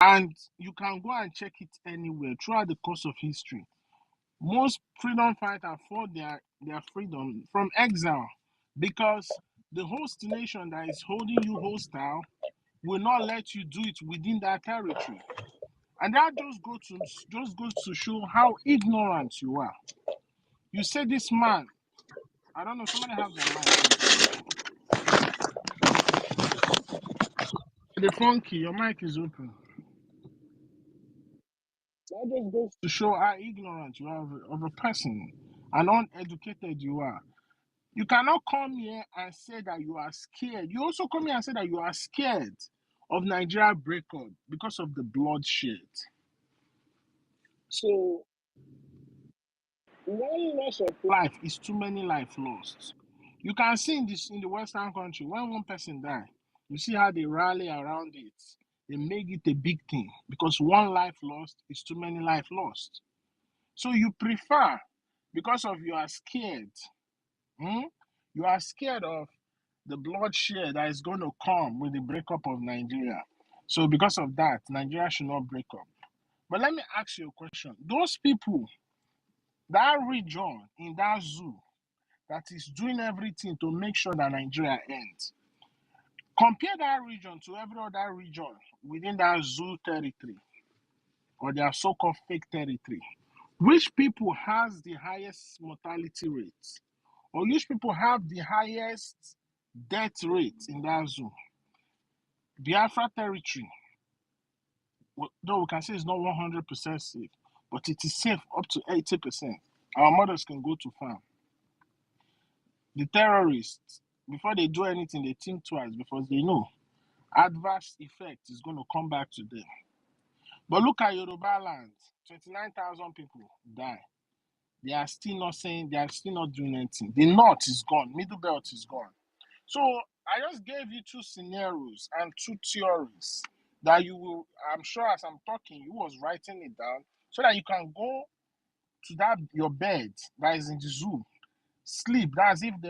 And you can go and check it anywhere throughout the course of history. Most freedom fighters fought their freedom from exile because the host nation that is holding you hostile will not let you do it within that territory. And that just goes to show how ignorant you are. You say this man, I don't know, somebody have their mic open. The funky, your mic is open. That just goes to show how ignorant you are of a person and uneducated you are. You cannot come here and say that you are scared. You also come here and say that you are scared of Nigeria breakup because of the bloodshed. So one loss of life is too many life lost. You can see in the Western country, when one person die, you see how they rally around it. They make it a big thing because one life lost is too many life lost. So you prefer, because of you are scared, you are scared of the bloodshed that is going to come with the breakup of Nigeria. So because of that, Nigeria should not break up. But let me ask you a question. Those people, that region in that zoo that is doing everything to make sure that Nigeria ends, compare that region to every other region within that zoo territory or their so-called fake territory. Which people has the highest mortality rates? Or which people have the highest death rate in that zoo? Biafra territory, though we can say it's not 100% safe, but it is safe up to 80%. Our mothers can go to farm. The terrorists, before they do anything, they think twice because they know adverse effect is going to come back to them. But look at Yoruba land, 29,000 people die. They are still not saying, they are still not doing anything. The north is gone, middle belt is gone. So I just gave you two scenarios and two theories that you will, I'm sure as I'm talking, you was writing it down so that you can go to that your bed that is in the zoo, sleep. That's if they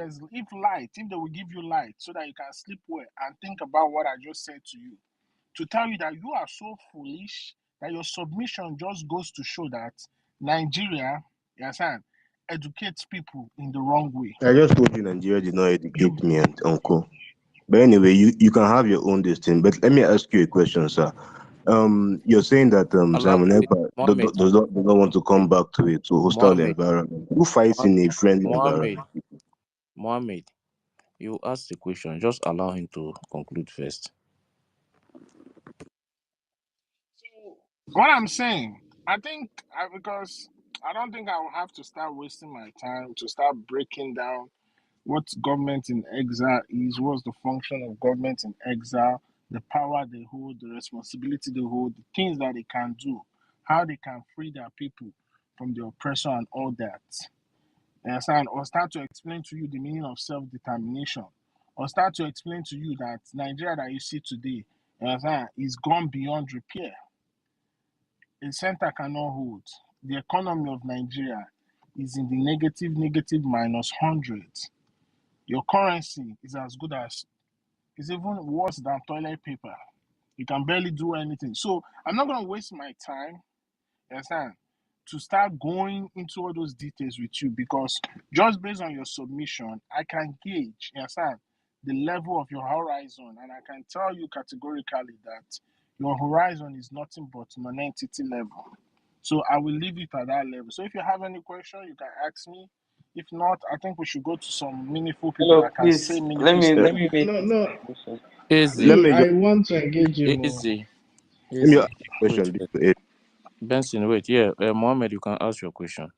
will give you light so that you can sleep well and think about what I just said to you. To tell you that you are so foolish that your submission just goes to show that Nigeria, you understand, educates people in the wrong way. I just told you Nigeria did not educate me and uncle. But anyway, you can have your own thing. But let me ask you a question, sir. You're saying that Simon Ekpa does not want to come back to a hostile environment. Who fights in a friendly environment? Mohammed, you ask the question. Just allow him to conclude first. So what I'm saying, because I don't think I will have to start wasting my time to start breaking down what government in exile is, what's the function of government in exile, the power they hold, the responsibility they hold, the things that they can do, how they can free their people from the oppressor and all that. Understand? Or start to explain to you the meaning of self-determination. Or start to explain to you that Nigeria that you see today, is gone beyond repair. A center cannot hold. The economy of Nigeria is in the negative minus hundreds. Your currency is as good as, it's even worse than toilet paper. You can barely do anything. So I'm not going to waste my time, understand, to start going into all those details with you because just based on your submission, I can gauge, understand, the level of your horizon, and I can tell you categorically that your horizon is nothing but non-entity level. So I will leave it at that level. So if you have any question, you can ask me. If not, I think we should go to some meaningful people that can say meaningful stuff. Let me make No. Easy. I want to engage you more. Easy. Let me ask you a question. Benson, wait. Yeah, Mohammed, you can ask your question.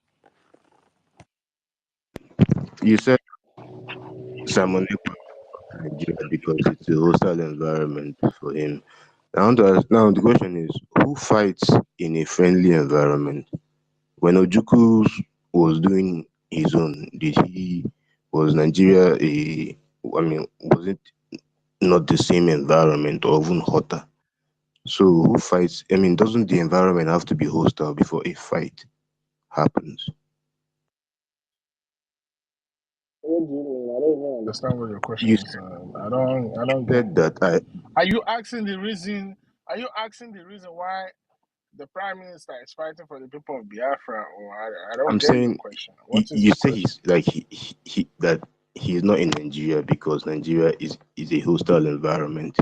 You said Simon Ekpa Nigeria because it's a hostile environment for him. Now the question is, who fights in a friendly environment? When Ojukwu was doing his own, was Nigeria was it not the same environment or even hotter? So who fights? Doesn't the environment have to be hostile before a fight happens? What do you mean? I don't even understand what your question You is. I don't get said that Are you asking the reason Are you asking the reason why the prime minister is fighting for the people of Biafra, or I don't I'm get your saying question. What is you the say question? he's like he that he's not in Nigeria because Nigeria is a hostile environment.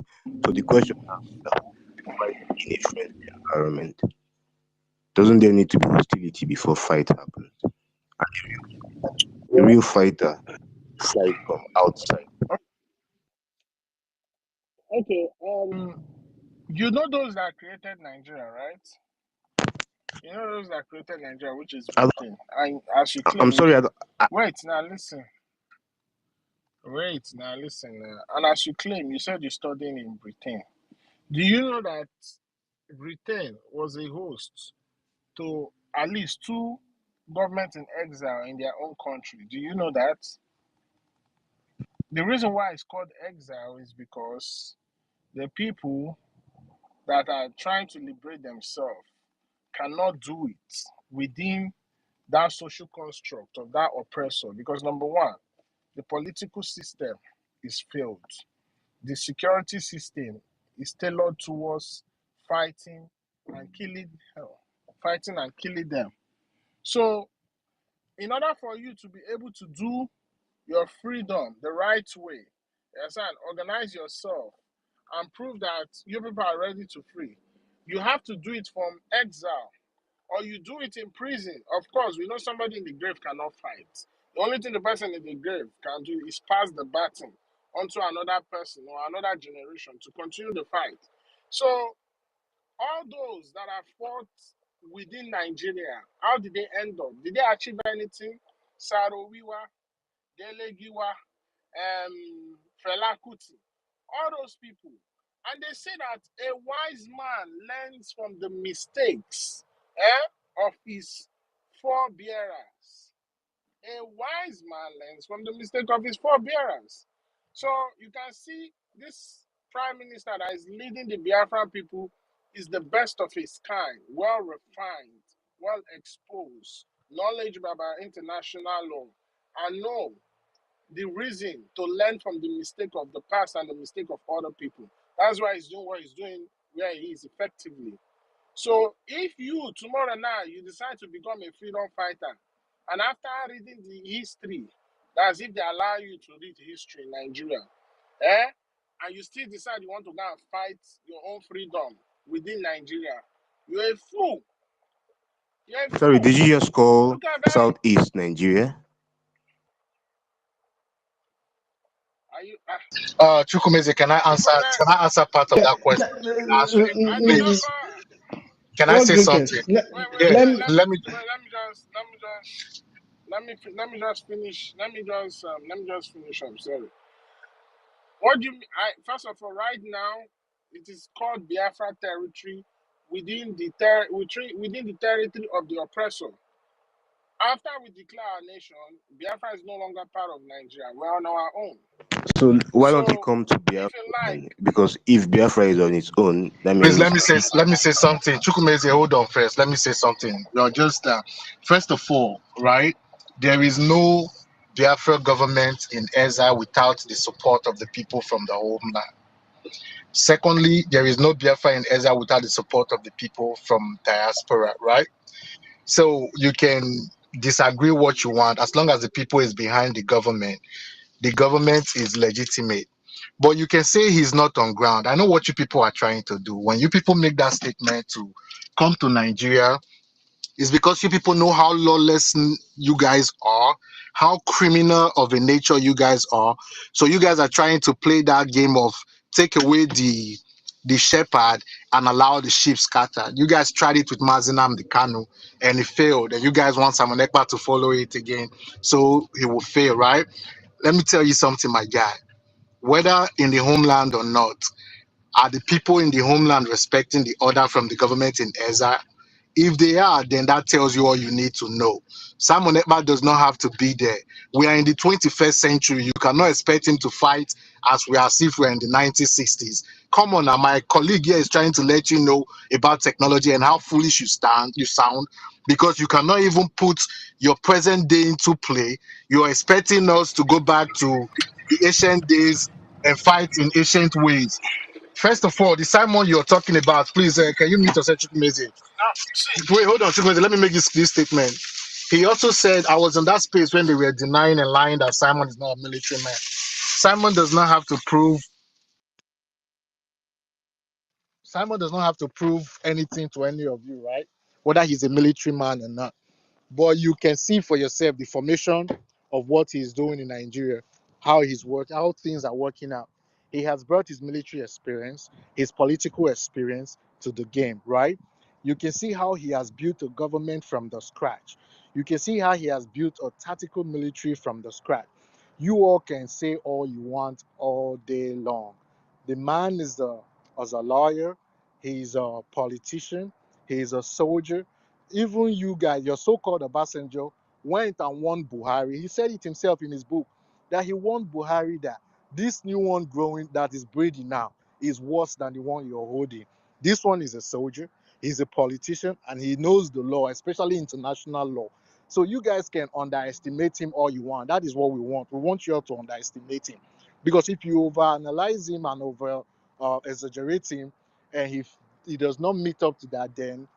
So the question now, fight in a friendly environment. Doesn't there need to be hostility before fight happens? A real fighter fight from outside. Okay. You know those that created Nigeria, right? You know those that created Nigeria, which is I, Britain. And as you I'm claim, sorry. wait now, listen. Wait now, listen. And as you claim, you said you're studying in Britain. Do you know that Britain was a host to at least two governments in exile in their own country? Do you know that? The reason why it's called exile is because the people that are trying to liberate themselves cannot do it within that social construct of that oppressor. Because number one, the political system is failed. The security system is tailored towards fighting and killing, fighting and killing them. So, in order for you to be able to do your freedom the right way, yes, and organize yourself and prove that you people are ready to free, you have to do it from exile or you do it in prison. Of course, we know somebody in the grave cannot fight. The only thing the person in the grave can do is pass the baton onto another person or another generation to continue the fight. So, all those that have fought within Nigeria, how did they end up? Did they achieve anything? Sarowiwa, Delegiwa, Fela Kuti, all those people. And they say that a wise man learns from the mistakes of his forebearers. A wise man learns from the mistake of his forebearers. So you can see this prime minister that is leading the Biafran people is the best of his kind, well refined, well exposed, knowledgeable about international law, and know the reason to learn from the mistake of the past and the mistake of other people. That's why he's doing what he's doing where he is effectively. So if you tomorrow now you decide to become a freedom fighter, and after reading the history, that's if they allow you to read history in Nigeria, and you still decide you want to go and fight your own freedom within Nigeria, you're a fool. You're a Sorry, fool. did you just call Look at very. Southeast Nigeria? Are you? Chukwumeze, can I answer? Well, Can I answer part of that question? I did not Please, call. Can I what say greatest? something? Yeah, Let me, let me. Let me just finish. Let me just finish. I'm sorry. What do you mean? First of all, right now, it is called Biafra territory within the territory of the oppressor. After we declare our nation, Biafra is no longer part of Nigeria. We're on our own. So why don't you So, come to if Biafra you like, then? Because if Biafra is on its own, that Please means let me say something. Chukwumeze, hold on first. Let me say something. You're just first of all, right? There is no Biafra government in exile without the support of the people from the homeland. Secondly, there is no Biafra in exile without the support of the people from diaspora, right? So you can disagree what you want as long as the people is behind the government is legitimate. But you can say he's not on ground. I know what you people are trying to do. When you people make that statement to come to Nigeria, it's because you people know how lawless you guys are, how criminal of a nature you guys are. So you guys are trying to play that game of take away the shepherd and allow the sheep scattered. You guys tried it with Mazinam the Kanu and it failed. And you guys want Simon Ekpa to follow it again. So he will fail, right? Let me tell you something, my guy. Whether in the homeland or not, are the people in the homeland respecting the order from the government in exile? If they are, then that tells you all you need to know. Simon Ekpa does not have to be there. We are in the 21st century. You cannot expect him to fight as if we're in the 1960s. Come on now, my colleague here is trying to let you know about technology and how foolish you sound, because you cannot even put your present day into play. You're expecting us to go back to the ancient days and fight in ancient ways. First of all, the Simon you're talking about, please, can you mute yourself, Chukwumeze? Now, see, Wait, hold on, Chukwumeze. Let me make this statement. He also said, I was in that space when they were denying and lying that Simon is not a military man. Simon does not have to prove. Simon does not have to prove anything to any of you, right? Whether he's a military man or not. But you can see for yourself the formation of what he's doing in Nigeria, how how things are working out. He has brought his military experience, his political experience to the game, right? You can see how he has built a government from the scratch. You can see how he has built a tactical military from the scratch. You all can say all you want all day long. The man is a lawyer, he's a politician, he's a soldier. Even you guys, your so-called Obasanjo, went and won Buhari. He said it himself in his book that he won Buhari, that this new one growing that is breeding now is worse than the one you're holding. This one is a soldier, he's a politician, and he knows the law, especially international law. So you guys can underestimate him all you want. That is what we want. We want you all to underestimate him. Because if you overanalyze him and over exaggerate him, and he does not meet up to that, then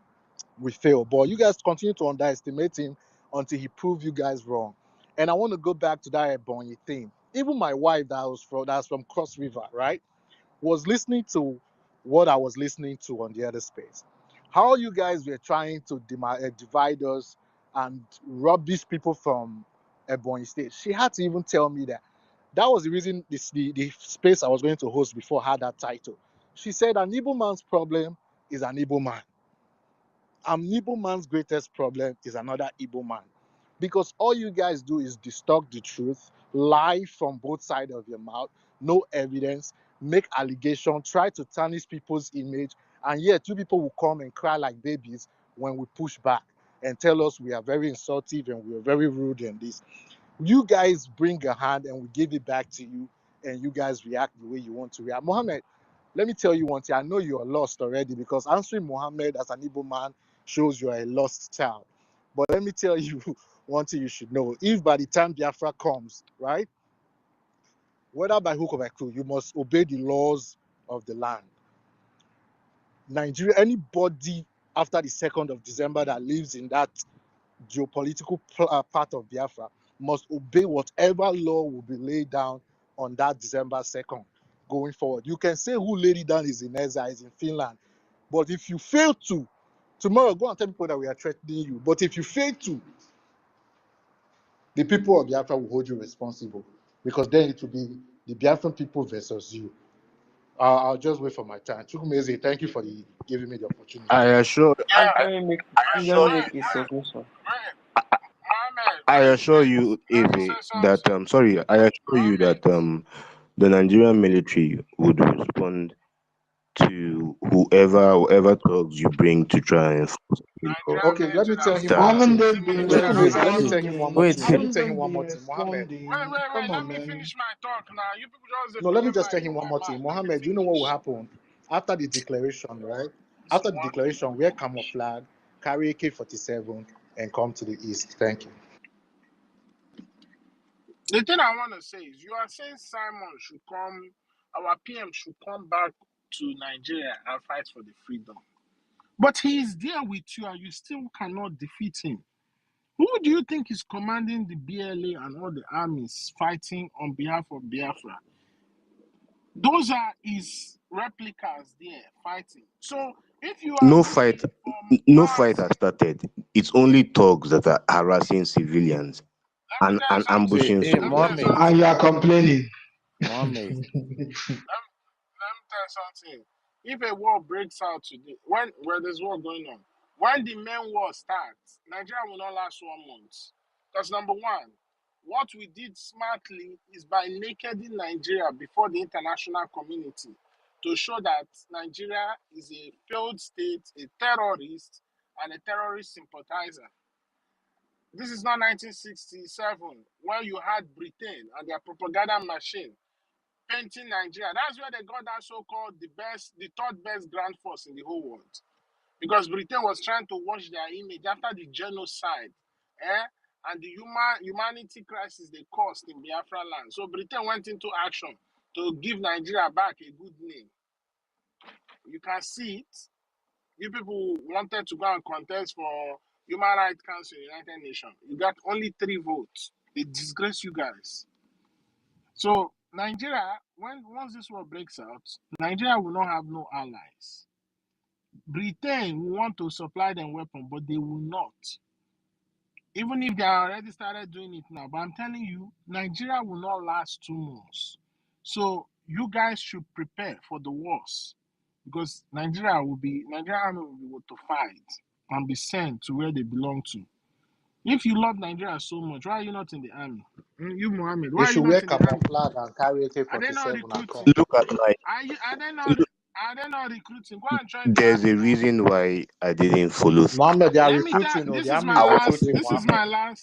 we fail. But you guys continue to underestimate him until he proves you guys wrong. And I want to go back to that Ebonyi thing. Even my wife that's from Cross River, right, was listening to what I was listening to on the other space. How you guys were trying to divide us and rubbish people from Ebonyi State. She had to even tell me that was the reason the space I was going to host before had that title. She said an Igbo man's problem is an Igbo man. An Igbo man's greatest problem is another Igbo man. Because all you guys do is distort the truth, lie from both sides of your mouth, no evidence, make allegations, try to tarnish people's image, and yet you people will come and cry like babies when we push back and tell us we are very insultive and we are very rude and this. You guys bring a hand and we give it back to you, and you guys react the way you want to react. Mohammed, let me tell you one thing. I know you are lost already because answering Mohammed as an Igbo man shows you are a lost child. But let me tell you one thing you should know. If by the time Biafra comes, right, whether by hook or by crook, you must obey the laws of the land. Nigeria, anybody after the 2nd of December that lives in that geopolitical part of Biafra must obey whatever law will be laid down on that December 2nd going forward. You can say who laid it down is in Ezra, is in Finland. But if you fail to, tomorrow go and tell people that we are threatening you. But if you fail to, the people of Biafra will hold you responsible. Because then it will be the Biafran people versus you. I'll just wait for my time. Chukwumeze, thank you for giving me the opportunity. I assure yeah, Let me make a wait, submission. Mohammed, I assure let, you, let me Eve, say that something. sorry, I assure you Okay, that the Nigerian military would respond to whoever thugs you bring to try and enforce the law. Nigerian Okay, let me military tell that him one That fought. Haven't thing. they Is it been military that Chukwumeze, let me fought? tell Wait, him one more Wait, thing. Let me haven't tell they him one been more thing. Mohammed, responding? Come Let on, me man. finish my talk now. You people just no, let me play just tell my him one more thing. Let me Mohammed, do you know what will finish. happen after the declaration, right? It's After the one. declaration, wear camouflage, carry AK-47, and come to the east. Thank you. The thing I want to say is, you are saying Simon should come, our PM should come back to Nigeria and fight for the freedom. But he is there with you and you still cannot defeat him. Who do you think is commanding the BLA and all the armies fighting on behalf of Biafra? Those are his replicas there fighting. So if you are no looking fight, for no fight Mars, has started. It's only thugs that are harassing civilians let me and, tell you and something. ambushing hey, Let me tell you soldiers. Mohammed, And you something. are complaining. Mohammed. Let me tell you something. If a war breaks out today, when there's war going on, when the main war starts, Nigeria will not last 1 month. Because number one, what we did smartly is by nakeding Nigeria before the international community to show that Nigeria is a failed state, a terrorist, and a terrorist sympathizer. This is not 1967 when you had Britain and their propaganda machine painting Nigeria. That's where they got that so-called the third best ground force in the whole world. Because Britain was trying to wash their image after the genocide, and the humanity crisis they caused in Biafra land. So Britain went into action to give Nigeria back a good name. You can see it. You people wanted to go and contest for Human Rights Council in United Nations. You got only 3 votes. They disgrace you guys. So Nigeria, once this war breaks out, Nigeria will not have no allies. Britain will want to supply them weapons, but they will not. Even if they already started doing it now. But I'm telling you, Nigeria will not last 2 months. So you guys should prepare for the worst. Because Nigeria army will be able to fight and be sent to where they belong to. If you love Nigeria so much, why are you not in the army? You, Mohammed, They why are you should not wear in the army? camouflage and carry Are they not AK-47 and come. recruiting? Look at my Are they not recruiting? Go and join the there's army a now. reason why I didn't follow. Mohammed, they are Let me tell recruiting. Oh, this the is army my is I was last recruiting, Mohammed.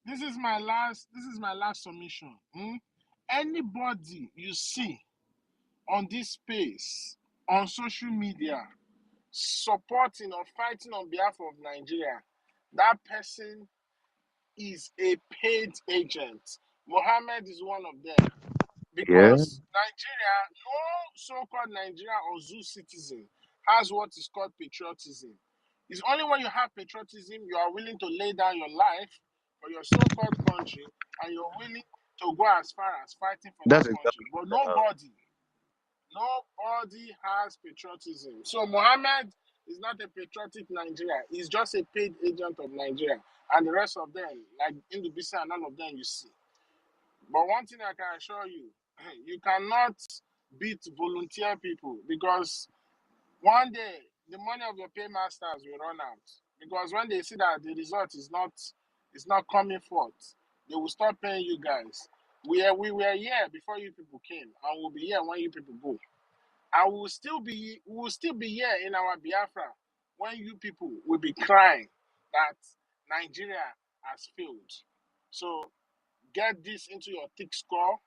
this is my last submission. Anybody you see on this space on social media supporting or fighting on behalf of Nigeria, that person is a paid agent. Mohammed is one of them. yeah. Because Nigeria, no so-called Nigeria or Zoo citizen has what is called patriotism. It's only when you have patriotism, you are willing to lay down your life for your so-called country, and you're willing to go as far as fighting for that That's country. exactly But what I have. nobody has patriotism. So Mohammed is not a patriotic Nigeria. He's just a paid agent of Nigeria. And the rest of them, like Indubisa and all of them you see. But one thing I can assure you, you cannot beat volunteer people because one day the money of your paymasters will run out. Because when they see that the result is not coming forth, they will stop paying you guys. We were here before you people came, and we'll be here when you people go. And we will still be here in our Biafra when you people will be crying that Nigeria has failed. So get this into your thick skull,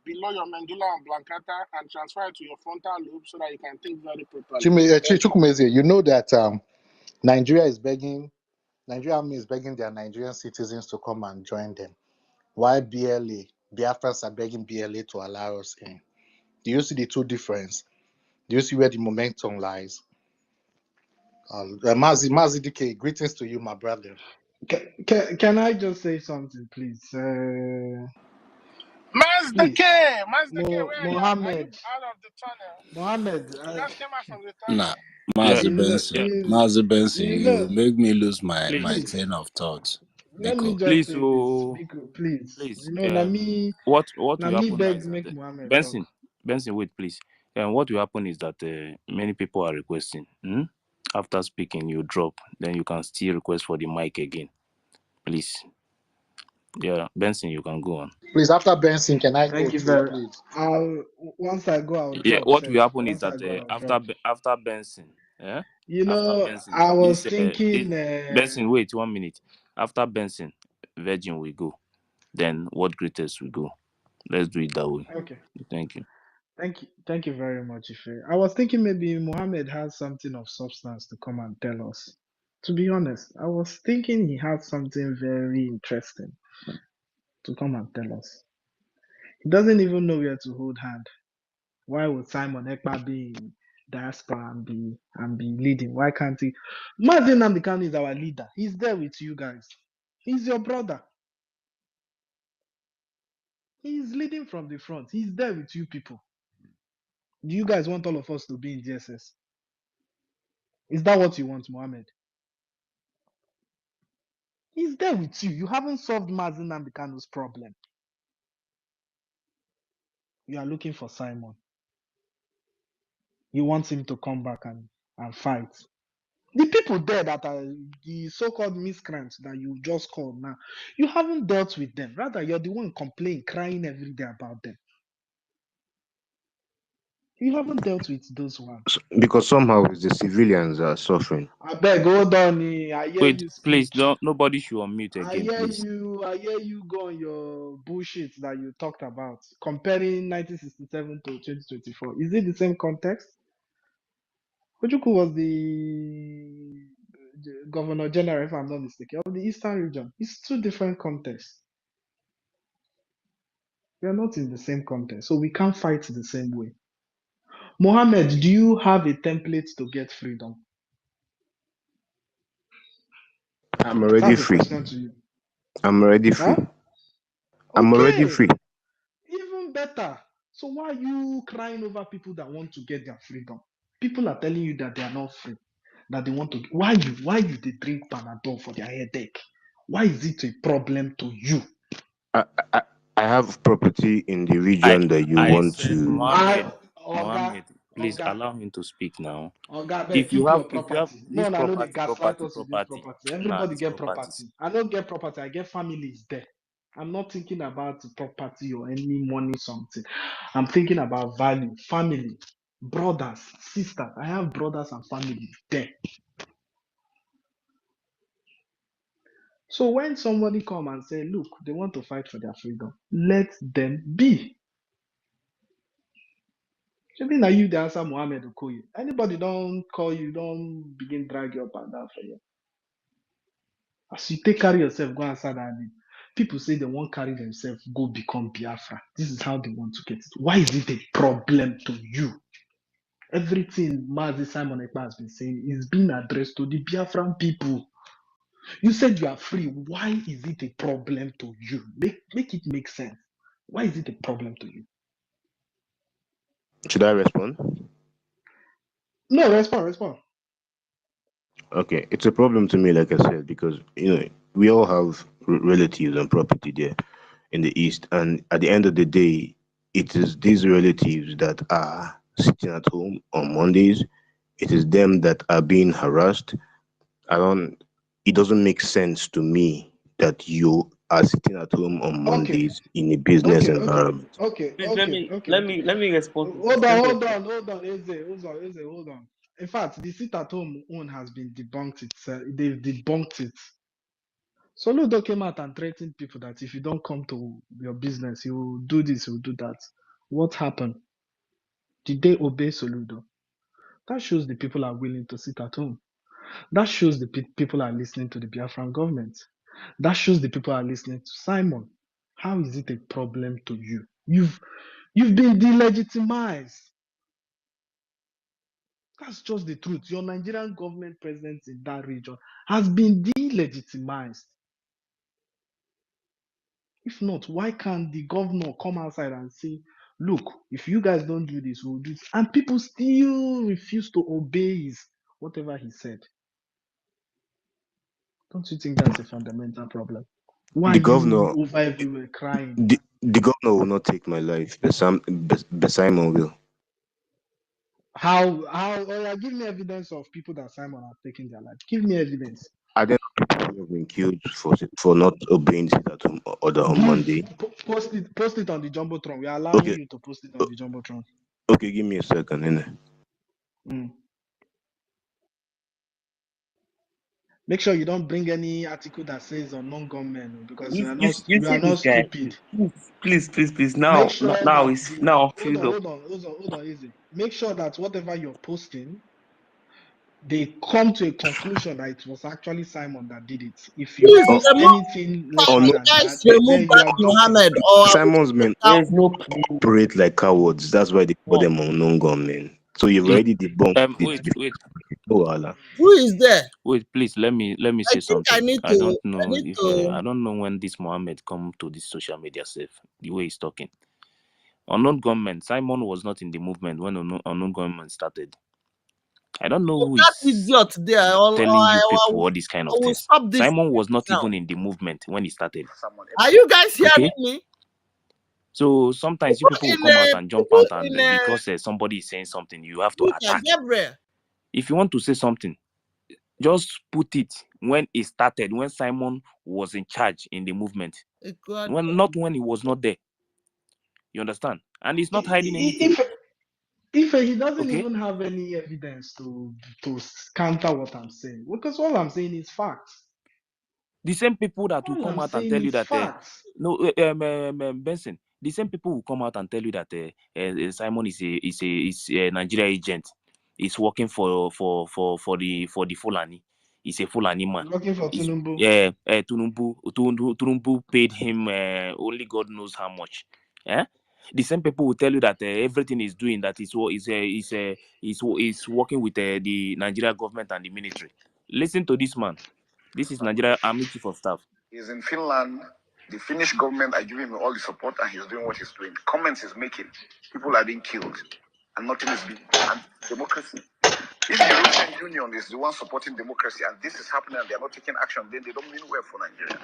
below your medulla oblongata, and transfer it to your frontal lobe so that you can think very properly. Thank you. Chukwumeze, you know that Nigeria army is begging their Nigerian citizens to come and join them. Why Biafrans are begging BLA to allow us in? Do you see the two difference? Do you see where the momentum lies? Mazi DK, greetings to you, my brother. Can I just say something, please? Master Please, K, Master K, where are you? Are you Mohammed, out of the tunnel? Mohammed, You just came out from the Nah, tunnel. Yeah, Mazi you know, Benson, yeah. Mazi Benson, you you know, make me lose my Please, please, train of thought. let me Because just please, say this, oh, please. please. You know, What na will me happen now beg is that make Mohammed talk. Benson, wait, please. What will happen is that many people are requesting. After speaking, you drop, then you can still request for the mic again. Please, yeah, Benson, you can go on. Please, after Benson, can I go Thank you too, very. please? Once I go, I'll Yeah, drop. what Safe. will happen is Once I that go, I'll after drop. after Benson, You after know, Benson, I was this thinking. Benson, wait 1 minute. After Benson, Virgin will go. Then what greatest will go. Let's do it that way. Okay. Thank you. Thank you very much, Ife. I was thinking maybe Mohammed has something of substance to come and tell us. To be honest, I was thinking he had something very interesting to come and tell us. He doesn't even know where to hold hand. Why would Simon Ekpa be in diaspora and be leading? Why can't he? Mazin Namdekan is our leader. He's there with you guys. He's your brother. He's leading from the front. He's there with you people. Do you guys want all of us to be in DSS? Is that what you want, Mohammed? He's there with you. You haven't solved Mazin Namdekano's problem. You are looking for Simon. You want him to come back and fight. The people there that are the so-called miscreants that you just called now, you haven't dealt with them. Rather, you're the one complaining, crying every day about them. You haven't dealt with those ones. Because somehow it's the civilians are suffering. I beg, hold on. I hear Wait, you please, speak. don't. Nobody should unmute I again, hear please. you. I hear you go on your bullshit that you talked about, comparing 1967 to 2024. Is it the same context? Ojukwu was the governor general, if I'm not mistaken, of the Eastern region. It's two different contexts. We are not in the same context, so we can't fight the same way. Mohammed, do you have a template to get freedom? I'm already That's the free. question to you. I'm already free. Huh? I'm already Okay, free. even better. So why are you crying over people that want to get their freedom? People are telling you that they are not free, that they want to. Why you they drink Panadol for their headache? Why is it a problem to you? I, I, I have property in the I region that you I want said to. I Mohammed, please Oga, allow him to speak now. Beg, keep your If you have property. this No, I know they gaslight us with this property, property. nah, Everybody this get properties. property. I don't get property. I get families there. I'm not thinking about property or any money something. I'm thinking about value, family, brothers, sisters. I have brothers and family there. So when somebody come and say, look, they want to fight for their freedom, let them be. Maybe now you the answer Mohammed Okoye. Anybody don't call you, don't begin drag you up and down for you. As you take carry yourself, go answer that name. People say they won't carry themselves, go become Biafra. This is how they want to get it. Why is it a problem to you? Everything Mazi Simon Ekpa has been saying is being addressed to the Biafran people. You said you are free. Why is it a problem to you? Make it make sense. Why is it a problem to you? Should I respond? No, respond. Okay, it's a problem to me, like I said, because we all have relatives and property there in the east, and at the end of the day, it is these relatives that are sitting at home on Mondays. It is them that are being harassed. I don't. It doesn't make sense to me that you are sitting at home on Okay, Mondays in a business okay, okay, environment. okay, Please okay, okay, let okay. me respond to this. Hold Let on, me hold respond. on, Eze, hold on. In fact, the sit at home one has been debunked. They've debunked it. Soludo came out and threatened people that if you don't come to your business, he will do this, he will do that. What happened? Did they obey Soludo? That shows the people are willing to sit at home. That shows the people are listening to the Biafran government. That shows the people are listening to Simon. How is it a problem to you? You've been delegitimized. That's just the truth. Your Nigerian government presence in that region has been delegitimized. If not, why can't the governor come outside and say, look, if you guys don't do this, we'll do this. And people still refuse to obey whatever he said. Don't you think that's a fundamental problem? Why The are you governor, over everywhere crying? the governor will not take my life, but Simon will. Oh yeah, give me evidence of people that Simon have taken their life. Give me evidence. Are there not people who have been killed for not obeying sit at home order on Monday? Post it on the Jumbotron. We are allowing Okay, you to post it on the Jumbotron. okay, give me a second, innit? Mm. Make sure you don't bring any article that says unknown gunmen because You we are see not this guy. stupid. Please. Make Now sure that it's the now hold filled on, up. hold on, easy. Make sure that whatever you're posting, they come to a conclusion that it was actually Simon that did it. If you Please Oh, post remove, anything oh can lesser no, you than guys that, remove then you that are joking. Mohammed or I will Simon's men out. There's no clue. operate like cowards. That's why they call Wow. them unknown gunmen. So you've Please, already debunked it wait, before. Oh, Allah. Who is there? please let me I say think I something. need I to don't I know need if to I don't know when this Mohammed come to this social media safe. The way he's talking. Unknown gunmen. Simon was not in the movement when unknown gunmen started. I don't know who that is idiot there. telling you people all these kind I of will things. stop this Simon was not now. even in the movement when he started. Are you guys hearing Okay, me? so sometimes you people will come out and jump People out, and in because somebody is saying something, you have to look at attack. Gabriel. If you want to say something, just put it when it started, when Simon was in charge in the movement, not when he was not there. You understand? And he's not hiding anything. If he doesn't Okay, even have any evidence to counter what I'm saying, because all I'm saying is facts. the same people that will All come I'm out and saying tell you is that facts. no, Benson, the same people will come out and tell you that Simon is a Nigeria agent. He's working for the Fulani. He's a Fulani man. Working for He's Tinubu. Tunumbu paid him only God knows how much. Eh? The same people will tell you that everything is doing that is working with the Nigeria government and the military. Listen to this man. This is Nigeria Army Chief of Staff. He's in Finland. The Finnish government are giving him all the support, and he's doing what he's doing. The comments he's making, people are being killed, and nothing is being done. Democracy. If the European Union is the one supporting democracy, and this is happening, and they are not taking action, then they don't mean well for Nigeria.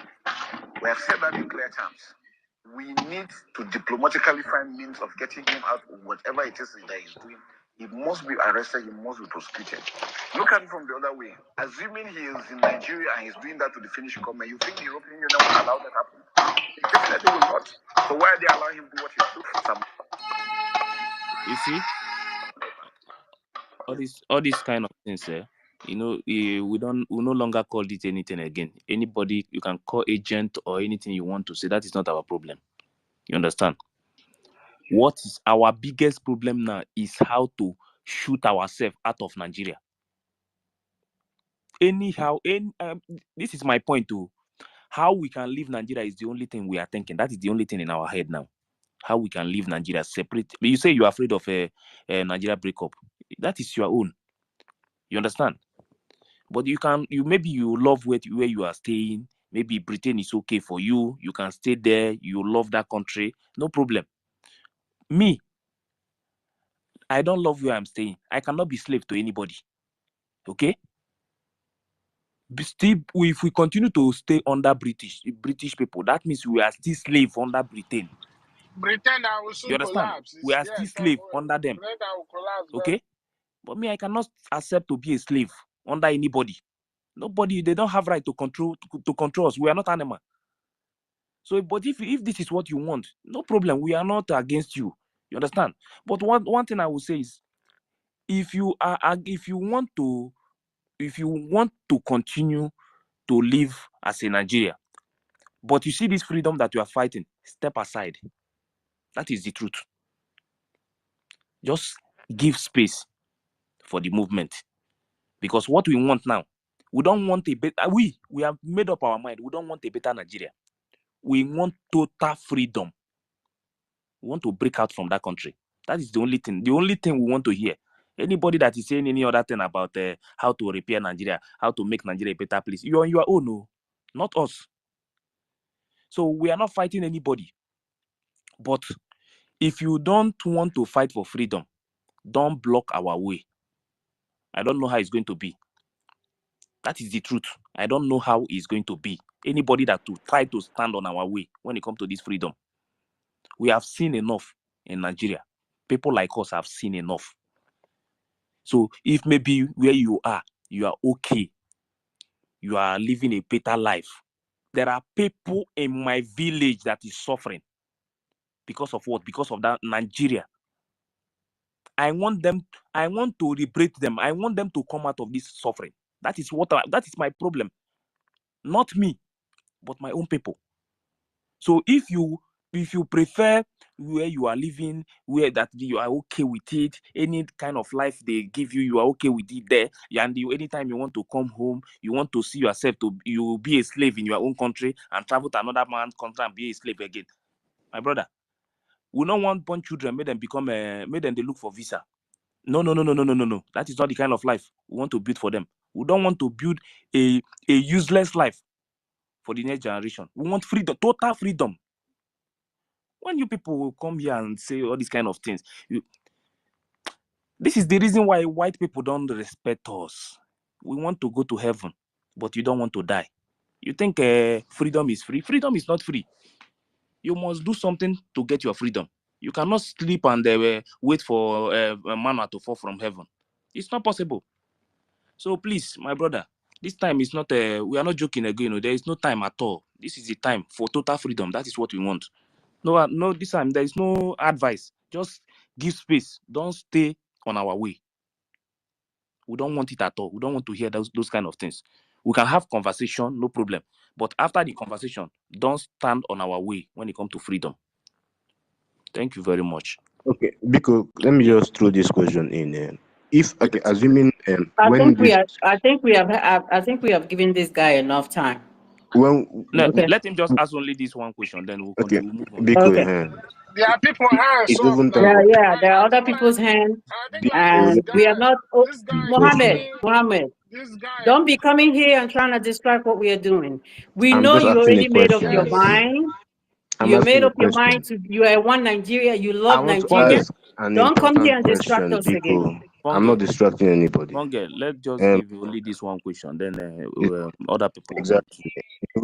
We have said that in clear terms. We need to diplomatically find means of getting him out of whatever it is that he's doing. He must be arrested, he must be prosecuted. Look at it from the other way. Assuming he is in Nigeria and he's doing that to the Finnish government, you think the European Union will allow that happen? They definitely will not. So why are they allowing him to do what he's doing for some? You see, all these kind of things, you know, we no longer call it anything again. Anybody, you can call agent or anything you want to say. That is not our problem. You understand? What is our biggest problem now is how to shoot ourselves out of Nigeria. Anyhow, this is my point too. How we can leave Nigeria is the only thing we are thinking. That is the only thing in our head now. How we can leave Nigeria separate. You say you are afraid of a Nigeria breakup. That is your own. You understand? But maybe you love where you are staying. Maybe Britain is okay for you. You can stay there. You love that country. No problem. Me, I don't love where I'm staying. I cannot be slave to anybody. Okay? Still, if we continue to stay under British people, that means we are still slave under Britain. Britain will soon You understand? collapse. We are still slave under them. Britain will collapse. Okay? But me, I cannot accept to be a slave under anybody. Nobody, they don't have right to control us. We are not animal. So, but if this is what you want, no problem. We are not against you. You understand? But one thing I will say is, if you want to continue to live as a Nigeria, but you see this freedom that you are fighting, step aside. That is the truth. Just give space for the movement, because what we want now, we don't want a better. We have made up our mind. We don't want a better Nigeria. We want total freedom. We want to break out from that country. That is the only thing. The only thing we want to hear. Anybody that is saying any other thing about how to repair Nigeria, how to make Nigeria a better place, you're on your own, no, not us. So we are not fighting anybody. But if you don't want to fight for freedom, don't block our way. I don't know how it's going to be. That is the truth. I don't know how it's going to be. Anybody that to try to stand on our way when it comes to this freedom. We have seen enough in Nigeria. People like us have seen enough. So if maybe where you are okay, you are living a better life. There are people in my village that is suffering. Because of what? Because of that Nigeria. I want to liberate them. I want them to come out of this suffering. That is my problem. Not me, but my own people. So if you prefer where you are living, where that you are okay with it, any kind of life they give you, you are okay with it there, and anytime you want to come home, you want to see yourself you be a slave in your own country and travel to another man's country and be a slave again. My brother, we don't want born children, make them they look for visa. No. That is not the kind of life we want to build for them. We don't want to build a useless life for the next generation. We want freedom, total freedom. When you people will come here and say all these kind of things, this is the reason why white people don't respect us. We want to go to heaven, but you don't want to die. You think freedom is free? Freedom is not free. You must do something to get your freedom. You cannot sleep and wait for manna to fall from heaven. It's not possible. So please, my brother, this time is not. We are not joking again. There is no time at all. This is the time for total freedom. That is what we want. No, this time there is no advice. Just give space. Don't stay on our way. We don't want it at all. We don't want to hear those kind of things. We can have conversation, no problem. But after the conversation, don't stand on our way when it comes to freedom. Thank you very much. Okay, because let me just throw this question in. Assuming I think we have given this guy enough time. When let him just ask only this one question, then we'll continue. Okay, We'll move on. because There are people hands It's up even time now. for Yeah, there are I other think people's hands, BCOS and we are not. Oh, this guy is question. Mohammed, doing Mohammed, this guy. don't be coming here and trying to distract what we are doing. We I'm know just you asking a already made up your question. Yes. mind. I'm You made asking a up your mind question. to. You are one Nigeria. You I love want to Nigeria. Funge, ask an Don't come here important and distract question, us again. Biko. I'm not Funge, distracting anybody. Funge. Let's just give you only this one question. Then other people will come. Exactly.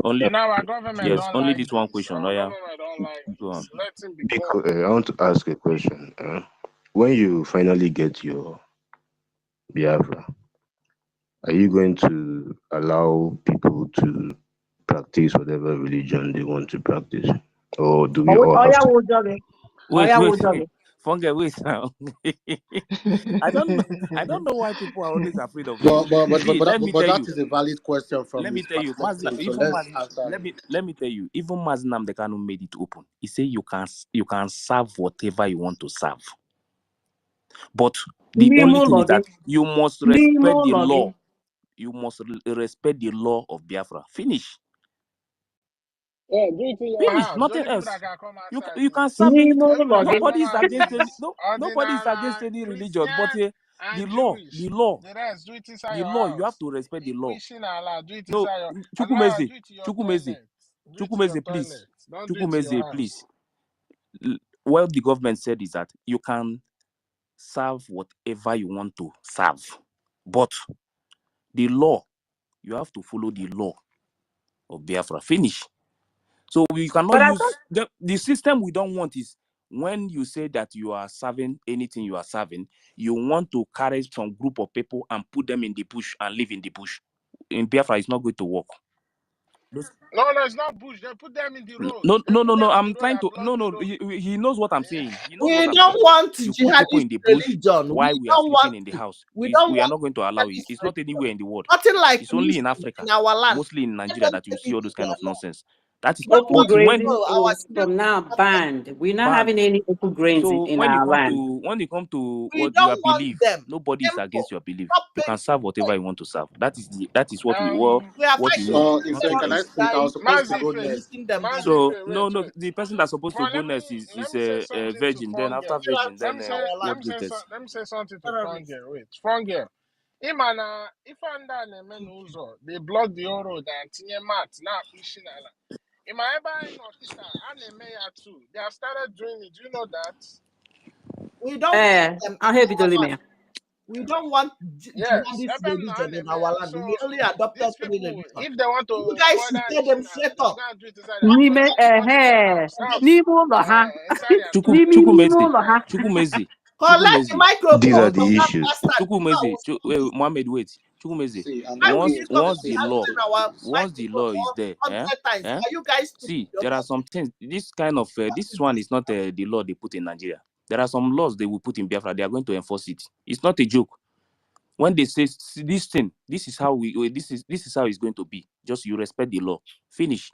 Only And our government yes, don't only like this one this. question. Our Oh yeah, government don't like go this. on. Let him be Biko, going. I want to ask a question. When you finally get your Biafra, are you going to allow people to practice whatever religion they want to practice? Or do we Oh, all oh have yeah, to? we'll jog it. Oh Wait, yeah, wait, we'll jog it. Funge, wait now. I don't know. I don't know why people are always afraid of But you. but but but, See, but, that, let me but tell that you. is a valid question from Let me his tell you, Mazna, perspective. So even let's Maz, answer him. let me tell you, even Maznam Dekanu made it open. He said you can serve whatever you want to serve, but the only Nimo thing is login. that you must respect Nimo the law. login. You must respect the law of Biafra. Finish. Yeah, do it in your Finish. house. The Nothing only people that else. can come You outside you is can serve any. Nimo everybody that login. Nobody come is out against any. is No, nobody is against ordinary any religion. But Christian the and law, Jewish. the law, The rest, do it inside the your law. You have house. to respect the If law. wishing Allah, do it No, inside your as long as Chukwumeze, do it in your Chukwumeze, toilet. Do it in your Chukwumeze, please, toilet. Don't do it in your Chukwumeze, house. please. What the government said is that you can serve whatever you want to serve, but the law, you have to follow the law of Biafra. Finish. So we cannot But I use thought the system we don't want is when you say that you are serving anything you are serving, you want to carry some group of people and put them in the bush and live in the bush. In Biafra, it's not going to work. No, it's not bush. They put them in the road. No, They no, put no, no. them in I'm the road trying and to. block No, the no. road. He knows what I'm Yeah. saying. He knows what We I'm don't saying. want You put people jihadist in the bush religion. while we are sleeping in the house. We don't We are want not going to allow it. jihadist It's not religion. anywhere in the world. Nothing like It's only in Muslim Africa, in our land. mostly in Let Nigeria, them that you take see it all to those kind their of law. nonsense. That is open But when grazing our is from children now banned. We're not ban. having any open grazing So in our land. when you come to we what your don't want belief, them. nobody is Simple. against your belief. Stop You paying can serve whatever for you want to serve. That is what we well We are what we fighting know, So against if nothing can I else. terrorists speak? I by was supposed to go Mazife, next. releasing them this way. So Mazife, no, wait, no, wait. the person that's supposed to For go next let is me say a something to virgin. Then after Funge. virgin, Terrorists Let then me in say our land. what greatest? let me say something to Terrorists. Funge. Wait, Funge. Imana, if under the menuzo, they block the road and tinye mat now pushing ala. Ima eba no kita and meya too. They have started doing it. Do you know that? We don't want them I'll in help you, our land. Dolime. We don't want Yes, jihadist ebem no religion and in meya. our land. So We only adopted these three people, religions. if they want You to guys should further tell them pushing straight they should up. go and do it inside their N'ime toilet. Not in their house. House, n'ime ụlọ ha inside their toilet. n'ime Chukwumeze, ụlọ ha. Chukwumeze, Collect the Chukwumeze. These microphone are from the Once that issues. bastard. Chukwumeze, Now, Mohammed, wait, Chukwumeze. See, and why then will Once you come once and be the law, answering our once the microphone law is there, 100 times? eh? Are you guys stupid See, or there are not? some things. This kind of What this is one this? is not the law they put in Nigeria. There are some laws they will put in Biafra. They are going to enforce it. It's not a joke. When they say "See, this thing, this is how this is how it's going to be. Just you respect the law. Finish.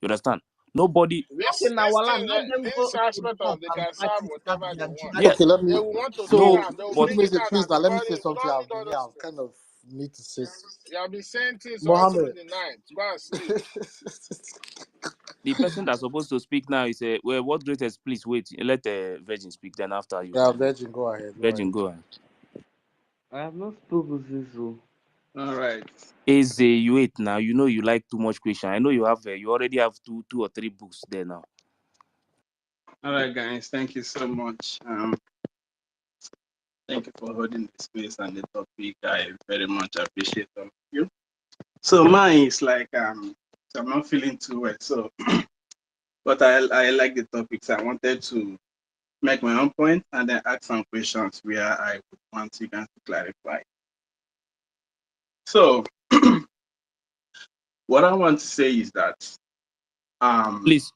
You understand? Nobody. Not This in this our thing, land. Let them go this to the aspect north of they and can serve practice that whatever they their want. Yeah. jihadist. okay, let They me. will want to bring So No, out. They will but bring it Chukwumeze, out please that now the let me body. say We something. don't I've need all been here. those I've things. kind of need to say. You have been saying things all through Mohammed. the night. Go and sleep. the person that's supposed to speak now is well, what greatest? Please wait. Let the virgin speak. Then after you, Yeah, Virgin, go ahead. Go virgin, ahead. go on. I have not spoken since so. All right. Is you wait now. You know you like too much question. I know you have. You already have two or three books there now. All right, guys. Thank you so much. Thank you for holding the space and the topic. I very much appreciate all of you. So mine is like so I'm not feeling too well. So, but I like the topics. I wanted to make my own point and then ask some questions where I would want you guys to clarify. So, what I want to say is that Please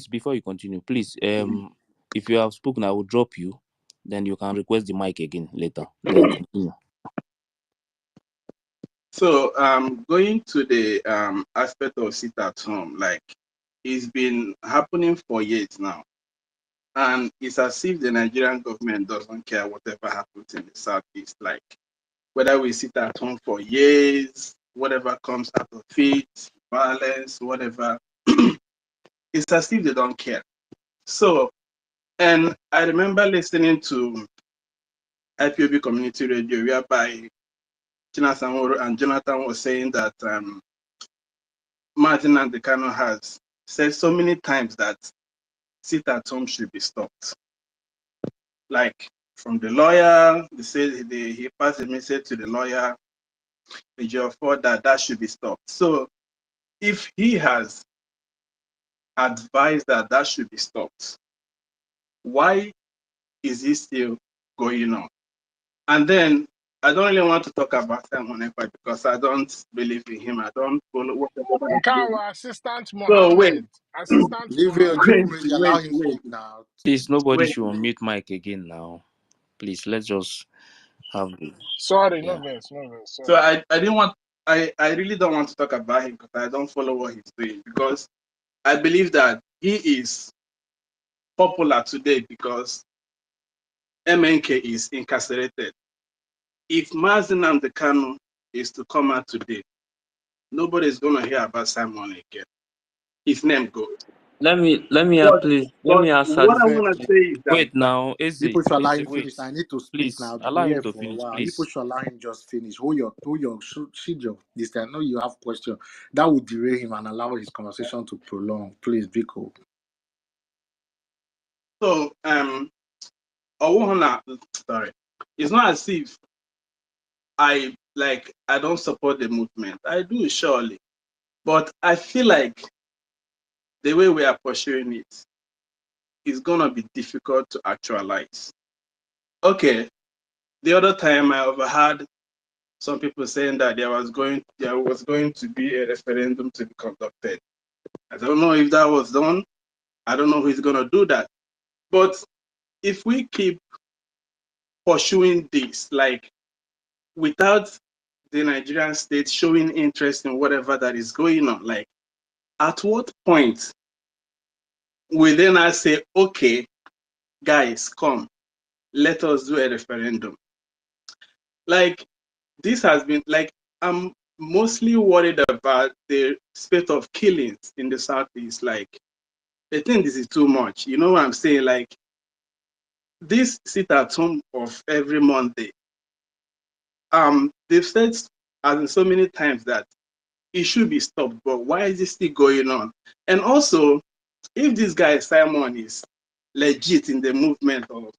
before you continue, please if you have spoken, I will drop you. Then you can request the mic again later. Then continue. so going to the aspect of sit at home, like it's been happening for years now. And it's as if the Nigerian government doesn't care whatever happens in the Southeast, like whether we sit at home for years, whatever comes out of it, violence, whatever, it's as if they don't care. So And I remember listening to IPOB community radio whereby Chinasamoro and Jonathan was saying that Martin Andekano has said so many times that sit at home should be stopped. Like from the lawyer, they said he passed a message to the lawyer, the judge for that should be stopped. So if he has advised that should be stopped, why is he still going on? And then I don't really want to talk about Simon Ekpa because I don't believe in him. I don't follow whatever he's doing. Nkawa, Assistant So wait, Mohammed. Assistant Leave your Mohammed. Chukwuemezi, allow him speak now. Please, nobody wait. should unmute mic again now. Please, let's just have the Sorry, no yeah. verse, no verse. So Sorry. I didn't want I really don't want to talk about him because I don't follow what he's doing, because I believe that he is popular today because MNK is incarcerated. If Mazi Nnamdi Kanu is to come out today, nobody is going to hear about Simon again. His name goes. Let me please let But me answer what this. I want to say is that Wait now, People should allow him wait, finish. I need to speak please now. I've allow been him here to for a finish, while. please. People should allow him just finish. Hold your shit your this. I know you have question. That would derail him and allow his conversation to prolong. Please, Biko. so sorry. It's not as if I don't support the movement. I do, surely. But I feel like the way we are pursuing it is gonna be difficult to actualize. Okay, the other time I overheard some people saying that there was going to be a referendum to be conducted. I don't know if that was done. I don't know who's gonna do that. But if we keep pursuing this, like without the Nigerian state showing interest in whatever that is going on, like at what point will then I say, okay, guys, come, let us do a referendum? Like this has been like, I'm mostly worried about the spate of killings in the Southeast. Like, I think this is too much. You know what I'm saying? Like, this sit at home of every Monday, they've said as in so many times that it should be stopped, but why is it still going on? And also, if this guy Simon is legit in the movement, or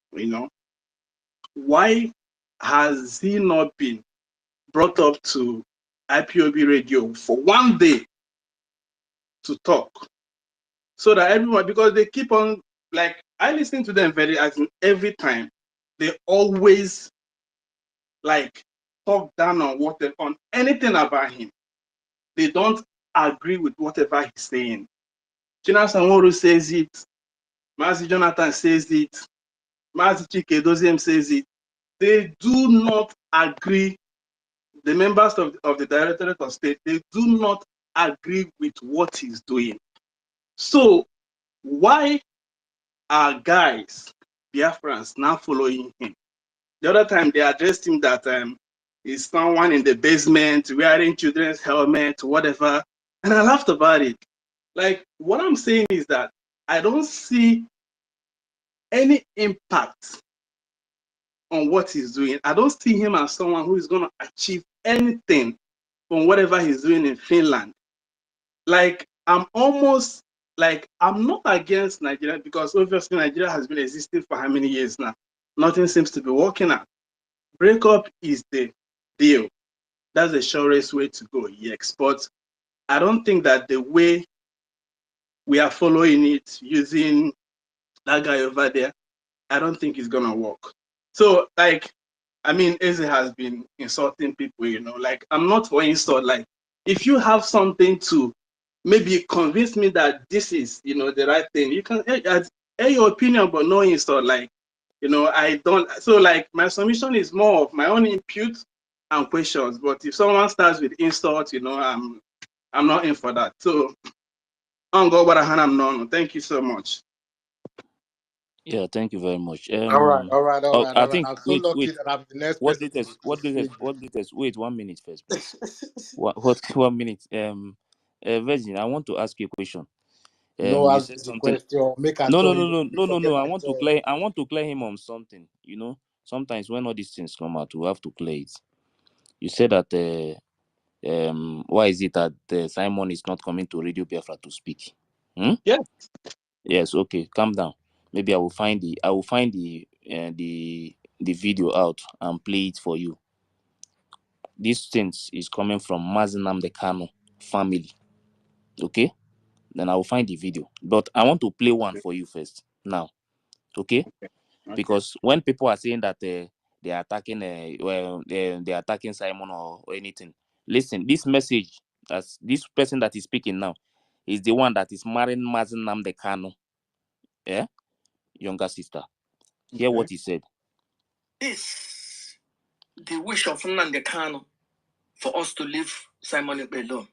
why has he not been brought up to IPOB radio for one day to talk, so that everyone, because they keep on, like, I listen to them every time they always like talk down on anything about him. They don't agree with whatever he's saying. Chinasamoro says it, Mazi Jonathan says it, Mazi Chike Doziem says it. They do not agree. The members of the Directorate of State, they do not agree with what he's doing. So why are guys, Biafrans, now following him? The other time they addressed him that he's someone in the basement wearing children's helmet, whatever. And I laughed about it. Like, what I'm saying is that I don't see any impact on what he's doing. I don't see him as someone who is going to achieve anything from whatever he's doing in Finland. Like, I'm not against Nigeria, because obviously Nigeria has been existing for how many years now? Nothing seems to be working out. Breakup is the deal. That's the surest way to go, yes. But I don't think that the way we are following it, using that guy over there, I don't think it's gonna work. So, like, I mean, Eze has been insulting people, like, I'm not for insult. Like, if you have something to maybe convince me that this is, the right thing, you can air your opinion, but no insult. Like, I don't. So, like, my submission is more of my own input and questions. But if someone starts with insult, I'm not in for that. So, thank you so much. Yeah, thank you very much. All right. I think I'm so lucky that I'm the next person to speak. what latest? Wait 1 minute first, please. What 1 minute? Virgin, I want to ask you a question. No, You ask said the something. question. Make I No, no, tell no, you. no, You no, no, forget no. I my want to turn. clear. I want to clear him on something. Sometimes when all these things come out, we have to clear it. You said that. Why is it that Simon is not coming to Radio Biafra to speak? Yeah. Yes. Okay. Calm down. Maybe I will find the video out and play it for you. This things is coming from Mazinam the Kano family. Okay. Then I will find the video. But I want to play one for you first now. Okay. Because when people are saying that they are attacking they are attacking Simon or anything, listen, this message, as this person that is speaking now is the one that is marrying Mazen Namde Kano, younger sister. Hear what he said. This the wish of Nnamdi Kanu for us to leave Simon alone.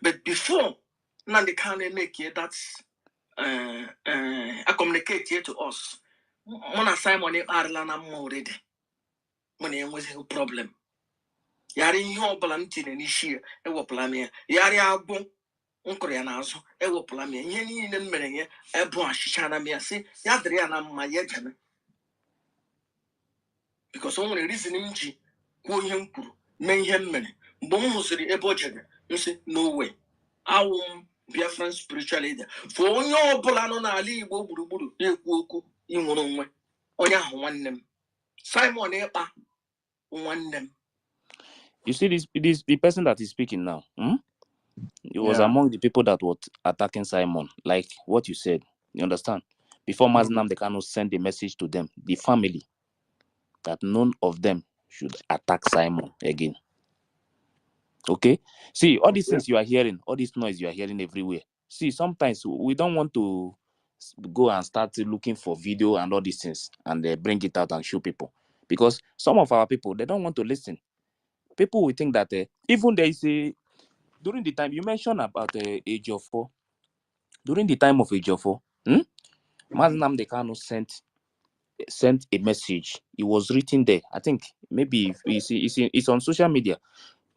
But before Nnamdi Kanu make it, that's communicate here to us. Mona Simon Arlana already. When was a problem. Yari ihe ọbụla m tinye n'isi ewepụla m ya. Yari agwụ nkụrụ ya n'azụ ewepụla m ya. Ihe niile m mere ya ebu achịcha na m ya si ya dịrị ya na mma ya ejeme. Because o nwere reason m ji kwuo ihe m kwuru mee ihe m mere. Mgbe m hụsịrị ebe o jere m sị no way. Awụ m Biafran spiritual leader. For onye ọbụla nọ n'ala Igbo gburugburu na-ekwu okwu inwere onwe. Onye ahụ nwanne m. Simon Ekpa nwanne m. You see this the person that is speaking now. It was among the people that were attacking Simon, like what you said. You understand? Before Mazinam Dekano sent a message to them, the family, that none of them should attack Simon again. Okay? See, all these things you are hearing, all this noise you are hearing everywhere. See, sometimes we don't want to go and start looking for video and all these things and bring it out and show people. Because some of our people, they don't want to listen. People will think that even there is during the time you mentioned about age of 4, during the time of age of 4, Mazinam Dekano sent a message. It was written there. I think maybe it's on social media.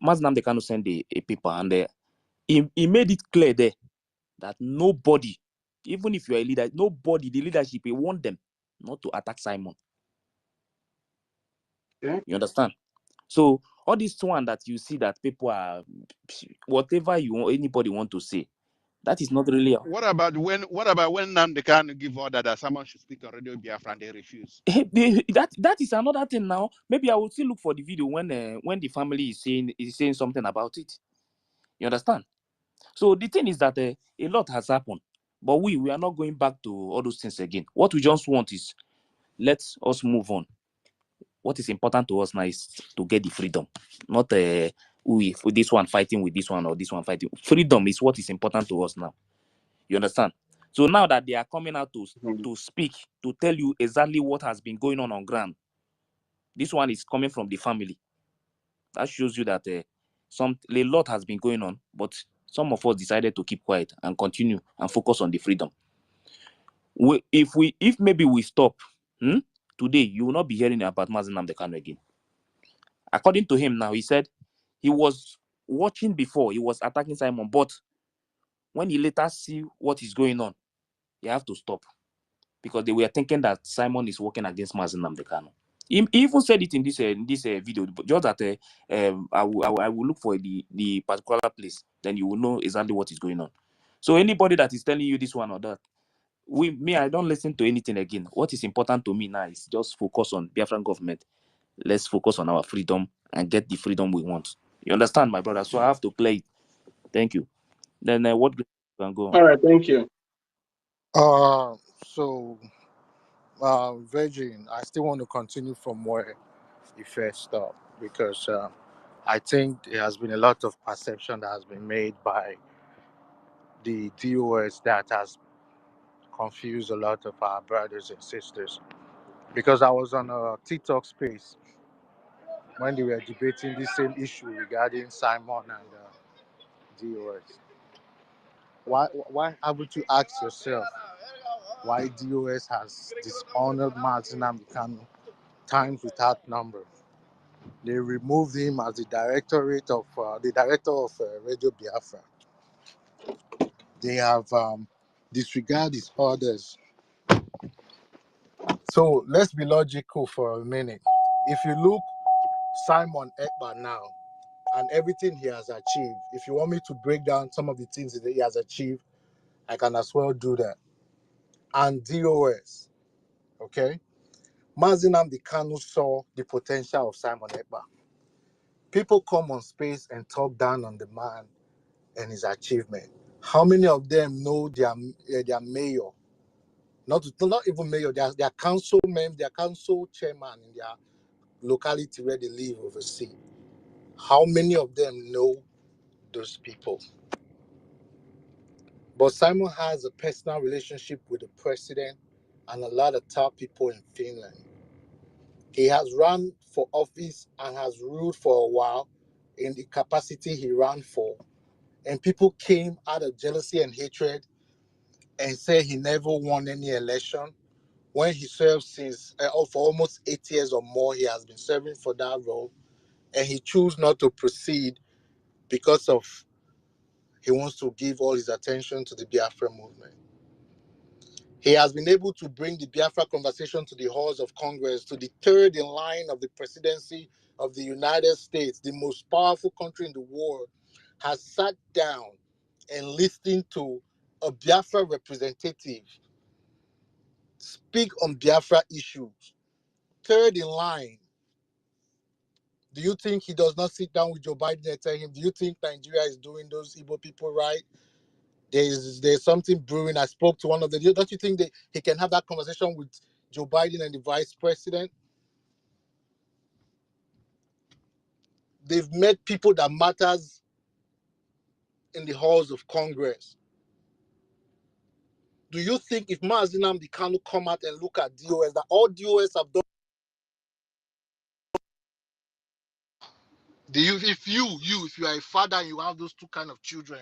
Mazinam Dekano sent a paper and he made it clear there that nobody, even if you are a leader, nobody, the leadership, he want them not to attack Simon. Yeah. You understand? So all this one that you see that people are whatever anybody want to say, that is not really. What about when Nnamdi Kanu give order that someone should speak on Radio Biafra and they refuse? That is another thing now. Maybe I will still look for the video when the family is saying something about it. You understand? So the thing is that a lot has happened, but we are not going back to all those things again. What we just want is let us move on. What is important to us now is to get the freedom, not for this one fighting with this one or this one fighting. Freedom is what is important to us now. You understand? So now that they are coming out to speak, to tell you exactly what has been going on ground, this one is coming from the family. That shows you that a lot has been going on, but some of us decided to keep quiet and continue and focus on the freedom. If maybe we stop today, you will not be hearing about Mazinam Dekano again. According to him now, he said he was watching before, he was attacking Simon, but when he later see what is going on, he have to stop because they were thinking that Simon is working against Mazinam Dekano. He even said it in this video, but just that I will look for the particular place, then you will know exactly what is going on. So anybody that is telling you this one or that, I don't listen to anything again. What is important to me now is just focus on Biafran government. Let's focus on our freedom and get the freedom we want. You understand, my brother? So I have to play it. Thank you. Then what can go on? All right, thank you. So, Virgin, I still want to continue from where you first stopped because I think there has been a lot of perception that has been made by the DOS that has confused a lot of our brothers and sisters. Because I was on a TikTok space when they were debating this same issue regarding Simon and DOS. Why haven't you asked yourself why DOS has dishonored Martin Amikano times without number? They removed him as the director of Radio Biafra. They have disregard his orders. So let's be logical for a minute. If you look Simon Ekpa now and everything he has achieved, if you want me to break down some of the things that he has achieved, I can as well do that. And DOS, okay? Mazi Nnamdi Kanu saw the potential of Simon Ekpa. People come on space and talk down on the man and his achievement. How many of them know their mayor? Not even mayor, their council members, their council chairman in their locality where they live overseas. How many of them know those people? But Simon has a personal relationship with the president and a lot of top people in Finland. He has run for office and has ruled for a while in the capacity he ran for. And people came out of jealousy and hatred and said he never won any election. When he served since for almost 8 years or more, he has been serving for that role. And he chose not to proceed because of he wants to give all his attention to the Biafra movement. He has been able to bring the Biafra conversation to the halls of Congress, to the third in line of the presidency of the United States, the most powerful country in the world, has sat down and listened to a Biafra representative speak on Biafra issues. Third in line. Do you think he does not sit down with Joe Biden and tell him, do you think Nigeria is doing those Igbo people right? There's something brewing. I spoke to one of them. Don't you think that he can have that conversation with Joe Biden and the vice president? They've met people that matters in the halls of Congress. Do you think if Mazi Nnamdi Kanu come out and look at DOS, that all DOS have done? If you are a father and you have those two kind of children,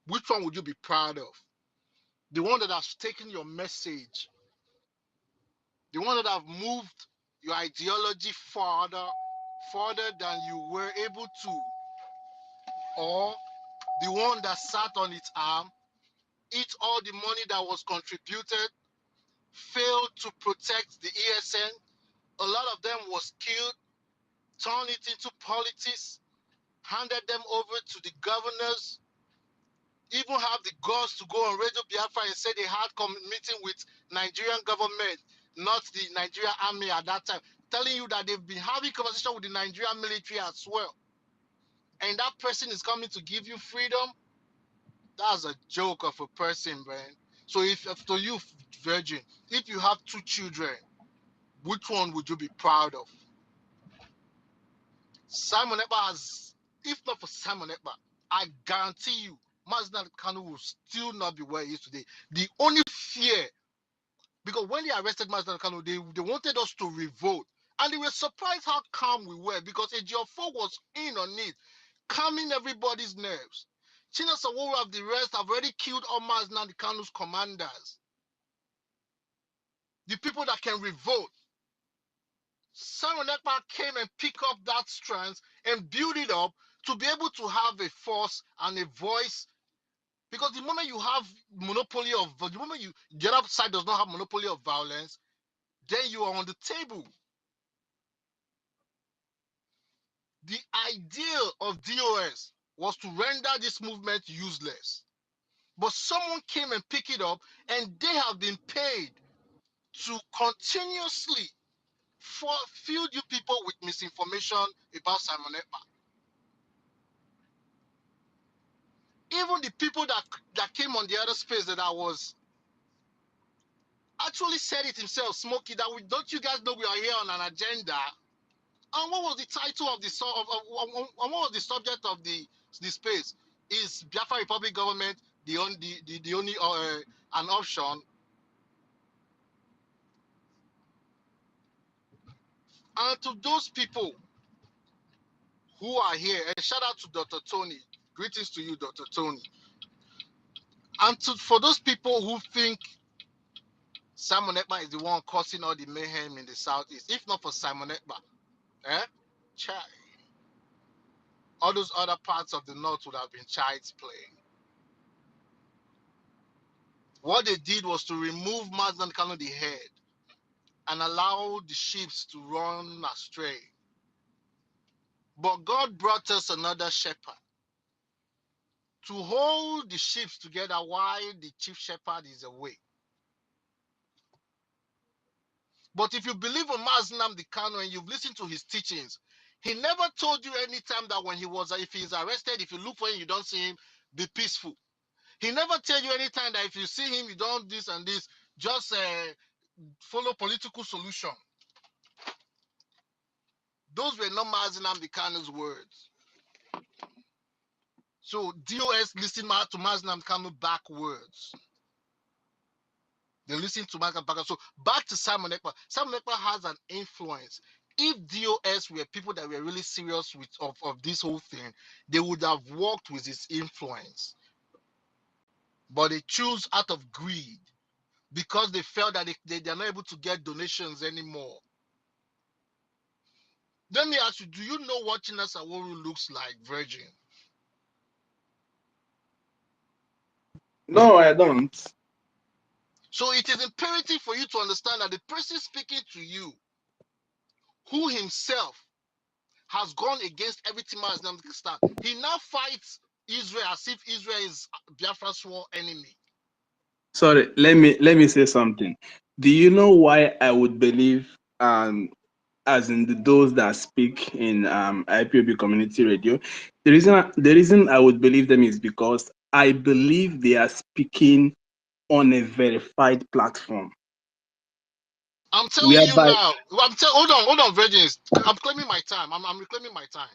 which one would you be proud of? The one that has taken your message, the one that have moved your ideology further than you were able to, or the one that sat on its arm, eat all the money that was contributed, failed to protect the ESN, a lot of them was killed, turned it into politics, handed them over to the governors, even have the guts to go on Radio Biafra and say they had meeting with Nigerian government, not the Nigerian army at that time, telling you that they've been having conversation with the Nigerian military as well. And that person is coming to give you freedom. That's a joke of a person, man. So if to you, Virgin, if you have two children, which one would you be proud of? Simon Ekpa has, if not for Simon Ekpa, I guarantee you, Mazi Nnamdi Kanu will still not be where he is today. The only fear, because when they arrested Mazi Nnamdi Kanu, they wanted us to revolt. And they were surprised how calm we were because Ejiofor was in on it, calming everybody's nerves. China Sawora of the rest have already killed all Mazi Nnamdi Kanu's commanders. The people that can revolt. Simon Ekpa came and picked up that strength and built it up to be able to have a force and a voice. Because the moment you have monopoly of, the moment the other side does not have monopoly of violence, then you are on the table. The ideal of DOS was to render this movement useless. But someone came and picked it up, and they have been paid to continuously feed you people with misinformation about Simon Ekpa. Even the people that came on the other space that I was actually said it himself, Smokey, that don't you guys know we are here on an agenda? And what was the title of the what was the subject of the space? Is Biafra Republic government the only an option? And to those people who are here, and shout out to Dr. Tony, greetings to you, Dr. Tony. And for those people who think Simon Ekpa is the one causing all the mayhem in the southeast, if not for Simon Ekpa, all those other parts of the north would have been child's play. What they did was to remove Mazen Kano the head and allow the sheep to run astray. But God brought us another shepherd to hold the sheep together while the chief shepherd is away. But if you believe in Mazen Kano and you've listened to his teachings, he never told you any time that when if he's arrested, if you look for him, you don't see him, be peaceful. He never tell you any time that if you see him, you don't this and this, just follow political solution. Those were not Mazen Kano's words. So DOS listen to Mazen Kano backwards. They listen to Mazen Kano. So back to Simon Ekpa. Simon Ekpa has an influence. If DOS were people that were really serious of this whole thing, they would have worked with his influence. But they choose out of greed because they felt that they're not able to get donations anymore. Let me ask you, do you know what Chinasa Saworu looks like, Virgin? No, I don't. So it is imperative for you to understand that the person speaking to you, who himself has gone against everything man has never stand, he now fights Israel as if Israel is Biafra's sworn enemy. Sorry, let me say something. Do you know why I would believe as in those that speak in IPOB community radio? The reason I would believe them is because I believe they are speaking on a verified platform. I'm telling you Whereby, now. Hold on, Virgins. I'm claiming my time. I'm reclaiming my time.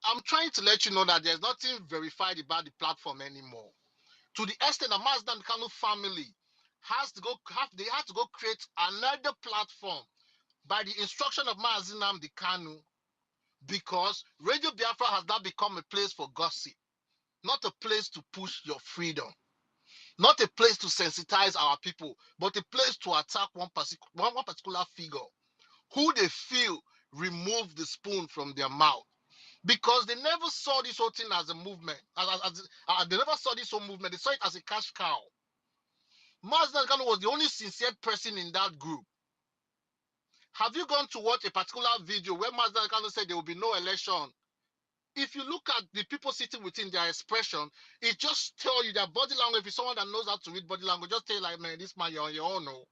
I'm trying to let you know that there's nothing verified about the platform anymore. To the extent that Mazen Kano family they had to go create another platform by the instruction of Mazen Kano, because Radio Biafra has now become a place for gossip, not a place to push your freedom, not a place to sensitize our people, but a place to attack one particular figure who they feel remove the spoon from their mouth. Because they never saw this whole thing as a movement. They never saw this whole movement. They saw it as a cash cow. Mazen Kano was the only sincere person in that group. Have you gone to watch a particular video where Mazen Kano said there will be no election? If you look at the people sitting within their expression, it just tells you their body language. If you're someone that knows how to read body language, just tell you like, man, this man, you're on your own. No.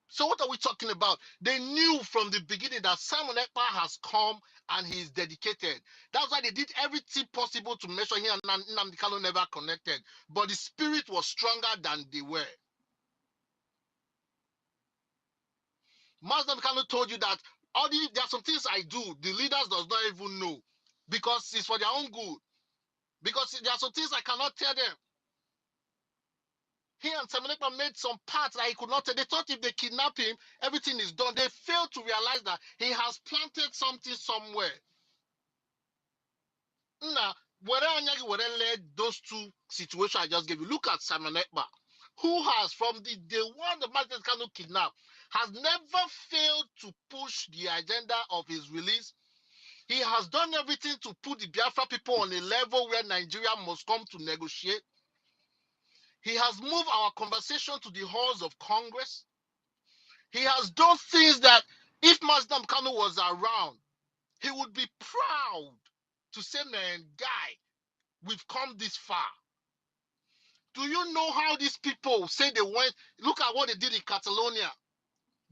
So what are we talking about? They knew from the beginning that Simon Ekpa has come and he's dedicated. That's why they did everything possible to make sure he and Nnamdi Kanu never connected. But the spirit was stronger than they were. Mazen Kanu told you that there are some things I do, the leaders does not even know, because it's for their own good. Because there are some things I cannot tell them. He and Simon Ekpa made some parts that he could not tell. They thought if they kidnap him, everything is done. They failed to realize that he has planted something somewhere. Now, whether led those two situations I just gave you, look at Simon Ekpa, who has, from the day one the Martin Kanu kidnapped, has never failed to push the agenda of his release. He has done everything to put the Biafra people on a level where Nigeria must come to negotiate. He has moved our conversation to the halls of Congress. He has done things that if Mazdam Kanu was around, he would be proud to say, man, guy, we've come this far. Do you know how these people say they went? Look at what they did in Catalonia.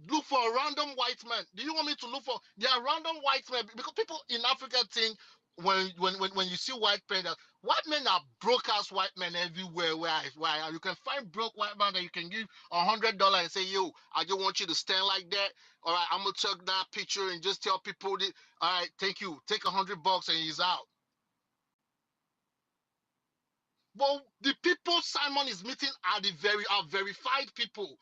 Look for a random white man. Do you want me to look for? There are random white men, because people in Africa think when you see white men, that white men are broke ass white men everywhere. Where you can find broke white man that you can give $100 and say, yo, I just want you to stand like that. All right, I'm gonna take that picture and just tell people that, all right, thank you. Take $100 and he's out. But the people Simon is meeting are verified people.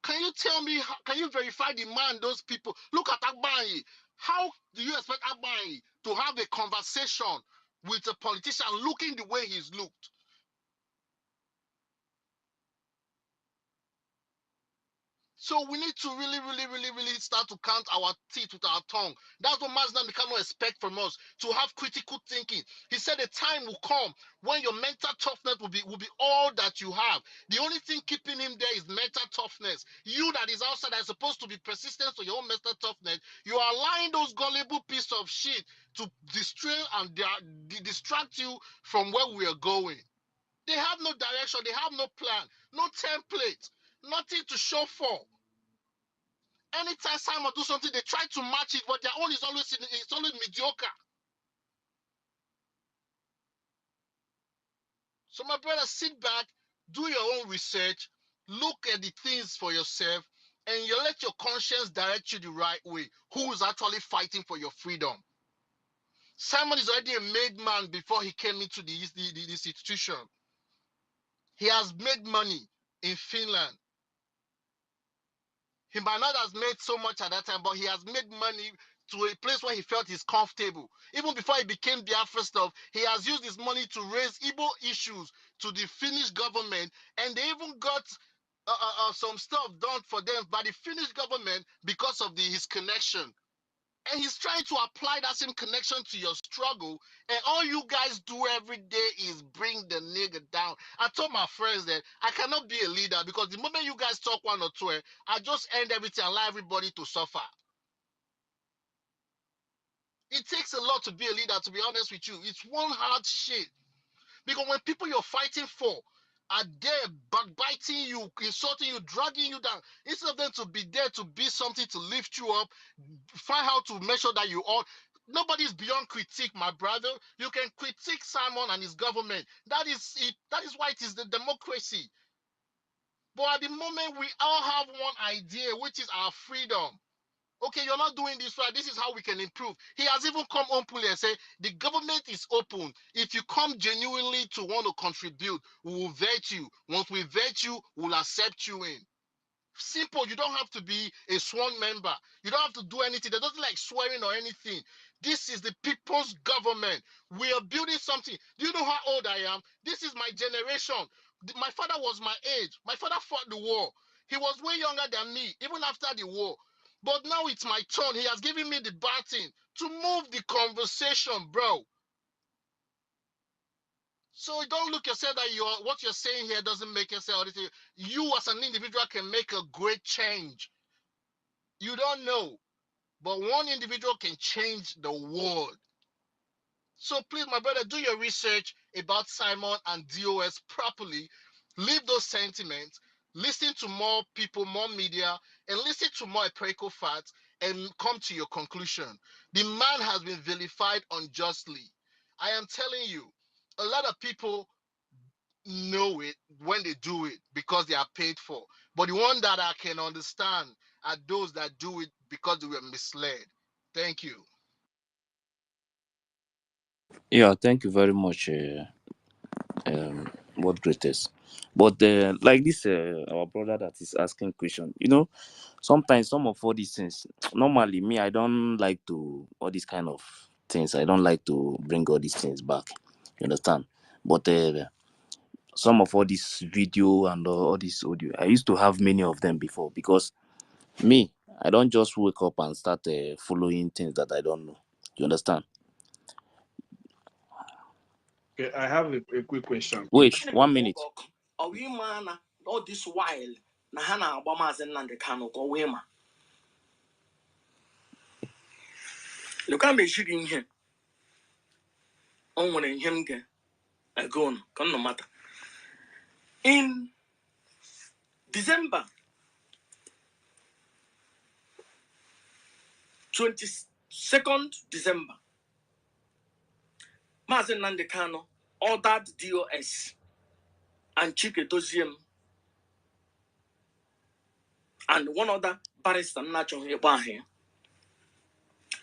Can you tell me, can you verify the man, those people? Look at Agbayi. How do you expect Agbayi to have a conversation with a politician looking the way he's looked? So we need to really start to count our teeth with our tongue. That's what Mazdam cannot expect from us, to have critical thinking. He said a time will come when your mental toughness will be all that you have. The only thing keeping him there is mental toughness. You that is outside that is supposed to be persistent to your own mental toughness, you are allowing those gullible piece of shit to distract and distract you from where we are going. They have no direction, they have no plan, no template, nothing to show for. Anytime Simon do something, they try to match it, but their own is always mediocre. So my brother, sit back, do your own research, look at the things for yourself, and you let your conscience direct you the right way. Who is actually fighting for your freedom? Simon is already a made man before he came into this institution. He has made money in Finland. He might not have made so much at that time, but he has made money to a place where he felt he's comfortable. Even before he became Biafra stuff, he has used his money to raise Igbo issues to the Finnish government, and they even got some stuff done for them by the Finnish government because of his connection. And he's trying to apply that same connection to your struggle. And all you guys do every day is bring the nigga down. I told my friends that I cannot be a leader because the moment you guys talk one or two, I just end everything and allow everybody to suffer. It takes a lot to be a leader, to be honest with you. It's one hard shit. Because when people you're fighting for are there backbiting you, insulting you, dragging you down, instead of them to be there to be something to lift you up, find how to make sure that you all. Nobody's beyond critique, my brother. You can critique Simon and his government. That is it. That is why it is the democracy. But at the moment, we all have one idea, which is our freedom. Okay, you're not doing this right. This is how we can improve. He has even come openly and said the government is open. If you come genuinely to want to contribute, we will vet you. Once we vet you, we'll accept you in. Simple. You don't have to be a sworn member. You don't have to do anything. There's nothing like swearing or anything. This is the people's government. We are building something. Do you know how old I am? This is my generation. My father was my age. My father fought the war. He was way younger than me, even after the war. But now it's my turn. He has given me the baton to move the conversation, bro. So don't look yourself that what you're saying here doesn't make yourself. You as an individual can make a great change. You don't know, but one individual can change the world. So please, my brother, do your research about Simon and DOS properly. Leave those sentiments. Listen to more people, more media, and listen to more empirical facts and come to your conclusion. The man has been vilified unjustly. I am telling you, a lot of people know it when they do it because they are paid for. But the one that I can understand are those that do it because they were misled. Thank you. Yeah, thank you very much, what greatest. But like this, our brother that is asking question, sometimes some of all these things, normally me, I don't like to all these kind of things. I don't like to bring all these things back. You understand? But some of all this video and all this audio, I used to have many of them before because me, I don't just wake up and start following things that I don't know. You understand? Okay, I have a quick question. Wait, 1 minute. All this while, na ha na-agba Maazị Nnamdi Kanu ka ọ wee ma. Lekwa m ejighị ihe. O nwere ihe m ga-ego unu ka unu mata. In December 22nd December, Maazị Nnamdi Kanu ordered DOS and Chike Doziem and one other barrister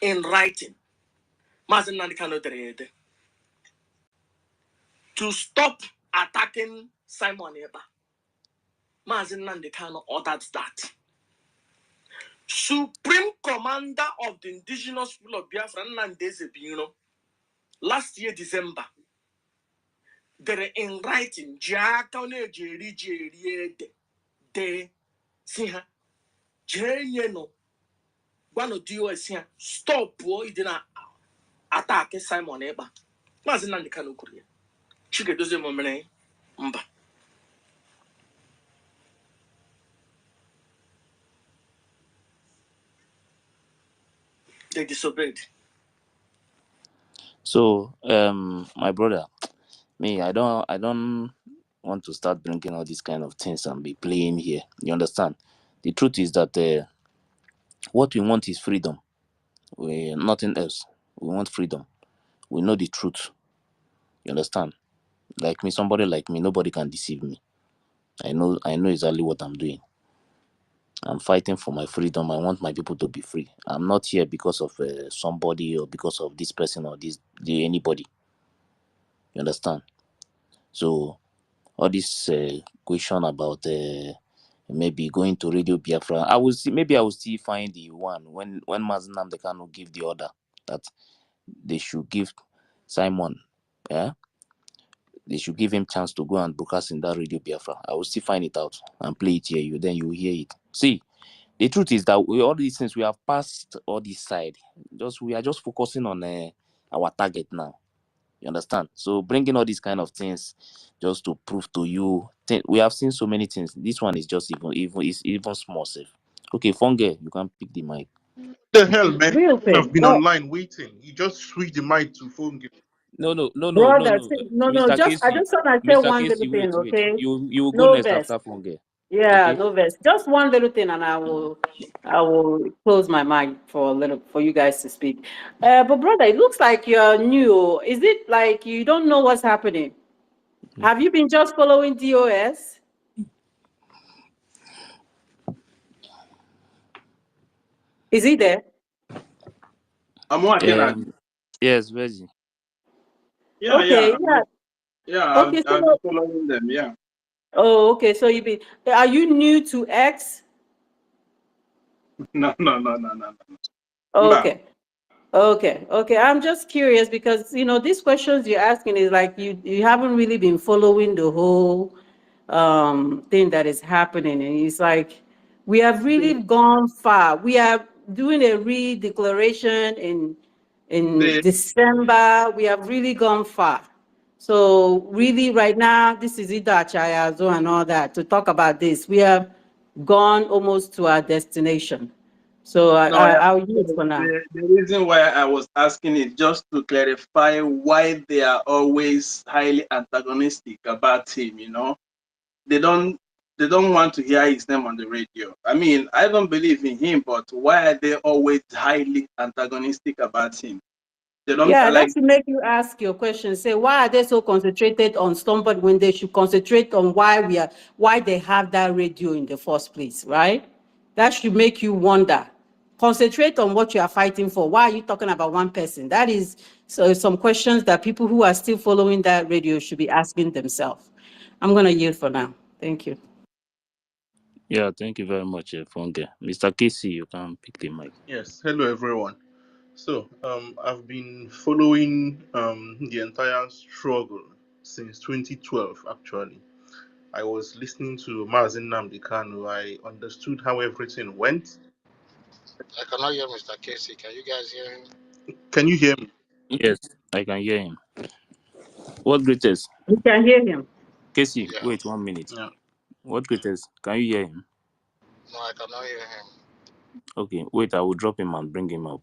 in writing. Maazị Nnamdi Kanu dere to stop attacking Simon Eba. Maazị Nnamdi Kanu ordered that. Supreme Commander of the Indigenous People of Biafra, Nnamdi Ezebiro, last year December, they're in writing, de Siha, jenye no gwano DOS ya stop o idina attack Simon Eba mazi Nnamdi Kanu kwuru ya Chigedozie momere mba they disobeyed. So, my brother, me, I don't want to start bringing all these kind of things and be playing here. You understand? The truth is that what we want is freedom. Nothing else. We want freedom. We know the truth. You understand? Like me, somebody like me, nobody can deceive me. I know exactly what I'm doing. I'm fighting for my freedom. I want my people to be free. I'm not here because of somebody or because of this person or anybody. You understand? So all this question about maybe going to Radio Biafra, I will see. Maybe I will still find the one when Mazen Nnamdi Kanu give the order that they should give Simon, yeah, they should give him chance to go and broadcast in that Radio Biafra. I will still find it out and play it here. Then you will hear it. See, the truth is that all these things we have passed all this side. We are just focusing on our target now. You understand? So bringing all these kind of things just to prove to you, we have seen so many things. This one is just even small safe. Okay, Funge, you can pick the mic. The hell, man! Real quick, I've been but online waiting. You just switch the mic to phone. No. brother, no. Mr. I Casey, just want to say Mr. one Casey, little thing, wait. okay? You will go No next verse. after Funge. Yeah, Okay? no verse. Just one little thing, and I will close my mic for you guys to speak. But brother, it looks like you're new. Is it like you don't know what's happening? Have you been just following DOS? Is he there? I'm working at. Yes, Reggie. Yeah, Okay, yeah. Okay, I've been following them. Yeah. oh, okay. So are you new to X? No. Mba. Okay. Okay. I'm just curious because these questions you're asking is like you haven't really been following the whole thing that is happening, and it's like we have really gone far. We are doing a re-declaration in The December. We have really gone far. So really, right now, this is Ida Chayazo and all that to talk about this. We have gone almost to our destination. So No, yeah. I'll use for now. The reason why I was asking is just to clarify why they are always highly antagonistic about him. They don't want to hear his name on the radio. I mean, I don't believe in him, but why are they always highly antagonistic about him? They don't Yeah, like. that's to make you ask your question. Say, why are they so concentrated on somebody when they should concentrate on why they have that radio in the first place, right? That should make you wonder. Concentrate on what you are fighting for. Why are you talking about one person? That is some questions that people who are still following that radio should be asking themselves. I'm gonna yield for now. Thank you. Yeah, thank you very much, Funge. Mr. Casey, you can pick the mic. Yes. Hello, everyone. So, I've been following the entire struggle since 2012. Actually, I was listening to Mazen Nnamdi Kanu. I understood how everything went. I cannot hear Mr. Casey. Can you guys hear him? Can you hear me? Yes, I can hear him. What greatest? You can hear him. Casey, Yeah. wait 1 minute. Yeah. What greatest? Can you hear him? No, I cannot hear him. Okay, wait, I will drop him and bring him up.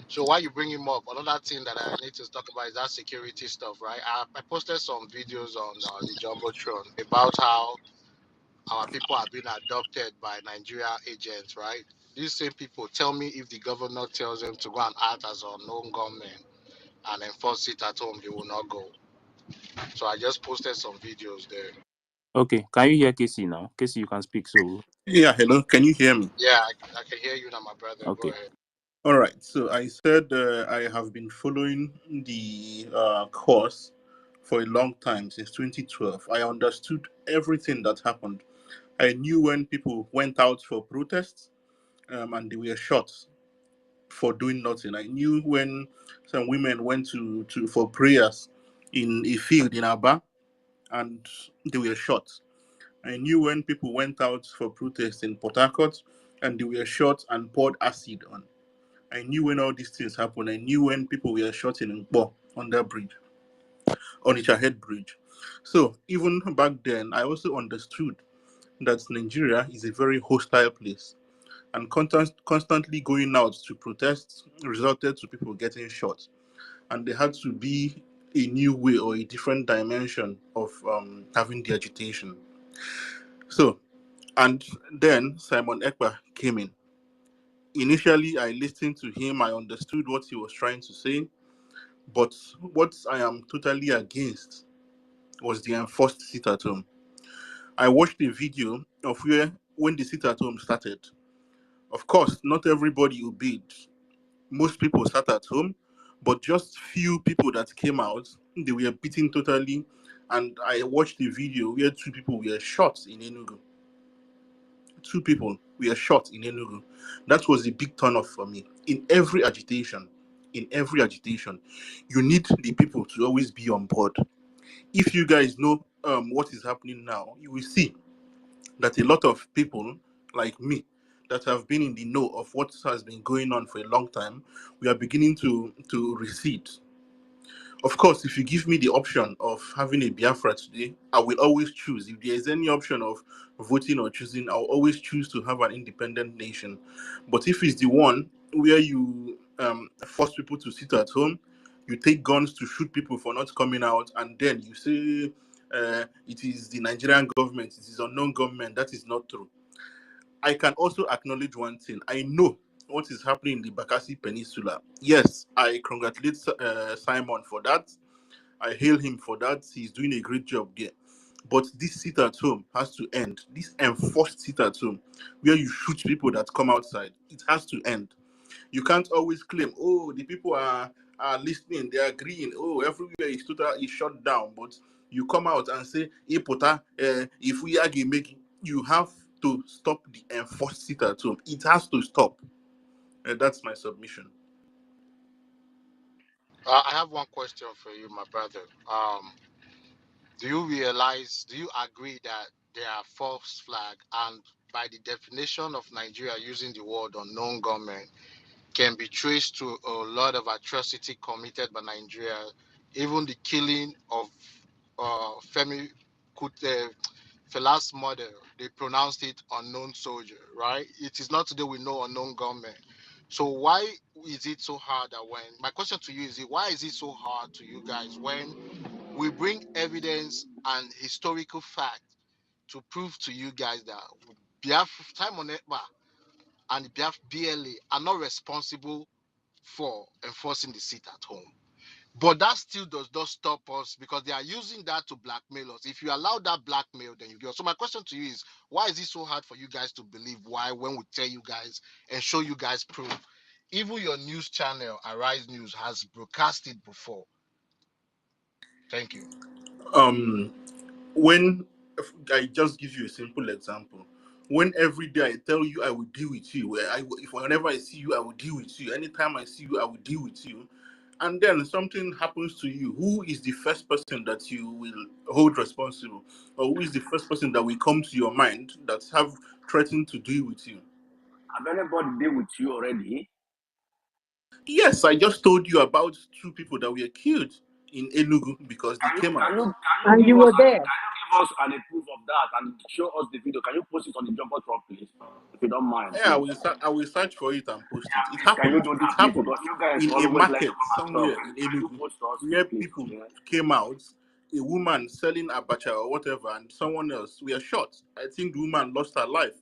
So why you bring him up? Another thing that I need to talk about is that security stuff, right? I posted some videos on the Jumbotron about how our people are being adopted by Nigeria agents, right? These same people tell me if the governor tells them to go and act as unknown gunmen and enforce it at home, they will not go. So I just posted some videos there. Okay, can you hear Casey now? Casey, you can speak. So Yeah. Hello. Can you hear me? Yeah, I can hear you now, my brother. Go okay. ahead. All right. So I said I have been following the course for a long time, since 2012. I understood everything that happened. I knew when people went out for protests and they were shot for doing nothing. I knew when some women went to for prayers in a field in Aba and they were shot. I knew when people went out for protests in Port Harcourt and they were shot and poured acid on. I knew when all these things happened. I knew when people were shot in Nkbo on that bridge, on Head Bridge. So even back then, I also understood that Nigeria is a very hostile place, and constantly going out to protest resulted to people getting shot, and there had to be a new way or a different dimension of having the agitation. So, and then Simon Ekpa came in. Initially, I listened to him, I understood what he was trying to say, but what I am totally against was the enforced sit at home. I watched a video of when the sit at home started. Of course, not everybody obeyed. Most people sat at home, but just few people that came out, they were beaten totally. And I watched a video where 2 people were shot in Enugu. 2 people were shot in Enugu. That was a big turn off for me. In every agitation, you need the people to always be on board. If you guys know what is happening now, you will see that a lot of people like me that have been in the know of what has been going on for a long time, we are beginning to recede. Of course, if you give me the option of having a Biafra today, I will always choose. If there is any option of voting or choosing, I'll always choose to have an independent nation. But if it's the one where you force people to sit at home, you take guns to shoot people for not coming out, and then you say it is the Nigerian government, it is unknown government, that is not true. I can also acknowledge one thing. I know what is happening in the Bakassi Peninsula. Yes, I congratulate Simon for that. I hail him for that. He's doing a great job there. But this sit at home has to end. This enforced sit at home, where you shoot people that come outside, it has to end. You can't always claim, oh, the people are listening, they are agreeing, oh, everywhere is shut down. But you come out and say, hey, Pota, if we are making, you have to stop the enforced sit at home. It has to stop. That's my submission. I have one question for you, my brother. Do you realize, do you agree that they are false flag, and by the definition of Nigeria using the word unknown government can be traced to a lot of atrocity committed by Nigeria, even the killing of Femi Kute, Fela's mother, they pronounced it unknown soldier, right? It is not today we know unknown government. So why is it so hard that when, my question to you is, why is it so hard to you guys when we bring evidence and historical fact to prove to you guys that Simon Ekpa and the BLA are not responsible for enforcing the sit at home? But that still does not stop us, because they are using that to blackmail us. If you allow that blackmail, then you go. So my question to you is, why is it so hard for you guys to believe? Why, when we tell you guys and show you guys proof? Even your news channel, Arise News, has broadcast it before. Thank you. When I just give you a simple example, when every day I tell you I will deal with you, whenever I see you I will deal with you, anytime I see you I will deal with you, and then something happens to you, who is the first person that you will hold responsible, or who is the first person that will come to your mind that have threatened to deal with you? Have anybody deal with you already? Yes, I just told you about 2 people that were killed in Enugu because they came out. Can you And give you us were there. an proof of that and show us the video? Can you post it on the Jumbotron, please, if you don't mind, Yeah, please? I will search for it and post it. It Please, can you happened. do It that, please? happened Because you guys in a always like to market come and somewhere talk. in Can you Enugu post us, where please? people Yeah. came out, a woman selling abacha or whatever, and someone else were shot. I think the woman lost her life.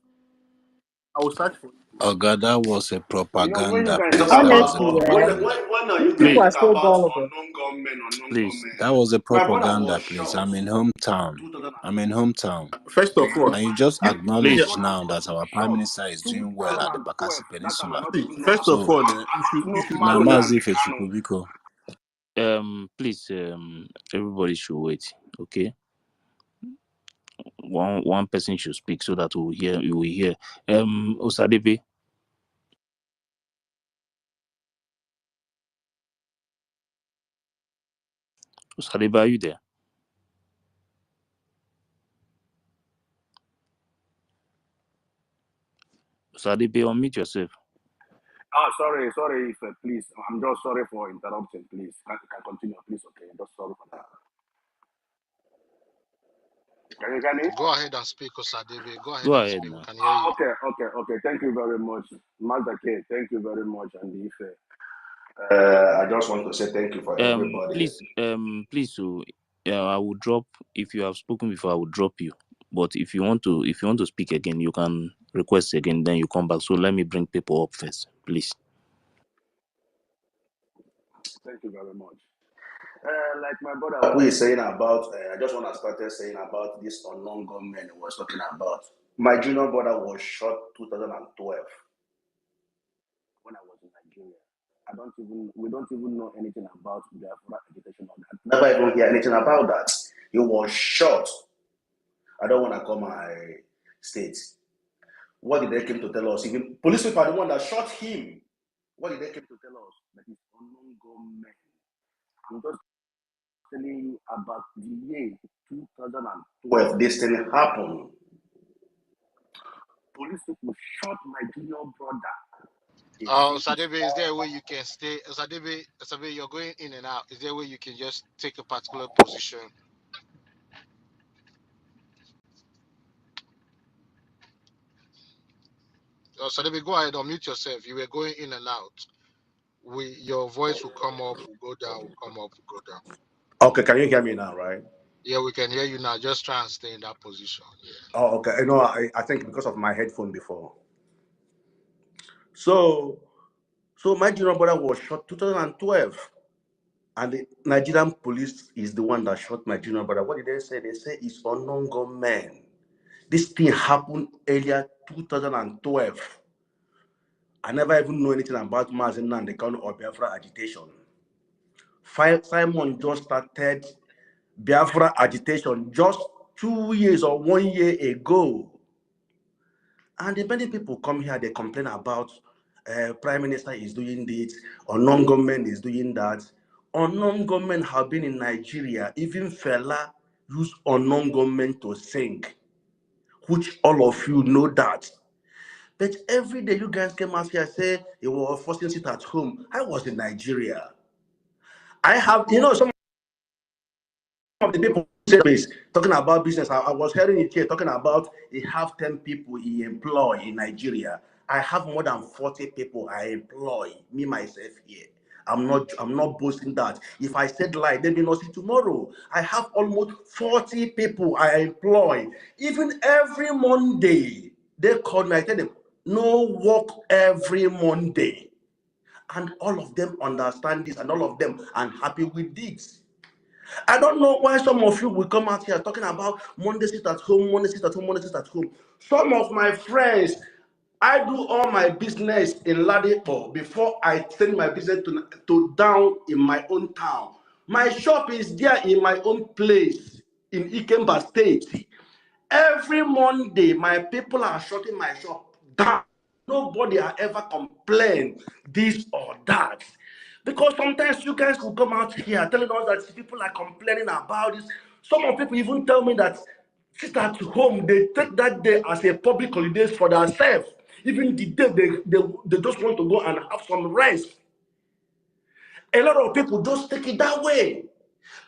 I will search for it. Oh God, that was a You know, when you propaganda, guys please. talk That about was a Honestly, propaganda. when are these you guys people Please, are talking so about gullible. unknown please. government? That was a My brother was propaganda, please. shot I'm in hometown. 2000. I'm in hometown. First of all, And you just You Please, acknowledge brother now was that our Prime shot Minister is doing well at the 2012. Bakassi That time I Peninsula. not see, even know first of So, all, I you not should know know that. Namazi Nnamdi Kanu. Fechukubiko. please, everybody should wait. Okay, one person should speak so that we will hear. You will hear. Osadebe, Osadebe, are you there? Sadibe, unmute yourself. Sorry, please. I'm just sorry for interrupting, please. Can continue, please, okay? I'm just sorry for that. Can you hear me? Go ahead and speak, Osadebe. Go ahead Go and ahead speak. We now. can hear you. Okay. Thank you very much. Master K, thank you very much, and Ife. I just want to say thank you for everybody. Please, so I will drop. If you have spoken before, I will drop you. But if you want to speak again, you can request again. Then you come back. So let me bring people up first, please. Thank you very much. Like my brother who is saying about, I just want to start saying about this unknown gunman he was talking about. My junior brother was shot 2012 when I was in Nigeria. We don't even know anything about Biafra agitation or that. Never even hear anything about that. He was shot. I don't want to call my state. What did they come to tell us? Even police people are the one that shot him. What did they come to tell us? That is unknown gunman. I'm just telling you about the year 2012. This thing happened. Police people shot my junior brother. Osadebe, is there a way you can stay? Osadebe, you're going in and out. Is there a way you can just take a particular position? Osadebe, go ahead, unmute yourself. You were going in and out. Your voice will come up, will go down, will come up, will go down. Okay, can you hear me now, right? Yeah, we can hear you now. Just try and stay in that position. Yeah. Oh, okay. You know, I think because of my headphone before. So my junior brother was shot 2012. And the Nigerian police is the one that shot my junior brother. What did they say? They say it's unknown gunmen. This thing happened earlier 2012. I never even know anything about Mazin and the kind of Biafra agitation. Simon just started Biafra agitation just 2 years or 1 year ago. And the many people come here, they complain about Prime Minister is doing this, or non-government is doing that. Unknown government have been in Nigeria. Even Fela used unknown government to sing, which all of you know that. But every day you guys came out here and say you were forcing sit at home. I was in Nigeria. I have, some of the people talking about business. I was hearing it here talking about he have 10 people he employ in Nigeria. I have more than 40 people I employ, me myself here. I'm not boasting that. If I said lie, they will not see tomorrow. I have almost 40 people I employ. Even every Monday, they call me, I tell them, no work every Monday. And all of them understand this, and all of them are happy with this. I don't know why some of you will come out here talking about Monday sit at home, Monday sit at home, Monday sit at home. Some of my friends, I do all my business in Ladipo before I send my business to down in my own town. My shop is there in my own place in Ikemba State. Every Monday, my people are shutting my shop down. Nobody has ever complained this or that. Because sometimes you guys will come out here telling us that people are complaining about this. Some of people even tell me that sit at home, they take that day as a public holiday for themselves. Even the day they just want to go and have some rest. A lot of people just take it that way.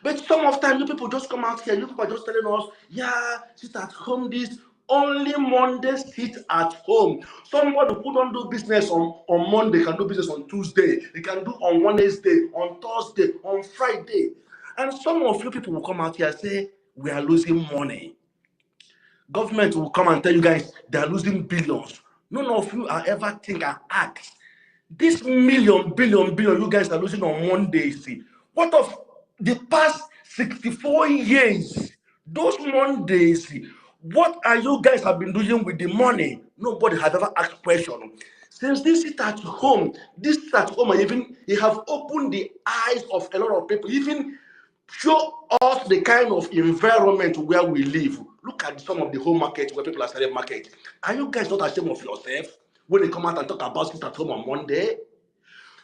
But some of the time, you people just come out here, you people are just telling us, yeah, sit at home this. Only Monday sit at home. Somebody who don't do business on Monday can do business on Tuesday. They can do on Wednesday, on Thursday, on Friday. And some of you people will come out here and say, we are losing money. Government will come and tell you guys they are losing billions. None of you are ever think and ask. This billion you guys are losing on Mondays. What of the past 64 years? Those Mondays, what are you guys have been doing with the money? Nobody has ever asked question. Since this sit at home, and even it have opened the eyes of a lot of people. Even show us the kind of environment where we live. Look at some of the home markets where people are selling market. Are you guys not ashamed of yourself when they come out and talk about sit at home on Monday?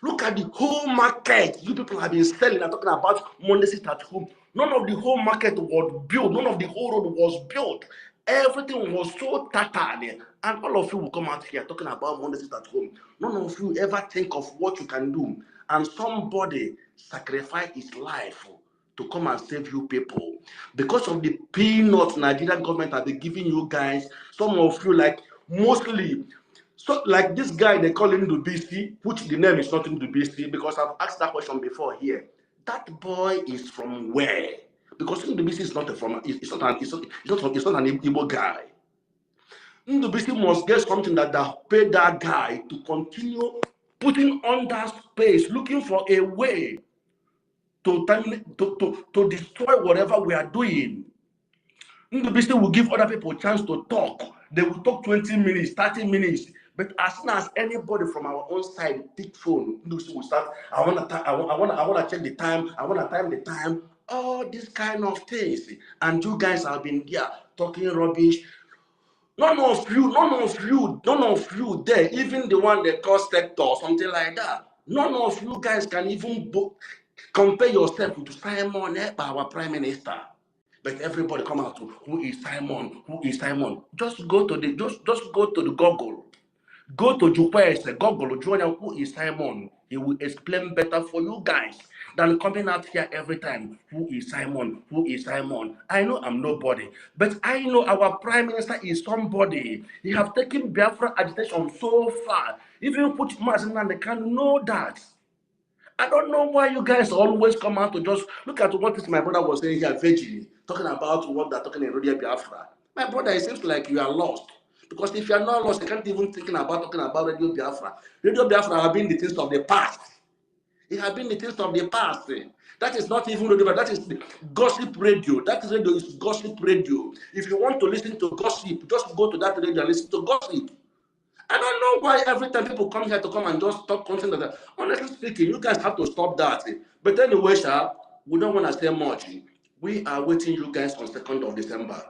Look at the whole market you people have been selling and talking about Monday sit at home. None of the whole market was built. None of the whole road was built. Everything was so tattered. And all of you will come out here talking about Monday sit at home. None of you ever think of what you can do. And somebody sacrifice his life to come and save you people. Because of the peanuts Nigerian government have been giving you guys, some of you, like mostly, so like this guy, they call him the BC, which the name is not in the BC, because I've asked that question before here. That boy is from where? Because the BC is not from, it's not an Igbo guy. Ndubisi must get something that pay that guy to continue putting on that space, looking for a way to destroy whatever we are doing. Ndubisi will give other people a chance to talk. They will talk 20 minutes, 30 minutes. But as soon as anybody from our own side pick phone, Ndubisi will start. I wanna check the time. I wanna time the time. All these kind of things, and you guys have been there talking rubbish. None of you there, even the one they call sector or something like that. None of you guys can even compare yourself with Simon, our prime minister. But everybody come out to who is Simon? Who is Simon? Just go to the Google. Go to Jukwese, Google, join who is Simon. He will explain better for you guys than coming out here every time. Who is Simon? Who is Simon? I know I'm nobody, but I know our prime minister is somebody. He have taken Biafra agitation so far. Even put Mazin and they can know that. I don't know why you guys always come out to just look at what this my brother was saying here, virtually, talking about what they're talking in Radio Biafra. My brother, it seems like you are lost. Because if you are not lost, you can't even thinking about talking about Radio Biafra. Radio Biafra have been the things of the past. It has been the things of the past. That is not even radio, that is gossip radio. That radio is gossip radio. If you want to listen to gossip, just go to that radio and listen to gossip. I don't know why every time people come here to come and just talk content like that. Honestly speaking, you guys have to stop that. But anyway, we don't want to say much. We are waiting you guys on 2nd of December.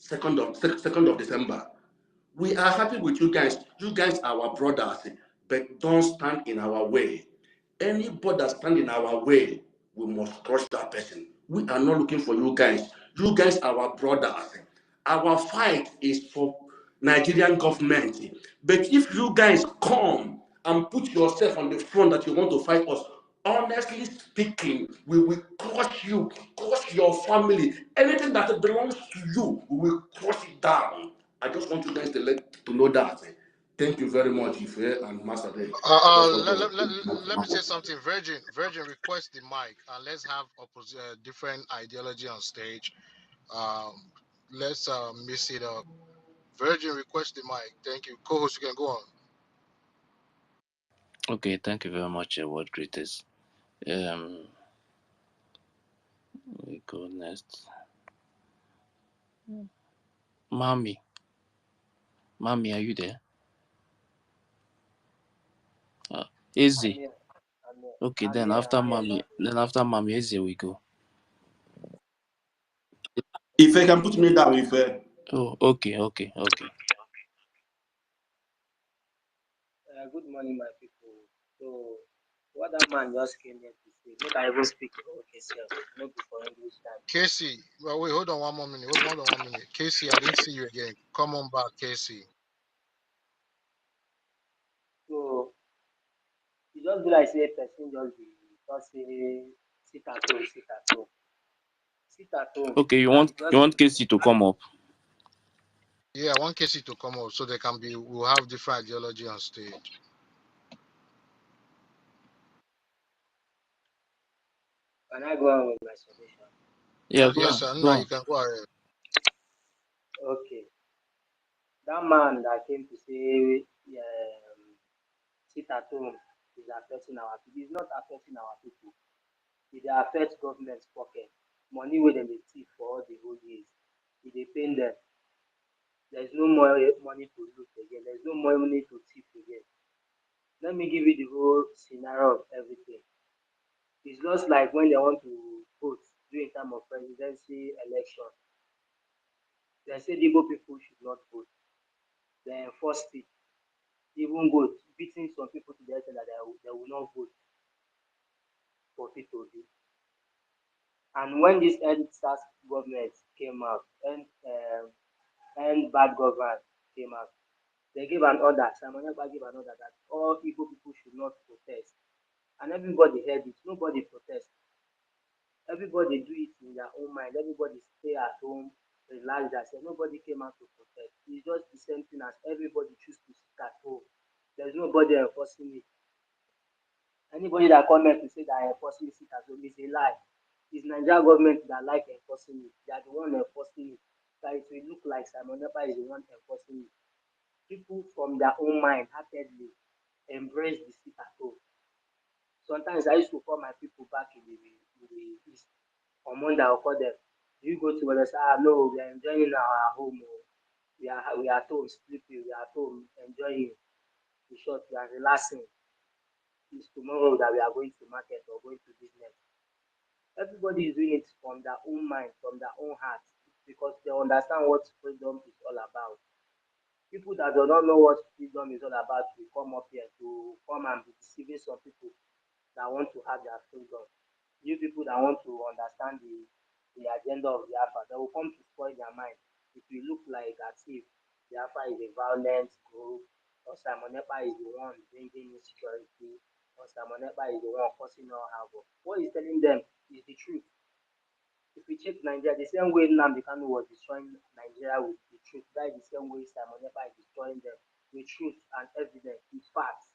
2nd of December. We are happy with you guys. You guys are our brothers, but don't stand in our way. Anybody that stand in our way, we must crush that person. We are not looking for you guys. You guys are our brothers. Our fight is for Nigerian government. But if you guys come and put yourself on the front that you want to fight us, honestly speaking, we will crush you, crush your family. Anything that belongs to you, we will crush it down. I just want you guys to know that. Thank you very much, Ife and Master Day. Let me say something. Virgin, request the mic and let's have different ideology on stage. Um, let's mix it up. Virgin, request the mic. Thank you. Co-host, you can go on. Okay, thank you very much, word greeters. We go next. Mommy, are you there? Izzy. Okay, then after mommy, Izzy we go. If I can put me down, Ife. Oh, okay. Good morning, my people. So, what that man just came here to say, make I even speak okay, self, not before English time. Casey, well, wait, hold on one more minute. Hold on 1 minute. Casey, I didn't see you again. Come on back, Casey. So, you just be like, say, person just say, sit at home. Okay, you want Casey to come up? Yeah, I want Casey to come up so they can we'll have different ideology on stage. Can I go on with my submission? Yeah, Yes, sir. No, you can go ahead. Okay. That man that came to say, sit at home is affecting our people. It's not affecting our people. It affects government's pocket. Money where they thief for all the whole years. If they pay them, there's no more money to loot again. There's no more money to thief again. Let me give you the whole scenario of everything. It's just like when they want to vote during time of presidency election. They say the Igbo people should not vote. They enforce it. Even vote, beating some people to the extent that they will not vote for people to do. And when this end SARS government came out, and bad government came out, They gave an order, Simon Ekpa gave an order that all Igbo people should not protest. And everybody heard it. Nobody protest. Everybody do it in their own mind. Everybody stay at home, relax themselves. Nobody came out to protest. It's just the same thing as everybody choose to sit at home. There's nobody enforcing it. Anybody that comments to say that enforcing sit at home is a lie. It's Nigeria government that like enforcing it. They are the one enforcing it. That it will look like Simon Ekpa is the one enforcing it. People from their own mind heartedly embrace the sit at home. Sometimes I used to call my people back in the east. On Monday, I'll call them. Do you go to where they say, no, we are enjoying our home. We are at home sleeping. We are at home enjoying. In short, we are relaxing. It's tomorrow that we are going to market or going to business. Everybody is doing it from their own mind, from their own heart, because they understand what freedom is all about. People that do not know what freedom is all about will come up here to come and be deceiving some people that want to have their freedom. You people that want to understand the agenda of Biafra, they will come to spoil their mind. It will look like as if Biafra is a violent group, or Simon Ekpa is the one bringing insecurity, or Simon Ekpa is the one causing all havoc. What he's telling them is the truth. If we check Nigeria, the same way Nnamdi Kanu was destroying Nigeria with the truth, that is the same way Simon Ekpa is destroying them with truth and evidence, with facts.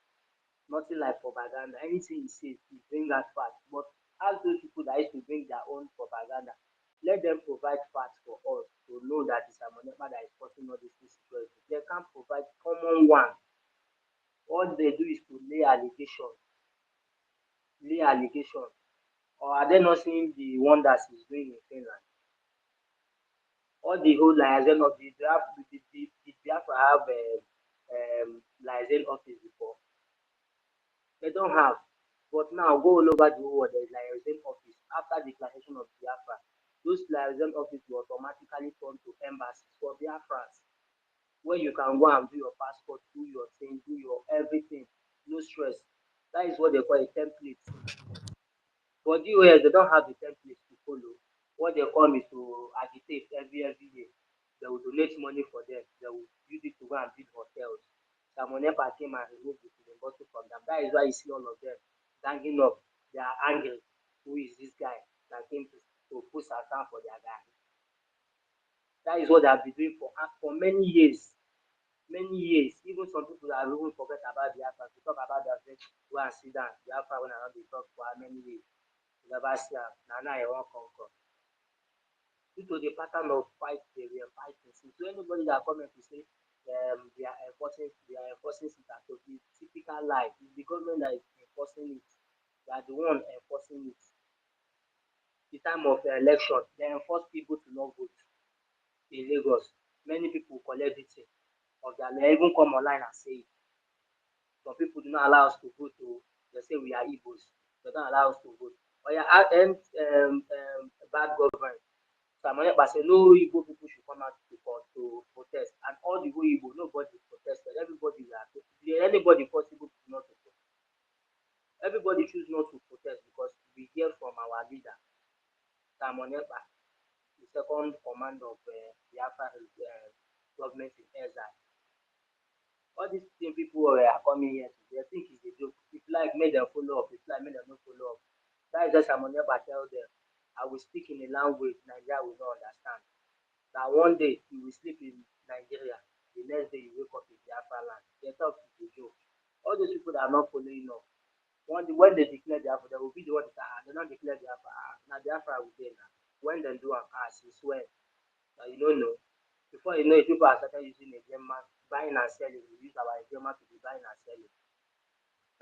Nothing like propaganda. Anything he says, he bring that fact. But ask those people that used to bring their own propaganda. Let them provide facts for us to know that it's Simon Ekpa that is causing all this insecurity. They can't provide common one. All they do is to lay allegation. Or are they not seeing the wonders he's doing in Finland? All the whole liaison of the Biafra have liaison office before. They don't have. But now go all over the world, there is liaison office. After the declaration of Biafra, those liaison office will automatically turn to embassies for Biafrans, where you can go and do your passport, do your thing, do your everything, no stress. That is what they call a template. But the US, they don't have the templates to follow. What they come is to agitate every year. They will donate money for them. They will use it to go and build hotels. Simon Ekpa came and removed the bottle from them. That is why you see all of them ganging up. They are angry. Who is this guy that came to put Satan for their guy? That is what they have been doing for many years. Many years. Even some people that even forget about Biafra. To talk about their friends, go and sit down. Biafra when I not be talk for many years. Never see am. Now I won't conquer. Due to the pattern of fight they were fighting. So anybody that come to say they are enforcing it at all, it's typical lie. It's the government that is enforcing it. They are the one enforcing it. The time of the election, they enforce people to not vote in Lagos. Many people collect it of their they even come online and say it. Some people do not allow us to vote. They say we are Igbos. They don't allow us to vote. But yeah, bad government. Simon Ekpa say no Igbo people should come out to protest, and all the whole Igbo, nobody protested. Everybody anybody possible to not to protest. Everybody choose not to protest because we hear from our leader, Simon Ekpa, the second commander of Biafra government in exile. All these things people are coming here to, they think it's a joke. If like make them follow up, if like make them not follow up. That is just Simon Ekpa tell them, I will speak in a language Nigeria will not understand. That one day you will sleep in Nigeria, the next day you wake up in Biafra land. They talk is a joke. All those people that are not following up, when they declare Biafra, they will be the one that they don't declare Biafra. Now Biafra will be now. When they do an ass, it's when. Now you don't know. Before you know it, people are started using a German, buying and selling. We use our German to be buying and selling.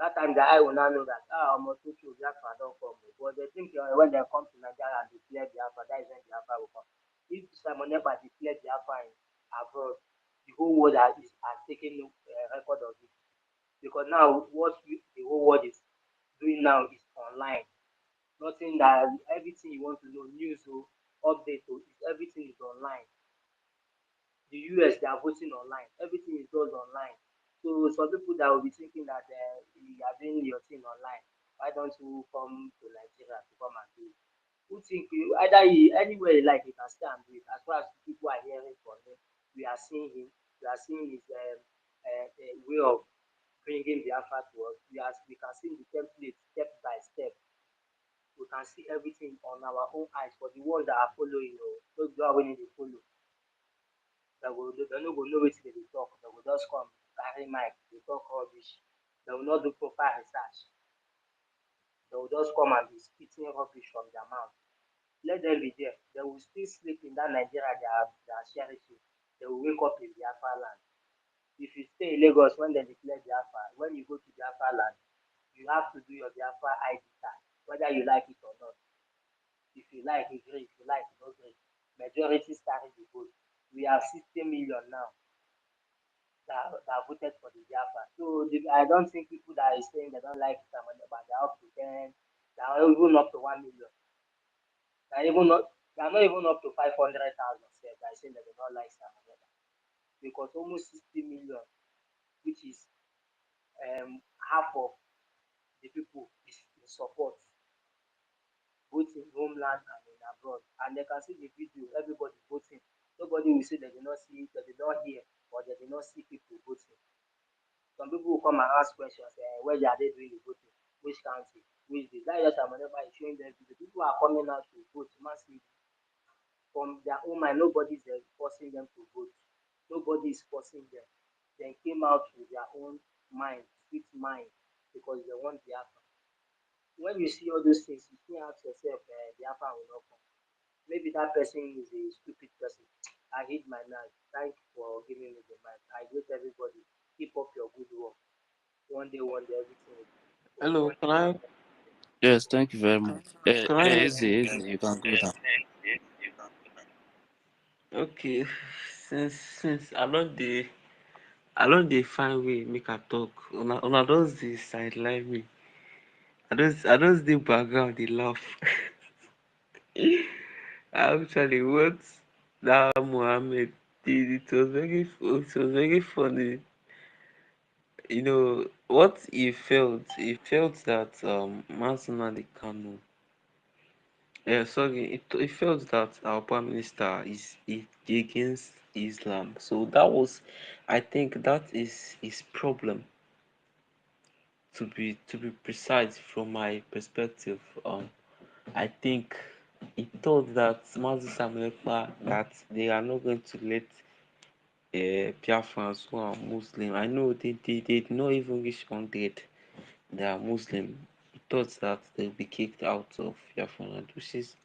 That time the eye will now know that almost two Biafra don't come. But they think when they come to Nigeria and declare Biafra, that is when Biafra will come. If Simon Ekpa declared Biafra abroad, the whole world has taken record of it. Because now what the whole world is doing now is online. Nothing that everything you want to know, news or update, everything is online. The US, they are voting online. Everything is done online. So some people that will be thinking that you are doing your thing online, why don't you come to Nigeria to come and do it? Who think either anywhere you like, you can stay and do it. As far as people are hearing from him, we are seeing him, we are seeing his way of bringing Biafra to us. We can see the template step by step. We can see everything on our own eyes. For the ones that are following, those who are willing to follow, they no go know wetin they dey talk. They will just come carry mic, they talk rubbish. They will not do proper research. They will just come and be spitting rubbish from their mouth. Let them be there. They will still sleep in that Nigeria they are cherishing. They will wake up in Biafra land. If you stay in Lagos when they declare Biafra, when you go to Biafra land, you have to do your Biafra ID card, whether you like it or not. If you like, agree. If you like, no agree. Majority carry the vote. We have 60 million now that voted for the Biafra. So I don't think people that are saying they don't like it, but they're up to 10, they are even up to 1 million. They are not even up to 500,000. They're saying that they don't like Samaneba. Because almost 60 million, which is half of the people is in support, both in homeland and in abroad. And they can see the video, everybody voting. Nobody will say they did not see it, they did not hear, or they did not see people voting. Some people will come and ask questions, where are they doing the voting? Which country? Which this? That is whenever is showing them video. People are coming out to vote massively. From their own mind, nobody is forcing them to vote. Nobody is forcing them. They came out with their own mind, sweet mind, because they want Biafra. When you see all those things, you still ask yourself, Biafra will not come. Maybe that person is a stupid person. I hate my knife. Thank you for giving me the mic. I greet everybody. Keep up your good work. One day, everything will be. Hello, can I Yes, thank you very much. can I Easy, you can go now. okay since I don't dey find way make I talk. Una just dey sideline me. I just dey background dey laugh. Actually what that Mohammed did, it was very funny. What he felt that Mazi Kanu, sorry, he felt that our prime minister is against Islam. So that was, I think that is his problem. To be precise, from my perspective, I think he thought that Mazi Samuelpa, that they are not going to let Biafrans who are Muslim. I know they did not even reach 100. They are Muslim. He thought that they'll be kicked out of Biafra land, which is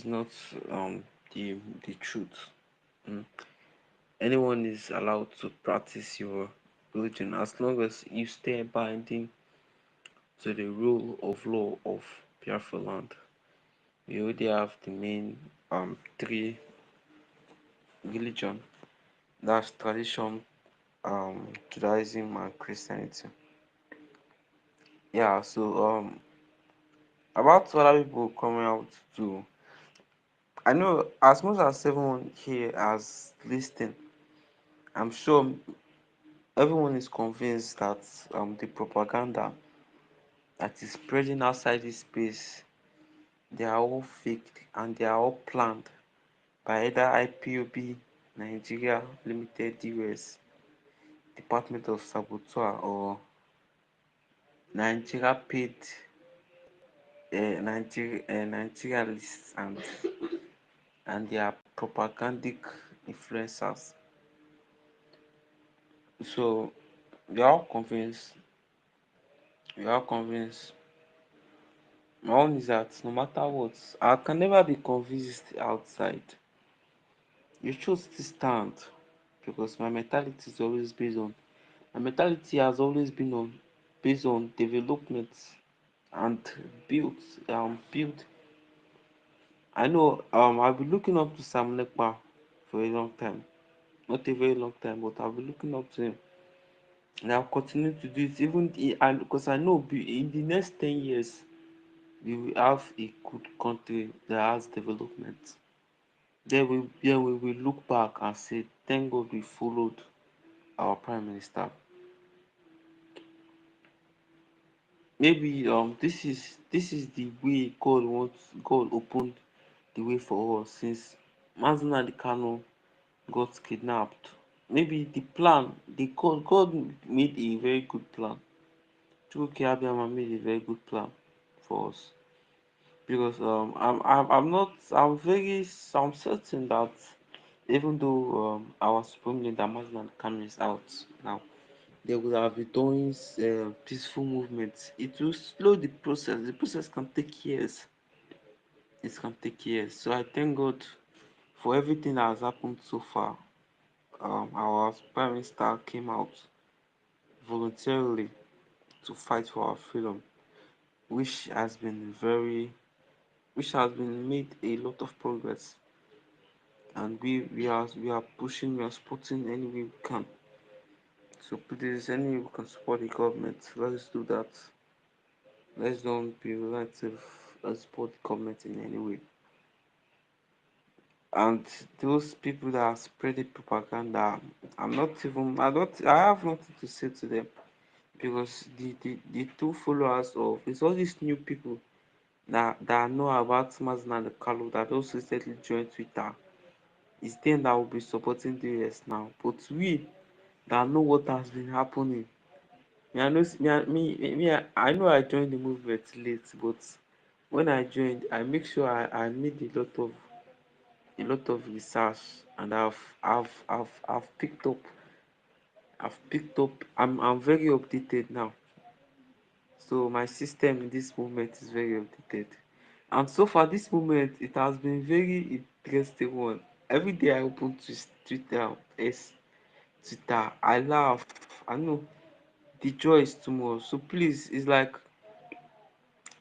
not the truth. Mm. Anyone is allowed to practice your religion as long as you stay binding to the rule of law of Biafra land. We already have the main three religion, that's tradition, Judaism and Christianity. Yeah, so about other people coming out to, I know as much as everyone here has listened, I'm sure everyone is convinced that the propaganda that is spreading outside this space, they are all fake and they are all planned by either IPOB, Nigeria Limited US, Department of Saboteur, or Nigeria paid Nigerialists and their propagandic influencers. So we are all convinced. We are all convinced. My own is that no matter what, I can never be convinced outside. You should still stand, because my mentality has always been on based on development and build build. I know I've been looking up to Sam Lekpa for a long time. Not a very long time, but I've been looking up to him. And I'll continue to do it and because I know in the next 10 years we will have a good country that has development. Then we will look back and say, thank God we followed our prime minister. Maybe this is the way God opened the way for us since Mazi Kanu got kidnapped maybe the plan, God made a very good plan. Chukwuka Abiyama made a very good plan for us because I'm not I'm certain that even though our supreme leader Mazda Kanu is out now, they would have been doing peaceful movements. It will slow the process. The process can take years. It can take years. So I thank God for everything that has happened so far. Our prime minister came out voluntarily to fight for our freedom, which has been which has been made a lot of progress, and we are pushing, we are supporting any way we can. So please, any way we can support the government, let's do that. Let's don't be relative. Let's support the government in any way. And those people that are spreading propaganda, I have nothing to say to them because the two followers of it's all these new people that know about Mazda and Kalu that also recently joined Twitter. It's them that will be supporting the US now. But we that know what has been happening, me, I know, I know I joined the movement late, but when I joined, I make sure I made a lot of research, and I've picked up. I'm very updated now. So my system in this moment is very updated. And so far this moment it has been very interesting one. Every day I open to Twitter, Twitter, I laugh. I know the joy is too much. So please, it's like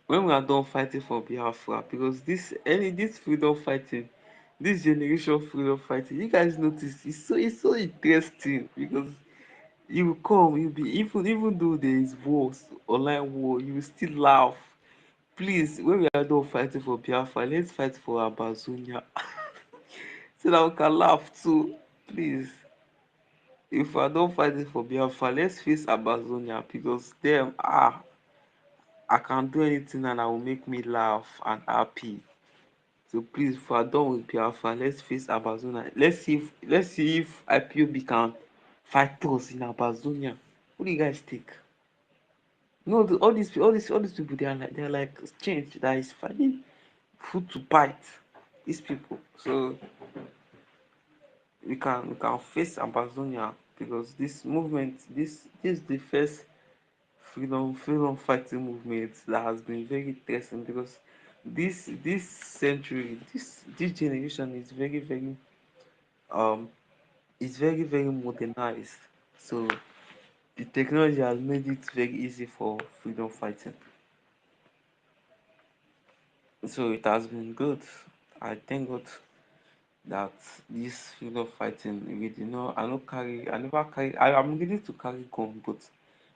when we are done fighting for Biafra, because this freedom fighting, this generation freedom fighting, you guys notice it's so interesting because you will come, you'll be even though there is wars, online war, you will still laugh. Please, when we are done fighting for Biafra, let's fight for Abazonia so that we can laugh too. Please, if we are done fighting for Biafra, let's face Abazonia because them I can do anything and I will make me laugh and happy. So please, if we are done with Biafra, let's face Abazonia. Let's see if IPOB can fight us in Abazonia. What do you guys think? No, all these people they are like change that is finding food to bite. These people. So we can face Amazonia because this movement, this is the first freedom fighting movement that has been very interesting because this century, this generation um is very modernized. So the technology has made it very easy for freedom fighting. So it has been good. I thank God that this field of fighting with I never carry I'm ready to carry gun, but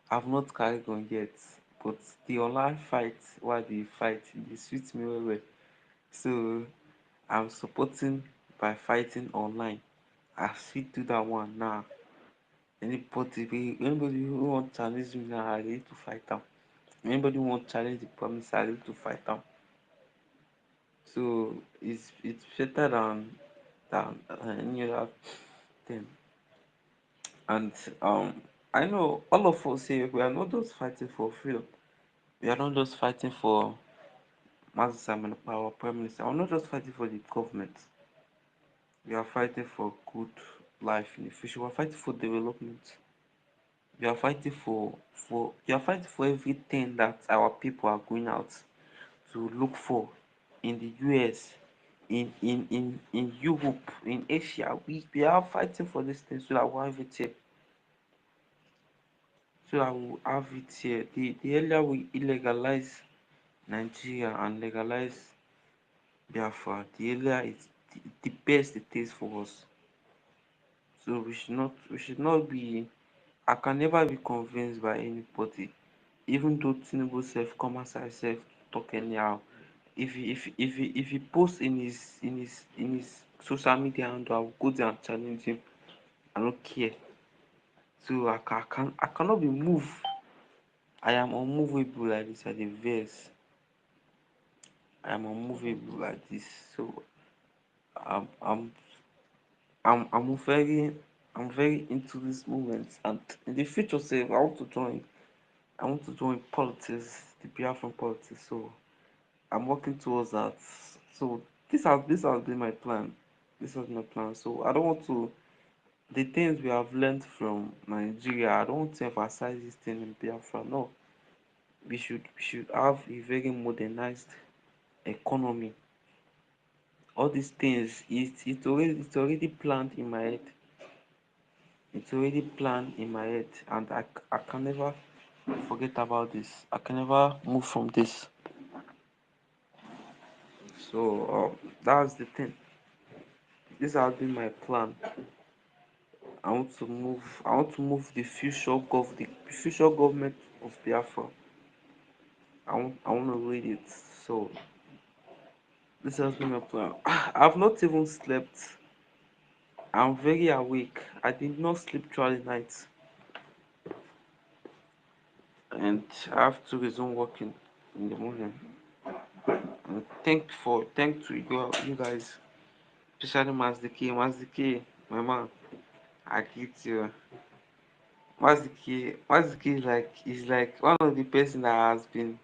I've not carried gun yet. But the online fight while they fight they suit me well well. So I'm supporting by fighting online. I still do that one now. Anybody who want challenge me now, I ready to fight them. Anybody who want challenge the promise, I ready to fight them. So it's better than any other thing. And I know all of us here, we are not just fighting for freedom. We are not just fighting for Master Simon, our Prime Minister. We're not just fighting for the government. We are fighting for good life in the future. We are fighting for development. We are fighting for everything that our people are going out to look for in the US, in Europe, in Asia. We are fighting for these things so that we have it here. So I will have it here. The earlier we illegalize Nigeria and legalize Biafra, the earlier the best it is for us. So we should not be I can never be convinced by anybody, even though Tinubu self come outside self talk anyhow. If he post in his social media handle, I will go there and challenge him. I don't care. So I cannot be moved. I am unmovable like this at the verse. I am unmovable like this. So I'm I'm I'm very I'm very into this movement, and in the future, say I want to join. I want to join politics, the Biafran politics. So I'm working towards that. So this has been my plan. This has been my plan. So I don't want to the things we have learned from Nigeria. I don't want to emphasize this thing in Biafra. No, we should have a very modernized economy. All these things it's already planned in my head. It's already planned in my head, and I can never forget about this. I can never move from this. So that's the thing. This has been my plan. I want to move the future government of Biafra. I want to read it. So this has been my plan. I've not even slept. I'm very awake. I did not sleep throughout the night, and I have to resume working in the morning. And thank to you guys, especially Mazdiki, my man. I get you. Mazdiki is like one of the person that has been.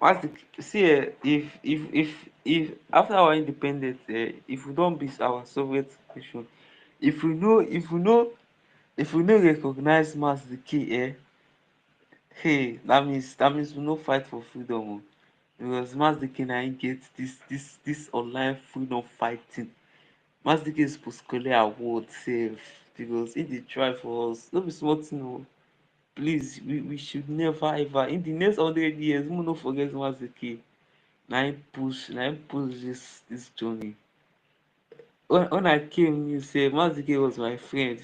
Mazdiki, see, if after our independence, if we don't beat our Soviet nation, if we know if we know if we no recognize Mazdiki, hey, that means we no fight for freedom. Oh. Because Mazdiki na him get this online freedom fighting. Mazdiki is supposed to collect award sef because he dey try for us. No be small thing o. Please, we should never ever in the next 100 years make we no forget Mazdiki. Na him push this journey. When I came new sef, Mazdiki was my friend.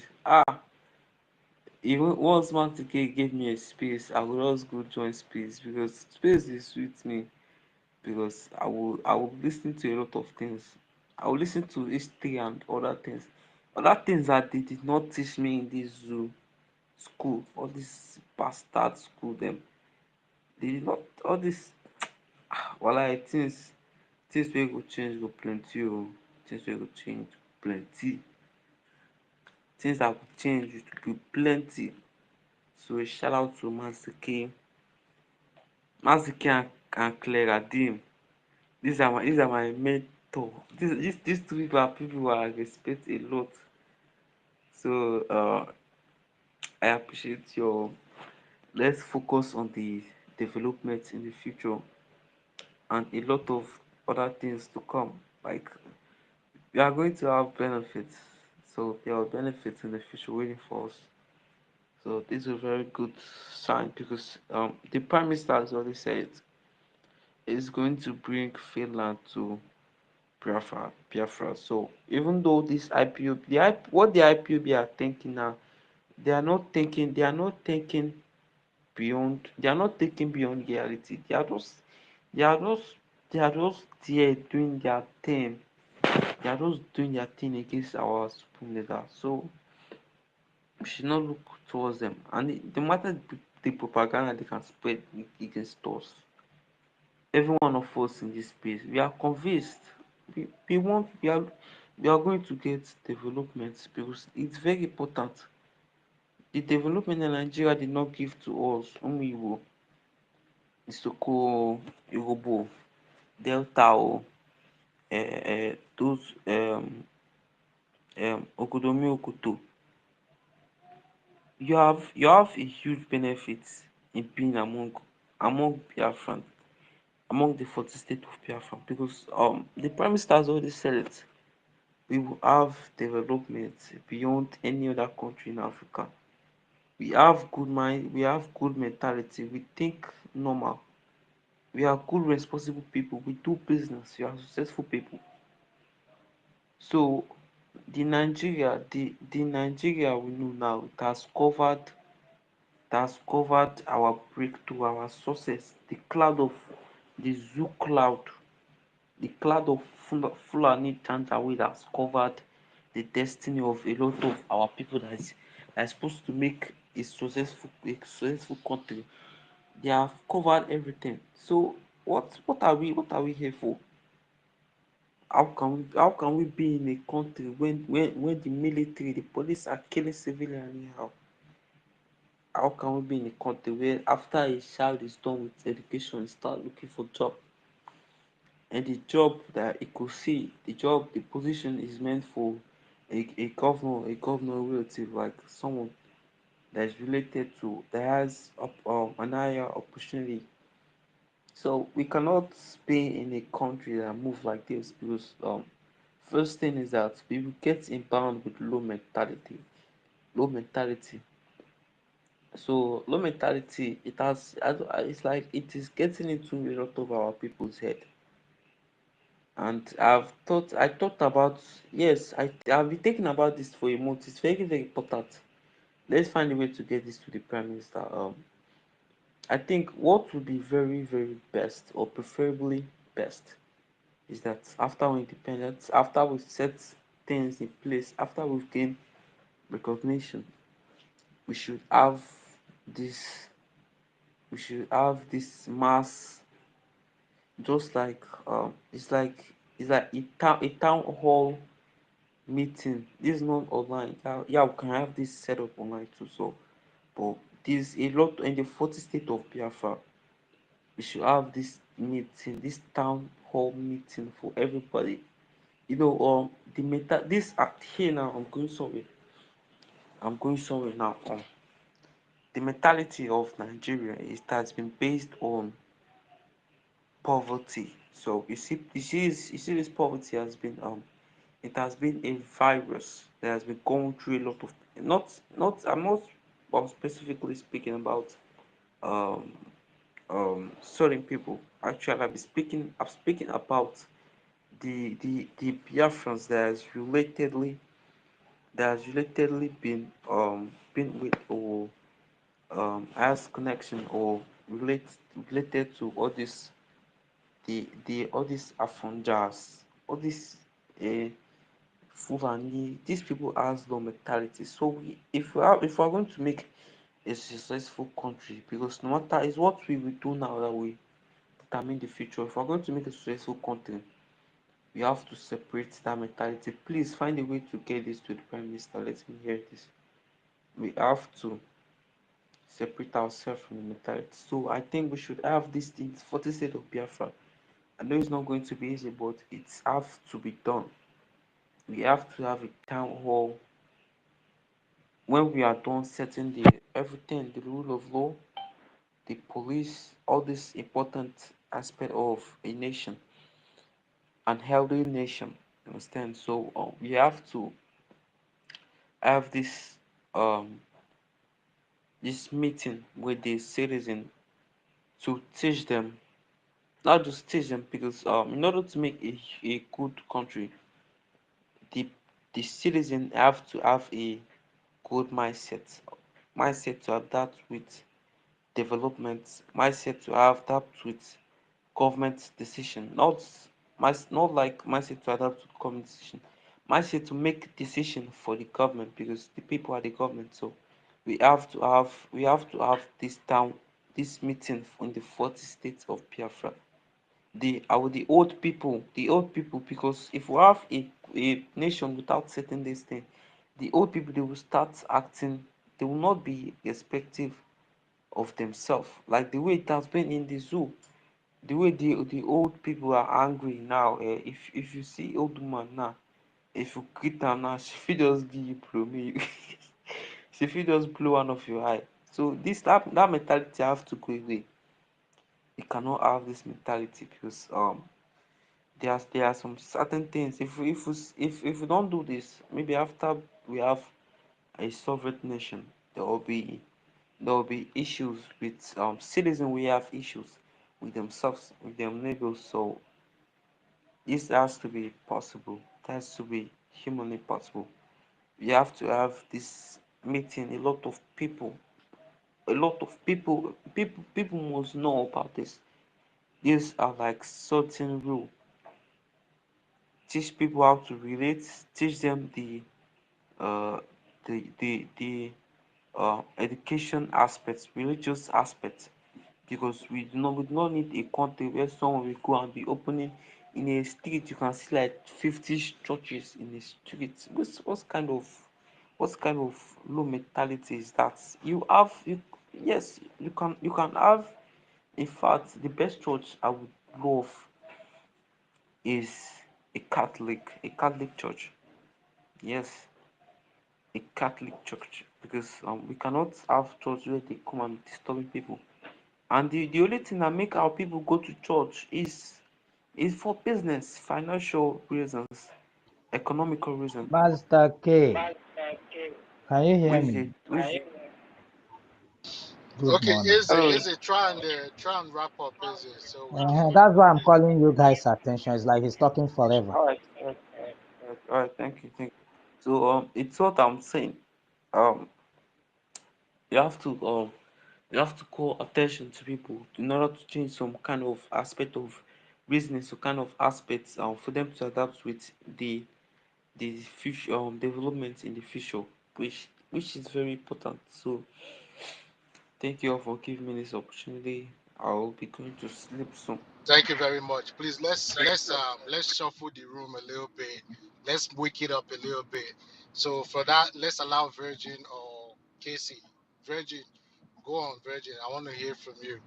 Even once Mazdiki gave me a space, I go just go join space because space dey sweet me. Because I will listen to a lot of things. I will listen to history and other things that they did not teach me in this zoo school, all this bastard school them. They did not all this like things wey go change go plenty oh. Things wey go change plenty. Things that go change go plenty. So shout out to Maziki and Clara Dim. These are my mentor. These two people I respect a lot. So I appreciate your. Let's focus on the development in the future and a lot of other things to come. Like we are going to have benefits. So there are benefits in the future waiting for us. So this is a very good sign because the prime minister has already said it's going to bring Finland to Biafra. So even though this IPOB, what the IPOB are thinking now, they are not thinking beyond reality. They are just, they are just there doing their thing. They are just doing their thing against our supreme leader. So we should not look towards them. And the matter the propaganda they can spread against us. Every one of us in this space, we are convinced we are going to get development because it's very important. The development in Nigeria did not give to us Umiwo, Isoko, Yorubo, Delta, those Okodomi Okoto. You have a huge benefit in being among Biafran, among the 40 states of Biafra because the prime minister has already said it. We will have development beyond any other country in Africa. We have good mind, we have good mentality, we think normal, we are good responsible people, we do business, we are successful people. So the Nigeria we know now, it has covered our breakthrough, our success, the zoo cloud, the cloud of Fulani Janjaweed has covered the destiny of a lot of our people that is supposed to make a successful country. They have covered everything. So what are we here for? how can we be in a country when the military, the police are killing civilians anyhow? How can we be in a country where after a child is done with education, start looking for job, and the job that he could see, the position is meant for a governor relative, like someone that is related to, that has an higher opportunity. So we cannot be in a country that move like this because first thing is that we will get inbound with low mentality. Low mentality. So low mentality, it's like it is getting into a lot of our people's head. And I thought about, yes, I've been thinking about this for a month. It's very, very important. Let's find a way to get this to the Prime Minister. I think what would be very, very best, or preferably best, is that after our independence, after we set things in place, after we've gained recognition, we should have this this mass, just like it's like a town hall meeting. This is not online. Yeah, we can have this set up online too. So, but there's a lot in the 40 state of Biafra. We should have this meeting, this town hall meeting for everybody. The meta this here now. I'm going somewhere now. The mentality of Nigeria is that has been based on poverty. So you see this poverty has been it has been a virus that has been going through a lot of, not I'm not specifically speaking about um certain people. Actually, I'm speaking about the Biafrans that has relatedly been with, or has connection, or related to all this, the all these Afonjas, all these uh, Fulani. These people has low mentality. So if we're going to make a successful country, because no matter, is what we will do now that we determine the future. If we're going to make a successful country, we have to separate that mentality. Please find a way to get this to the Prime Minister. Let me hear this. We have to separate ourselves from the mentality. So I think we should have these things for the sake of Biafra. I know it's not going to be easy, but it's have to be done. We have to have a town hall when we are done setting the everything, the rule of law, the police, all this important aspect of a nation, an healthy nation. Understand? So we have to have um this meeting with the citizen to teach them, not just teach them, because in order to make a good country, the the citizen have to have a good mindset to adapt with development, mindset to adapt with government decision, not like mindset to adapt to government decision, mindset to make decision for the government, because the people are the government. So we have to have this meeting in the 40 states of Biafra. The old people, because if we have a nation without certain this thing, the old people, they will start acting, they will not be respective of themselves, like the way it has been in the zoo. The way the old people are angry now, if you see old woman now, if you greet her now, she fit just give you blow me. She fit just blow one of your eye. So that mentality have to go away. You cannot have this mentality, because there are some certain things, if we don't do this, maybe after we have a sovereign nation, there will be issues with citizens. We have issues with themselves, with their neighbors. So this has to be possible. It has to be humanly possible. We have to have this meeting. A lot of people must know about this. These are like certain rule. Teach people how to relate. Teach them uh the education aspects, religious aspects, because we do not need a country where someone will go and be opening in a street you can see like 50 churches in a street. What kind of low mentality is that? Yes, you can have. In fact, the best church I would love is a Catholic church. Yes, a Catholic church, because we cannot have church where they come and disturbing people. And the only thing that make our people go to church is for business, financial reasons, economical reasons. Master K, can you hear Which me? is which is Good Okay, morning. oh, is it try and wrap up, is it? So we can That's why I'm calling you guys' attention. It's like he's talking forever. all right, thank you. So it's what I'm saying. Um, you have to call attention to people in order to change some kind of aspect of business, some kind of aspects for them to adapt with the future development in the future, which is very important. So thank you all for giving me this opportunity. I will be going to sleep soon. thank you very much. Please let's shuffle the room a little bit. Let's wake it up a little bit. So for that, let's allow Virgin or Casey. Virgin, go on, Virgin. I want to hear from you.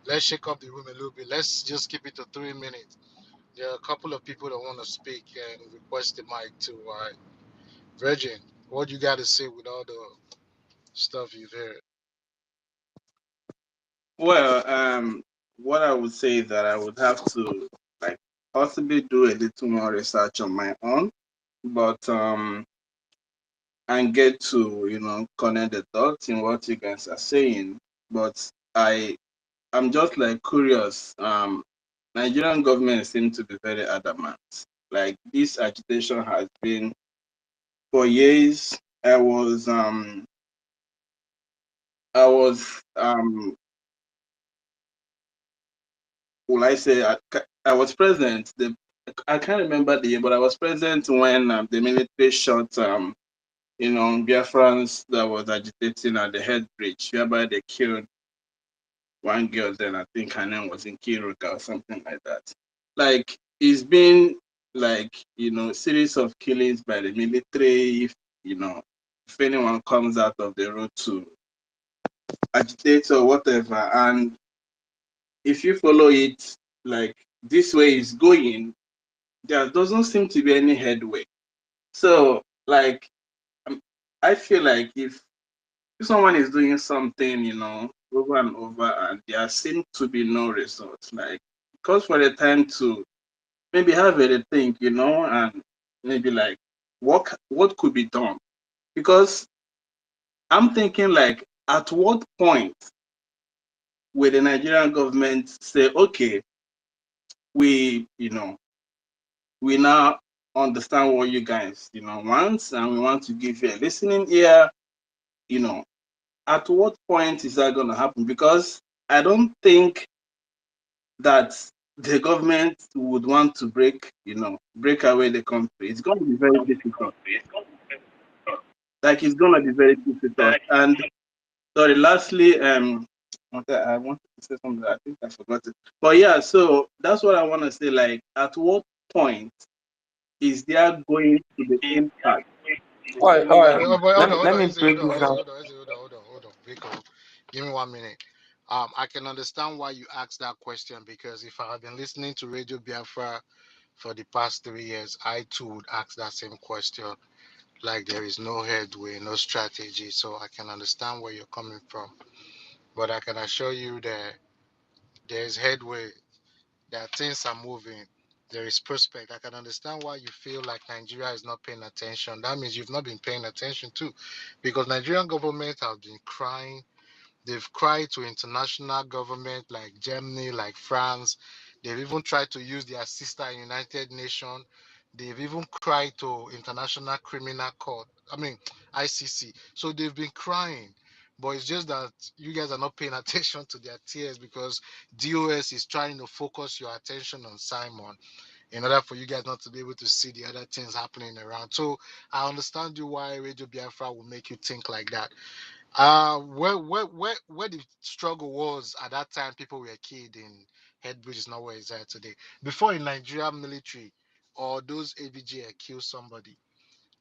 Let's shake up the room a little bit. Let's just keep it to 3 minutes. There are a couple of people that want to speak and request the mic too. All right, Virgin, what you got to say with all the stuff you've heard? Well, what I would say is that I would have to like possibly do a little more research on my own, but and get to connect the dots in what you guys are saying. But I'm just like curious. Nigerian government seem to be very adamant. Like this agitation has been for years. I was will I say I was present. I can't remember the year, but I was present when the military shot Biafrans that was agitating at the head bridge, whereby they killed one girl. Then I think her name was in Kiruka or something like that. Like it's been like series of killings by the military. If anyone comes out of the road to agitate or whatever, and if you follow it like this way is going, there doesn't seem to be any headway. So like I feel like if someone is doing something, over and over, and there seems to be no results, like because for the time to maybe have a think, and maybe like what could be done. Because I'm thinking like at what point will the Nigerian government say, okay, we we now understand what you guys want, and we want to give you a listening ear. At what point is that going to happen? Because I don't think that the government would want to break away the country. It's going to be very difficult. Like it's going to be very difficult. And sorry, lastly, I wanted to say something. I think I forgot it. But yeah, so that's what I want to say. Like, at what point is there going to be impact? All right. But Let me Easy, hold break on, this Easy, down. hold on. Vico, give me 1 minute. I can understand why you asked that question because if I had been listening to Radio Biafra for the past 3 years, I too would ask that same question. Like there is no headway, no strategy. So I can understand where you're coming from. But I can assure you that there's headway, that things are moving. There is prospect. I can understand why you feel like Nigeria is not paying attention. That means you've not been paying attention too, because Nigerian government has been crying. They've cried to international government like Germany, like France. They've even tried to use their sister United Nations. They've even cried to International Criminal Court. I mean, ICC. So they've been crying. But it's just that you guys are not paying attention to their tears because DOS is trying to focus your attention on Simon in order for you guys not to be able to see the other things happening around. So I understand you why Radio Biafra will make you think like that. Where the struggle was at that time, people were killed in Headbridge is not where it's at today. Before in Nigeria military or those ABG kill somebody,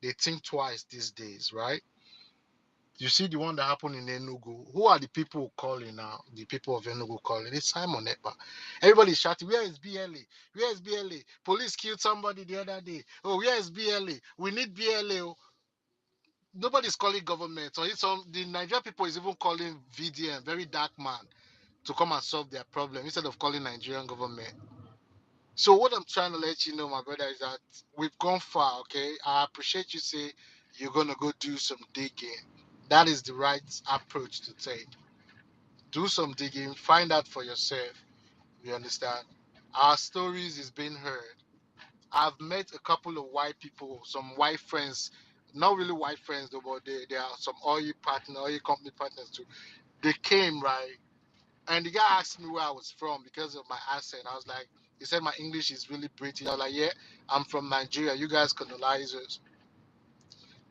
they think twice these days, right? You see the one that happened in Enugu. Who are the people calling now? The people of Enugu calling. It's Simon Ekpa. Everybody's shouting, where is BLA? Where is BLA? Police killed somebody the other day. Oh, where is BLA? We need BLA. Oh. Nobody's calling government. So it's the Nigerian people is even calling VDM, very dark man, to come and solve their problem instead of calling Nigerian government. So what I'm trying to let you know, my brother, is that we've gone far, okay? I appreciate you say you're gonna go do some digging. That is the right approach to take. Do some digging, find out for yourself. You understand? Our stories is being heard. I've met a couple of white people, some white friends, not really white friends though, but they are some oil company partners too. They came, right? And the guy asked me where I was from because of my accent. I was like, he said my English is really British. I was like, yeah, I'm from Nigeria. You guys colonizers.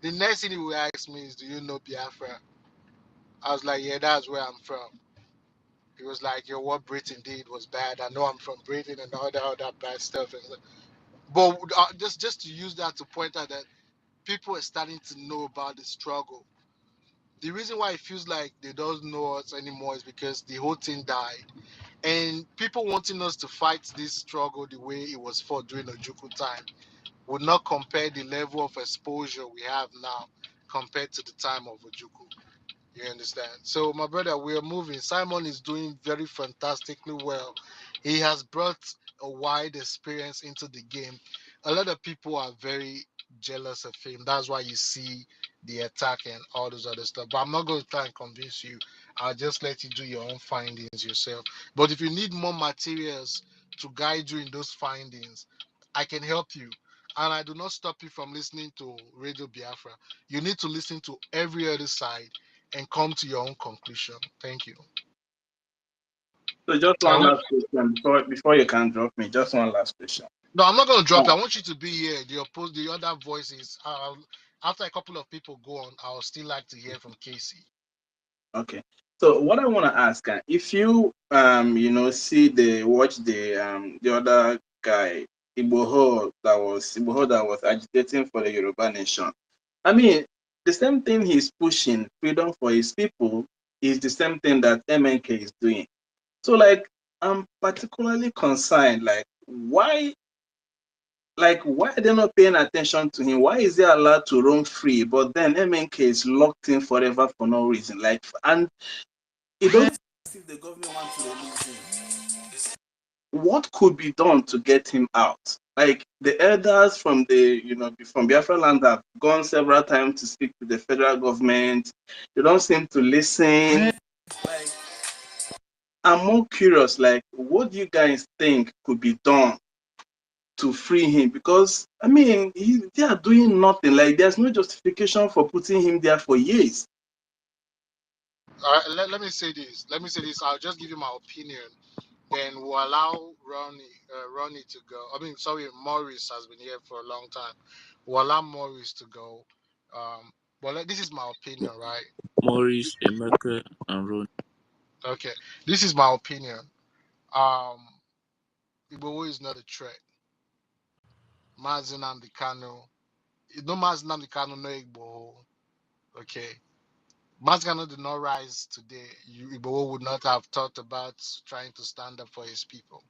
The next thing he would ask me is, do you know Biafra? I was like, yeah, that's where I'm from. He was like, yo, what Britain did was bad. I know I'm from Britain and all that bad stuff. But just to use that to point out that people are starting to know about the struggle. The reason why it feels like they don't know us anymore is because the whole thing died. And people wanting us to fight this struggle the way it was fought during Ojukwu time would not compare the level of exposure we have now compared to the time of Ojukwu. You understand? So, my brother, we are moving. Simon is doing very fantastically well. He has brought a wide experience into the game. A lot of people are very jealous of him. That's why you see the attack and all those other stuff. But I'm not going to try and convince you. I'll just let you do your own findings yourself. But if you need more materials to guide you in those findings, I can help you. And I do not stop you from listening to Radio Biafra. You need to listen to every other side and come to your own conclusion. Thank you. So just one Hello? last question before you can drop me. Just one last question. No, I'm not going to drop Yeah. you. I want you to be here. The other voices. After a couple of people go on, I'll still like to hear from Casey. Okay. So what I want to ask, if you watch the other guy Igboho that was agitating for the Yoruba nation. I mean, the same thing he's pushing, freedom for his people, is the same thing that MNK is doing. So like, I'm particularly concerned, why are they not paying attention to him? Why is he allowed to roam free, but then MNK is locked in forever for no reason? And it doesn't seem the government wants to release him. What could be done to get him out? Like the elders from Biafra land have gone several times to speak to the federal government. They don't seem to listen. Like, I'm more curious, what do you guys think could be done to free him? Because I mean, they are doing nothing. Like, there's no justification for putting him there for years. Let me say this. I'll just give you my opinion. Then we'll allow Ronnie to go. I mean, sorry, Morris has been here for a long time. We'll allow Morris to go. But this is my opinion, right? Maurice, Emeka, and Ron. Okay, this is my opinion. Um, Igboho is not a threat. Mazen Kanu. No Mazen Kanu, no Igboho. Okay. Mazen Kanu did not rise today. Igboho would not have thought about trying to stand up for his people.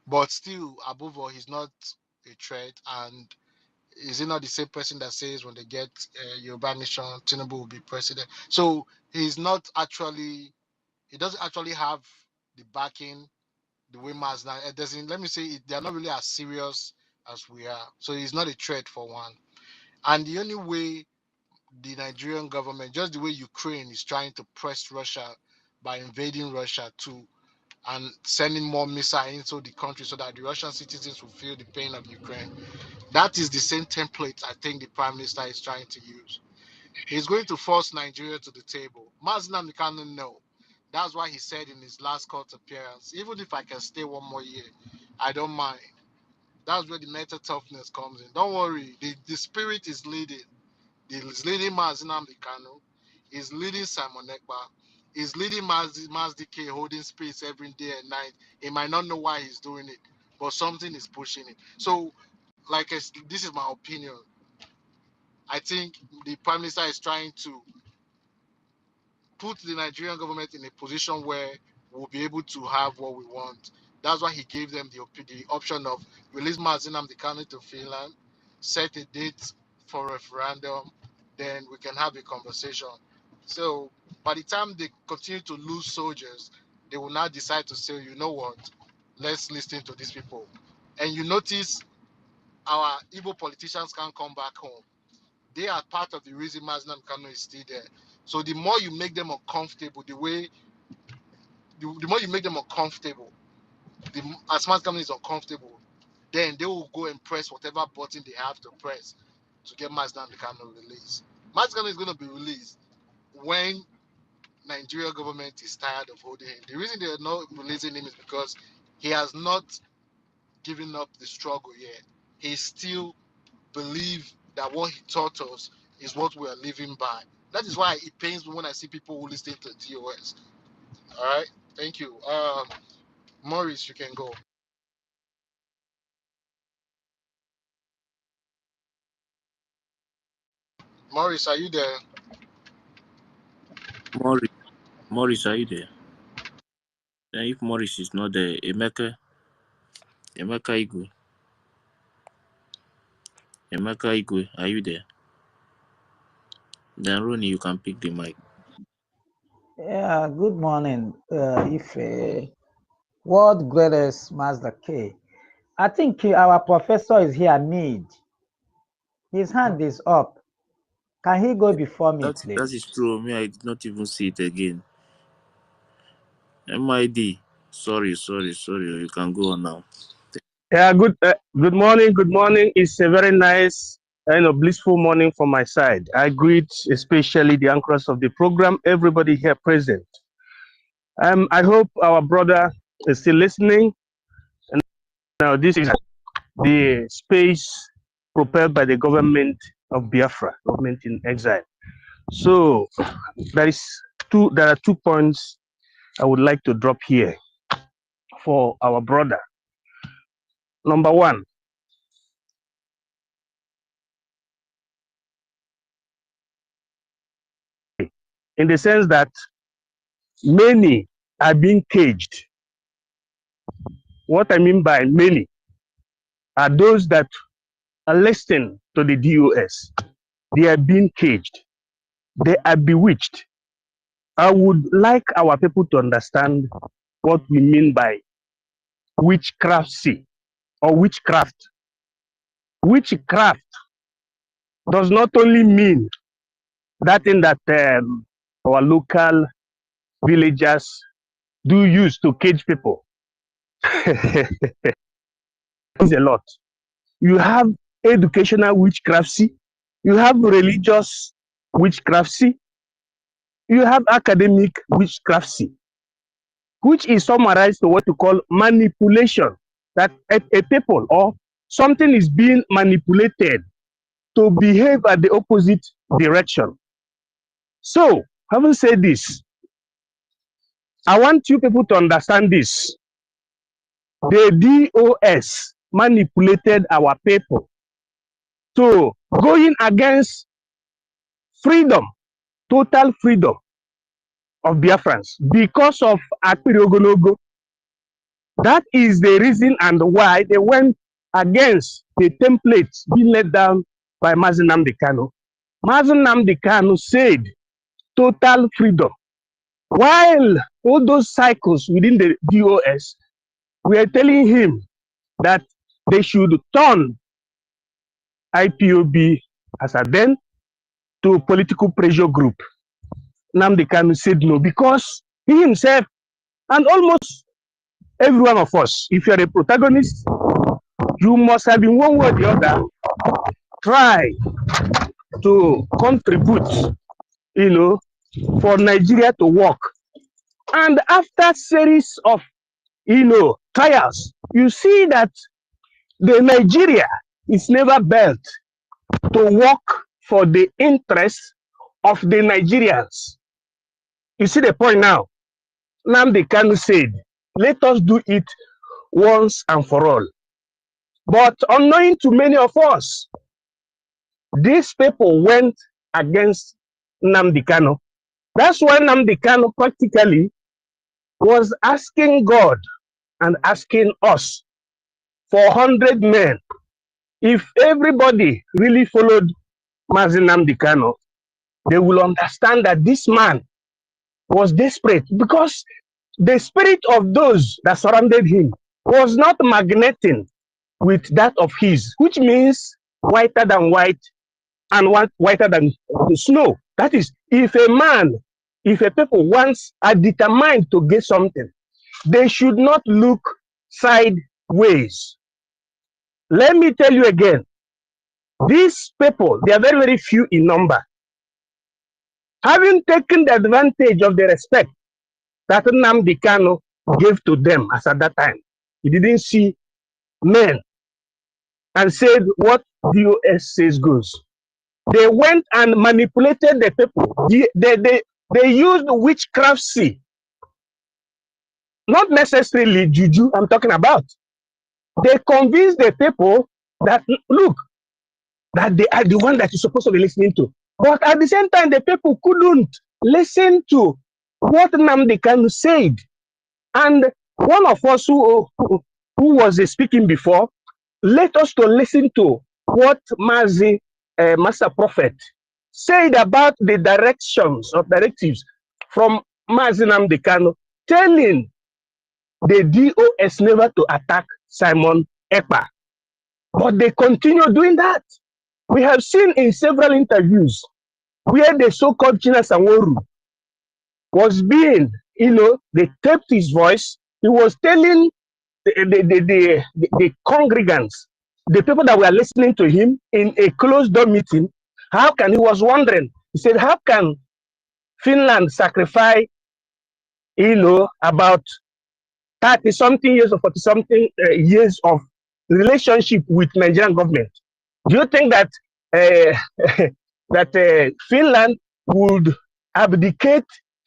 But still, above all, he's not a threat. And is he not the same person that says when they get Yoruba Nation, Tinubu will be president? So he doesn't actually have the backing the way Mazda. It doesn't. Let me say they are not really as serious as we are. So he's not a threat for one. And the only way the Nigerian government, just the way Ukraine is trying to press Russia by invading Russia too, and sending more missiles into the country so that the Russian citizens will feel the pain of Ukraine. That is the same template I think the Prime Minister is trying to use. He's going to force Nigeria to the table. Mazda Mikano, no. That's why he said in his last court appearance, even if I can stay one more year, I don't mind. That's where the mental toughness comes in. Don't worry, the spirit is leading. It's leading Mazda Mikano. He's leading Simon Ekpa. He's leading Mazdike holding space every day and night. He might not know why he's doing it, but something is pushing it. So, this is my opinion. I think the Prime Minister is trying to put the Nigerian government in a position where we'll be able to have what we want. That's why he gave them the option of release Mazinam Dekano to Finland, set a date for referendum, then we can have a conversation. So by the time they continue to lose soldiers, they will now decide to say, you know what, let's listen to these people. And you notice our Igbo politicians can't come back home. They are part of the reason Mazinam Dekano is still there. So the more you make them uncomfortable, the more you make them uncomfortable, as Mazinam Dekano is uncomfortable, then they will go and press whatever button they have to press to get Mazinam Dekano released. Mazinam Dekano is going to be released when Nigeria government is tired of holding him. The reason they are not releasing him is because he has not given up the struggle yet. He still believes that what he taught us is what we are living by. That is why it pains me when I see people who listen to DOS. All right, thank you. Maurice, you can go. Maurice, are you there? Morris, are you there? And if Morris is not there, Emeka Igwe, are you there? Then Ronnie, you can pick the mic. Yeah, good morning. World greatest Master K. I think our professor is here, Need. His hand is up. Can he go before me, That please? is true. Me, I did not even see it again. MID. Sorry. You can go on now. Yeah, good morning. Good morning. It's a very nice blissful morning from my side. I greet especially the anchors of the program, everybody here present. I hope our brother is still listening. And now this is the space prepared by the government of Biafra, government in exile. So there are 2 points I would like to drop here for our brother. Number one, in the sense that many are being caged. What I mean by many are those that are listening to the DOS. They are being caged. They are bewitched. I would like our people to understand what we mean by witchcrafty or witchcraft. Witchcraft does not only mean that thing that our local villagers do use to cage people. It's a lot. You have educational witchcrafty, you have religious witchcrafty, you have academic witchcrafty, which is summarized to what you call manipulation, that a people or something is being manipulated to behave at the opposite direction. So, having said this, I want you people to understand this. The DOS manipulated our people to going against freedom, total freedom of Biafrans because of Akpiri. That is the reason and why they went against the templates being laid down by Mazinam Dekano. Mazinam Dekano said total freedom, while all those cycles within the DOS were telling him that they should turn IPOB as a then to political pressure group. Nnamdi Kanu said no, because he himself and almost every one of us, if you're a protagonist, you must have in one way or the other try to contribute, for Nigeria to work. And after series of, trials, you see that the Nigeria is never built to work for the interests of the Nigerians. You see the point now? Nnamdi Kanu said, let us do it once and for all. But unknowing to many of us, these people went against Nnamdi Kanu. That's why Nnamdi Kanu practically was asking God and asking us for 100 men. If everybody really followed Mazi Nnamdi Kanu, they will understand that this man was desperate, because the spirit of those that surrounded him was not magneting with that of his, which means whiter than white and whiter than the snow. That is, if a people once are determined to get something, they should not look sideways. Let me tell you again, these people, they are very, very few in number. Having taken the advantage of the respect that Nnamdi Kanu gave to them as at that time, he didn't see men and said, what BOS says goes. They went and manipulated the people. They used witchcraft, not necessarily juju I'm talking about. They convinced the people that, look, that they are the one that you're supposed to be listening to. But at the same time, the people couldn't listen to what Nnamdi Kanu said. And one of us who was speaking before, let us to listen to what Mazi, Master Prophet, said about the directives from Mazi Nnamdi Kanu, telling the DOS never to attack Simon Ekpa. But they continue doing that. We have seen in several interviews where the so-called China Sanworu was being, they taped his voice. He was telling the congregants, the people that were listening to him in a closed-door meeting, he was wondering, he said, how can Finland sacrifice, about 30-something years or 40-something years of relationship with Nigerian government? Do you think that Finland would abdicate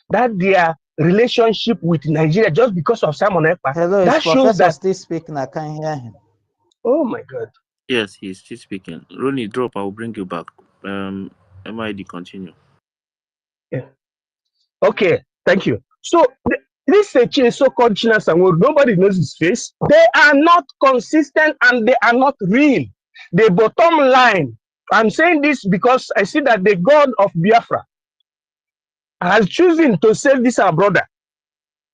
their relationship with Nigeria just because of Simon Ekpa? Hello, That is shows Professor that. still speaking? I can't hear him. Oh my God. Yes, he's still speaking. Ronnie, drop. I will bring you back. MID, continue. Yeah. Okay, thank you. So this so-called China Sanworu, nobody knows his face. They are not consistent and they are not real. The bottom line, I'm saying this because I see that the God of Biafra has chosen to save this our brother.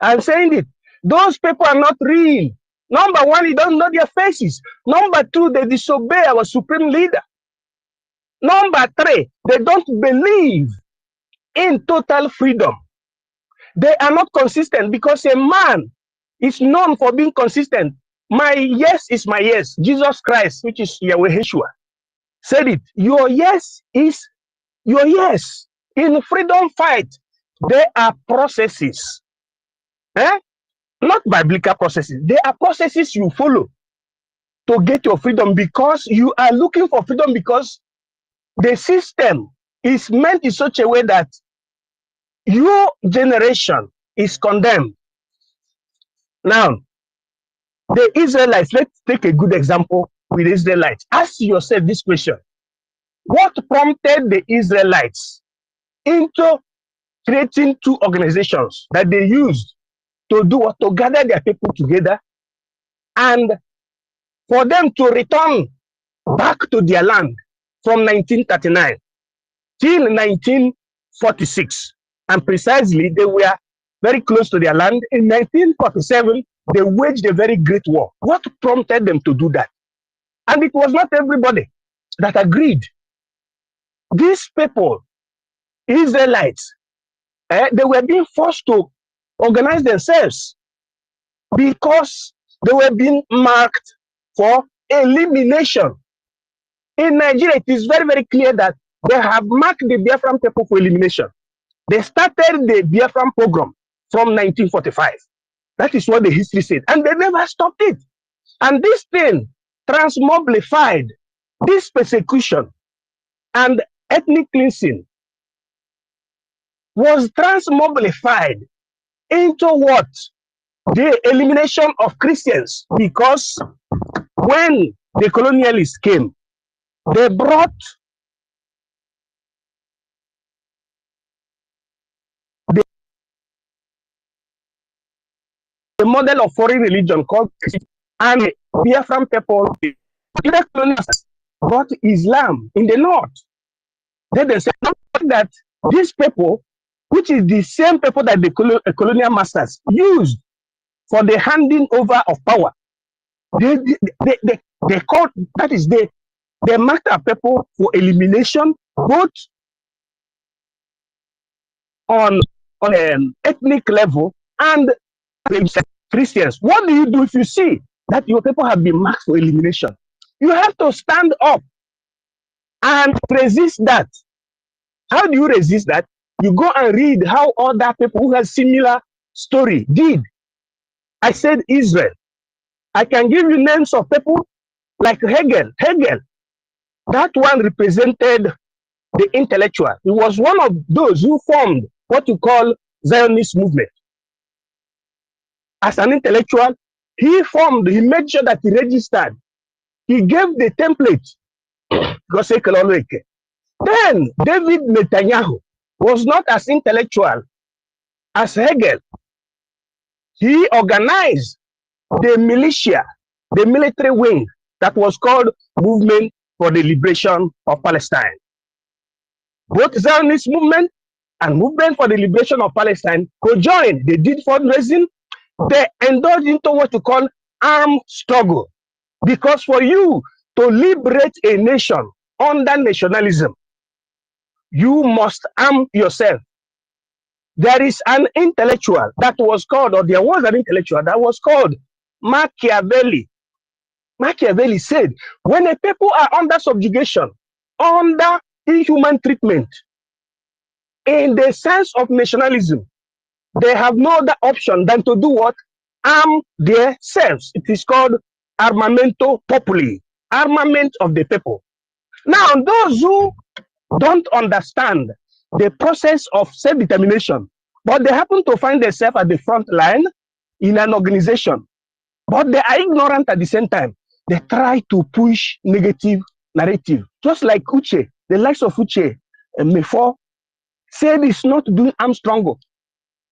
I'm saying it. Those people are not real. Number one, you don't know their faces. Number two, they disobey our supreme leader. Number three, they don't believe in total freedom. They are not consistent because a man is known for being consistent. My yes is my yes. Jesus Christ, which is Yahweh Yeshua, said it. Your yes is your yes. In freedom fight, there are processes. Not biblical processes. There are processes you follow to get your freedom, because you are looking for freedom, because the system is meant in such a way that your generation is condemned. Now, the Israelites, let's take a good example with the Israelites. Ask yourself this question. What prompted the Israelites into creating two organizations that they used to do what? To gather their people together and for them to return back to their land from 1939 till 1946. And precisely, they were very close to their land. In 1947, they waged a very great war. What prompted them to do that? And it was not everybody that agreed. These people, Israelites, they were being forced to organize themselves because they were being marked for elimination. In Nigeria, it is very, very clear that they have marked the Biafran people for elimination. They started the Biafran program from 1945. That is what the history said. And they never stopped it. And this thing transmobilified this persecution and ethnic cleansing was transmobilified into what? The elimination of Christians, because when the colonialists came, they brought the model of foreign religion called Christianity, and the Biafran people, the colonialists brought Islam in the north. Then they said that these people, which is the same people that the colonial masters used for the handing over of power, they called, that is, they marked our people for elimination, both on ethnic level and Christians. What do you do if you see that your people have been marked for elimination? You have to stand up and resist that. How do you resist that? You go and read how other people who have similar story did. I said Israel. I can give you names of people like Hegel. Hegel, that one represented the intellectual. He was one of those who formed what you call Zionist movement. As an intellectual, he made sure that he registered. He gave the template. Then David Netanyahu was not as intellectual as Hegel. He organized the militia, the military wing that was called Movement for the Liberation of Palestine. Both Zionist movement and Movement for the Liberation of Palestine co-joined. They did fundraising. They indulged into what you call armed struggle. Because for you to liberate a nation under nationalism, you must arm yourself. There is an intellectual that was called, or there was an intellectual that was called Machiavelli. Machiavelli said, when a people are under subjugation, under inhuman treatment, in the sense of nationalism, they have no other option than to do what? Arm themselves. It is called armamento populi, armament of the people. Now, those who don't understand the process of self-determination, but they happen to find themselves at the front line in an organization, but they are ignorant at the same time. They try to push negative narrative, just like Uche, the likes of Uche and Mefo said it's not doing Armstrong.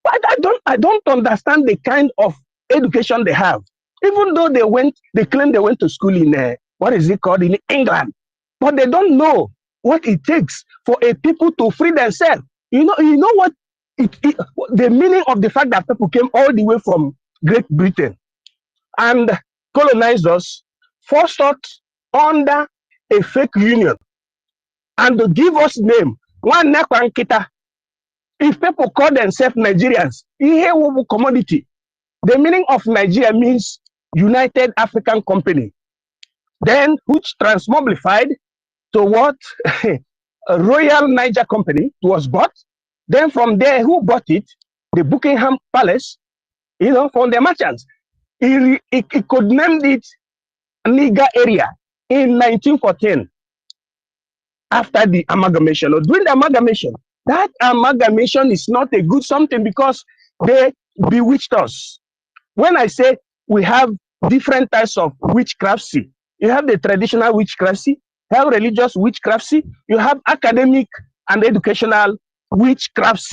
But I don't understand the kind of education they have. Even though they claim they went to school in what is it called, in England, but they don't know what it takes for a people to free themselves. You know what the meaning of the fact that people came all the way from Great Britain and colonized us, forced us under a fake union, and to give us name one Nekwankita. If people call themselves Nigerians, commodity. The meaning of Nigeria means United African Company. Then which transmobilified to what? A Royal Niger Company was bought. Then from there, who bought it? The Buckingham Palace, from the merchants. It could name it Niger area in 1914 after the amalgamation or during the amalgamation. That amalgamation is not a good something because they bewitched us. When I say we have different types of witchcraft, you have the traditional witchcraft, you have religious witchcraft, you have academic and educational witchcraft.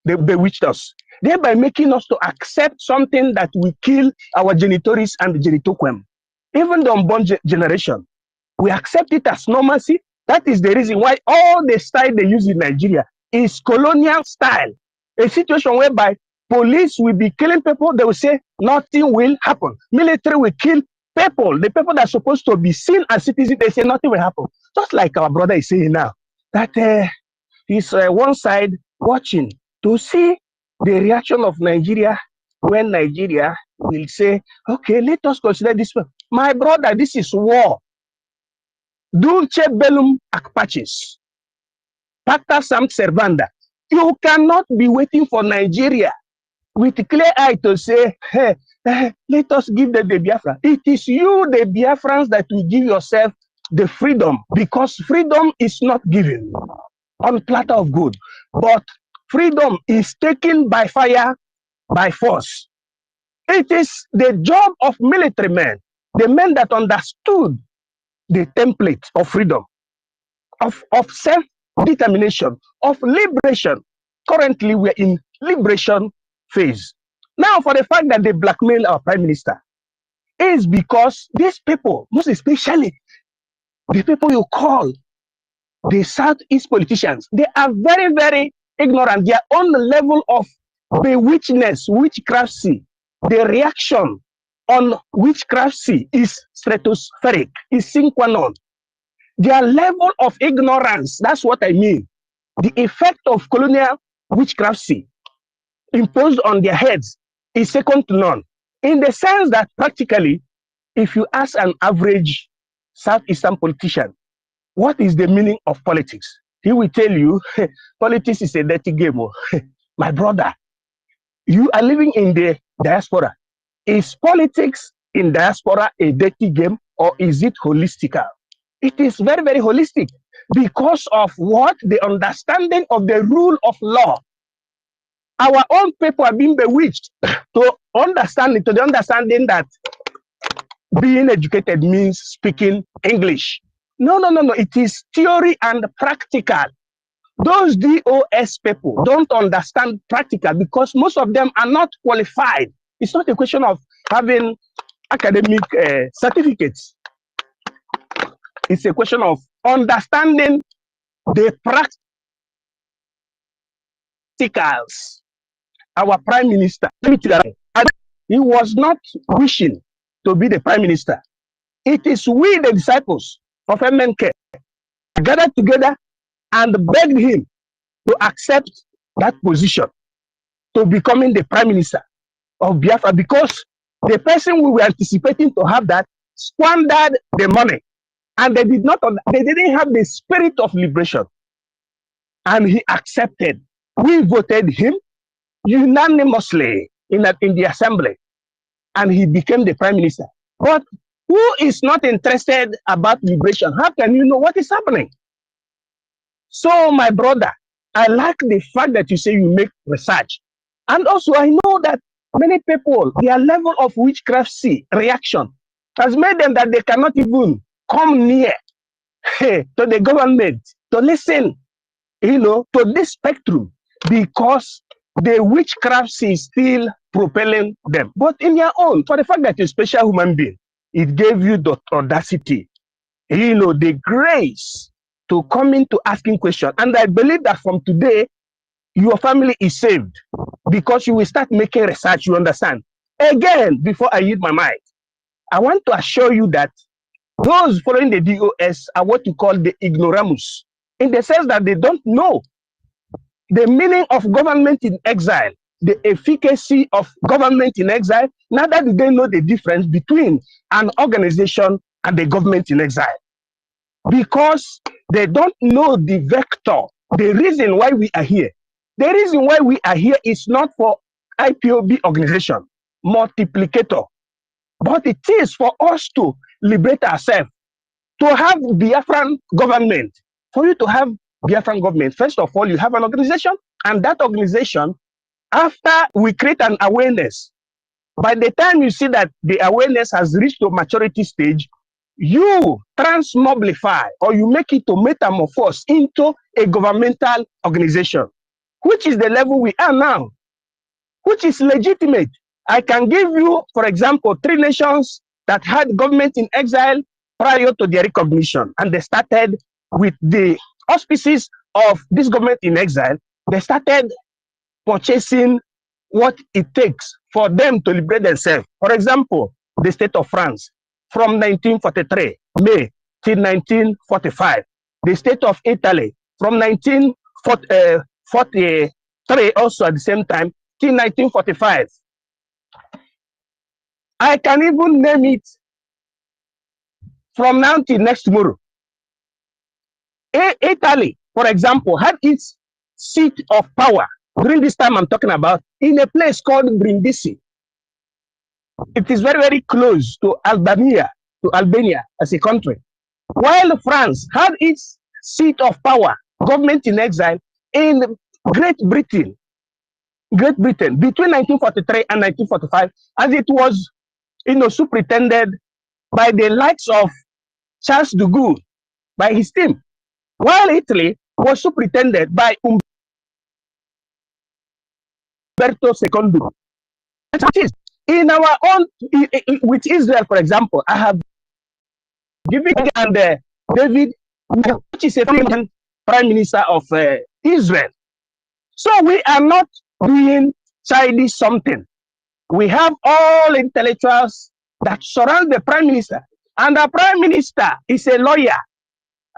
They bewitched us, thereby making us to accept something that will kill our genitoris and the genitoquem. Even the unborn generation, we accept it as normalcy. That is the reason why all the style they use in Nigeria is colonial style. A situation whereby police will be killing people, they will say nothing will happen. Military will kill people, the people that are supposed to be seen as citizens, they say nothing will happen. Just like our brother is saying now, that he's one side watching to see the reaction of Nigeria when Nigeria will say, okay, let us consider this one. My brother, this is war. Dulce bellum ac pacis. Pacta sunt servanda. You cannot be waiting for Nigeria with a clear eye to say, hey, let us give them the Biafra. It is you, the Biafrans, that will give yourself the freedom, because freedom is not given on platter of gold, but freedom is taken by fire, by force. It is the job of military men, the men that understood the template of freedom, of self-determination, of liberation. Currently, we're in liberation phase. Now, for the fact that they blackmail our prime minister, is because these people, most especially the people you call the Southeast politicians, they are very, very ignorant. Their own level of bewitchness, witchcrafty, the reaction on witchcrafty is stratospheric, is sine qua non. Their level of ignorance, that's what I mean. The effect of colonial witchcrafty imposed on their heads is second to none. In the sense that practically, if you ask an average Southeastern politician, what is the meaning of politics? He will tell you, politics is a dirty game. My brother, you are living in the diaspora. Is politics in diaspora a dirty game, or is it holistic? It is very, very holistic because of what? The understanding of the rule of law. Our own people are being bewitched to understand it, to the understanding that being educated means speaking English. No, no, no, no. It is theory and practical. Those DOS people don't understand practical because most of them are not qualified. It's not a question of having academic certificates. It's a question of understanding the practicals. Our prime minister, he was not wishing to be the prime minister. It is we, the disciples of MNK, gathered together and begged him to accept that position, to becoming the prime minister of Biafra, because the person we were anticipating to have that squandered the money, and they didn't have the spirit of liberation, and he accepted. We voted him unanimously in the assembly, and he became the prime minister. But who is not interested about liberation? How can you know what is happening? So, my brother, I like the fact that you say you make research. And also, I know that many people, their level of witchcraft reaction has made them that they cannot even come near to the government to listen, to this spectrum, because the witchcraft is still propelling them. But in your own, for the fact that you're a special human being, it gave you the audacity, the grace to come into asking questions. And I believe that from today, your family is saved because you will start making research, you understand. Again, before I use my mic, I want to assure you that those following the DOS are what you call the ignoramus, in the sense that they don't know the meaning of government in exile, the efficacy of government in exile. Neither do they know the difference between an organization and the government in exile, because they don't know the vector, the reason why we are here. The reason why we are here is not for IPOB organization, multiplicator, but it is for us to liberate ourselves, to have Biafran government. For you to have Biafran government, first of all, you have an organization, and that organization, after we create an awareness, by the time you see that the awareness has reached a maturity stage, you transmobilify, or you make it to metamorphose into a governmental organization, which is the level we are now, which is legitimate. I can give you, for example, 3 nations that had government in exile prior to their recognition, and they started with the auspices of this government in exile. They started purchasing what it takes for them to liberate themselves. For example, the state of France, from 1943, May, till 1945. The state of Italy, from 1943, also at the same time, till 1945. I can even name it from now till next tomorrow. Italy, for example, had its seat of power during this time I'm talking about in a place called Brindisi. It is very, very close to Albania as a country. While France had its seat of power, government in exile, in Great Britain between 1943 and 1945, as it was, superintended by the likes of Charles de Gaulle, by his team, while Italy was superintended by Umberto II. In our own, with Israel, for example, I have given and David, which is a prime minister of Israel. So we are not doing childish something. We have all intellectuals that surround the prime minister, and the prime minister is a lawyer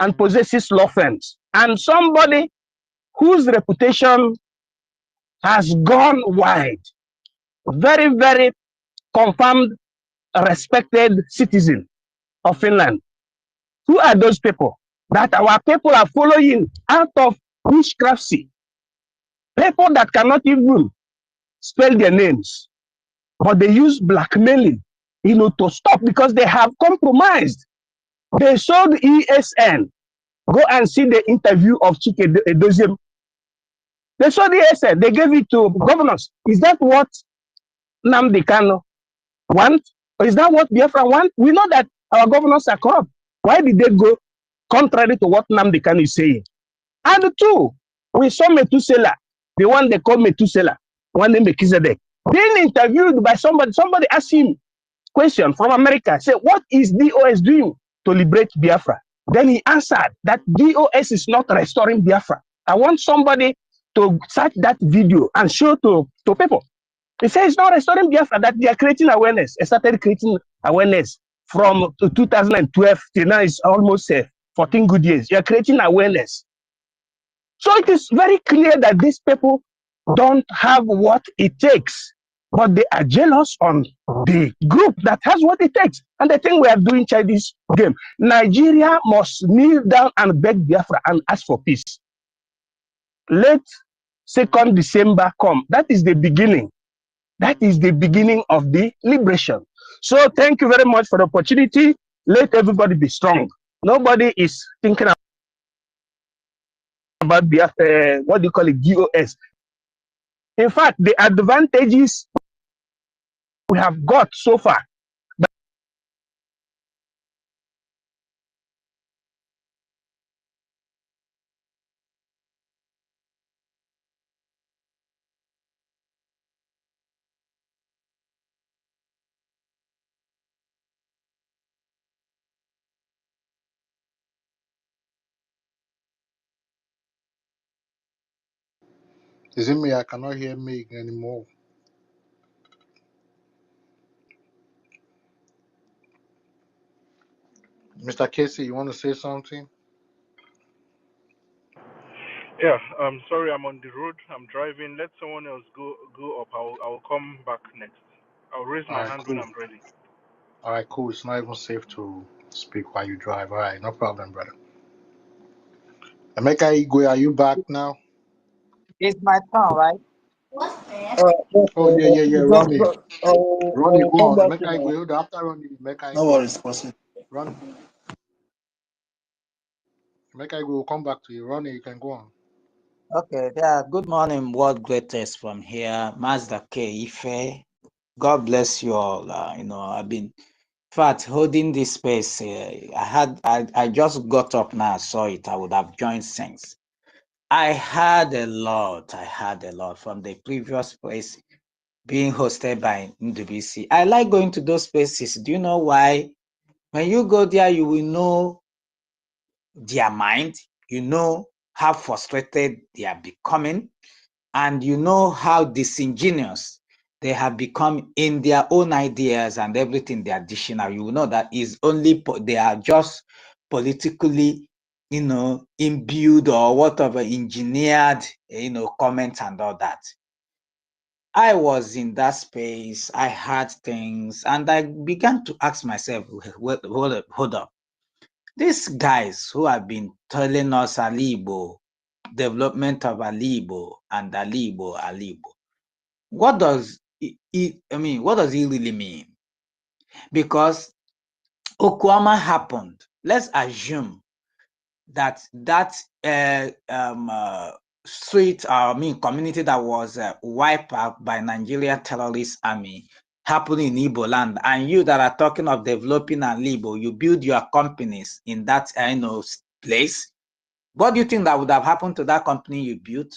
and possesses law firms, and somebody whose reputation has gone wide, very, very confirmed, respected citizen of Finland. Who are those people that our people are following out of witchcrafty? People that cannot even spell their names, but they use blackmailing, to stop, because they have compromised. They sold ESN. Go and see the interview of Chike Edoziem. They sold ESN. They gave it to governors. Is that what Nnamdi Kanu want? Or is that what Biafra want? We know that our governors are corrupt. Why did they go contrary to what Nnamdi Kanu is saying? And two, we saw Methuselah, the one they call Methuselah, one named Melchizedek, being interviewed by somebody. Somebody asked him question from America, say, what is DOS doing to liberate Biafra? Then he answered that DOS is not restoring Biafra. I want somebody to search that video and show to people. He says it's not restoring Biafra, that they are creating awareness. They started creating awareness from 2012 till now. It's almost 14 good years. You are creating awareness. So it is very clear that these people don't have what it takes, but they are jealous on the group that has what it takes. And they think we are doing Chinese game. Nigeria must kneel down and beg Biafra and ask for peace. Let 2nd December come. That is the beginning. That is the beginning of the liberation. So thank you very much for the opportunity. Let everybody be strong. Nobody is thinking about Biafra, what do you call it, GOS. In fact, the advantages we have got so far. Is it me? I cannot hear me anymore. Mr. Casey, you want to say something? Yeah, sorry, I'm on the road. I'm driving. Let someone else go up. I'll come back next. I'll raise All my right, hand when cool. I'm ready. All right, cool. It's not even safe to speak while you drive. All right, no problem, brother. Emeka Igwe, are you back now? It's my turn, right? Oh, yeah. Ronnie. Ronnie, I'll go come on. back Emeka Igwe, hold on. After Ronnie, Emeka No Igwe. worries, person. Ronnie, Emeka Igwe will come back to you. Ronnie, you can go on. Okay, yeah. Good morning, world greatest from here, Mazda K Ife. God bless you all. I've been, in fact, holding this space. I just got up now, saw it. I would have joined since. I had a lot from the previous place being hosted by NDBC. I like going to those spaces. Do you know why? When you go there, you will know their mind, you know how frustrated they are becoming, and you know how disingenuous they have become in their own ideas and everything they are dishing out. You will know that is only they are just politically, imbued or whatever, engineered, comments and all that. I was in that space, I had things, and I began to ask myself, hold up. These guys who have been telling us Alibo, development of Alibo and Alibo, what does what does it really mean? Because Okwama happened. Let's assume that street, community that was wiped out by Nigeria terrorist army happening in Igbo land, and you that are talking of developing and Igbo, you build your companies in that place. What do you think that would have happened to that company you built?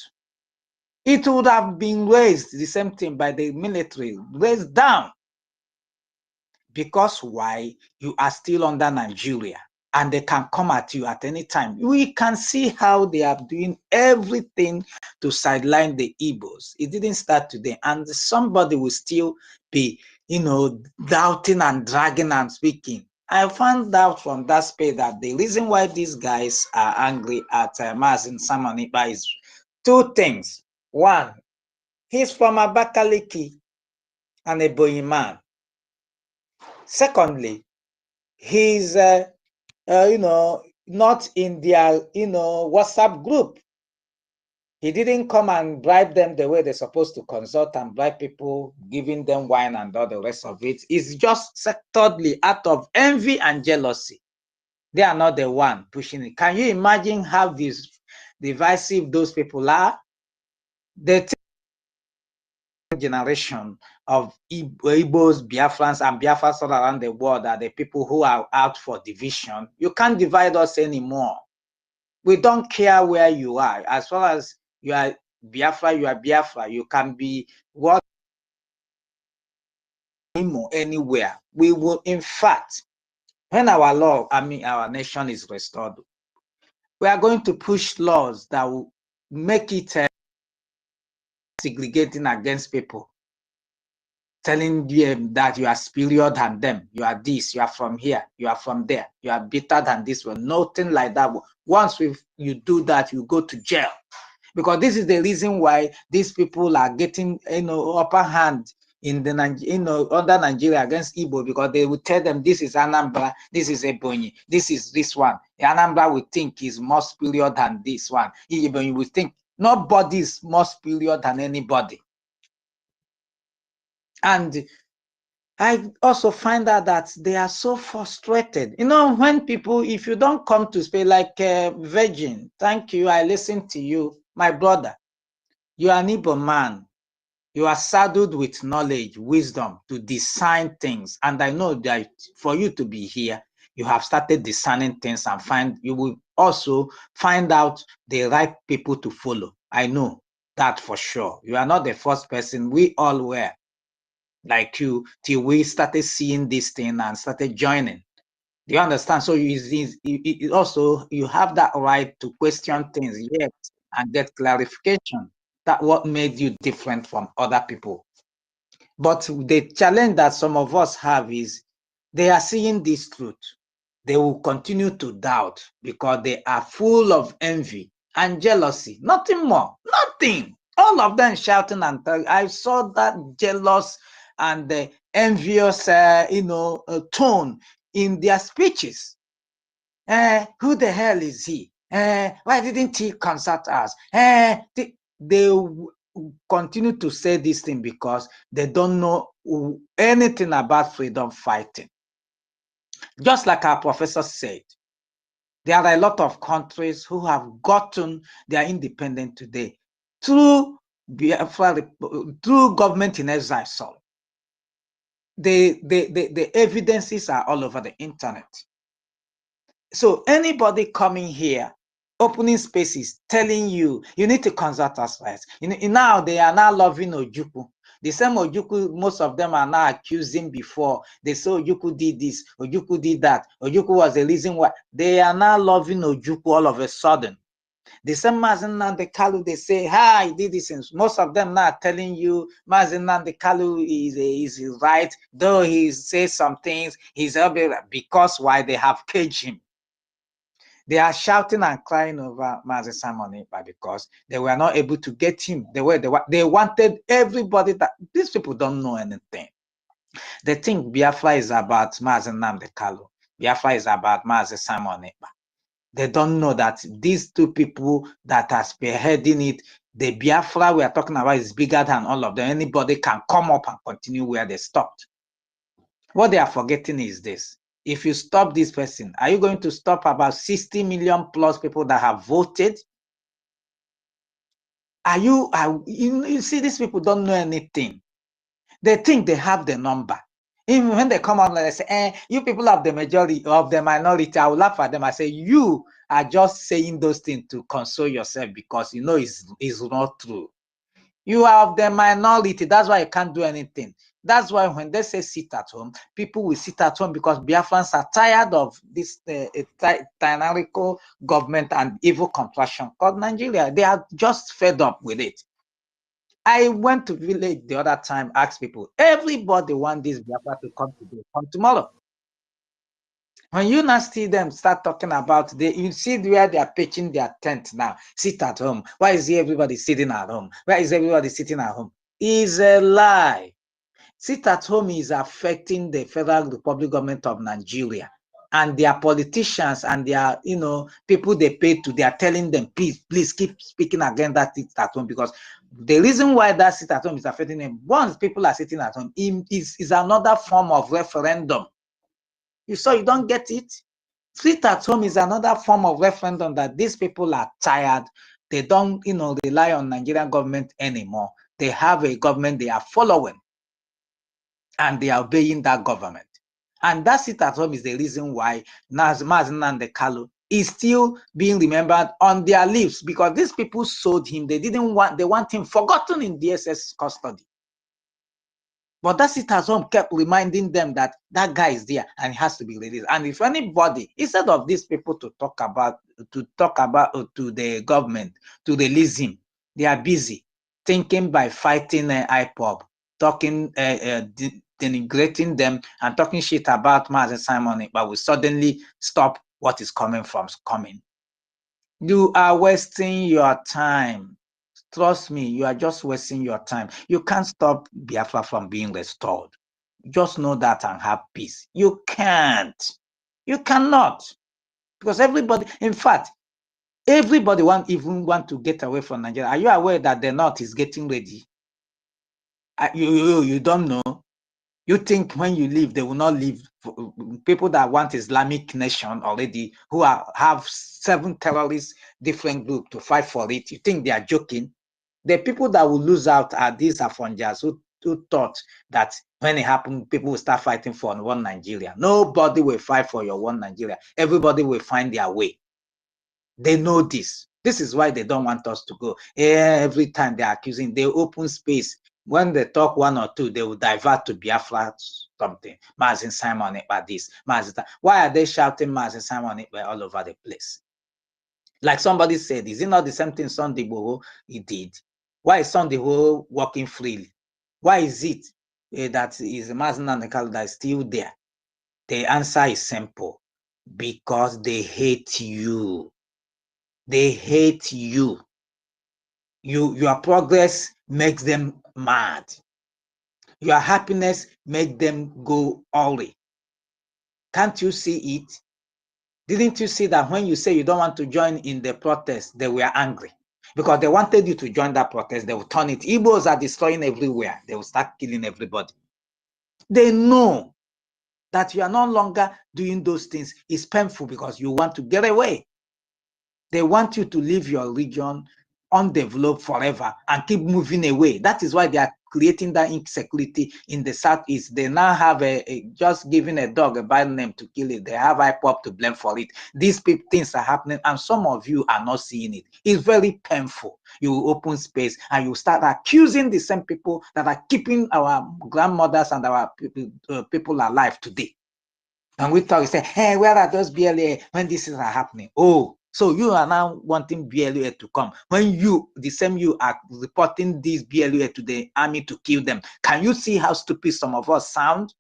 It would have been raised, the same thing by the military, raised down. Because why? You are still under Nigeria and they can come at you at any time. We can see how they are doing everything to sideline the Igbos. It didn't start today, and somebody will still be, doubting and dragging and speaking. I found out from that space that the reason why these guys are angry at Mazin Samaniba is two things. One, he's from Abakaliki and a Boyi man. Secondly, he's not in their WhatsApp group. He didn't come and bribe them the way they're supposed to consult and bribe people, giving them wine and all the rest of it. It's just thirdly out of envy and jealousy. They are not the one pushing it. Can you imagine how divisive those people are? The generation of Igbos, Biafrans, and Biafras all around the world are the people who are out for division. You can't divide us anymore. We don't care where you are. As far as you are Biafra, you are Biafra. You can be what anywhere. We will, in fact, when our nation is restored, we are going to push laws that will make it segregating against people, telling them that you are superior than them, you are this, you are from here, you are from there, you are better than this one. Nothing like that. Once you do that, you go to jail. Because this is the reason why these people are getting upper hand in the under Nigeria against Igbo, because they will tell them this is Anambra, this is Ebonyi, this is this one. Anambra will think is more superior than this one. Ebonyi will think nobody is more superior than anybody. And I also find out that they are so frustrated. When people, if you don't come to speak like Virgin, thank you, I listen to you, my brother. You are an Igbo man. You are saddled with knowledge, wisdom to discern things. And I know that for you to be here, you have started discerning things and you will also find out the right people to follow. I know that for sure. You are not the first person. We all were like you till we started seeing this thing and started joining. Do you understand? So it also, you have that right to question things, yet, and get clarification. That what made you different from other people. But the challenge that some of us have is they are seeing this truth. They will continue to doubt because they are full of envy and jealousy. Nothing more. Nothing. All of them shouting and telling. I saw that jealous and the envious, tone in their speeches. Who the hell is he? Why didn't he consult us? They continue to say this thing because they don't know anything about freedom fighting. Just like our professor said, there are a lot of countries who have gotten their independence today through government in exile. So the evidences are all over the internet. So anybody coming here, opening spaces, telling you need to consult us first. Now they are now loving Ojukwu. The same Ojukwu, most of them are now accusing before. They say Ojukwu did this, Ojukwu did that. Ojukwu was the reason why. They are now loving Ojukwu all of a sudden. The same Mazi Nnamdi Kanu, they say, hi, he did this. And most of them now telling you Mazi Nnamdi Kanu is right, though he says some things, he's because why they have caged him. They are shouting and crying over Mazi Simon Ekpa because they were not able to get him the way they wanted everybody. That these people don't know anything. They think Biafra is about Mazi Nnamdi Kanu. Biafra is about Mazi Simon Ekpa. They don't know that these two people that are spearheading it, the Biafra we are talking about is bigger than all of them. Anybody can come up and continue where they stopped. What they are forgetting is this. If you stop this person, are you going to stop about 60 million plus people that have voted? You see, these people don't know anything. They think they have the number. Even when they come out and they say, you people of the majority, of the minority, I will laugh at them. I say, you are just saying those things to console yourself because you know it's not true. You are of the minority. That's why you can't do anything. That's why when they say sit at home, people will sit at home because Biafrans are tired of this tyrannical government and evil contraction called Nigeria. They are just fed up with it. I went to village the other time, asked people, everybody want this Biafra to come today, come tomorrow. When you now see them start talking about, you see where they are pitching their tent now, sit at home. Why is everybody sitting at home? Why is everybody sitting at home? It's a lie. Sit at home is affecting the Federal Republic Government of Nigeria. And their politicians and their, people they pay to, they are telling them, please keep speaking against that sit at home, because the reason why that sit at home is affecting them, once people are sitting at home, is another form of referendum. You don't get it? Sit at home is another form of referendum that these people are tired. They don't, rely on Nigerian government anymore. They have a government they are following, and they are obeying that government. And that sit at home is the reason why Mazen and the Kalu is still being remembered on their lips, because these people sold him. They want him forgotten in DSS custody. But that sit at home kept reminding them that that guy is there and he has to be released. And if anybody, instead of these people to talk about to the government to release him, they are busy thinking by fighting IPOB, talking, denigrating them, and talking shit about Mazen Simon, but will suddenly stop what is coming from coming. You are wasting your time. Trust me, you are just wasting your time. You can't stop Biafra from being restored. Just know that and have peace. You can't. You cannot. Because everybody, in fact, everybody even want to get away from Nigeria. Are you aware that the North is getting ready? You don't know. You think when you leave, they will not leave. People that want Islamic nation already, who have 7 terrorists, different groups to fight for it. You think they are joking? The people that will lose out are these Afonjas who thought that when it happened, people will start fighting for one Nigeria. Nobody will fight for your one Nigeria. Everybody will find their way. They know this. This is why they don't want us to go. Every time they're accusing, they open space. When they talk 1 or 2, they will divert to Biafra something. Mazen Simon Ekpa this. Why are they shouting Mazen Simon Ekpa all over the place? Like somebody said, is it not the same thing Sunday Igboho he did? Why is Sunday Igboho walking freely? Why is it that is Mazen and Ekpa that is still there? The answer is simple. Because they hate you. They hate you. Your progress makes them mad. Your happiness makes them go awry. Can't you see it? Didn't you see that when you say you don't want to join in the protest, they were angry? Because they wanted you to join that protest, they will turn it. Igbos are destroying everywhere. They will start killing everybody. They know that you are no longer doing those things. It's painful because you want to get away. They want you to leave your region undeveloped forever and keep moving away. That is why they are creating that insecurity in the southeast. They now have just giving a dog a bad name to kill it. They have IPOP to blame for it. These things are happening, and some of you are not seeing it. It's very painful. You open space and you start accusing the same people that are keeping our grandmothers and our people alive today. And we talk, say, hey, where are those BLA when this is happening? Oh, so you are now wanting BLA to come. When the same you are reporting these BLA to the army to kill them. Can you see how stupid some of us sound?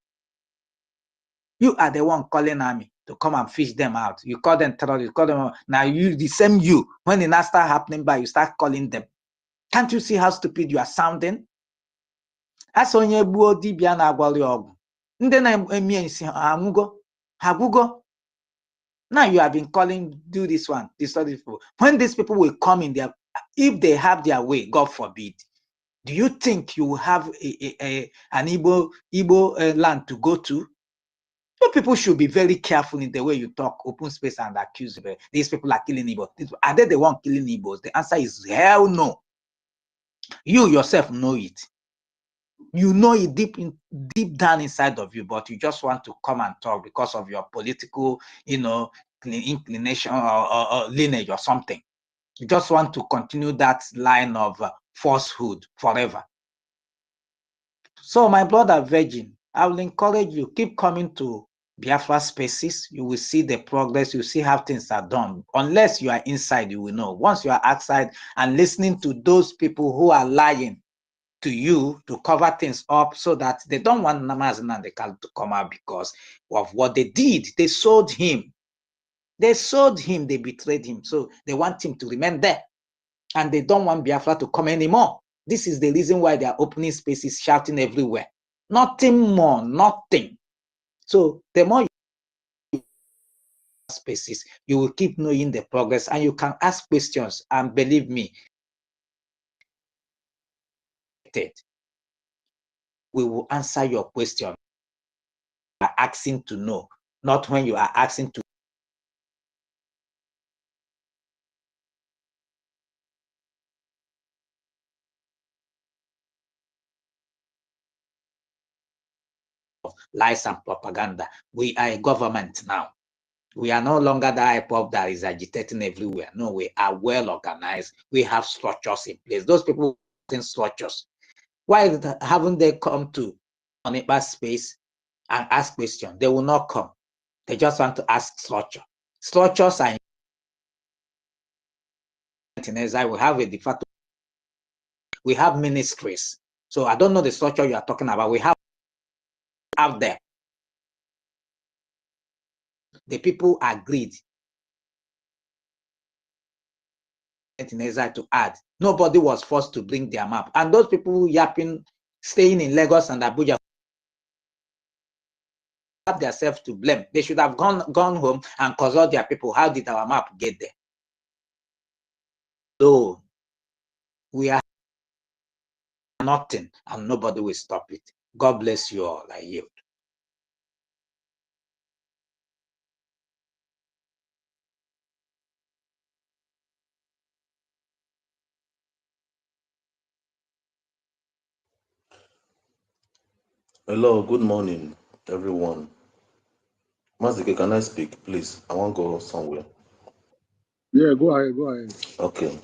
You are the one calling army to come and fish them out. You call them terrorists, you call them, now the same you, when it now start happening by, you start calling them. Can't you see how stupid you are sounding? As onye gbuo dibia na agwali ogwu. Ndị na-eme isi Hagugo. Now you have been calling, do this one, this other people. When these people will come in there, if they have their way, God forbid, do you think you will have an Igbo land to go to? So people should be very careful in the way you talk, open space and accuse these people are killing Igbo. Are they the one killing Igbos? The answer is hell no. You yourself know it. You know it deep down inside of you, but you just want to come and talk because of your political, inclination or lineage or something. You just want to continue that line of falsehood forever. So, my brother Virgin, I will encourage you, keep coming to Biafra spaces. You will see the progress. You see how things are done. Unless you are inside, you will know. Once you are outside and listening to those people who are lying to you to cover things up so that they don't want Mazi Nnamdi Kanu to come out because of what they did. They sold him. They sold him. They betrayed him. So they want him to remain there. And they don't want Biafra to come anymore. This is the reason why they are opening spaces, shouting everywhere. Nothing more, nothing. So the more you spaces, you will keep knowing the progress and you can ask questions. And believe me, we will answer your question. You are asking to know, not when you are asking to. Lies and propaganda. We are a government now. We are no longer the IPOP that is agitating everywhere. No, we are well organized. We have structures in place. Those people in structures. Why haven't they come to Onipa space and ask questions? They will not come. They just want to ask structure. Structures are in exile. We have a de facto. We have ministries. So I don't know the structure you are talking about. We have out there. The people agreed in exile to add. Nobody was forced to bring their map. And those people yapping, staying in Lagos and Abuja, have themselves to blame. They should have gone home and consult their people. How did our map get there? So we are nothing and nobody will stop it. God bless you all. I yield. Hello, good morning, everyone. Mazike, can I speak, please? I want to go somewhere. Yeah, go ahead, go ahead. Okay.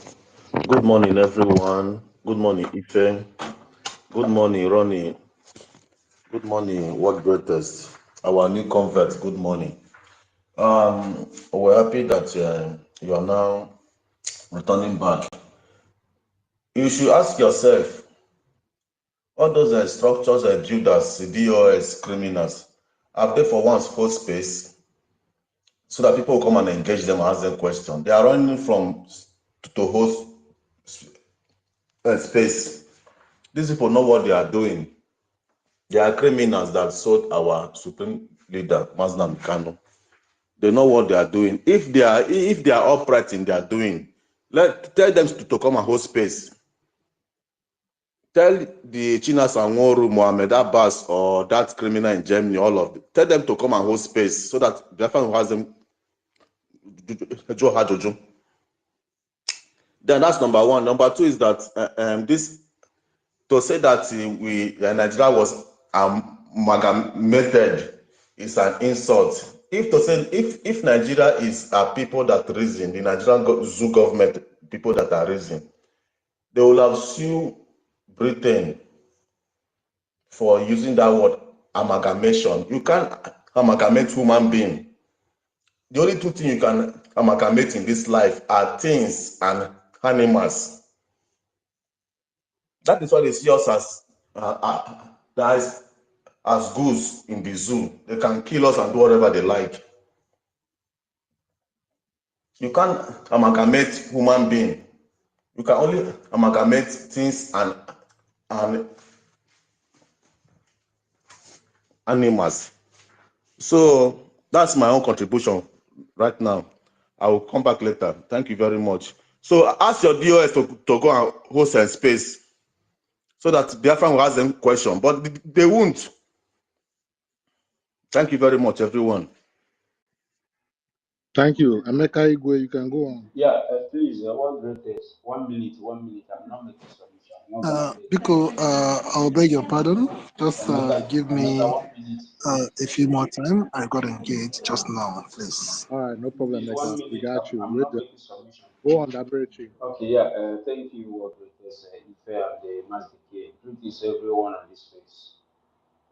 Good morning, everyone. Good morning, Ife. Good morning, Ronnie. Good morning, What Greatest. Our new converts, good morning. We're happy that you are now returning back. You should ask yourself, all those structures are viewed as DOS criminals. Have they for once hold space so that people will come and engage them and ask them questions? They are running from to host space. These people know what they are doing. They are criminals that sold our supreme leader, Mazi Nnamdi Kanu. They know what they are doing. If they are upright in their doing, tell them to come and hold space. Tell the Chinas Anworu, Mohammed Abbas, or that criminal in Germany, all of them, tell them to come and hold space so that Biafran has them. Then that's number one. Number two is that this to say that Nigeria was amalgamated is an insult. If Nigeria is a people that reason, the Nigerian zoo government people that are reason, they will have sued Britain for using that word amalgamation. You can't amalgamate human being. The only two things you can amalgamate in this life are things and animals. That is why they see us as goose in the zoo. They can kill us and do whatever they like. You can't amalgamate human being. You can only amalgamate things and animals. So that's my own contribution right now. I will come back later. Thank you very much. So ask your DOS to go and host a space so that Biafran will ask them questions, but they won't. Thank you very much, everyone. Thank you. Emeka Igwe, you can go on. Yeah, please, one greatest. 1 minute, 1 minute. I'm not making submission. Biko, I'll beg your pardon. Just give me a few more time. I got engaged just now, please. All right, no problem, Mega. We got you. Go on, Dabrichi. Okay, yeah, thank you, moderators, Ife and the Master K. Greetings, everyone on this space.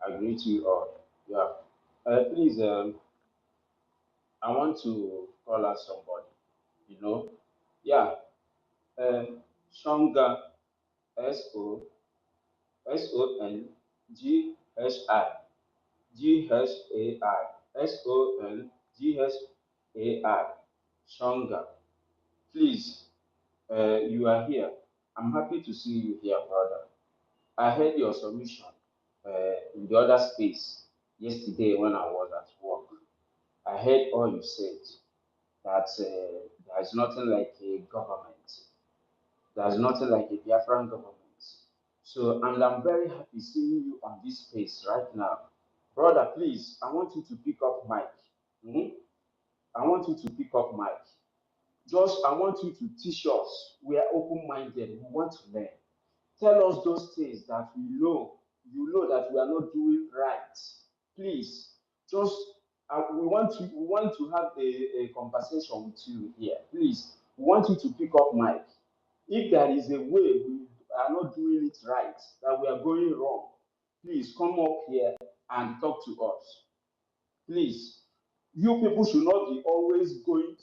I greet you all. Yeah, please, I want to call out somebody, you know. Yeah, Shonga, Songhai, Shonga. Please, you are here. I'm happy to see you here, brother. I heard your submission in the other space yesterday when I was at work. I heard all you said that there is nothing like a government. There's nothing like a Biafran government. So, and I'm very happy seeing you on this space right now. Brother, please, I want you to pick up mic. Mhm. I want you to pick up mic. Just, I want you to teach us. We are open-minded. We want to learn. Tell us those things that we know, you know that we are not doing right. Please, just we want to have a conversation with you here. Please, we want you to pick up mic. If there is a way we are not doing it right, that we are going wrong, please come up here and talk to us. Please, you people should not be always going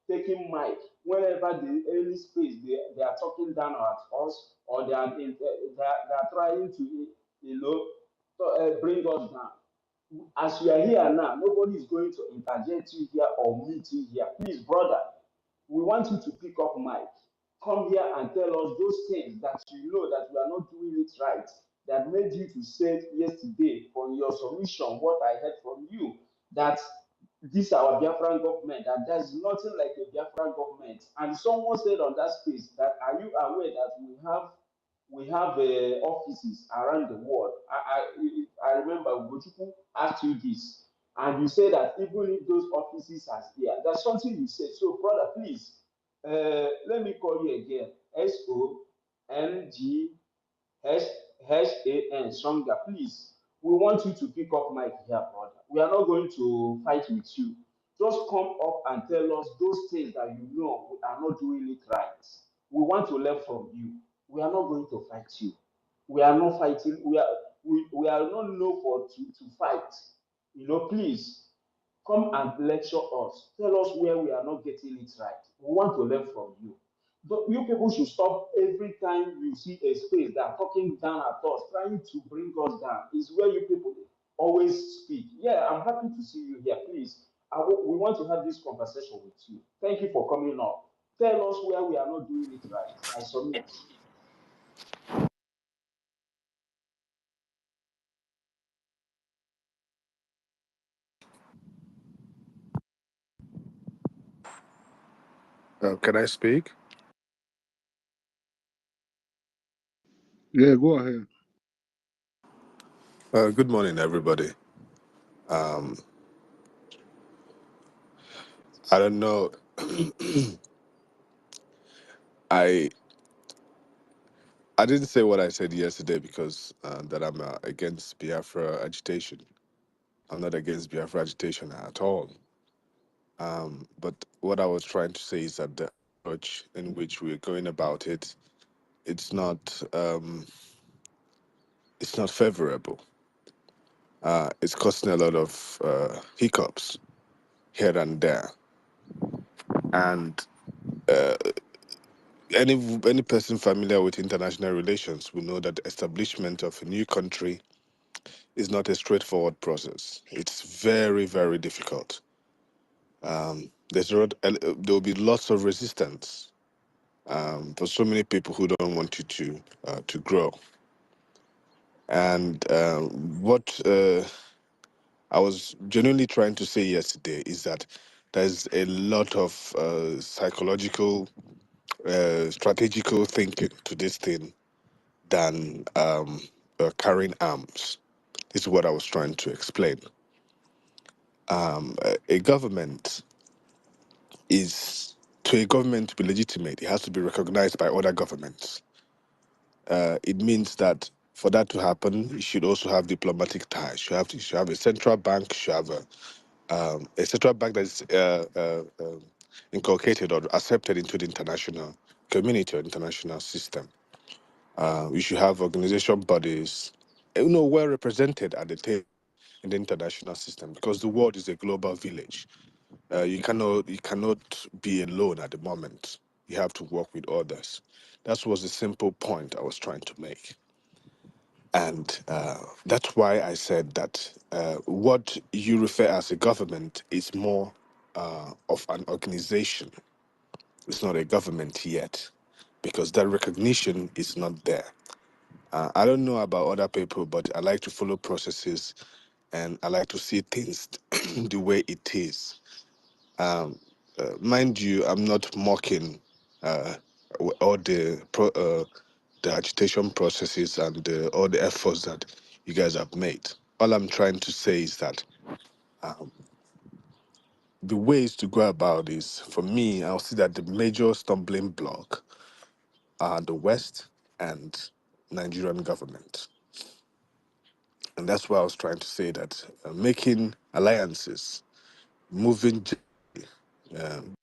taking mic whenever the any space they are talking down at us or they are trying to bring us down. As you are here now, nobody is going to interject you here or meet you here. Please, brother, we want you to pick up mic. Come here and tell us those things that you know that we are not doing it right, that made you to say yesterday from your submission, what I heard from you, that this our Biafran government, that there's nothing like a Biafran government. And someone said on that space that are you aware that we have offices around the world? I remember Ugochukwu asked you this, and you say that even if those offices are there, there's something you said. So, brother, please, let me call you again. Songhashan, Songa, please. We want you to pick up mic here, brother. We are not going to fight with you. Just come up and tell us those things that you know we are not doing it right. We want to learn from you. We are not going to fight you. We are not fighting. We are not known for to fight. Please come and lecture us. Tell us where we are not getting it right. We want to learn from you. You people should stop every time you see a space that are talking down at us, trying to bring us down. Is where you people always speak. Yeah, I'm happy to see you here. Please, we want to have this conversation with you. Thank you for coming up. Tell us where we are not doing it right. I submit. Can I speak? Yeah, go ahead. Good morning, everybody. Um, I don't know. I I didn't say what I said yesterday because that I'm against Biafra agitation. I'm not against Biafra agitation at all. But what I was trying to say is that the approach in which we're going about it, it's not favorable. It's causing a lot of hiccups here and there, and any person familiar with international relations will know that the establishment of a new country is not a straightforward process. It's very, very difficult. There will be lots of resistance for so many people who don't want you to grow. And what I was genuinely trying to say yesterday is that there's a lot of psychological, strategical thinking to this thing than carrying arms. This is what I was trying to explain. A government to a government to be legitimate, it has to be recognized by other governments. it means that for that to happen, you should also have diplomatic ties. You should have a central bank. You should have a central bank that is inculcated or accepted into the international community or international system. We should have organization bodies, well represented at the table in the international system, because the world is a global village. You cannot be alone at the moment. You have to work with others. That was the simple point I was trying to make. And that's why I said that what you refer as a government is more of an organization. It's not a government yet, because that recognition is not there. I don't know about other people, but I like to follow processes and I like to see things the way it is. Mind you, I'm not mocking uh, all the agitation processes and all the efforts that you guys have made. All I'm trying to say is that the ways to go about this, for me, I'll see that the major stumbling block are the West and Nigerian government. And that's why I was trying to say that making alliances, moving um,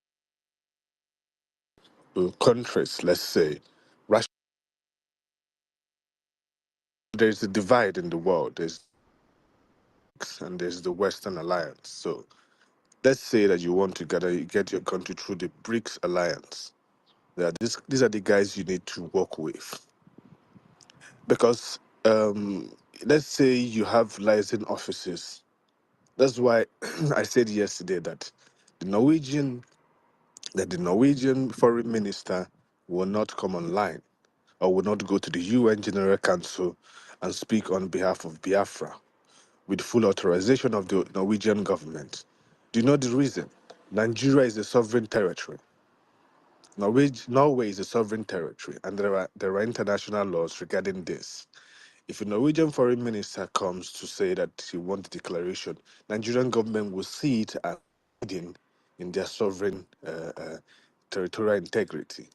countries, let's say, Russia, there's a divide in the world. There's the Western Alliance. So let's say that you want to get your country through the BRICS Alliance. These are the guys you need to work with. Because let's say you have liaison offices. That's why I said yesterday that the Norwegian the Norwegian foreign minister will not come online or will not go to the UN General Council and speak on behalf of Biafra with full authorization of the Norwegian government. Do you know the reason? Nigeria is a sovereign territory. Norway is a sovereign territory, and there are international laws regarding this. If a Norwegian foreign minister comes to say that he wants a declaration, Nigerian government will see it as leading in their sovereign territorial integrity.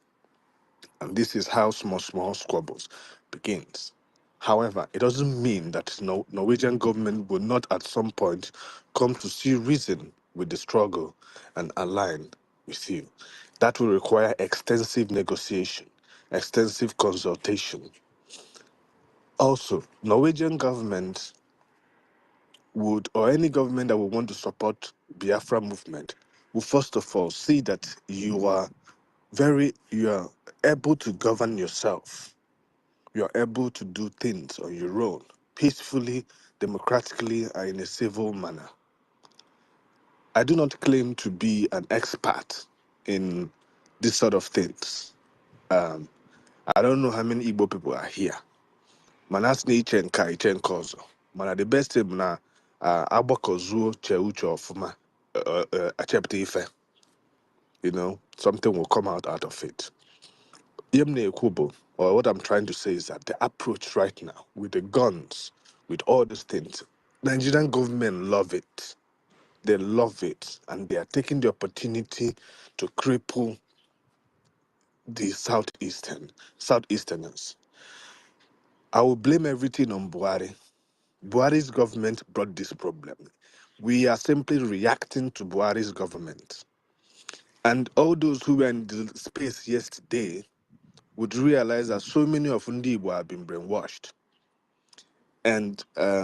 And this is how small squabbles begins. However, it doesn't mean that Norwegian government will not at some point come to see reason with the struggle and align with you. That will require extensive negotiation, extensive consultation. Also, Norwegian government would, or any government that would want to support Biafra movement, will first of all see that you are able to govern yourself. You are able to do things on your own, peacefully, democratically, and in a civil manner. I do not claim to be an expert in this sort of things. Um, I don't know how many Igbo people are here. Manasni Ichen Ka Ichen Kozo. Mana the best thing na Abakozuo Cheucho of Achepti Ife. Something will come out of it. Yemne Kubo, or what I'm trying to say is that the approach right now with the guns, with all these things, Nigerian government love it. They love it, and they are taking the opportunity to cripple the Southeasterners. I will blame everything on Buhari. Buhari's government brought this problem. We are simply reacting to Buhari's government. And all those who were in the space yesterday would realize that so many of Ndibo have been brainwashed. And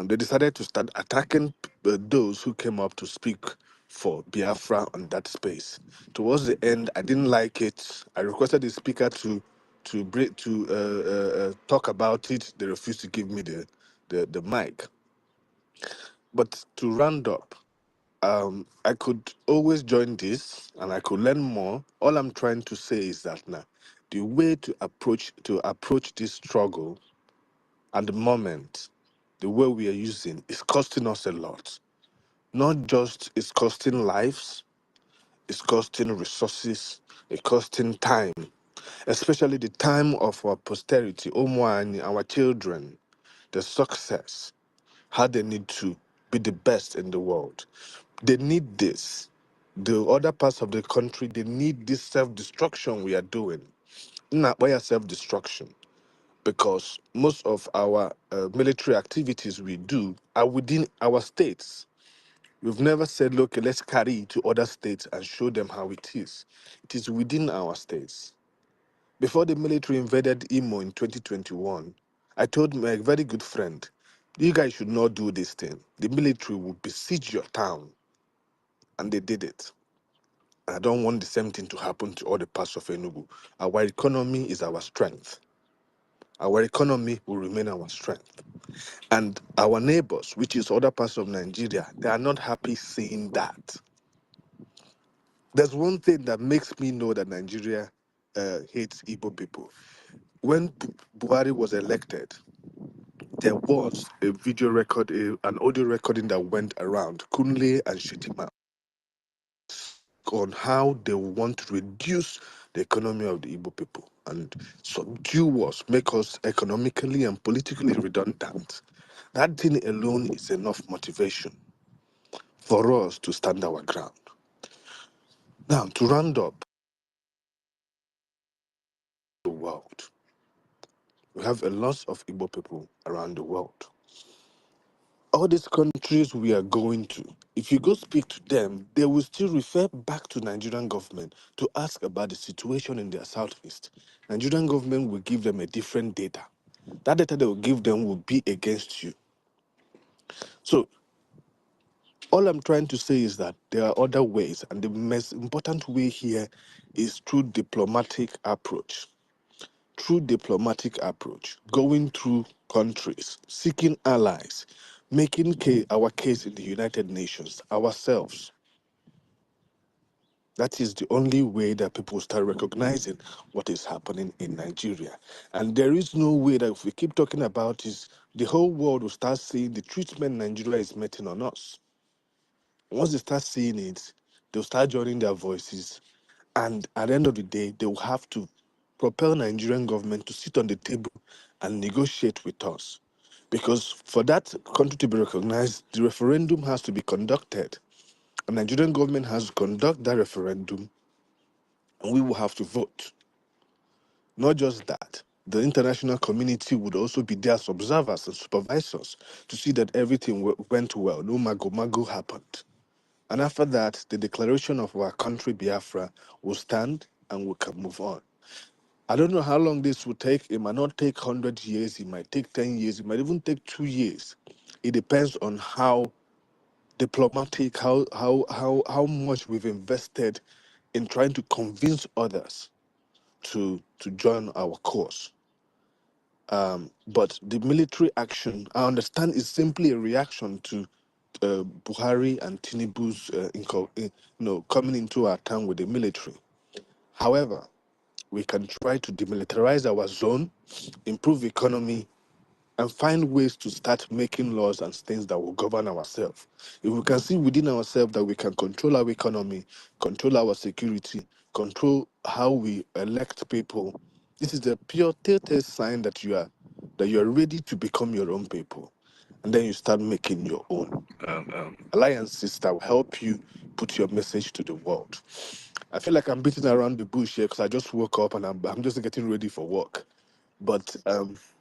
they decided to start attacking those who came up to speak for Biafra on that space. Towards the end, I didn't like it. I requested the speaker to talk about it. They refused to give me the mic. But to round up, I could always join this and I could learn more. All I'm trying to say is that now the way to approach this struggle at the moment, the way we are using is costing us a lot. Not just it's costing lives, it's costing resources, it's costing time, especially the time of our posterity, Omwani, our children, the success, how they need to be the best in the world. They need this. The other parts of the country, they need this self-destruction we are doing. Not by self-destruction. because most of our military activities we do are within our states. We've never said, look, let's carry it to other states and show them how it is. It is within our states. Before the military invaded Imo in 2021, I told my very good friend, you guys should not do this thing. The military will besiege your town. And they did it. I don't want the same thing to happen to all the parts of Enugu. Our economy is our strength. Our economy will remain our strength. And our neighbors, which is other parts of Nigeria, they are not happy seeing that. There's one thing that makes me know that Nigeria hates Igbo people. When Buhari was elected, there was a video record, an audio recording that went around, Kunle and Shetima, on how they want to reduce the economy of the Igbo people and subdue us, make us economically and politically redundant. That thing alone is enough motivation for us to stand our ground. Now, to round up the world, we have a lot of Igbo people around the world. All these countries we are going to, if you go speak to them, they will still refer back to Nigerian government to ask about the situation in their southeast. Nigerian government will give them a different data. That data they will give them will be against you. So all I'm trying to say is that there are other ways, and the most important way here is through diplomatic approach. Through diplomatic approach, going through countries, seeking allies, making our case in the United Nations ourselves. That is the only way that people start recognizing what is happening in Nigeria. And there is no way that if we keep talking about this, the whole world will start seeing the treatment Nigeria is meting on us. Once they start seeing it, they'll start joining their voices. And at the end of the day, they will have to propel Nigerian government to sit on the table and negotiate with us. Because for that country to be recognized, the referendum has to be conducted. The Nigerian government has to conduct that referendum, and we will have to vote. Not just that, the international community would also be there as observers and supervisors to see that everything went well. No mago happened. And after that, the declaration of our country, Biafra, will stand and we can move on. I don't know how long this will take. It might not take 100 years. It might take 10 years. It might even take 2 years. It depends on how diplomatic, how much we've invested in trying to convince others to join our cause. But the military action, I understand, is simply a reaction to Buhari and Tinubu's coming into our town with the military. However, we can try to demilitarize our zone, improve economy, and find ways to start making laws and things that will govern ourselves. If we can see within ourselves that we can control our economy, control our security, control how we elect people, this is the pure telltale sign that you are ready to become your own people. And then you start making your own alliances that will help you put your message to the world. I feel like I'm beating around the bush here because I just woke up and I'm just getting ready for work. But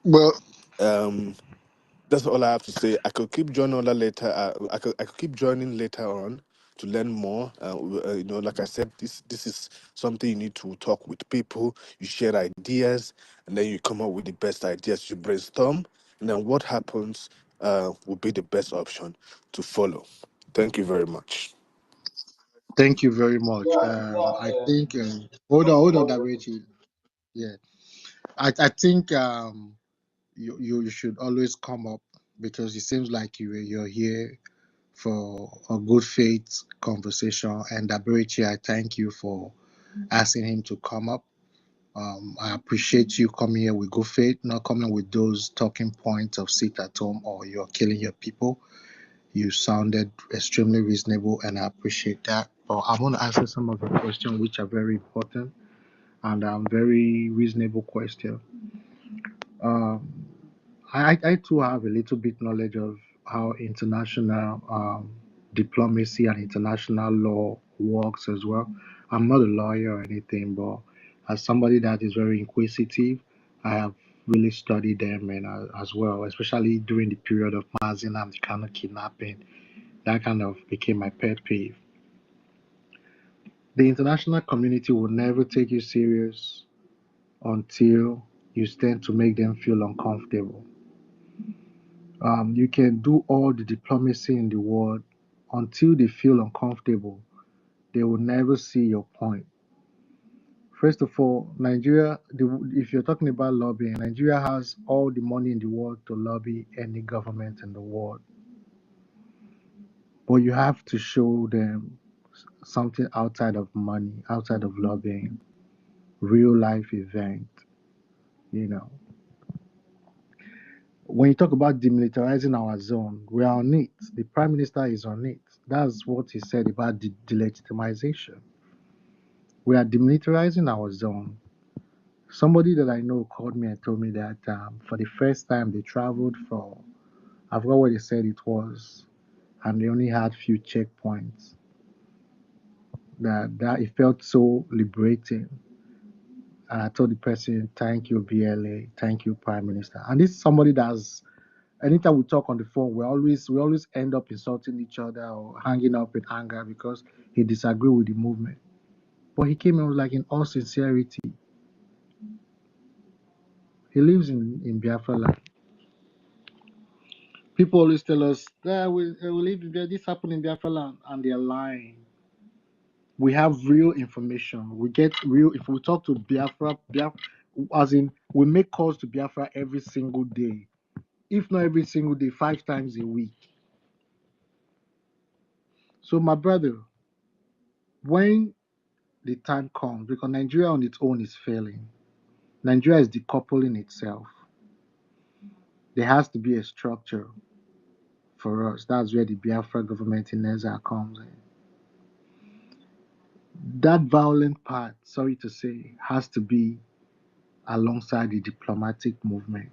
Well, that's all I have to say. I could keep joining on that later. I could keep joining later on to learn more. Like I said, this is something you need to talk with people. You share ideas, and then you come up with the best ideas. You brainstorm, and then what happens will be the best option to follow. Thank you very much. Thank you very much. I think hold on, that Reggie. Yeah, I think you should always come up because it seems like you're here for a good faith conversation. And Aberichi, I thank you for asking him to come up. I appreciate you coming here with good faith, not coming with those talking points of sit at home or you're killing your people. You sounded extremely reasonable, and I appreciate that. But I want to answer some of the questions which are very important and very reasonable questions. I too have a little bit knowledge of how international diplomacy and international law works as well. I'm not a lawyer or anything, but as somebody that is very inquisitive, I have really study them and as well, especially during the period of Mazin and the kind of kidnapping. That kind of became my pet peeve. The international community will never take you serious until you stand to make them feel uncomfortable. You can do all the diplomacy in the world until they feel uncomfortable. They will never see your point. First of all, Nigeria, if you're talking about lobbying, Nigeria has all the money in the world to lobby any government in the world. But you have to show them something outside of money, outside of lobbying, real life event, you know. When you talk about demilitarizing our zone, we are on it. The Prime Minister is on it. That's what he said about the delegitimization. We are demilitarizing our zone. Somebody that I know called me and told me that for the first time they traveled for, I forgot what they said it was, and they only had few checkpoints. That it felt so liberating. And I told the person, "Thank you, BLA. Thank you, Prime Minister." And this is somebody that's anytime we talk on the phone, we always end up insulting each other or hanging up in anger because he disagreed with the movement. But he came and was like, in all sincerity, he lives in Biafra land. People always tell us that we live in Biafra, this happened in Biafra land, and they're lying. We have real information. We get real. If we talk to Biafra, as in we make calls to Biafra every single day, if not every single day, 5 times a week. So my brother, when the time comes, because Nigeria on its own is failing, Nigeria is decoupling itself. There has to be a structure for us. That's where the Biafra government in Ezra comes in. That violent part, sorry to say, has to be alongside the diplomatic movement.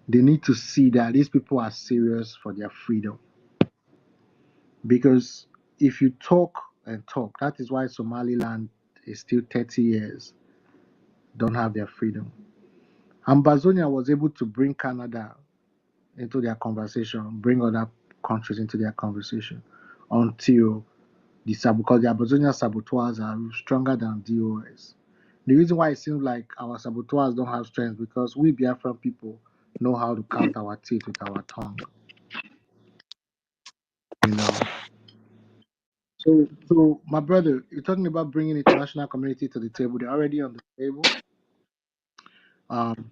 They need to see that these people are serious for their freedom. Because if you talk and talk, that is why Somaliland is still 30 years, don't have their freedom. Ambazonia was able to bring Canada into their conversation, bring other countries into their conversation until because the Amazonian saboteurs are stronger than DOS. The reason why it seems like our saboteurs don't have strength because we Biafran people know how to count our teeth with our tongue. You know. So my brother, you're talking about bringing international community to the table. They're already on the table.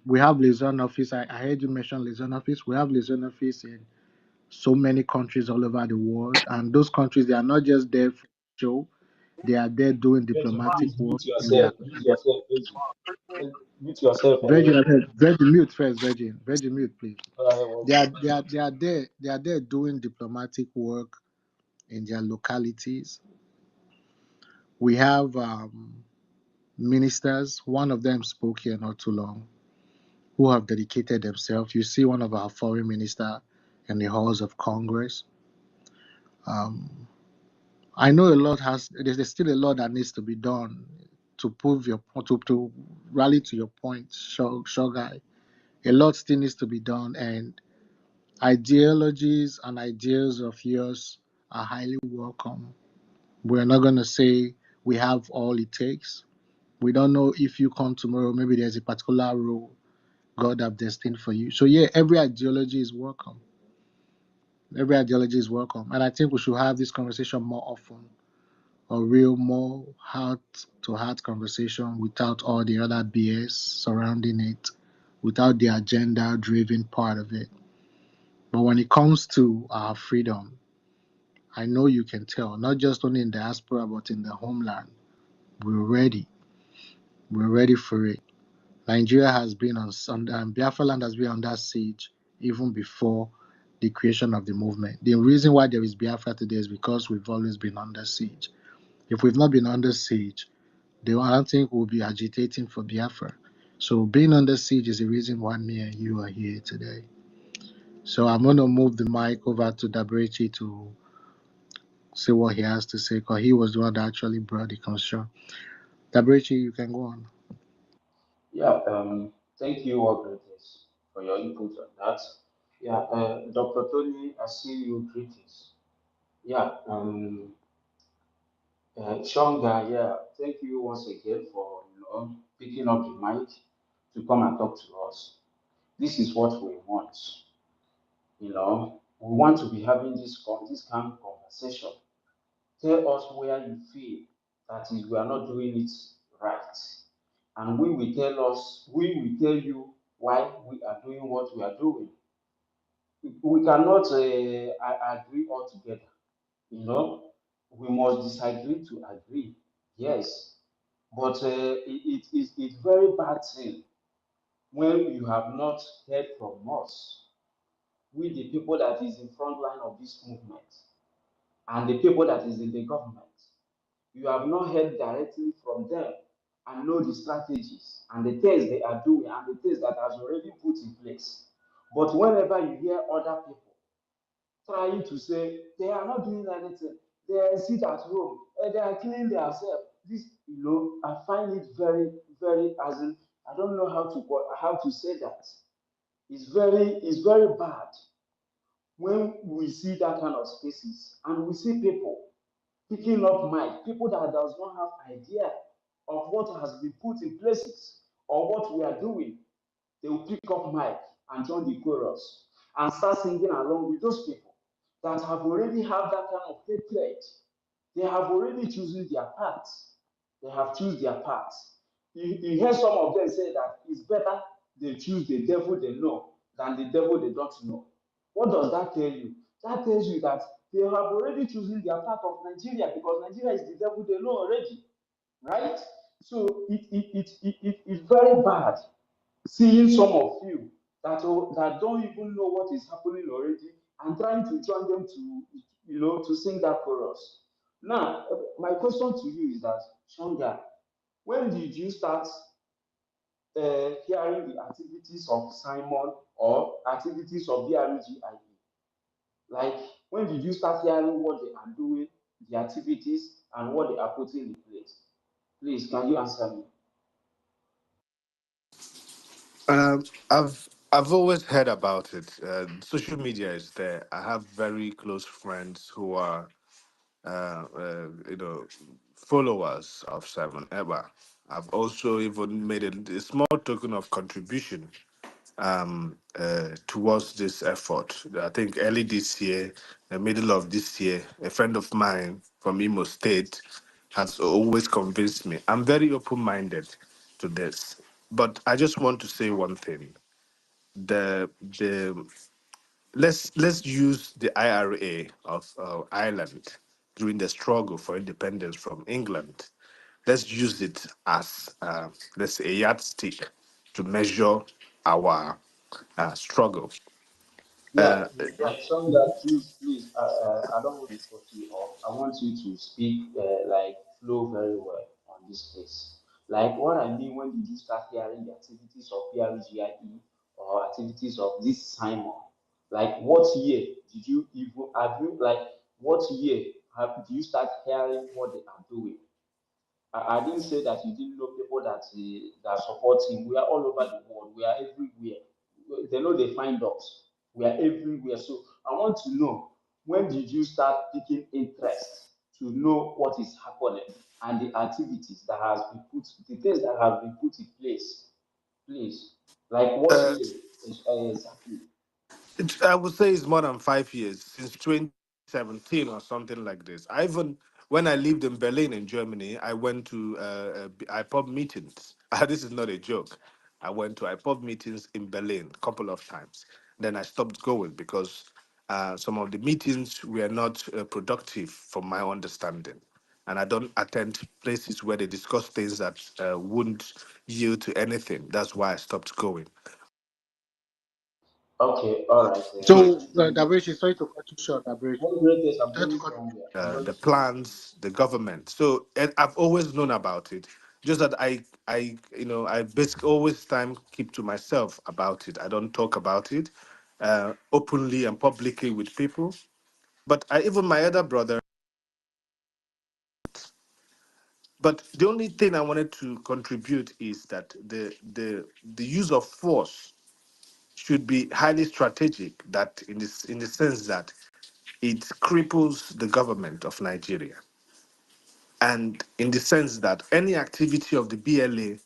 We have liaison office. I heard you mention liaison office. We have liaison office in so many countries all over the world, and those countries they are not just there for show; they are there doing Virgin, diplomatic please work mute in their yourself. Mute yourself, Virgin. Mute yourself. Virgin. Virgin mute first. Virgin mute, please. Well, They are there doing diplomatic work in their localities. We have ministers. One of them spoke here not too long, who have dedicated themselves. You see one of our foreign minister in the halls of Congress. I know there's still a lot that needs to be done to prove your point, to rally to your point, Shogai. A lot still needs to be done, and ideologies and ideas of yours are highly welcome. We're not going to say we have all it takes. We don't know if you come tomorrow, maybe there's a particular role God have destined for you. So yeah, every ideology is welcome. Every ideology is welcome. And I think we should have this conversation more often. A real, more heart-to-heart conversation without all the other BS surrounding it, without the agenda-driven part of it. But when it comes to our freedom, I know you can tell, not just only in diaspora, but in the homeland, we're ready. We're ready for it. Nigeria has been Biafra land has been under siege even before the creation of the movement. The reason why there is Biafra today is because we've always been under siege. If we've not been under siege, I don't think we'll be agitating for Biafra. So being under siege is the reason why me and you are here today. So I'm going to move the mic over to Dabrichi to see what he has to say, because he was the one that actually brought the concern. Dabrichi, you can go on. yeah. Thank you, Greatest, for your input on that. Yeah, Dr. Tony, I see you. Greetings. Yeah, Shonga, yeah, thank you once again for picking up the mic to come and talk to us. This is what we want. We want to be having this kind of conversation. Tell us where you feel that is we are not doing it right, and we will tell you why we are doing what we are doing. We cannot agree altogether. You know, we must disagree to agree. Yes, but it's very bad thing when you have not heard from us, we the people that is in front line of this movement, and the people that is in the government. You have not heard directly from them and know the strategies and the things they are doing and the things that has already put in place. But whenever you hear other people trying to say they are not doing anything, they sit at home and they are killing themselves, this, I find it very, very, as in, I don't know how to say that. It's very bad when we see that kind of spaces and we see people picking up mic, people that does not have idea of what has been put in places or what we are doing, they will pick up mic and join the chorus and start singing along with those people that have already have that kind of hatred. They have already chosen their paths. They have choose their paths. You hear some of them say that it's better they choose the devil they know than the devil they don't know. What does that tell you? That tells you that they have already chosen their path of Nigeria because Nigeria is the devil they know already, right? So it's very bad seeing some of you that don't even know what is happening already and trying to join them to to sing that chorus. Now, my question to you is that, Shonga, when did you start hearing the activities of Simon or activities of BRGIE? Like, when did you start hearing what they are doing, the activities, and what they are putting in place? Please, can you answer me? I've always heard about it. Social media is there. I have very close friends who are followers of Simon Eber. I've also even made a small token of contribution towards this effort. I think early this year, the middle of this year, a friend of mine from Imo State has always convinced me. I'm very open-minded to this, but I just want to say one thing. The let's use the IRA of Ireland during the struggle for independence from England. Let's use it as let's say a yardstick to measure our struggle. Yeah, Songa, please, I don't want to cut you off. I want you to speak, like, flow very well on this place. Like, what I mean, when did you start hearing the activities of PRGIE or activities of this Simon? Like, what year did you even, have you, like, what year do you start hearing what they are doing? I didn't say that you didn't know people that support him. We are all over the world. We are everywhere. They know they find us. We are everywhere. So I want to know, when did you start taking interest to know what is happening and the activities that has been put, the things that have been put in place, please. Like, what Uh, year exactly? I would say it's more than 5 years, since 2017 or something like this. I even, when I lived in Berlin in Germany, I went to IPOB meetings. This is not a joke. I went to IPOB meetings in Berlin a couple of times. Then I stopped going because some of the meetings were not productive from my understanding. And I don't attend places where they discuss things that wouldn't yield to anything. That's why I stopped going. Okay, all right. So So, Dabrishi, sorry to cut you short, Dabrishi. What greatest? I'm Sorry to going cut. somewhere. I'm going the somewhere. plans, the government. So and I've always known about it. Just that I basically always time keep to myself about it. I don't talk about it openly and publicly with people. But even my other brother, But the only thing I wanted to contribute is that the use of force should be highly strategic. That in the sense that it cripples the government of Nigeria, and in the sense that any activity of the BLA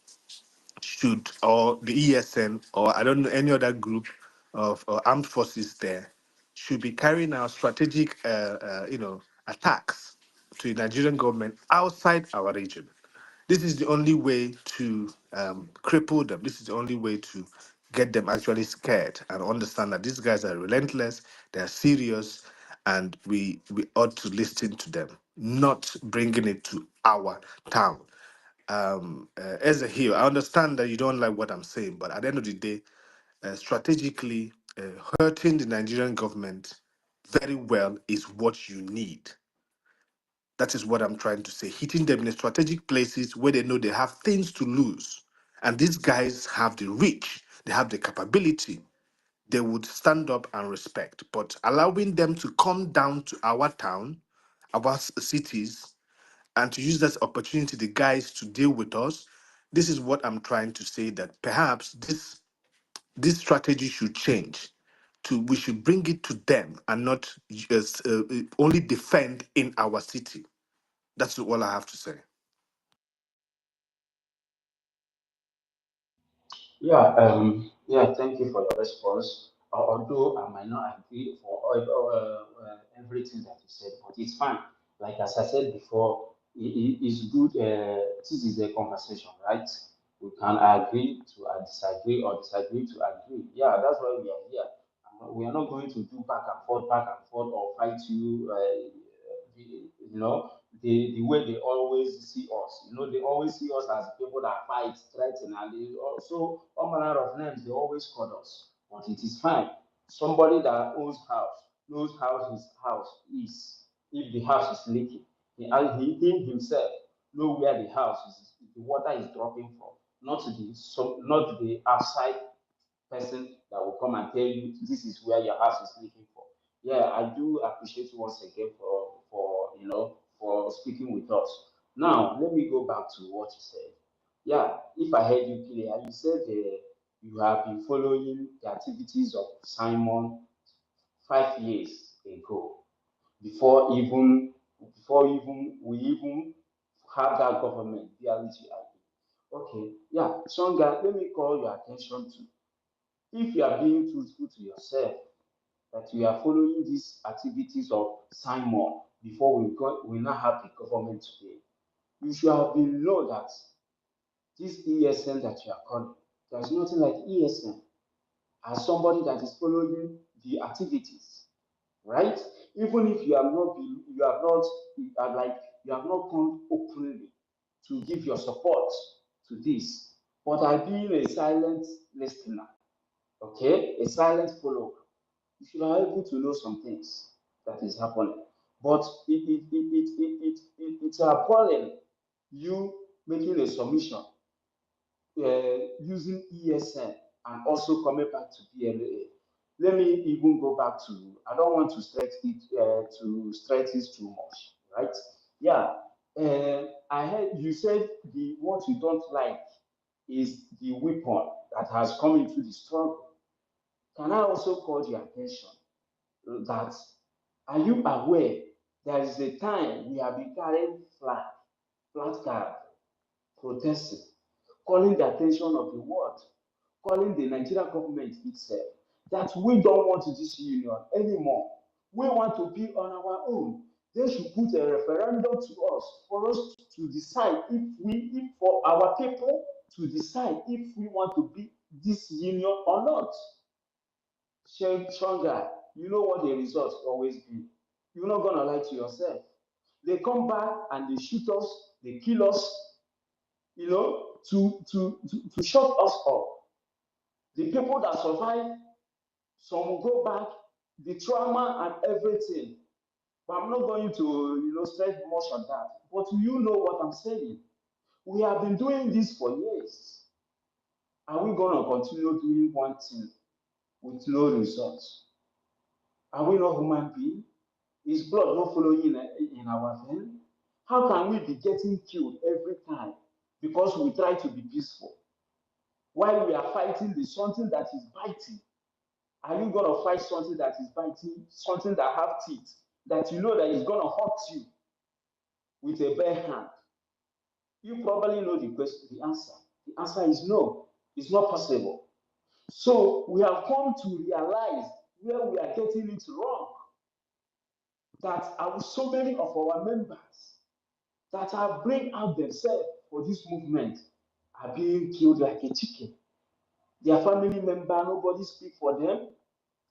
should, or the ESN, or I don't know any other group of armed forces there, should be carrying out strategic, attacks to the Nigerian government outside our region. This is the only way to cripple them. This is the only way to get them actually scared and understand that these guys are relentless, they're serious, and we ought to listen to them, not bringing it to our town. As a hero, I understand that you don't like what I'm saying, but at the end of the day, strategically hurting the Nigerian government very well is what you need. That is what I'm trying to say. Hitting them in strategic places where they know they have things to lose. And these guys have the reach, they have the capability. They would stand up and respect. But allowing them to come down to our town, our cities, and to use that opportunity, the guys to deal with us, this is what I'm trying to say, that perhaps this strategy should change. We should bring it to them and not just, only defend in our city. That's all I have to say. Yeah, thank you for your response. Although I might not agree for everything that you said, but it's fine. Like as I said before, it's good. This is a conversation, right? We can agree to disagree or disagree to agree. Yeah, that's why we are here. We are not going to do back and forth, or fight you. You know, the way they always see us. You know, they always see us as people that fight, threaten, and they also all manner of names they always call us. But it is fine. Somebody that owns house knows how his house is. If the house is leaking, he himself know where the house is, the water is dropping from, not the outside person that will come and tell you this is where your house is leaking for. Yeah, I do appreciate you once again for for speaking with us. Now let me go back to what you said. Yeah, if I heard you clear, you said you have been following the activities of Simon 5 years ago before even we even have that government, BRGIB. Okay, yeah, Songa, let me call your attention to, if you are being truthful to yourself, that you are following these activities of Simon before we now have the government today, you should have been know that this ESN that you are calling, there's nothing like ESN as somebody that is following the activities, right? Even if you have not come openly to give your support to this, but I being a silent listener, okay, a silent follower, you should be able to know some things that is happening. But it's appalling you making a submission using ESN and also coming back to PLA. Let me even go back to, I don't want to stretch it too much, right? Yeah. I heard you said the what you don't like is the weapon that has come into the struggle. Can I also call your attention that, are you aware there is a time we have been carrying flat card, protesting, calling the attention of the world, calling the Nigerian government itself that we don't want this union anymore. We want to be on our own. They should put a referendum to us for us to decide if for our people to decide if we want to be this union or not. Stronger, you know what the results always be. You're not gonna lie to yourself. They come back and they shoot us, they kill us, to shut us up. The people that survive, some will go back, the trauma and everything. But I'm not going to, stress much on that. But you know what I'm saying. We have been doing this for years. Are we gonna continue doing one thing with no results? Are we not human beings? Is blood not flowing in our vein? How can we be getting killed every time because we try to be peaceful? While we are fighting the something that is biting, are you going to fight something that is biting, something that have teeth, that you know that is going to hurt you with a bare hand? You probably know the question, the answer. The answer is no. It's not possible. So we have come to realize where we are getting it wrong. That so many of our members that are bring out themselves for this movement are being killed like a chicken. Their family member, nobody speak for them.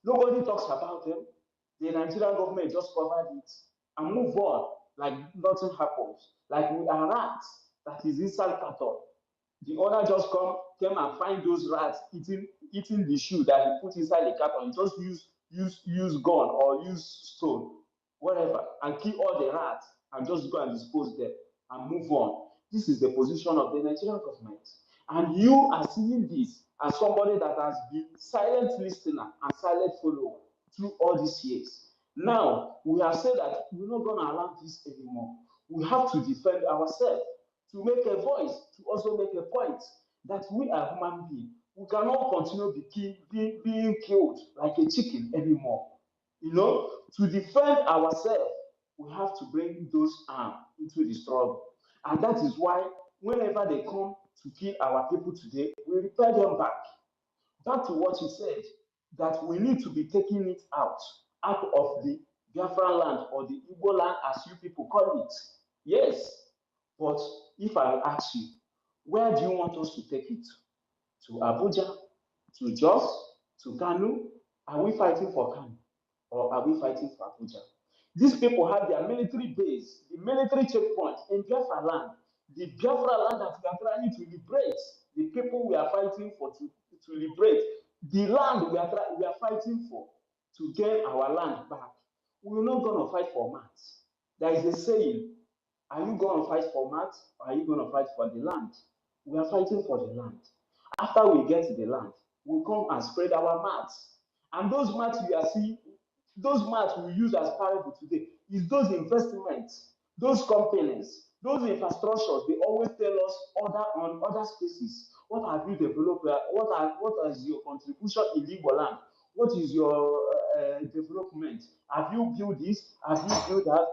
Nobody talks about them. The Nigerian government just covered it and move on like nothing happens. Like we are rats that is inside cattle. The owner just came and find those rats eating the shoe that he put inside the carton. Just use gun or use stone, whatever, and kill all the rats and just go and dispose them and move on. This is the position of the Nigerian government. And you are seeing this as somebody that has been silent listener and silent follower through all these years. Now, we have said that we're not going to allow this anymore. We have to defend ourselves, to make a voice, to also make a point that we are human beings. We cannot continue being killed like a chicken anymore. You know, to defend ourselves, we have to bring those arms into the struggle. And that is why whenever they come to kill our people today, we repel them back. Back to what you said, that we need to be taking it out of the Biafra land or the Igbo land, as you people call it. Yes, but if I ask you, where do you want us to take it? To Abuja, to Jos, to Kanu? Are we fighting for Kanu or are we fighting for Abuja? These people have their military base, the military checkpoint in Biafra land, the Biafra land that we are trying to liberate, the people we are fighting for to liberate, the land we are fighting for to get our land back. We're not going to fight for mats. There is a saying, are you going to fight for mats or are you going to fight for the land? We are fighting for the land. After we get the land, we'll come and spread our mats. And those mats you are seeing, those mats we use as parable today, is those investments, those companies, those infrastructures. They always tell us on other spaces. What have you developed? What is your contribution in Igbo land? What is your development? Have you built this? Have you built that?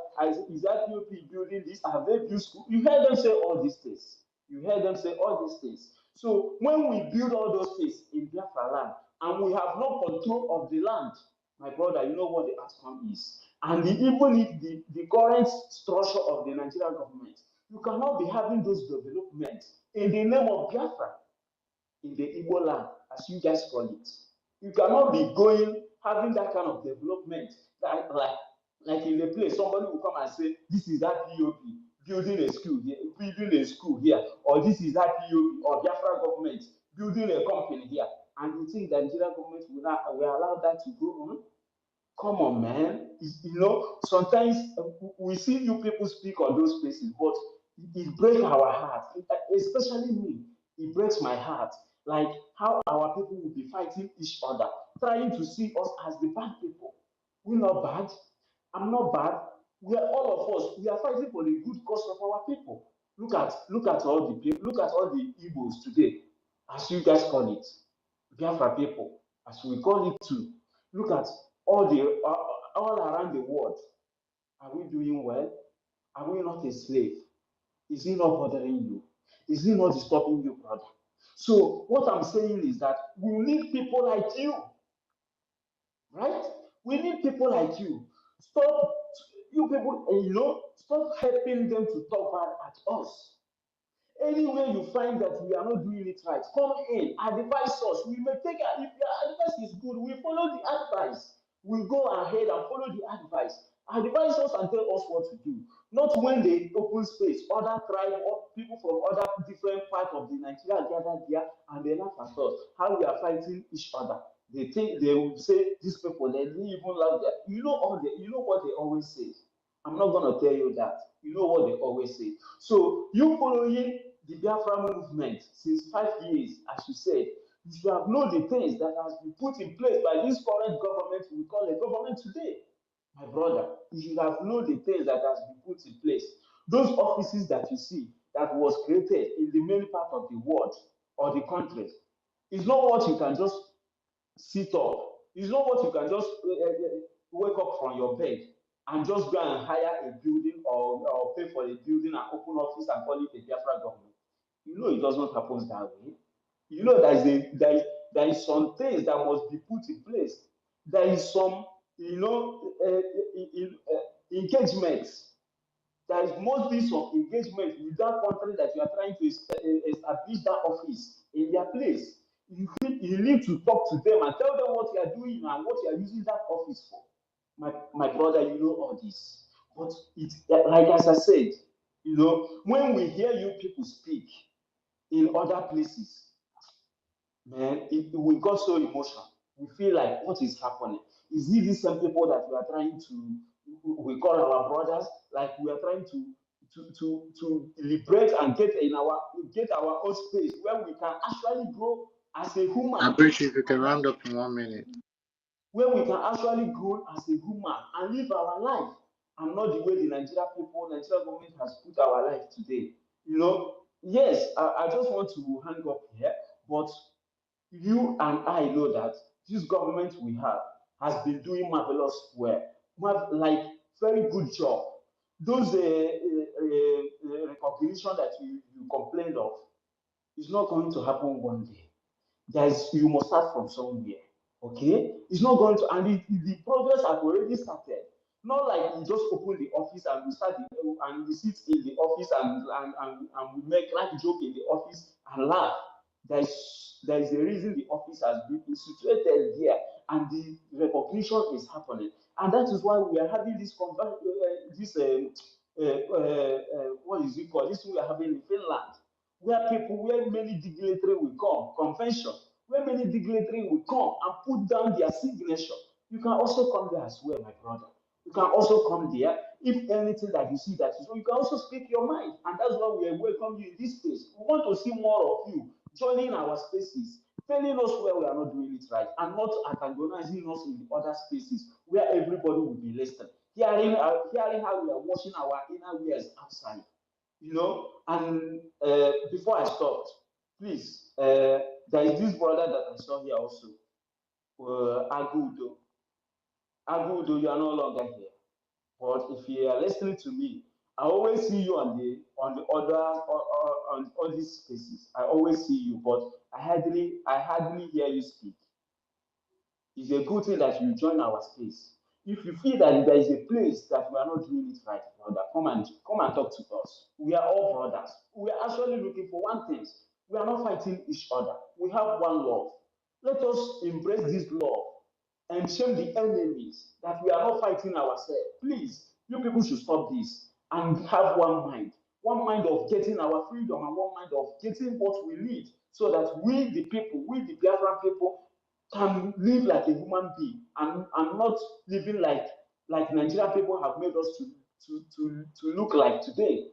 Is that POP building this? Have they built school? You heard them say all these things. You heard them say all these things. So when we build all those things in Biafra land and we have no control of the land, my brother, you know what the outcome is. And even if the current structure of the Nigerian government, you cannot be having those developments in the name of Biafra in the Igbo land, as you guys call it. You cannot be having that kind of development like in the place somebody will come and say, this is that POP building a school here, or this is that POP or Biafra government building a company here, and you think the Nigerian government will allow that to go on? Come on, man. You know, sometimes we see you people speak on those places, but it breaks our heart, especially me. It breaks my heart. Like how our people will be fighting each other, trying to see us as the bad people. We're not bad. I'm not bad. We are all of us. We are fighting for the good cause of our people. Look at all the Igbos today, as you guys call it, Biafra people, as we call it too. Look at all around the world. Are we doing well? Are we not a slave? Is it not bothering you? Is it not disturbing you, brother? So what I'm saying is that we need people like you, right? We need people like you. Stop, you people, stop helping them to talk bad at us. Anywhere you find that we are not doing it right, come in, advise us. We may take it. If your advice is good, we follow the advice. We go ahead and follow the advice. Advise us and tell us what to do. Not when they open space, other tribe or people from other different parts of the Nigeria gather there and they laugh at us. How we are fighting each other. They think they will say these people, they didn't even love that. You know what they always say. I'm not gonna tell you that. You know what they always say. So you following the Biafra movement since 5 years, as you said, you should have known the things that has been put in place by this current government we call a government today. My brother, you should have known the things that has been put in place. Those offices that you see that was created in the main part of the world or the country is not what you can just sit up. It's not what you can just wake up from your bed and just go and hire a building or pay for a building and open office and call it a Biafra government. You know it does not happen that way. You know there is some things that must be put in place. There is some, engagements. There must be some engagement with that country that you are trying to establish that office in their place. You need to talk to them and tell them what you are doing and what you are using that office for. My brother, you know all this. But it's like as I said, when we hear you people speak in other places, man, we got so emotional. We feel like, what is happening? Is it these same people that we are trying to, we call our brothers, like we are trying to liberate and get our own space where we can actually grow as a I human, appreciate if you can round up in 1 minute. where we can actually grow as a human and live our life, and not the way the Nigeria government has put our life today. Yes, I just want to hang up here, but you and I know that this government we have has been doing marvelous work, like very good job. Those recognition that you complained of is not going to happen one day. You must start from somewhere. Okay, it's not going to, and the progress has already started. Not like we just open the office and we start and we sit in the office and we make like joke in the office and laugh. There is a reason the office has been situated there, and the recognition is happening, and that is why we are having what is it called? This we are having in Finland, where many dignitaries will come, convention, where many dignitaries will come and put down their signature. You can also come there as well, my brother. You can also come there. If anything that you see that is wrong, you can also speak your mind. And that's why we welcome you in this space. We want to see more of you joining our spaces, telling us where we are not doing it right, and not antagonizing us in the other spaces where everybody will be listening, hearing how we are washing our inner wares outside. And before I stopped, please, there is this brother that I saw here also, Agudo. Agudo, you are no longer here. But if you are listening to me, I always see you on the other on all these spaces. I always see you, but I hardly hear you speak. It's a good thing that you join our space. If you feel that there is a place that we are not doing it right, brother, come and talk to us. We are all brothers. We are actually looking for one thing. We are not fighting each other. We have one love. Let us embrace this love and shame the enemies that we are not fighting ourselves. Please, you people should stop this and have one mind of getting our freedom and one mind of getting what we need, so that we, the people, we, the Biafran people, can live like a human being and not living like Nigerian people have made us to look like today.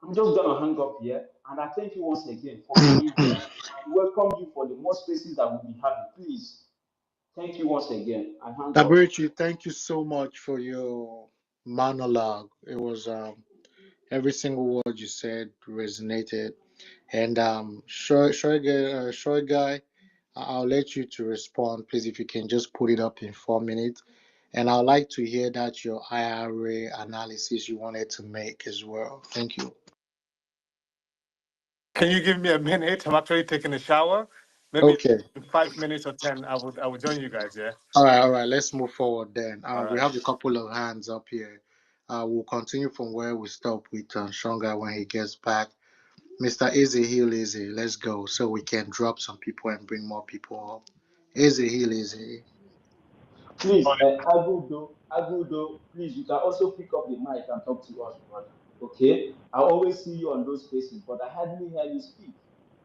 I'm just gonna hang up here, and I thank you once again for being here. I welcome you for the more spaces that we'll be having. Please, thank you once again. I hang up. Abirichi, thank you so much for your monologue. It was every single word you said resonated. And sure guy, I'll let you to respond, please. If you can just put it up in 4 minutes, and I'd like to hear that your IRA analysis you wanted to make as well. Thank you. Can you give me a minute? I'm actually taking a shower. Maybe Okay. in 5 minutes or 10, I would join you guys. Yeah. All right. Let's move forward then. All We right. have a couple of hands up here. We'll continue from where we stopped with Shonga when he gets back. Mr. Easy Heal Easy, let's go so we can drop some people and bring more people up. Easy Heal Easy. Please, Agudo, please, you can also pick up the mic and talk to us, brother. Okay? I always see you on those spaces, but I hardly hear you speak.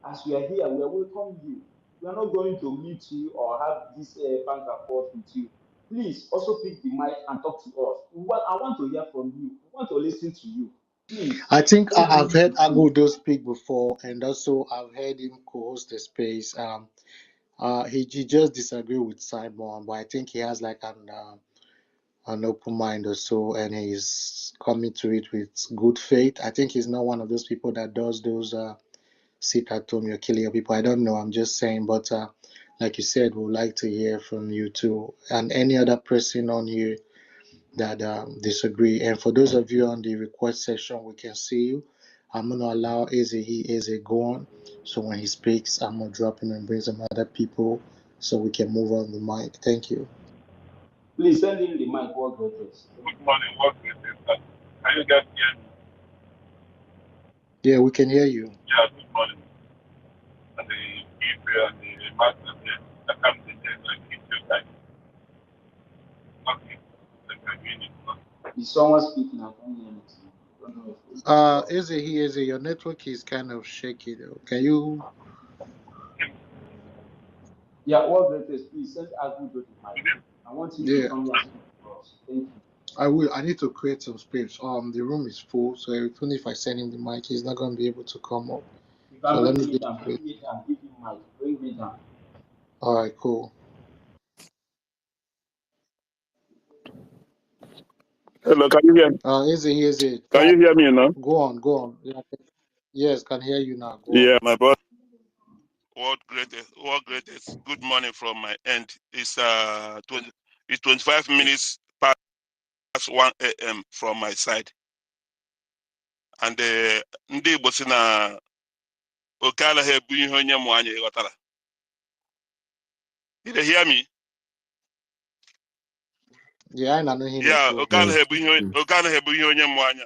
As you are here, we are welcoming you. We are not going to meet you or have this bank and forth with you. Please also pick the mic and talk to us. I want to hear from you. We want to listen to you. Please. I think I've heard Agudo speak before, and also I've heard him co-host the space. He just disagreed with Simon, but I think he has like an open mind or so, and he's coming to it with good faith. I think he's not one of those people that does those sit at home, you're killing your people. I don't know. I'm just saying, but like you said, we'd like to hear from you too, and any other person on here that disagree. And for those of you on the request section, we can see you. I'm gonna allow Eze go on. So when he speaks, I'm gonna drop him and bring some other people so we can move on the mic. Thank you. Please send him the mic. What greatest? Good morning, what greatest? Can you guys hear me? Yeah, we can hear you. Yeah, good morning. And the people and the master there, I come to them like it's your time. Okay. Is someone speaking? I can't hear anything. I don't know if it's Eze, your network is kind of shaky though. Can you? Yeah, what greatest? Please send Agui to the mic. I want him to Yeah, come here and speak to us. Thank you. I will. I need to create some space. The room is full, so even if I send him the mic, he's not gonna be able to come up. You So can let bring me me just down. create. Bring me down. Give him mic. Bring me down. All right, cool. Hello, can you hear me? Eze, Can try. you hear me now? Go on. Yeah, yes, can hear you now. Go on. Yeah, my brother. What greatest. Good morning from my end. It's 25 minutes past 1 a.m. from my side. And ndị Igbo si na oke anaghị ebu ihe onye mụ anya ịghọtara. Did you hear me? Yeah, I know him Yeah, before. oke anaghị ebu ihe onye mụ anya.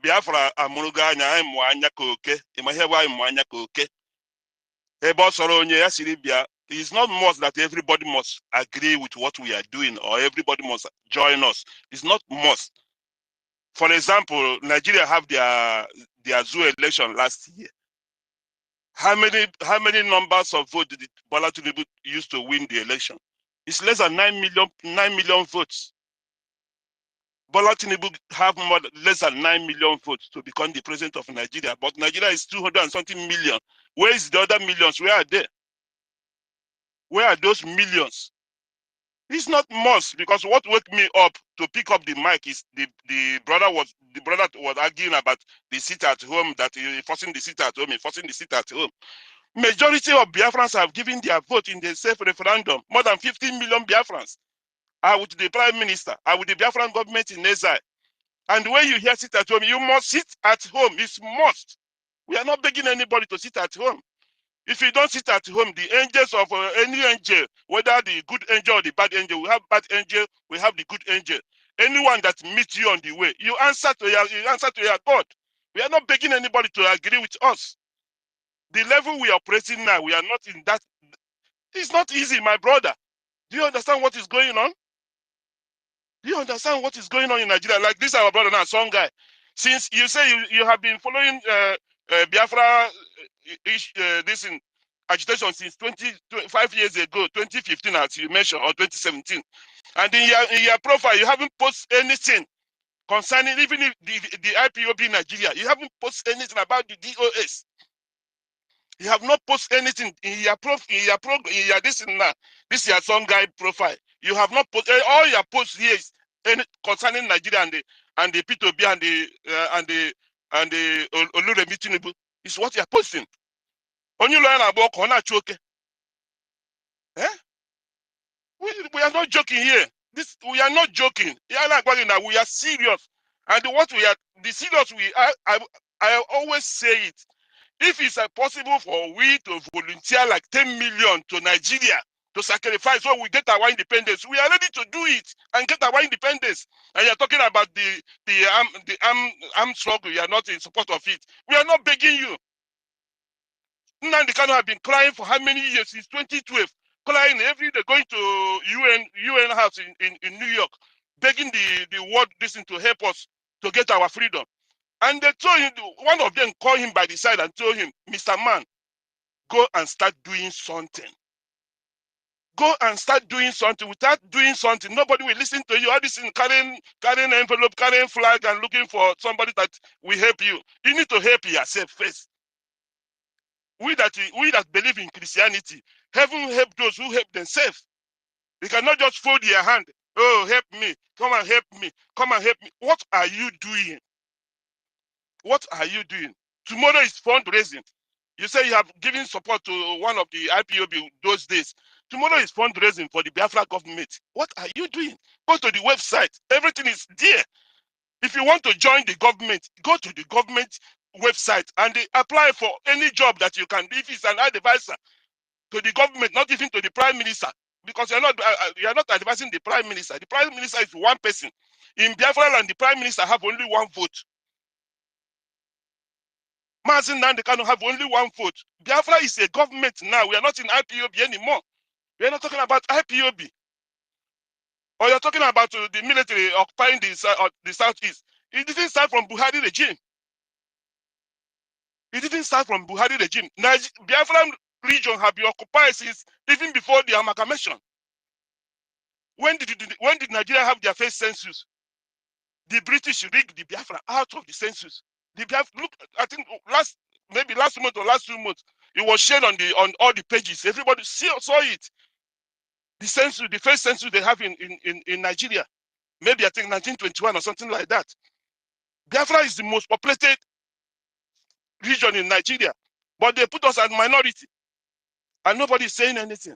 Biafra amụrụgo anya anyị mụ anya ka oke. Ịma ihe bụ anyị mụ anya ka oke. Ebe ọ sọrọ onye ya siri bịa. It's not must that everybody must agree with what we are doing or everybody must join us. It's not must. For example, Nigeria have their zoo election last year. How many numbers of votes did Bola Tinubu use to win the election? It's less than 9 million votes. Bola Tinubu have less than 9 million votes to become the president of Nigeria, but Nigeria is 200 and something million. Where is the other millions? Where are they? Where are those millions? It's not must, because what woke me up to pick up the mic is the brother was arguing about the seat at home, that forcing the seat at home, forcing the seat at home. Majority of Biafrans have given their vote in the self-referendum. More than 15 million Biafrans are with the Prime Minister, are with the Biafran government in exile. And when you hear sit at home, you must sit at home. It's must. We are not begging anybody to sit at home. If you don't sit at home, the angels of any angel, whether the good angel or the bad angel, we have bad angel, we have the good angel. Anyone that meets you on the way, you answer to your God. We are not begging anybody to agree with us. The level we are operating now, we are not in that. It's not easy, my brother. Do you understand what is going on? Do you understand what is going on in Nigeria? Like this, our brother now, some guy. Since you say you have been following Biafra this in agitation since 25 years ago, 2015, as you mentioned, or 2017, and in your profile, you haven't posted anything concerning even if the IPOB in Nigeria. You haven't posted anything about the DOS. You have not posted anything in your this your some guy profile. You have not posted all your posts here is concerning Nigeria and the P2B and the Oluremi Tinubu is what you are posting. Only learn about corner choke. Eh? We are not joking here. We are not joking. We are serious. And what we are the serious I always say it. If it's possible for we to volunteer like 10 million to Nigeria to sacrifice so we get our independence, we are ready to do it and get our independence. And you're talking about the armed struggle. You are not in support of it. We are not begging you. Nnamdi Kanu have been crying for how many years? Since 2012, crying every day, going to UN house in New York, begging the world listen to help us to get our freedom. And they told him, one of them called him by the side and told him, Mr. Man, go and start doing something. Go and start doing something. Without doing something, nobody will listen to you. All this in carrying envelope, carrying flag, and looking for somebody that will help you. You need to help yourself first. We that believe in Christianity, heaven help those who help themselves. We cannot just fold your hand Oh, help me. Come and help me. Come and help me. What are you doing? What are you doing? Tomorrow is fundraising. You say you have given support to one of the IPOB those days. Tomorrow is fundraising for the Biafra government. What are you doing? Go to the website. Everything is there. If you want to join the government, go to the government website and apply for any job that you can. If it's an advisor to the government, not even to the prime minister, because you're not advising the prime minister. The prime minister is one person. In Biafra land, the prime minister have only one vote. Mazin Nandi cannot have only one vote. Biafra is a government now. We are not in IPOB anymore. We are not talking about IPOB. Or you're talking about the military occupying the southeast. It didn't start from Buhari regime. It didn't start from Buhari regime. Biafran region have been occupied since even before the amalgamation. When did Nigeria have their first census? The British rigged the Biafra out of the census. The Biafra, look, I think maybe last month or last 2 months, it was shared on all the pages. Everybody saw it. The census, the first census they have in Nigeria, maybe I think 1921 or something like that. Biafra is the most populated region in Nigeria, but they put us as minority, and nobody is saying anything.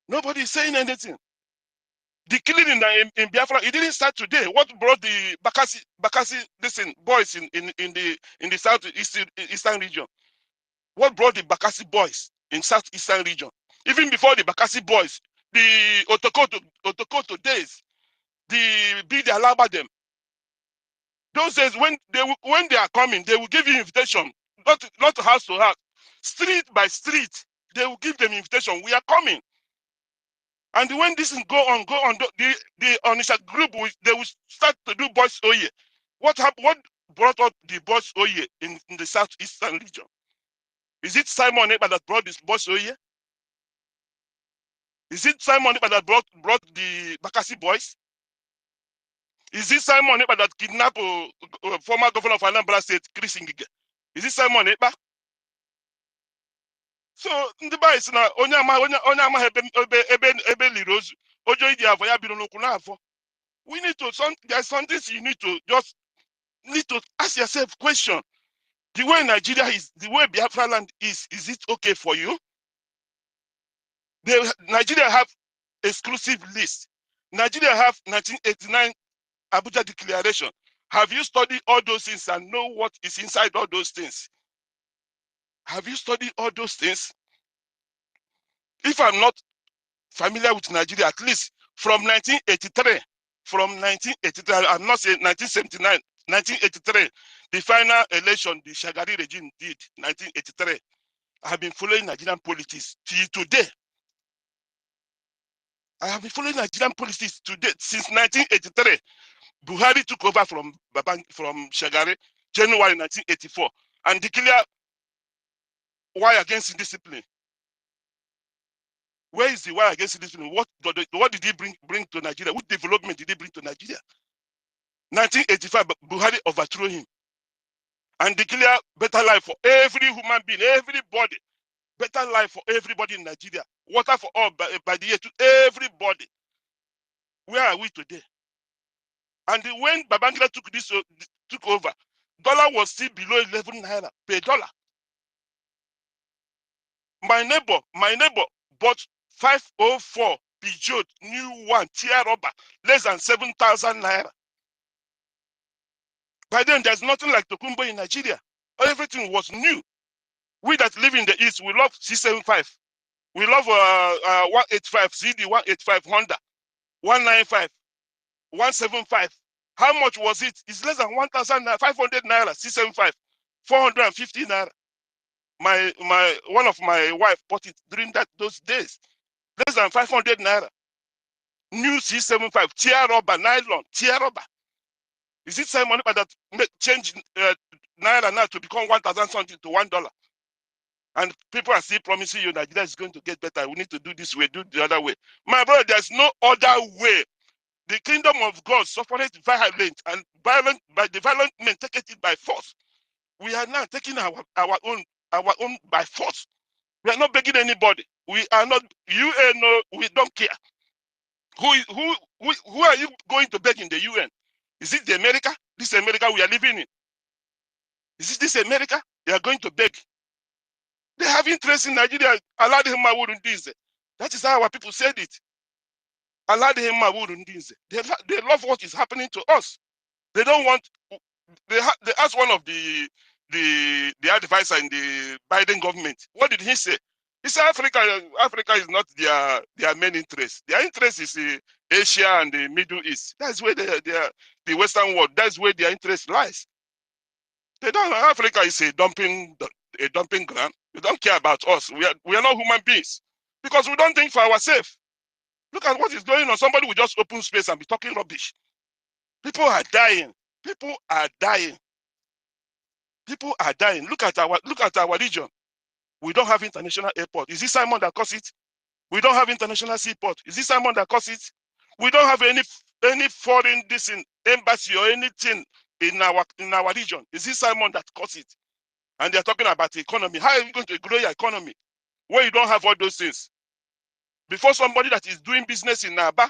Nobody is saying anything. The killing in Biafra, it didn't start today. What brought the Bakassi boys in the southeastern region? What brought the Bakassi boys in southeastern region? Even before the Bakassi boys, the Otokoto days, the Bidi Alaba them. Those days when they are coming, they will give you invitation, not house to house, street by street. They will give them invitation. We are coming. And when this go on, the Onisha group they will start to do boys oye. What happened? What brought up the boys oye in the southeastern region? Is it Simon Ekpa that brought this boys oye? Is it Simon Ekpa that brought the Bakassi boys? Is it Simon Ekpa that kidnapped former governor of Anambra State, Chris Ngige? Is it Simon Ekpa? So ndị boys na onye ama ebe liri ozu ojo iji afọ ya biri n'ụkwụ n'afọ. We need to there's something you need to ask yourself question. The way Nigeria is, the way Biafra land is it okay for you? Nigeria have exclusive list. Nigeria have 1989 Abuja Declaration. Have you studied all those things and know what is inside all those things? Have you studied all those things? If I'm not familiar with Nigeria, at least from 1983, I'm not saying 1979, 1983, the final election the Shagari regime did, 1983. I have been following Nigerian politics till today. I have been following Nigerian politics today since 1983. Buhari took over from Shagari, January 1984, and declared war against indiscipline. Where is the war against indiscipline? What did he bring to Nigeria? What development did he bring to Nigeria? 1985, Buhari overthrew him and declared better life for every human being, everybody. Better life for everybody in Nigeria. Water for all by the year to everybody. Where are we today? And when Babangida took over, dollar was still below 11 naira per dollar. My neighbor bought 504 Peugeot new one tear rubber, less than 7,000 naira. By then, there's nothing like Tokumbo in Nigeria. Everything was new. We that live in the East, we love C75. We love 185, CD 185, Honda, 195, 175. How much was it? It's less than 1,500 naira, C75, 450 naira. One of my wife bought it during those days. Less than 500 naira. New C75, tear rubber, nylon, tear rubber. Is it same money that change naira now to become 1,000 something to $1? And people are still promising you Nigeria is going to get better. We need to do this way, do the other way. My brother, there's no other way. The kingdom of God suffered violent, and by the violent men take it by force. We are now taking our own by force. We are not begging anybody. We are not, we don't care Who are you going to beg in the UN? Is it the America? This America we are living in? Is it this America they are going to beg? They have interest in Nigeria. Allah him wouldn't do it. That is how our people said it. Allah him wouldn't do it. They love what is happening to us. They don't want. They asked one of the advisor in the Biden government. What did he say? He said Africa is not their main interest. Their interest is Asia and the Middle East. That's where the Western world. That's where their interest lies. They don't. Africa is a dumping ground. You don't care about us. We are not human beings because we don't think for ourselves. Look at what is going on. Somebody will just open space and be talking rubbish. People are dying. People are dying. People are dying. Look at our region. We don't have international airport. Is this Simon that caused it? We don't have international seaport. Is this Simon that caused it? We don't have any foreign embassy or anything in our region. Is this Simon that caused it? And they're talking about the economy. How are you going to grow your economy where you don't have all those things? Before somebody that is doing business in Aba,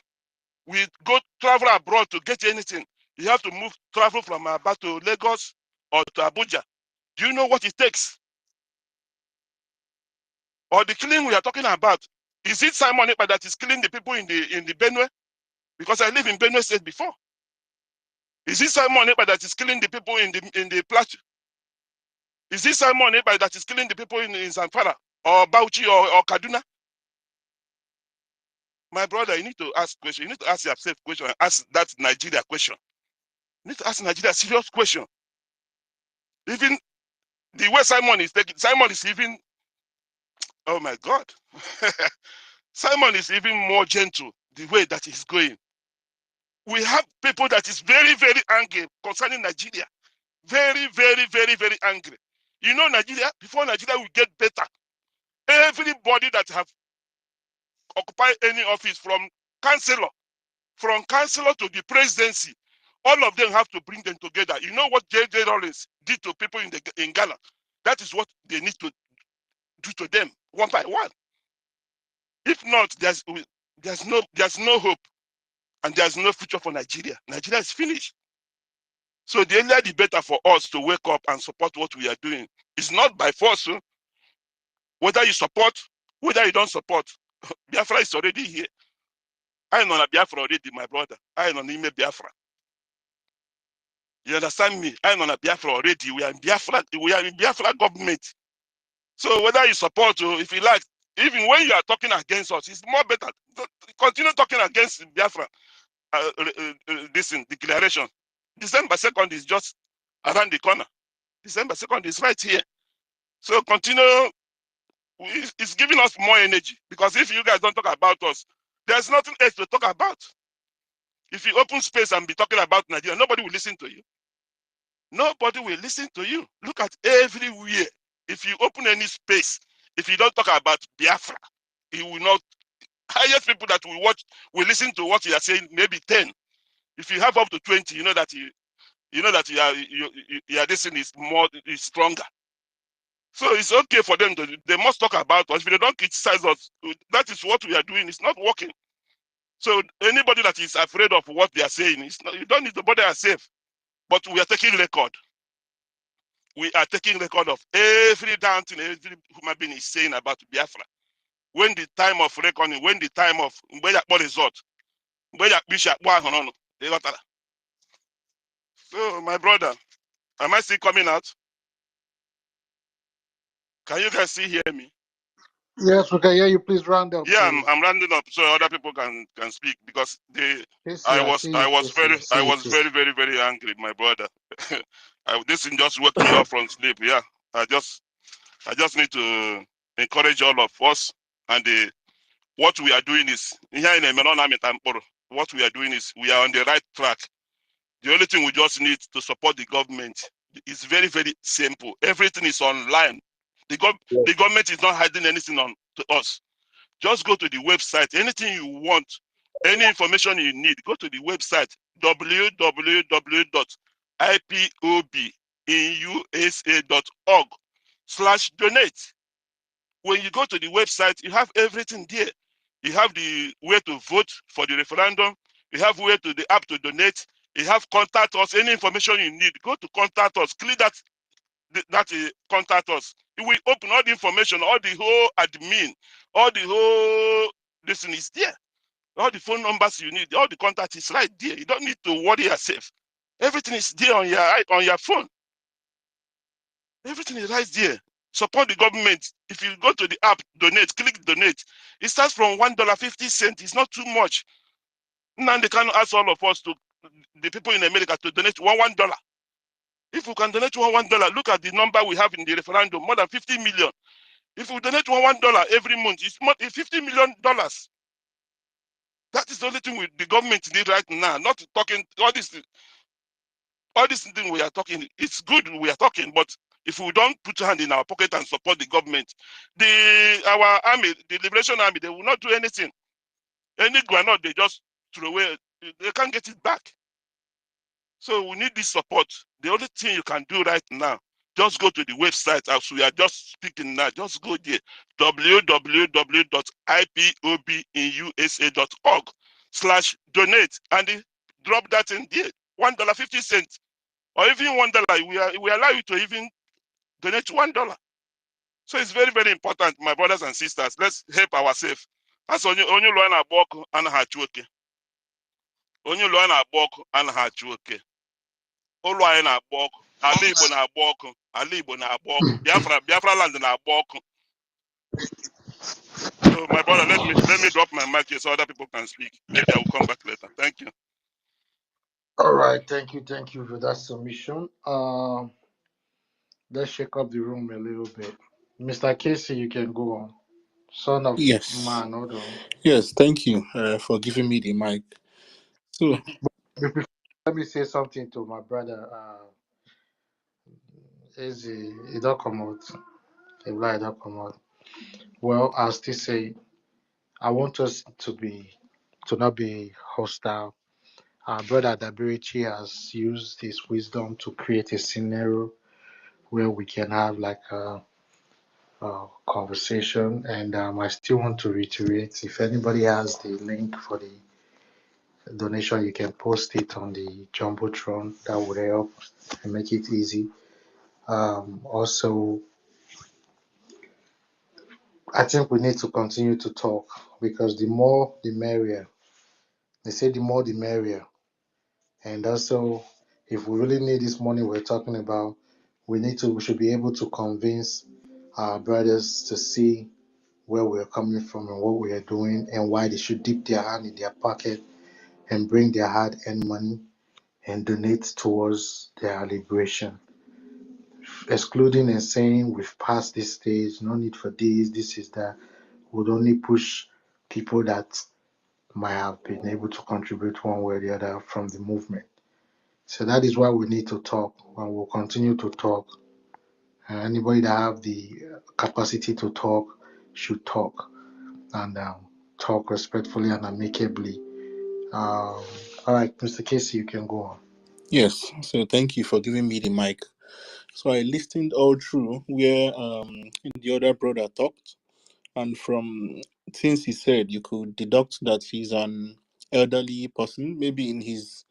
we go travel abroad to get anything. You have to travel from Aba to Lagos or to Abuja. Do you know what it takes? Or the killing we are talking about, is it Simon Ekpa that is killing the people in the Benue? Because I live in Benue State before. Is it Simon Ekpa that is killing the people in the Plateau? Is it Simon Ekpa that is killing the people in Zamfara or Bauchi or Kaduna? My brother, you need to ask question. You need to ask yourself question and ask that Nigeria question. You need to ask Nigeria a serious question. Even the way Simon is taking, Simon is even, oh my God. Simon is even more gentle the way that he's going. We have people that is very, very angry concerning Nigeria. Very, very, very, very angry. You know, Nigeria, before Nigeria will get better, everybody that have occupied any office from councillor to the presidency, all of them have to bring them together. You know what J.J. Rollins did to people in Ghana? That is what they need to do to them one by one. If not, there's no hope and there's no future for Nigeria. Nigeria is finished. So the earlier the better for us to wake up and support what we are doing. It's not by force. Whether you support, whether you don't support, Biafra is already here. I know Biafra already, my brother. I know Nime Biafra. You understand me? I know Biafra already. We are in Biafra government. So whether you support or if you like, even when you are talking against us, it's more better. Continue talking against Biafra. This declaration. December 2nd is just around the corner. December 2nd is right here. So continue. It's giving us more energy because if you guys don't talk about us, there's nothing else to talk about. If you open space and be talking about Nigeria, nobody will listen to you. Nobody will listen to you. Look at everywhere. If you open any space, if you don't talk about Biafra, it will not. Highest people that will listen to what you are saying, maybe 10. If you have up to 20, you know that your destiny is stronger. So it's okay for them they must talk about us. If they don't criticize us, that is what we are doing. It's not working. So anybody that is afraid of what they are saying, you don't need to bother yourself. But we are taking record. We are taking record of every damn thing every human being is saying about Biafra. When the time of reckoning, when the time of result, so my brother, am I still coming out? Can you guys still hear me? Yes, we can hear you. Please round up. Yeah, Please. I'm rounding up so other people can speak because I was very, very angry, my brother. This thing just woke me up from sleep. Yeah, I just need to encourage all of us, and what we are doing is here in what we are doing is we are on the right track. The only thing we just need to support the government is very, very simple. Everything is online. The government is not hiding anything to us. Just go to the website. Anything you want, any information you need, go to the website www.ipobinUSA.org/donate. When you go to the website, you have everything there. You have the way to vote for the referendum. You have way to the app to donate. You have contact us. Any information you need, go to contact us. Click that contact us. It will open all the information, all the whole admin, all the whole this thing is there. All the phone numbers you need, all the contact is right there. You don't need to worry yourself. Everything is there on your phone. Everything is right there. Support the government. If you go to the app, donate, click donate. It starts from $1.50. It's not too much. Now they can ask all of us, to the people in America, to donate $1. If we can donate $1, look at the number we have in the referendum, more than 50 million. If we donate $1 every month, it's more than $50 million. That is the only thing the government need right now. Not talking all this thing we are talking. It's good we are talking, but if we don't put hand in our pocket and support the government, our army, the Liberation Army, they will not do anything. Any granite they just throw away, they can't get it back. So we need this support. The only thing you can do right now, just go to the website as we are just speaking now. Just go there, www.ipobinusa.org/donate, and drop that in there, $1.50, or even $1. We allow you to even donate $1. So it's very, very important, my brothers and sisters. Let's help ourselves. As onye lụọ na-agba ọkụ anaghị achụ oke. Onye lụọ na-agba ọkụ anaghị achụ oke. Ụlọ anyị na-agba ọkụ, ala Igbo na-agba ọkụ, ala Igbo na-agba ọkụ, Biafra land na-agba ọkụ. So my brother, let me drop my mic here so other people can speak. Maybe I will come back later. Thank you. All right, thank you for that submission. Let's shake up the room a little bit. Mr. Casey, you can go on. Son of Yes. man, hold on. Yes, thank you for giving me the mic. So, Let me say something to my brother. Easy, it don't come out. The lie don't come out. Well, I'll still say I want us to not be hostile. Our brother Dabirichi has used his wisdom to create a scenario where we can have like a conversation. And I still want to reiterate, if anybody has the link for the donation, you can post it on the Jumbotron. That would help and make it easy. Also, I think we need to continue to talk because the more the merrier. They say the more the merrier. And also, if we really need this money we're talking about, we should be able to convince our brothers to see where we're coming from and what we are doing and why they should dip their hand in their pocket and bring their hard-earned money and donate towards their liberation. Excluding and saying we've passed this stage, no need for this is that, would only push people that might have been able to contribute one way or the other from the movement. So that is why we need to talk, and we'll continue to talk. Anybody that have the capacity to talk should talk, and talk respectfully and amicably. All right, Mr. Casey, you can go on. yes, so thank you for giving me the mic. So I listened all through where the other brother talked, and from things he said, you could deduct that he's an elderly person, maybe in his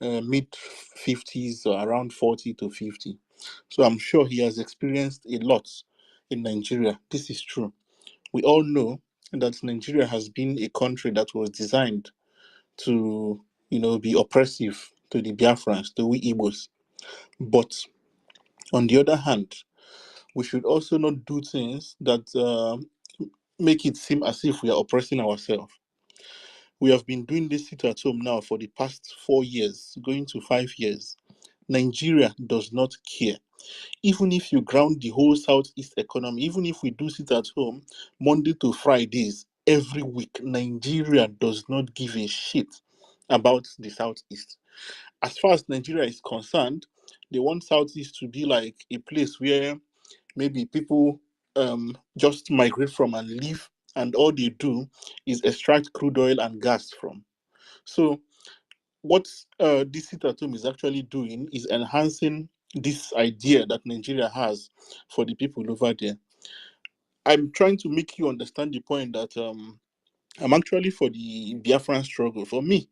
mid 50s or around 40 to 50. So I'm sure he has experienced a lot in Nigeria. This is true. We all know that Nigeria has been a country that was designed to, be oppressive to the Biafrans, to we Igbos. But on the other hand, we should also not do things that make it seem as if we are oppressing ourselves. We have been doing this sit at home now for the past 4 years, going to 5 years. Nigeria does not care. Even if you ground the whole Southeast economy, even if we do sit at home Monday to Fridays every week, Nigeria does not give a shit about the Southeast. As far as Nigeria is concerned, they want Southeast to be like a place where maybe people just migrate from and live, and all they do is extract crude oil and gas from. So what this sit at home is actually doing is enhancing this idea that Nigeria has for the people over there. I'm trying to make you understand the point that I'm actually for the Biafran struggle. For me,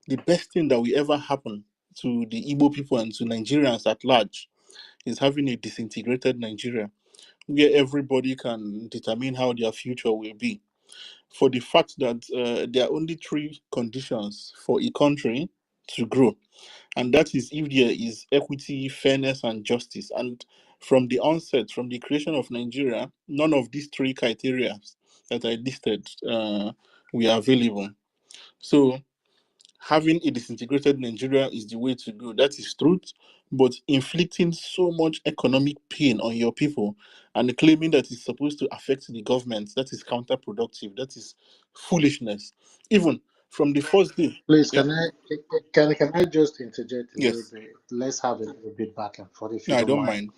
the best thing that will ever happen to the Igbo people and to Nigerians at large is having a disintegrated Nigeria where everybody can determine how their future will be. For the fact that there are only three conditions for a country to grow, and that is if there is equity, fairness, and justice. And from the onset, from the creation of Nigeria, none of these three criteria that I listed were available. So having a disintegrated Nigeria is the way to go. That is truth. But inflicting so much economic pain on your people and claiming that it's supposed to affect the government, that is counterproductive. That is foolishness. Even from the first day. Please, Yeah. can I just interject a little Yes. bit? Let's have a little bit back and forth if you No, I don't don't mind.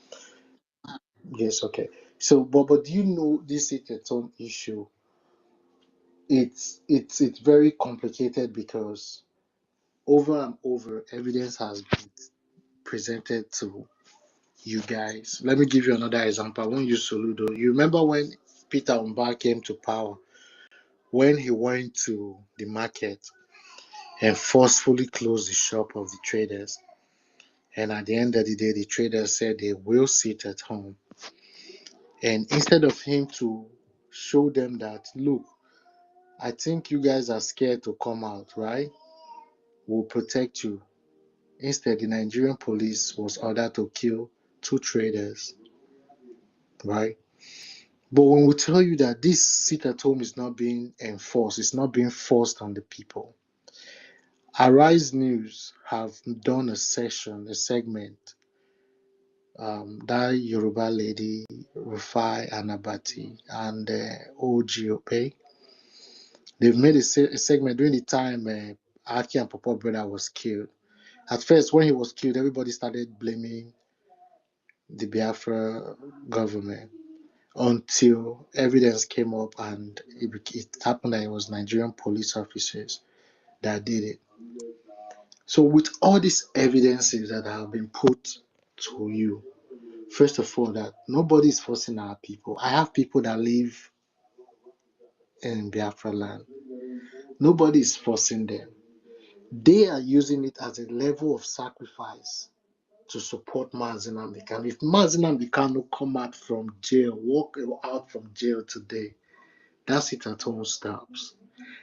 mind. Yes, okay. So, but do you know this is its own issue? It's very complicated because over and over evidence has been presented to you guys. Let me give you another example. I won't use Soludo. You remember when Peter Umba came to power, when he went to the market and forcefully closed the shop of the traders. And at the end of the day, the traders said they will sit at home. And instead of him to show them that, look, I think you guys are scared to come out, right? We'll protect you. Instead, the Nigerian police was ordered to kill 2 traders, right? But when we tell you that this sit at home is not being enforced, it's not being forced on the people. Arise News have done a segment, that Yoruba lady, Rufai Anabati, and OGOPA. They've made a segment during the time Aki and Papa brother was killed. At first, when he was killed, everybody started blaming the Biafra government until evidence came up and it happened that it was Nigerian police officers that did it. So with all these evidences that have been put to you, first of all, that nobody is forcing our people. I have people that live in Biafra land. Nobody is forcing them. They are using it as a level of sacrifice to support Mazi Nnamdi Kanu. If Mazi Nnamdi Kanu come out from jail, walk out from jail today, that sit at home stops.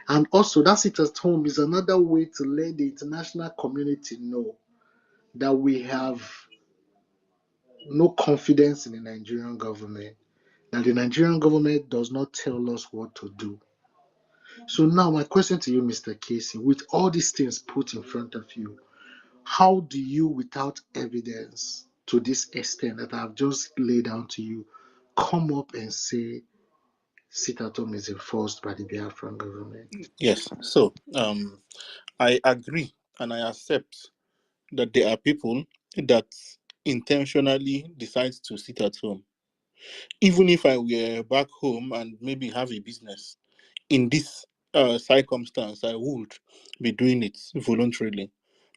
And also, that sit at home is another way to let the international community know that we have no confidence in the Nigerian government, that the Nigerian government does not tell us what to do. So now my question to you, Mr. Casey, with all these things put in front of you, how do you, without evidence to this extent that I've just laid down to you, come up and say sit at home is enforced by the Biafran government? Yes. So I agree and I accept that there are people that intentionally decide to sit at home. Even if I were back home and maybe have a business, in this circumstance, I would be doing it voluntarily.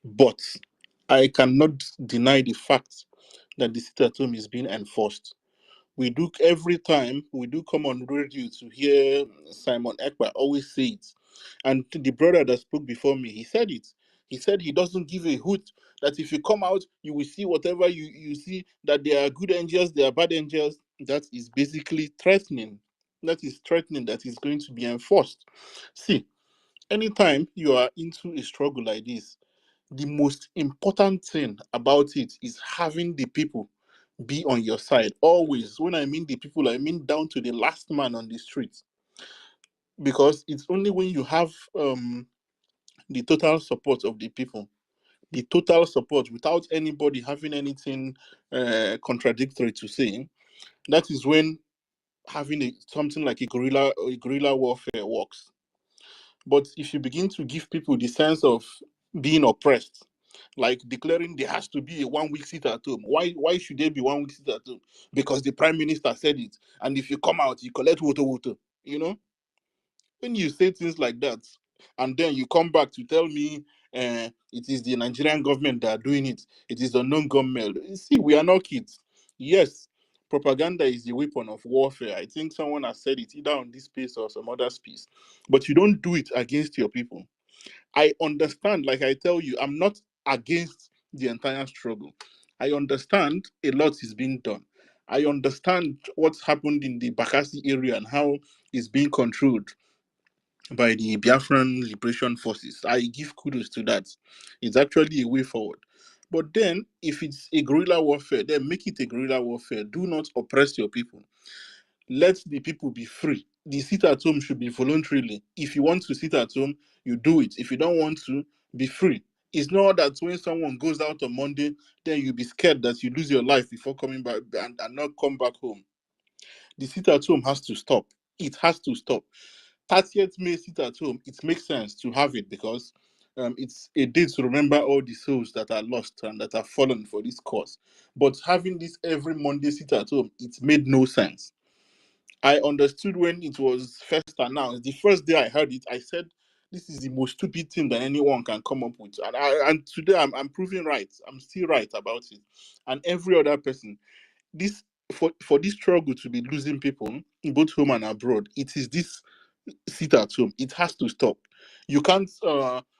But I cannot deny the fact that the sit at home is being enforced. We do every time we do come on radio to hear Simon Ekpa always say it. And the brother that spoke before me, he said it. He said he doesn't give a hoot that if you come out, you will see whatever you see, that there are good angels, there are bad angels. That is basically threatening. That is threatening that is going to be enforced. See, anytime you are into a struggle like this, the most important thing about it is having the people be on your side. Always. When I mean the people, I mean down to the last man on the street. Because it's only when you have the total support of the people, the total support without anybody having anything contradictory to say, that is when having something like a guerrilla warfare works. But if you begin to give people the sense of being oppressed, like declaring there has to be a 1 week sit at home. Why should there be 1 week sit at home? Because the prime minister said it. And if you come out, you collect water. You know? When you say things like that, and then you come back to tell me it is the Nigerian government that are doing it, it is the non-government. See, we are not kids. Yes, Propaganda is the weapon of warfare. I think someone has said it either on this space or some other space. But you don't do it against your people. I understand, like I tell you, I'm not against the entire struggle. I understand a lot is being done. I understand what's happened in the Bakassi area and how it's being controlled by the Biafran Liberation Forces. I give kudos to that. It's actually a way forward. But then, if it's a guerrilla warfare, then make it a guerrilla warfare. Do not oppress your people. Let the people be free. The sit at home should be voluntarily. If you want to sit at home, you do it. If you don't want to, be free. It's not that when someone goes out on Monday, then you be scared that you lose your life before coming back and not come back home. The sit at home has to stop. It has to stop. 30th May sit at home, it makes sense to have it because it's a day to remember all the souls that are lost and that are fallen for this cause. But having this every Monday sit at home, it made no sense. I understood when it was first announced. The first day I heard it, I said, this is the most stupid thing that anyone can come up with. And today I'm proving right. I'm still right about it. And every other person, this for this struggle to be losing people, both home and abroad, it is this sit at home. It has to stop. You can't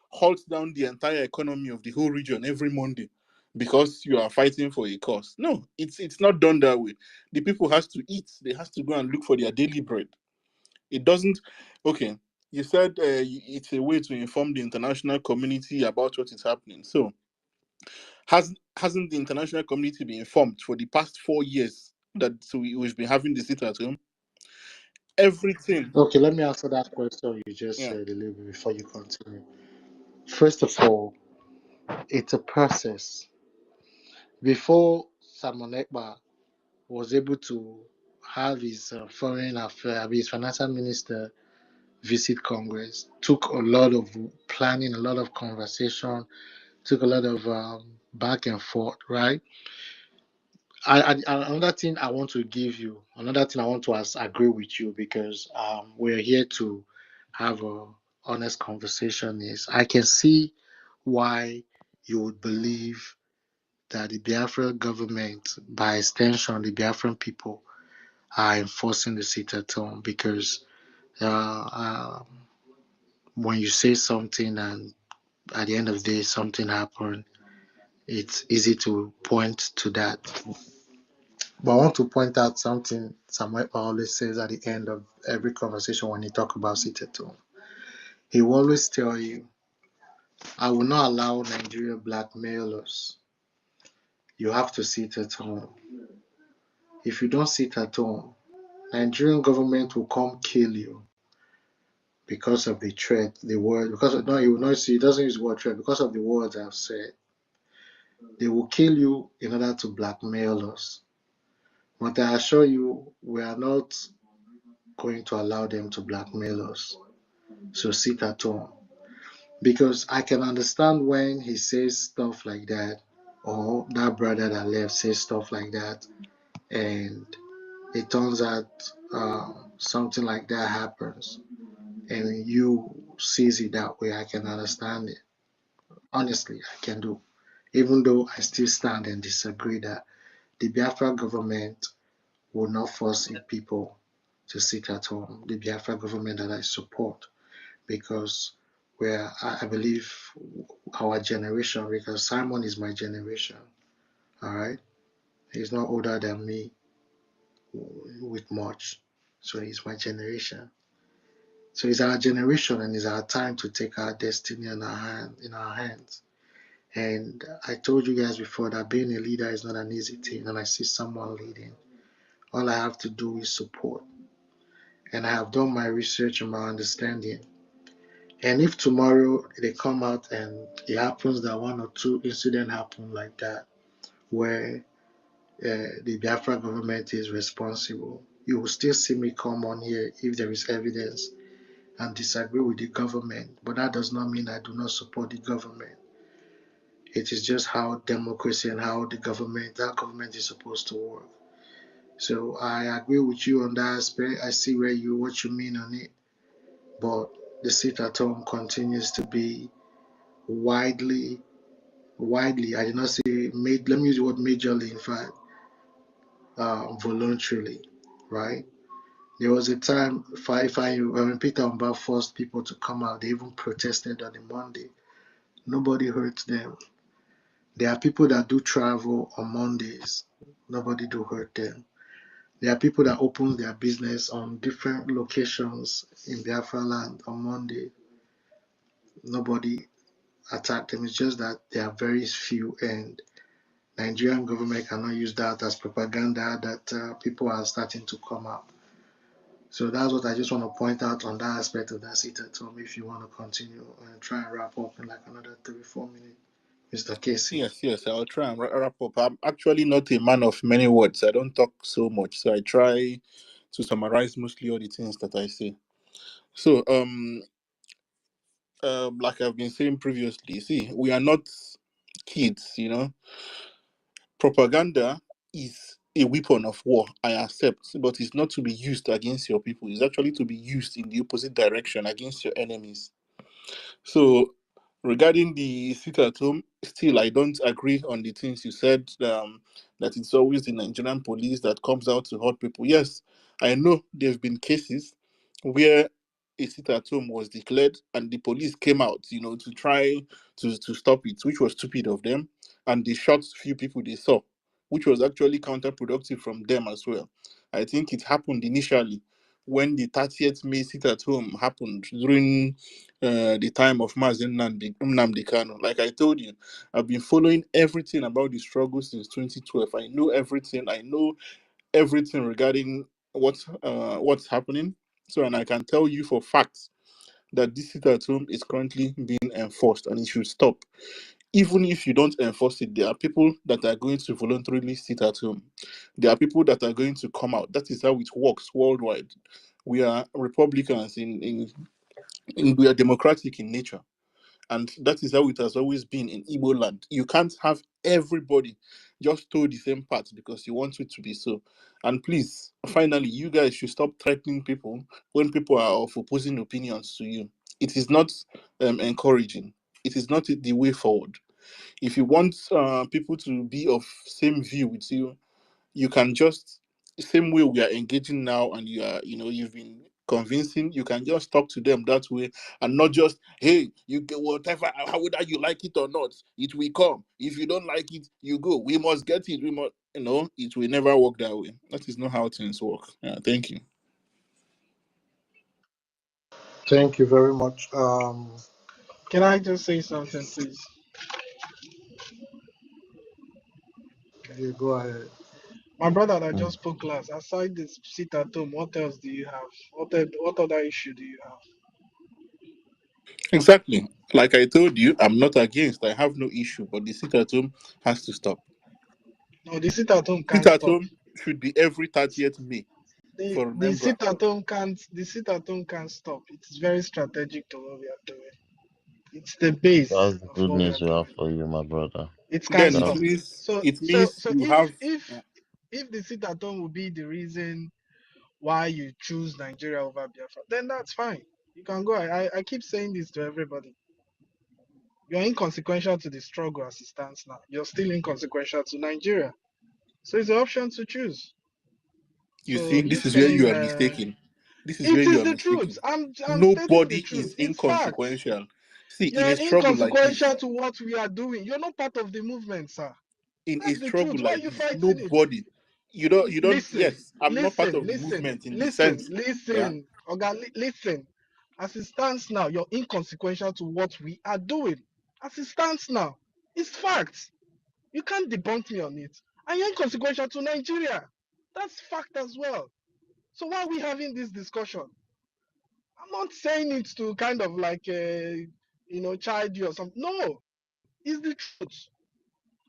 halt down the entire economy of the whole region every Monday because you are fighting for a cause. No, it's not done that way. The people has to eat. They has to go and look for their daily bread. It doesn't. Okay, you said it's a way to inform the international community about what is happening. So hasn't the international community been informed for the past 4 years that we've been having the sit at home? Everything. Okay, let me answer that question you just Yeah. said a little bit before you continue. First of all, it's a process. Before Simon Ekpa was able to have his foreign affairs, his financial minister visit Congress, took a lot of planning, a lot of conversation, took a lot of back and forth, right? Another thing I want to give you, another thing I want to agree with you because we're here to have a honest conversation. Is I can see why you would believe that the Biafran government, by extension, the Biafran people, are enforcing the sit at home because when you say something and at the end of the day something happened, it's easy to point to that. But I want to point out something Samuel always says at the end of every conversation when he talk about sit at home. He will always tell you, I will not allow Nigeria blackmail us. You have to sit at home. If you don't sit at home, Nigerian government will come kill you because of the threat, the word, because no, he will not see, he doesn't use the word threat, because of the words I've said. They will kill you in order to blackmail us. But I assure you, we are not going to allow them to blackmail us. So sit at home. Because I can understand when he says stuff like that, or that brother that left says stuff like that, and it turns out something like that happens, and you sees it that way. I can understand it. Honestly, I can do. Even though I still stand and disagree that the Biafra government will not force people to sit at home. The Biafra government that I support, because I believe our generation, because Simon is my generation, all right? He's not older than me with much, so he's my generation. So it's our generation and it's our time to take our destiny in our hands. And I told you guys before that being a leader is not an easy thing, and I see someone leading. All I have to do is support. And I have done my research and my understanding. And if tomorrow they come out and it happens that one or two incidents happen like that, where the Biafra government is responsible, you will still see me come on here if there is evidence and disagree with the government. But that does not mean I do not support the government. It is just how democracy and how that government is supposed to work. So I agree with you on that aspect. I see what you mean on it. But the sit at home continues to be widely, I did not say, let me use the word majorly, in fact, voluntarily, right? There was a time, when Peter Oba forced people to come out, they even protested on a Monday. Nobody hurt them. There are people that do travel on Mondays. Nobody do hurt them. There are people that open their business on different locations in Biafra land on Monday. Nobody attacked them. It's just that there are very few, and Nigerian government cannot use that as propaganda that people are starting to come up. So that's what I just want to point out on that aspect of that sit at home. If you want to continue and try and wrap up in like another 3-4 minutes, Mr. Casey. Yes, I'll try and wrap up. I'm actually not a man of many words. I don't talk so much, so I try to summarize mostly all the things that I say. So, like I've been saying previously, see, we are not kids, you know. Propaganda is a weapon of war, I accept, but it's not to be used against your people. It's actually to be used in the opposite direction against your enemies. So, regarding the sit at home, still I don't agree on the things you said. That it's always the Nigerian police that comes out to hurt people. Yes, I know there have been cases where a sit at home was declared and the police came out, you know, to try to stop it, which was stupid of them, and they shot few people they saw, which was actually counterproductive from them as well. I think it happened initially when the 30th May sit at home happened during the time of Mazen Nnamdi Kanu. Like I told you, I've been following everything about the struggle since 2012. I know everything. I know everything regarding what's happening. So, and I can tell you for facts that this sit at home is currently being enforced, and it should stop. Even if you don't enforce it, there are people that are going to voluntarily sit at home. There are people that are going to come out. That is how it works worldwide. We are Republicans we are democratic in nature, and that is how it has always been in Igbo land. You can't have everybody just toe the same path because you want it to be so. And please, finally, you guys should stop threatening people when people are of opposing opinions to you. It is not encouraging. It is not the way forward. If you want people to be of same view with you, you can just, same way we are engaging now, and you've been convincing, you can just talk to them that way, and not just, hey, you get whatever, whether you like it or not, it will come. If you don't like it, you go. We must get it. We must, it will never work that way. That is not how things work. Yeah, thank you. Thank you very much. Can I just say something, please? You go ahead. My brother that just spoke last, aside this sit at home, what else do you have? What other issue do you have? Exactly. Like I told you, I'm not against. I have no issue, but the sit at home has to stop. No, the sit at home Sit can't at stop. home should be every 30th May The for the sit remembrance. at home can't the sit at home can't stop. It's very strategic to what we are doing. It's the base That's the of good what we news are we have doing. for you, my brother. It can't Then it stop. That's means So it so means so you if have if if the sit at home will be the reason why you choose Nigeria over Biafra, then that's fine. You can go. I keep saying this to everybody. You're inconsequential to the struggle as it stands now. You're still inconsequential to Nigeria. So it's an option to choose. you So see, you this is where saying you are mistaken. This is where it you is are the truth. mistaken. I'm stating the Nobody truth. is It's facts. inconsequential. See, in You're a struggle like this, inconsequential to what we are doing. You're not part of the movement, sir. in a That's the struggle truth. Why are like you this, fighting it? nobody, you don't, Listen, yes, I'm not part listen, of the listen, movement in the listen, sense, yeah, listen. Oga, listen. As it stands now, you're inconsequential to what we are doing. As it stands now, it's facts. You can't debunk me on it. And you're inconsequential to Nigeria. That's fact as well. So why are we having this discussion? I'm not saying it to kind of like chide you or something. No, it's the truth.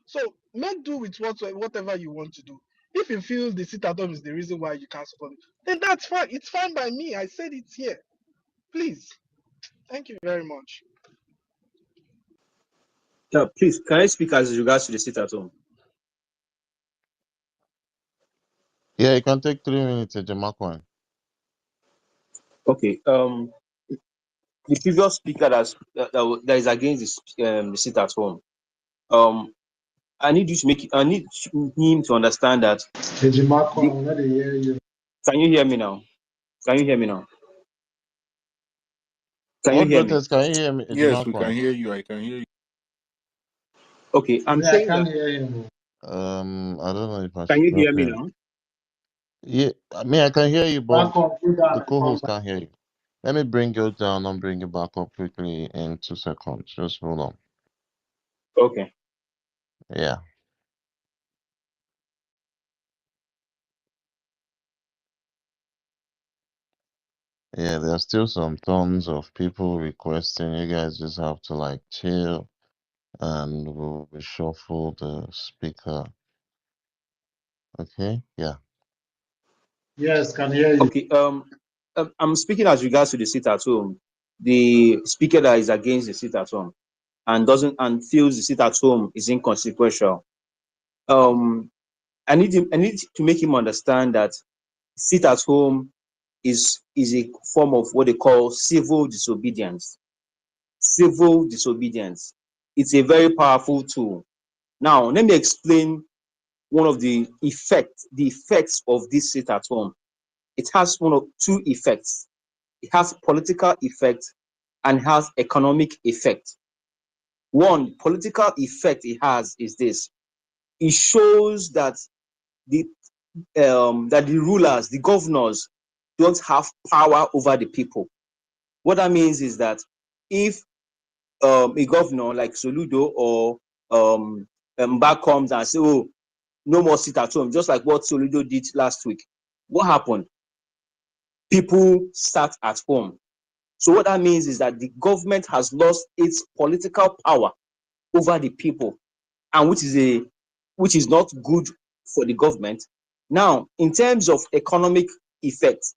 So make do with whatever you want to do. If you feel the sit at home is the reason why you can't support it, then that's fine. It's fine by me. I said it here. Please. Thank you very much. Yeah, please, can I speak as regards to the sit at home? yeah, you can take 3 minutes, Jamaquan. Okay. The previous speaker that is against the sit at home. I need him to understand that The, I'm not hear you. can you hear me now? Can you hear me now? Can you What hear me? greatest can you hear me, Yes, we Ejimakwan? can hear you. I can hear you. Okay, I'm Me, I saying can't that. hear him. I don't know if I Can should you drop hear me him. now? Yeah, I mean I can hear you, but Back on, put down the and come co-host back. can't hear you. Let me bring you down and bring you back up quickly in 2 seconds. Just hold on. Okay. Yeah. Yeah, there's still some tons of people requesting. You guys just have to like chill and we'll reshuffle the speaker. Okay? Yeah. Yes, can hear you. Okay. I'm speaking as regards to the sit at home. The speaker that is against the sit at home and doesn't and feels the sit at home is inconsequential. I need to make him understand that sit at home is a form of what they call civil disobedience. Civil disobedience. It's a very powerful tool. Now, let me explain one of the effects of this sit at home. It has one of two effects. It has political effect and has economic effect. One political effect it has is this: it shows that the rulers, the governors, don't have power over the people. What that means is that if a governor like Soludo or Mba comes and say, "Oh, no more sit at home," just like what Soludo did last week, what happened? People sat at home. So what that means is that the government has lost its political power over the people, and which is not good for the government. Now, in terms of economic effect,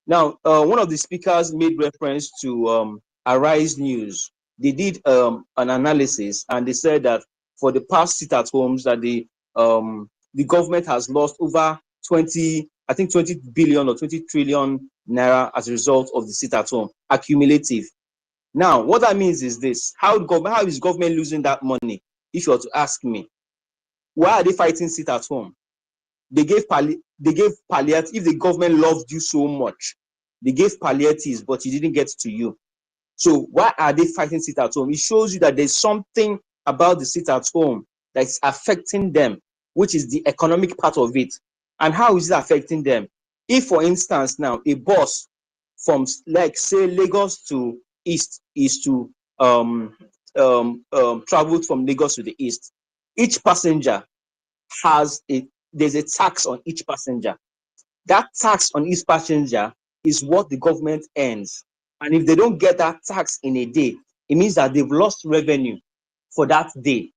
now one of the speakers made reference to Arise News. They did an analysis, and they said that for the past sit-at-homes, that the government has lost over 20 billion or 20 trillion naira as a result of the sit-at-home accumulative. Now, what that means is this: how is government losing that money? If you were to ask me, why are they fighting sit at home? They gave palliative. If the government loved you so much, they gave palliatives, but it didn't get to you. So why are they fighting sit at home? It shows you that there's something about the sit at home that's affecting them, which is the economic part of it. And how is it affecting them? If, for instance, now a bus from, like, say, Lagos to East is to travel from Lagos to the East, each passenger there's a tax on each passenger. That tax on each passenger is what the government earns. And if they don't get that tax in a day, it means that they've lost revenue for that day.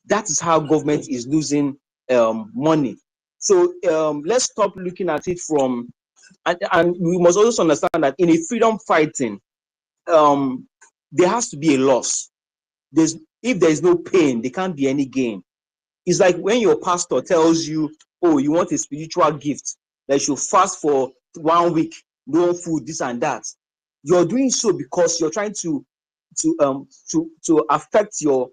That is how government is losing money. So let's stop looking at it from, and we must also understand that in a freedom fighting, there has to be a loss. If there is no pain, there can't be any gain. It's like when your pastor tells you, "Oh, you want a spiritual gift, that you should fast for 1 week, no food, this and that." You're doing so because you're trying to affect your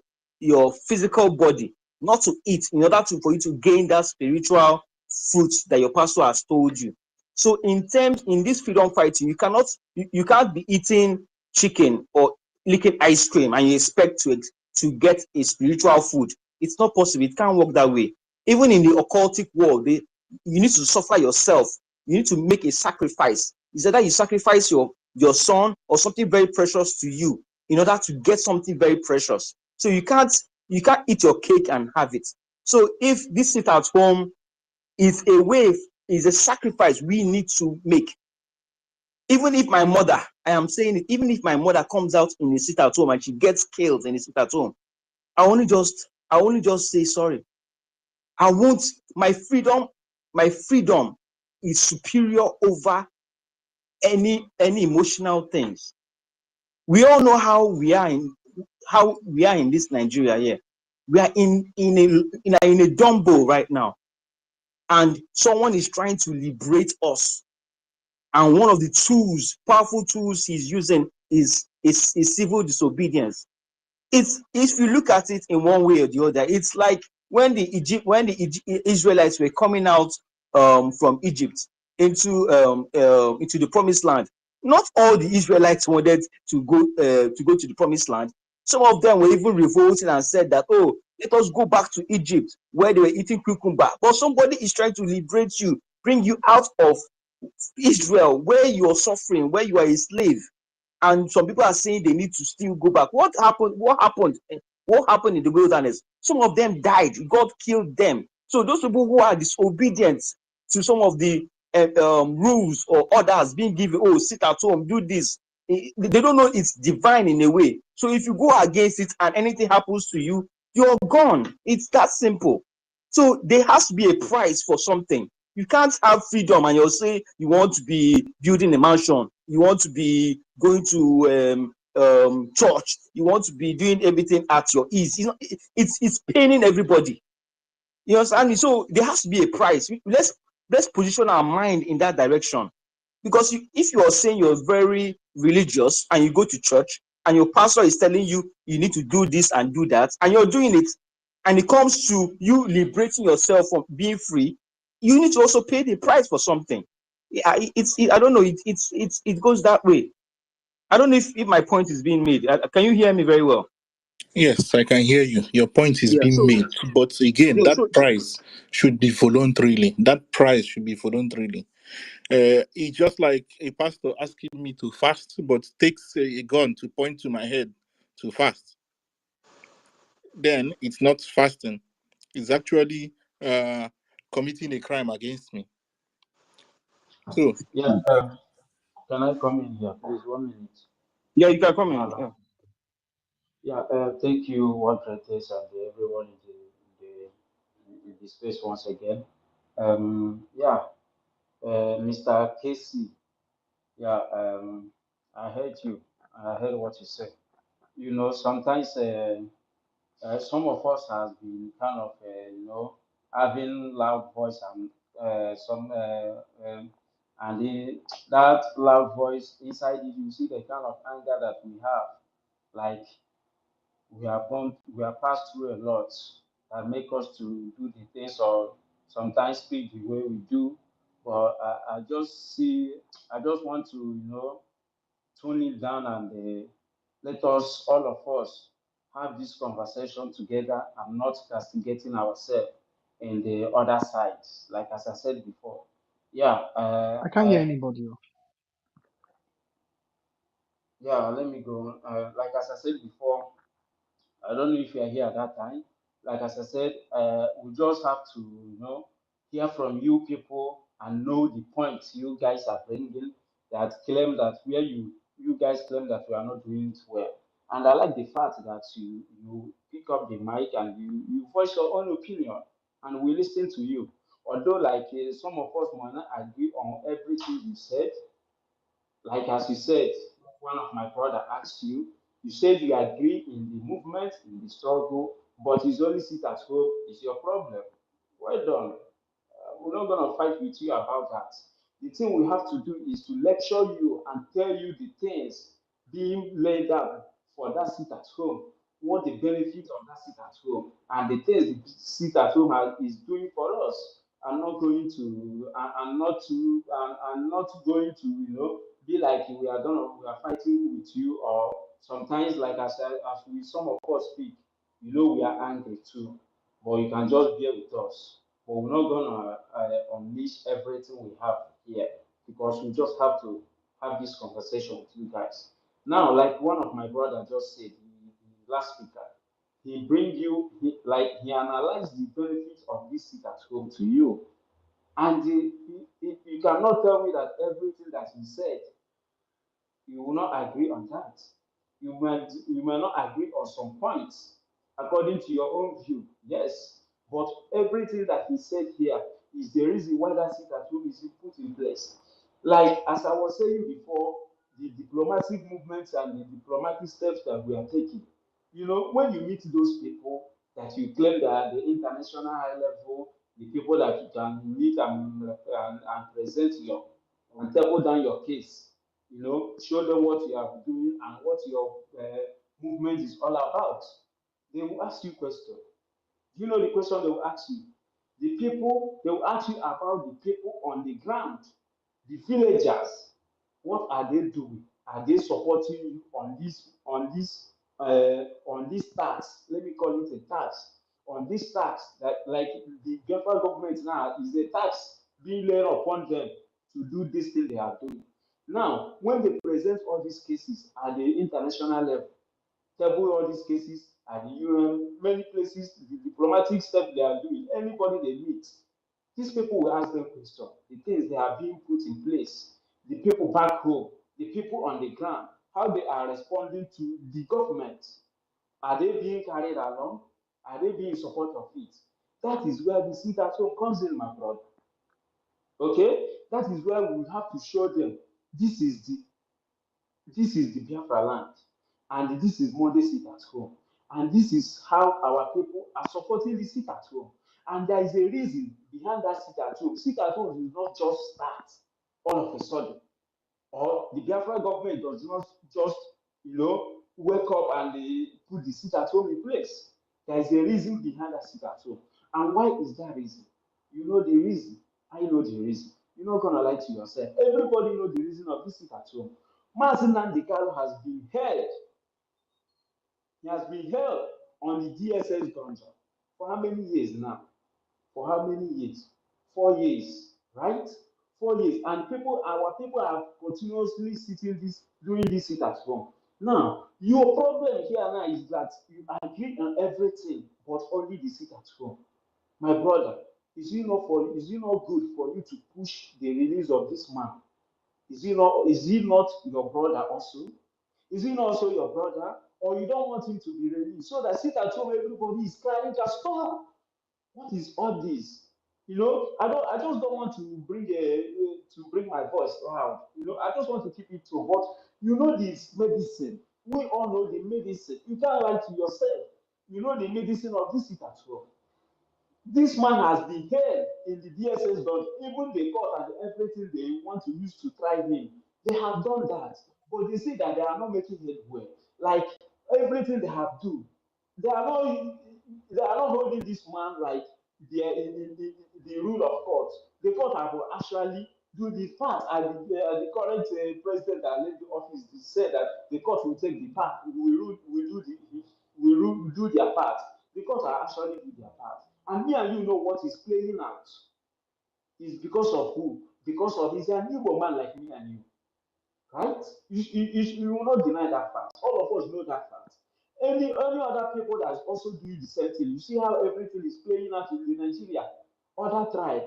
physical body, not to eat, in order for you to gain that spiritual fruit that your pastor has told you. So in this freedom fighting, you can't be eating chicken or licking ice cream and you expect to get a spiritual food. It's not possible. It can't work that way. Even in the occultic world, you need to suffer yourself. You need to make a sacrifice. Is that you sacrifice your son or something very precious to you in order to get something very precious. So you can't eat your cake and have it. So if this sit at home is a sacrifice we need to make. Even if my mother, I am saying it, even if my mother comes out in a sit at home and she gets killed in a sit at home, I only just say sorry. I won't. My freedom is superior over any emotional things. We all know how we are in this Nigeria here. We are in a dumbo right now, and someone is trying to liberate us. And one of the powerful tools he's using is civil disobedience. If you look at it in one way or the other, it's like when the Israelites were coming out from Egypt into the promised land. Not all the Israelites wanted to go to the promised land. Some of them were even revolting and said that, oh, let us go back to Egypt where they were eating cucumber. But somebody is trying to liberate you, bring you out of Israel where you are suffering, where you are a slave. And some people are saying they need to still go back. What happened? What happened in the wilderness? Some of them died. God killed them. So those people who are disobedient to some of the rules or orders being given, oh, sit at home, do this. They don't know it's divine in a way. So if you go against it and anything happens to you, you're gone. It's that simple. So there has to be a price for something. You can't have freedom and you'll say you want to be building a mansion, you want to be going to church, you want to be doing everything at your ease. It's paining everybody. You understand? So there has to be a price. Let's position our mind in that direction. Because if you are saying you're very religious and you go to church and your pastor is telling you you need to do this and do that, and you're doing it, and it comes to you liberating yourself from being free, you need to also pay the price for something. I don't know. It goes that way. I don't know if my point is being made. Can you hear me very well? Yes, I can hear you. Your point is Yeah. being So made. But again, yeah. that So price should be voluntarily. That price should be voluntarily. It's just like a pastor asking me to fast, but takes a gun to point to my head to fast. Then it's not fasting. It's actually committing a crime against me. So, Yeah, can I come in here, please? 1 minute. yeah, you can come in. Yeah. Yeah, thank you, One Creators, and everyone in the space once again. Yeah, Mr. Casey, yeah, I heard you. I heard what you said. You know, sometimes some of us has been kind of, having loud voice and some, and that loud voice inside it, you see the kind of anger that we have. Like we have passed through a lot that make us to do the things or sometimes speak the way we do. But I just want to, tone it down and let us, all of us, have this conversation together and not castigating ourselves in the other side. Like as I said before, yeah, I can't hear anybody. yeah. Let me go. Like as I said before, I don't know if you are here at that time. Like as I said, we just have to, hear from you people and know the points you guys are bringing that claim that where you guys claim that we are not doing it well. And I like the fact that you pick up the mic and you voice your own opinion and we listen to you. Although like some of us might not agree on everything you said, like as you said, one of my brother asked you, you said you agree in the movement, in the struggle, but it's only sit at home is your problem. Well done. We're not going to fight with you about that. The thing we have to do is to lecture you and tell you the things being laid out for that seat at home, what the benefit of that seat at home, and the things the seat at home is doing for us. I'm not going to, and not going to, be like we are fighting with you, or sometimes, like as we some of us speak, we are angry too, but you can just bear with us. But we're not gonna unleash everything we have here because we just have to have this conversation with you guys. Now, like one of my brother just said, the last speaker, he analyzed the benefits of this seat at home to you, and you cannot tell me that everything that he said you will not agree on that. You might not agree on some points according to your own view, yes. But everything that he said here is the reason why that sit at home is put in place. Like as I was saying before, the diplomatic movements and the diplomatic steps that we are taking. When you meet those people that you claim that are the international high level, the people that you can meet and present your and table down your case, show them what you are doing and what your movement is all about. They will ask you question. Do you know the question they will ask you? The people, they will ask you about the people on the ground, the villagers. What are they doing? Are they supporting you on this tax? Let me call it a tax. On this tax, that like the Biafra government now is a tax being laid upon them to do this thing they are doing. Now, when they present all these cases at the international level, table all these cases at the UN, many places, the diplomatic steps they are doing, anybody they meet, these people will ask them questions. The things they are being put in place, the people back home, the people on the ground, how they are responding to the government. Are they being carried along? Are they being in support of it? That is where the seat at home comes in, my brother. Okay? That is where we have to show them this is the Biafra land, and this is Monday sit at home, and this is how our people are supporting the sit at home. And there is a reason behind that sit at home. Sit at home will not just start all of a sudden, or the Biafra government does not just, wake up and they put the sit at home in place. There is a reason behind that sit at home. And why is that reason? You know the reason. I know the reason. You're not gonna lie to yourself. Everybody knows the reason of this sit at home. Mazin Nandekalo has been held. He has been held on the DSS dungeon for how many years now? For how many years? 4 years, right? 4 years. And our people are continuously sitting doing this sit at home. Now, your problem here now is that you agree on everything, but only the sit at home. My brother, is it not good for you to push the release of this man? Is he not your brother also? Is he not also your brother? Or you don't want him to be released? So that sit at home, everybody is crying, just stop. What is all this? I just don't want to bring my voice loud. I just want to keep it true. But this medicine. We all know the medicine. You can't lie to yourself. You know the medicine of this sit at home. This man has been held in the DSS dungeon. Even the court and everything they want to use to try him, they have done that. But they say that they are not making headway. Like everything they have done, they are not holding this man like the rule of court. The court have actually do the part, and the current president that left the office said that the court will take the part. We will do their part. The court are actually do their part. And me and you know what is playing out is because of who? Because of he's a newborn man like me and you, right? You will not deny that fact. All of us know that fact. Any other people that's also doing the same thing. You see how everything is playing out in Nigeria. Other tribe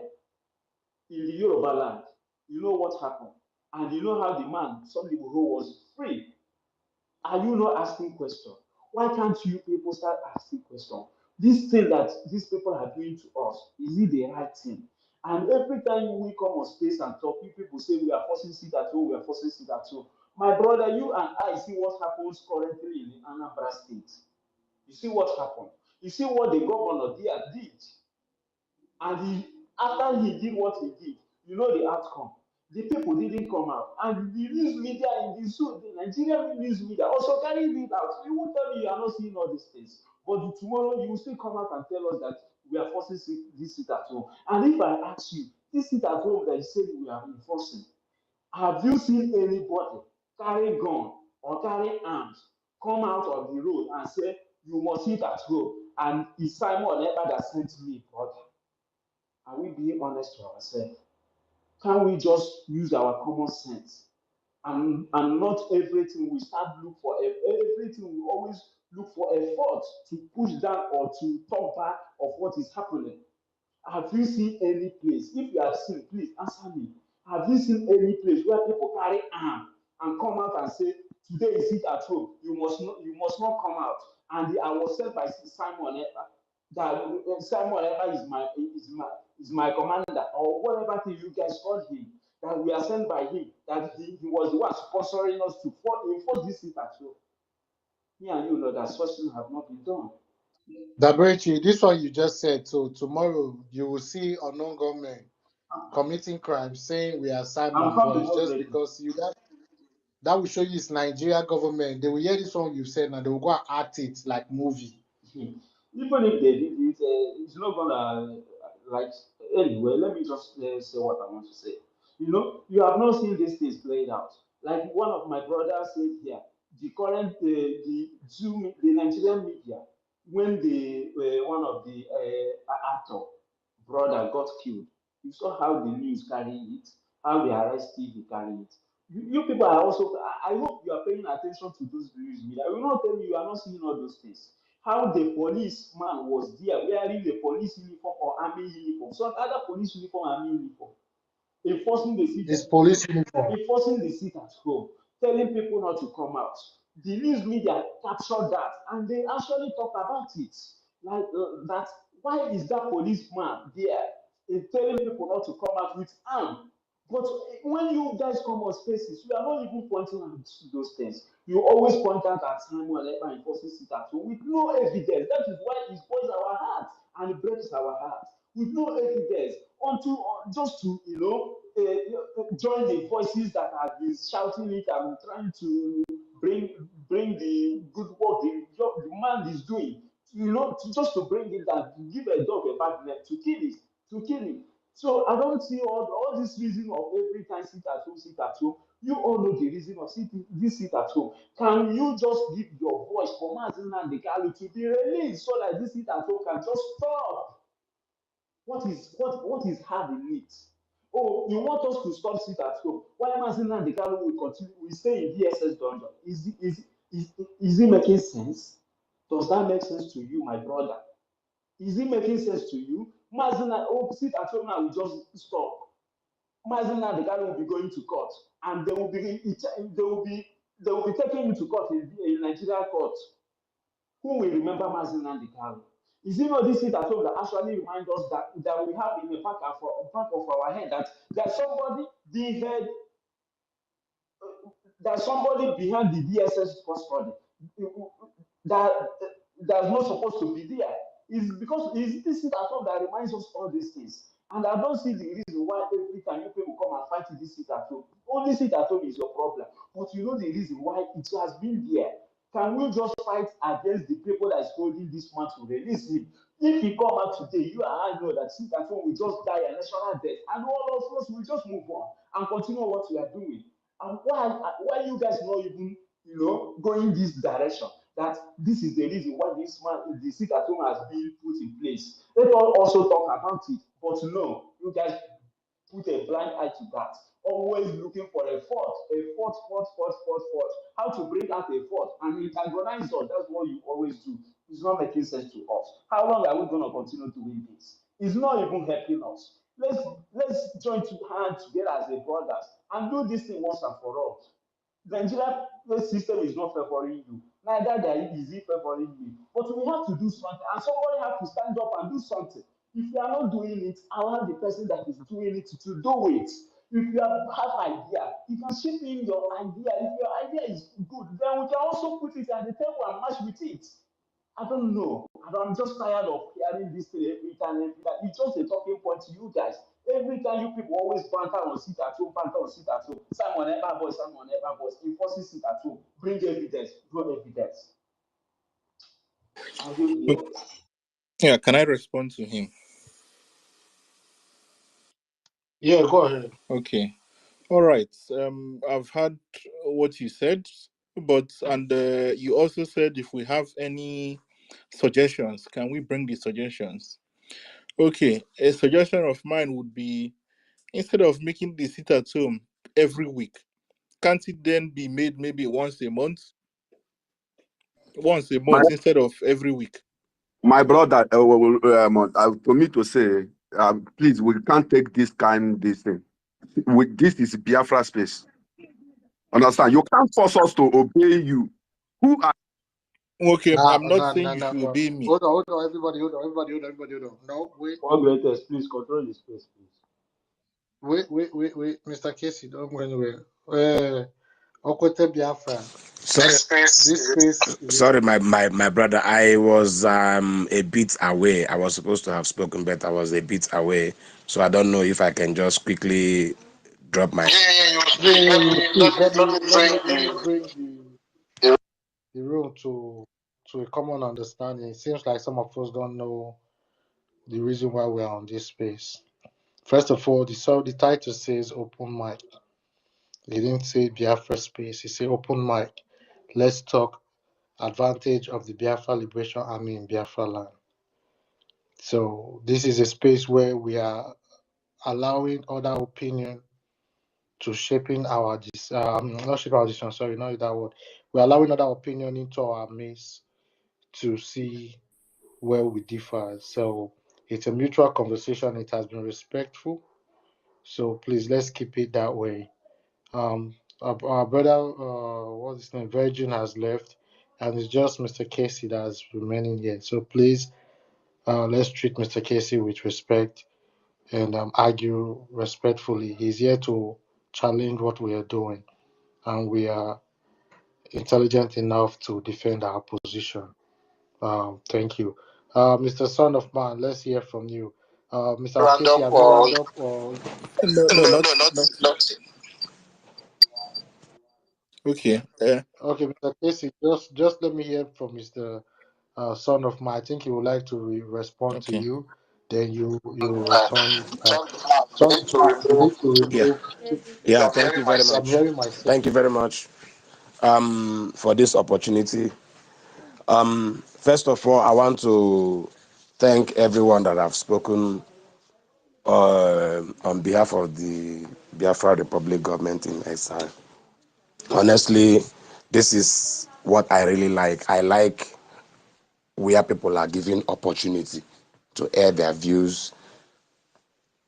in the Yoruba land, you know what happened, and you know how the man, some people who was free. Are you not asking questions? Why can't you people start asking questions? This thing that these people are doing to us, is it the right thing? And every time we come on space and talk, you people say we are forcing sit at home, we are forcing sit at home. My brother, you and I see what happens currently in Anambra State. You see what happened. You see what the governor there did. And after he did what he did, you know the outcome. The people didn't come out. And the news media in the Nigerian news media also carried it out. You won't tell me you are not seeing all these things. But tomorrow you will still come out and tell us that we are forcing this sit at home. And if I ask you, this sit at home that you said we are enforcing, have you seen anybody carry gun or carry arms come out of the road and say you must sit at home? And it's Simon Eber that sent me, brother. Are we being honest to ourselves? Can we just use our common sense and not everything we start look for everything we always look for effort to push down or to talk back of what is happening? Have you seen any place? If you have seen, please answer me. Have you seen any place where people carry arm and come out and say, "Today is it at home? You must not come out." And I was sent by Simon Epa that Simon Epa is my commander or whatever thing you guys called him. That we are sent by him. That he was the one sponsoring us to enforce this thing at home. Me and you know that such things have not been done. Dabechi, this one you just said, so tomorrow you will see unknown government committing crimes saying we are Simon boys just because that will show you it's Nigeria government. They will hear this one you said and they will go and act it like movie. Even if they did it, it's not gonna Right? Anyway, let me just say what I want to say. You know, you have not seen these things played out. Like one of my brothers said here, the current the Nigerian media, when the one of the actor brother got killed, you saw how the news carry it, how the arrest TV carry it. You people are also. I hope you are paying attention to those news media. I will not tell you are not seeing all those things. How the policeman was there wearing the police uniform or army uniform, some other police uniform, army uniform, enforcing the sit It's police uniform. enforcing the sit at home, telling people not to come out. The news media captured that and they actually talk about it. Like that, why is that policeman there telling people not to come out with arm? But when you guys come on spaces, you are not even pointing out those things. You always point out at Simon Ekpa enforcing sit at home with no evidence. That is why it spoils our heart and it breaks our heart with no evidence until just to join the voices that have been shouting it and trying to bring the good work the man is doing, just to bring it and to give a dog a bad name, to kill it. So I don't see all this reason of every time sit at home, sit at home. You all know the reason of this sit at home. Can you just give your voice for Mazin and the Kalu to be released so that this sit at home can just stop? What is hard in it? Oh, you want us to stop sit at home? Why Mazin and the Kalu will continue? We stay in DSS dungeon. Is it making sense? Does that make sense to you, my brother? Is it making sense to you? Mazina, sit at home now, we just stop. Mazina the guy will be going to court and they will be taking him to court in Nigeria court. Who will remember Mazina the Kalu? Is it not this sit at home that actually reminds us that we have in the back of our head that there's somebody being head, there's somebody behind the DSS custody that that's not supposed to be there. It's because it's this sit at home that reminds us all these things. And I don't see the reason why every time you people come and fight this sit at home. Only sit at home is your problem. But you know the reason why it has been there. Can we just fight against the people that is holding this man to release him? If he come out today, you and I know that sit at home will just die a natural death. And all of us will just move on and continue what we are doing. And why you guys not even going this direction? That this is the reason why this man, the sit at home has been put in place. Let us also talk about it. But no, you guys put a blind eye to that. Always looking for a fault, fault. How to bring out a fault and antagonize us. That's what you always do. It's not making sense to us. How long are we going to continue doing this? It's not even helping us. Let's join hands together as a brothers and do this thing once and for all. The Nigeria system is not favoring you. Neither is it favoring me. But we have to do something, and somebody has to stand up and do something. If you are not doing it, allow the person that is doing it to do it. If you have idea, you can ship in your idea. If your idea is good, then we can also put it at the table and match with it. I don't know. I'm just tired of hearing this thing every time. It's just a talking point to you guys. Every time you people always banter on sit at home, banter on sit at home. Simon ever boys, enforcing sit at home. Bring evidence, no evidence. Are you here? Yeah, can I respond to him? Yeah, go ahead. Okay. All right. I've heard what you said, but you also said if we have any suggestions, can we bring the suggestions? Okay. A suggestion of mine would be instead of making the sit at home every week, can't it then be made maybe once a month? Once a My month instead of every week. my brother, for me to say, please, we can't take this thing. This is Biafra space. Understand? You can't force us to obey you. Who are Okay, I'm not saying No, you should obey me. Hold on, everybody, hold on. No, wait. One greatest, please control the space, please. Wait, Mr. Casey, don't go anywhere. Okote Biafra. Sorry, This space. sorry, my brother. I was a bit away. I was supposed to have spoken, but I was a bit away. So I don't know if I can just quickly drop my. You speak. Let me bring the room to a common understanding. It seems like some of us don't know the reason why we're on this space. First of all, the title says open mic. He didn't say Biafra space. He said open mic. Let's talk advantage of the Biafra Liberation Army in Biafra land. So this is a space where we are allowing other opinion to shaping our not shaping our decision. Sorry, not that word. We're allowing other opinion into our midst to see where we differ. So it's a mutual conversation. It has been respectful. So please let's keep it that way. Our brother, what's his name, Virgin has left, and it's just Mr. Casey that's remaining here. So please, let's treat Mr. Casey with respect and argue respectfully. He's here to challenge what we are doing, and we are intelligent enough to defend our position. Thank you. Mr. Son of Man, let's hear from you. Mr. Round Casey, up have you or round up or No, no, no, not no, not not. not. Okay. okay, Mr. Casey, just let me hear from Mr. Son of Man. I think he would like to respond to Okay. you. Then you Uh, return back. Son of Man, Son we of need to Man, you remove. need to Yeah, remove. yeah. I'm Thank hearing you very I'm much. myself. hearing myself. Thank you very much. For this opportunity. First of all, I want to thank everyone that have spoken on behalf of the Biafra Republic government in exile. Honestly, this is what I really like. I like where people are given opportunity to air their views,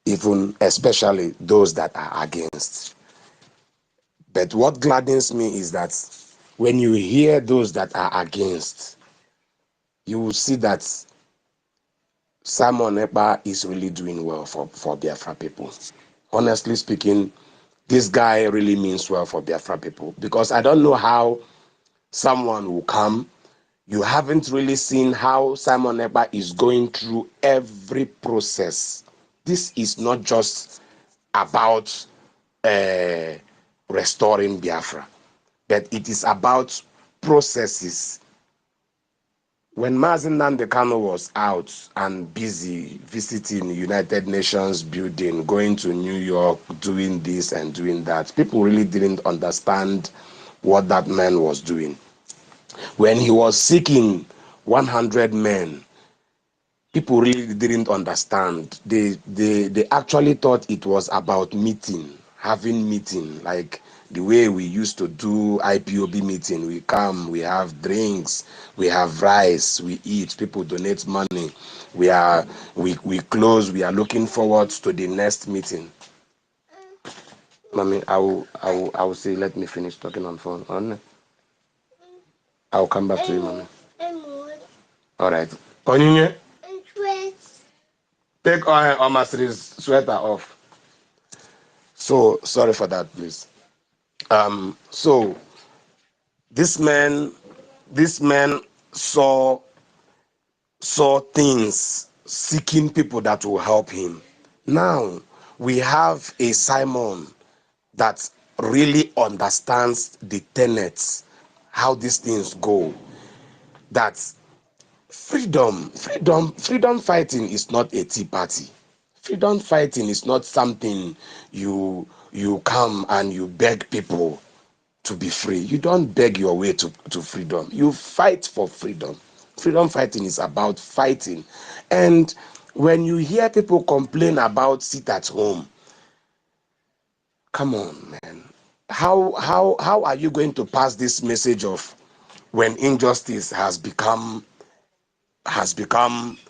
even especially those that are against. But what gladdens me is that when you hear those that are against, you will see that Simon Ekpa is really doing well for Biafra people. Honestly speaking, this guy really means well for Biafra people, because I don't know how someone will come. You haven't really seen how Simon Ekpa is going through every process. This is not just about restoring Biafra, but it is about processes. When Mazen Nandekano was out and busy visiting United Nations building, going to New York, doing this and doing that, people really didn't understand what that man was doing. When he was seeking 100 men, people really didn't understand. They actually thought it was about meeting, having meeting, like the way we used to do IPOB meeting. We come, we have drinks, we have rice, we eat, people donate money. We close, we are looking forward to the next meeting. Mommy, I will say, let me finish talking on phone. I'll come back to you, mommy. All right. Onyinye, take Omasri's sweater off. So sorry for that, please. So this man saw things, seeking people that will help him. Now we have a Simon that really understands the tenets, how these things go. That freedom fighting is not a tea party. Freedom fighting is not something you come and you beg people to be free. You don't beg your way to freedom. You fight for freedom. Freedom fighting is about fighting. And when you hear people complain about sit at home, come on, man. How are you going to pass this message of when injustice has become the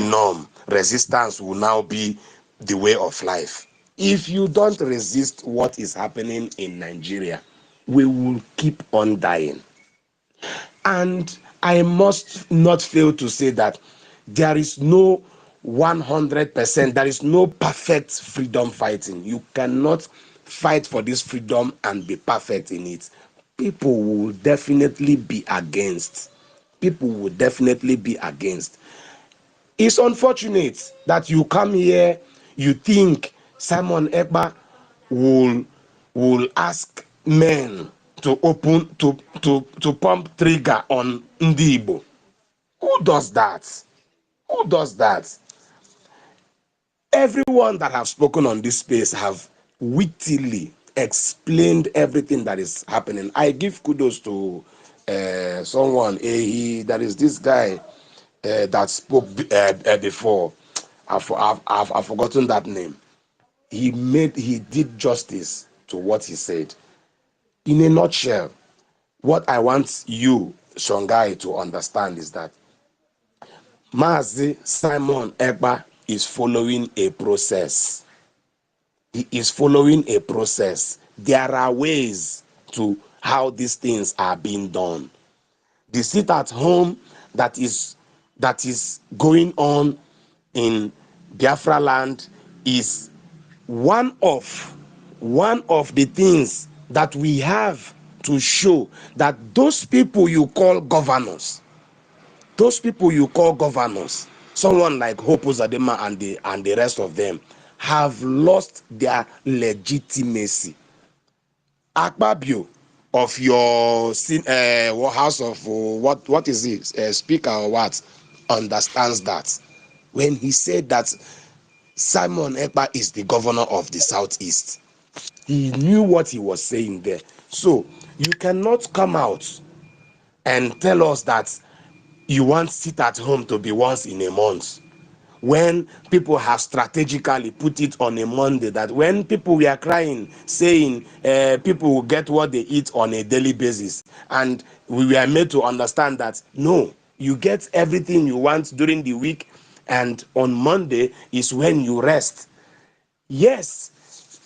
norm? Resistance will now be the way of life. If you don't resist what is happening in Nigeria, we will keep on dying. And I must not fail to say that there is no 100%, there is no perfect freedom fighting. You cannot fight for this freedom and be perfect in it. People will definitely be against. People will definitely be against. It's unfortunate that you come here, you think Simon Ekpa will ask men to open to pump trigger on Ndi Igbo. Who does that? Who does that? Everyone that have spoken on this space have wittily explained everything that is happening. I give kudos to someone. There is this guy that spoke before. I've forgotten that name. He did justice to what he said. In a nutshell, what I want you, Songhai, to understand is that Mazi Simon Ekpa is following a process. He is following a process. There are ways to how these things are being done. The sit at home that is going on in Biafra land is one of the things that we have to show that those people you call governors, someone like Hope Uzodinma and the rest of them, have lost their legitimacy. Akpabio of your house of what is it, speaker or what, understands that when he said that Simon Ekpa is the governor of the Southeast. He knew what he was saying there. So you cannot come out and tell us that you want sit at home to be once in a month, when people have strategically put it on a Monday, that when people were crying, saying people will get what they eat on a daily basis, and we were made to understand that no, you get everything you want during the week, and on Monday is when you rest. Yes,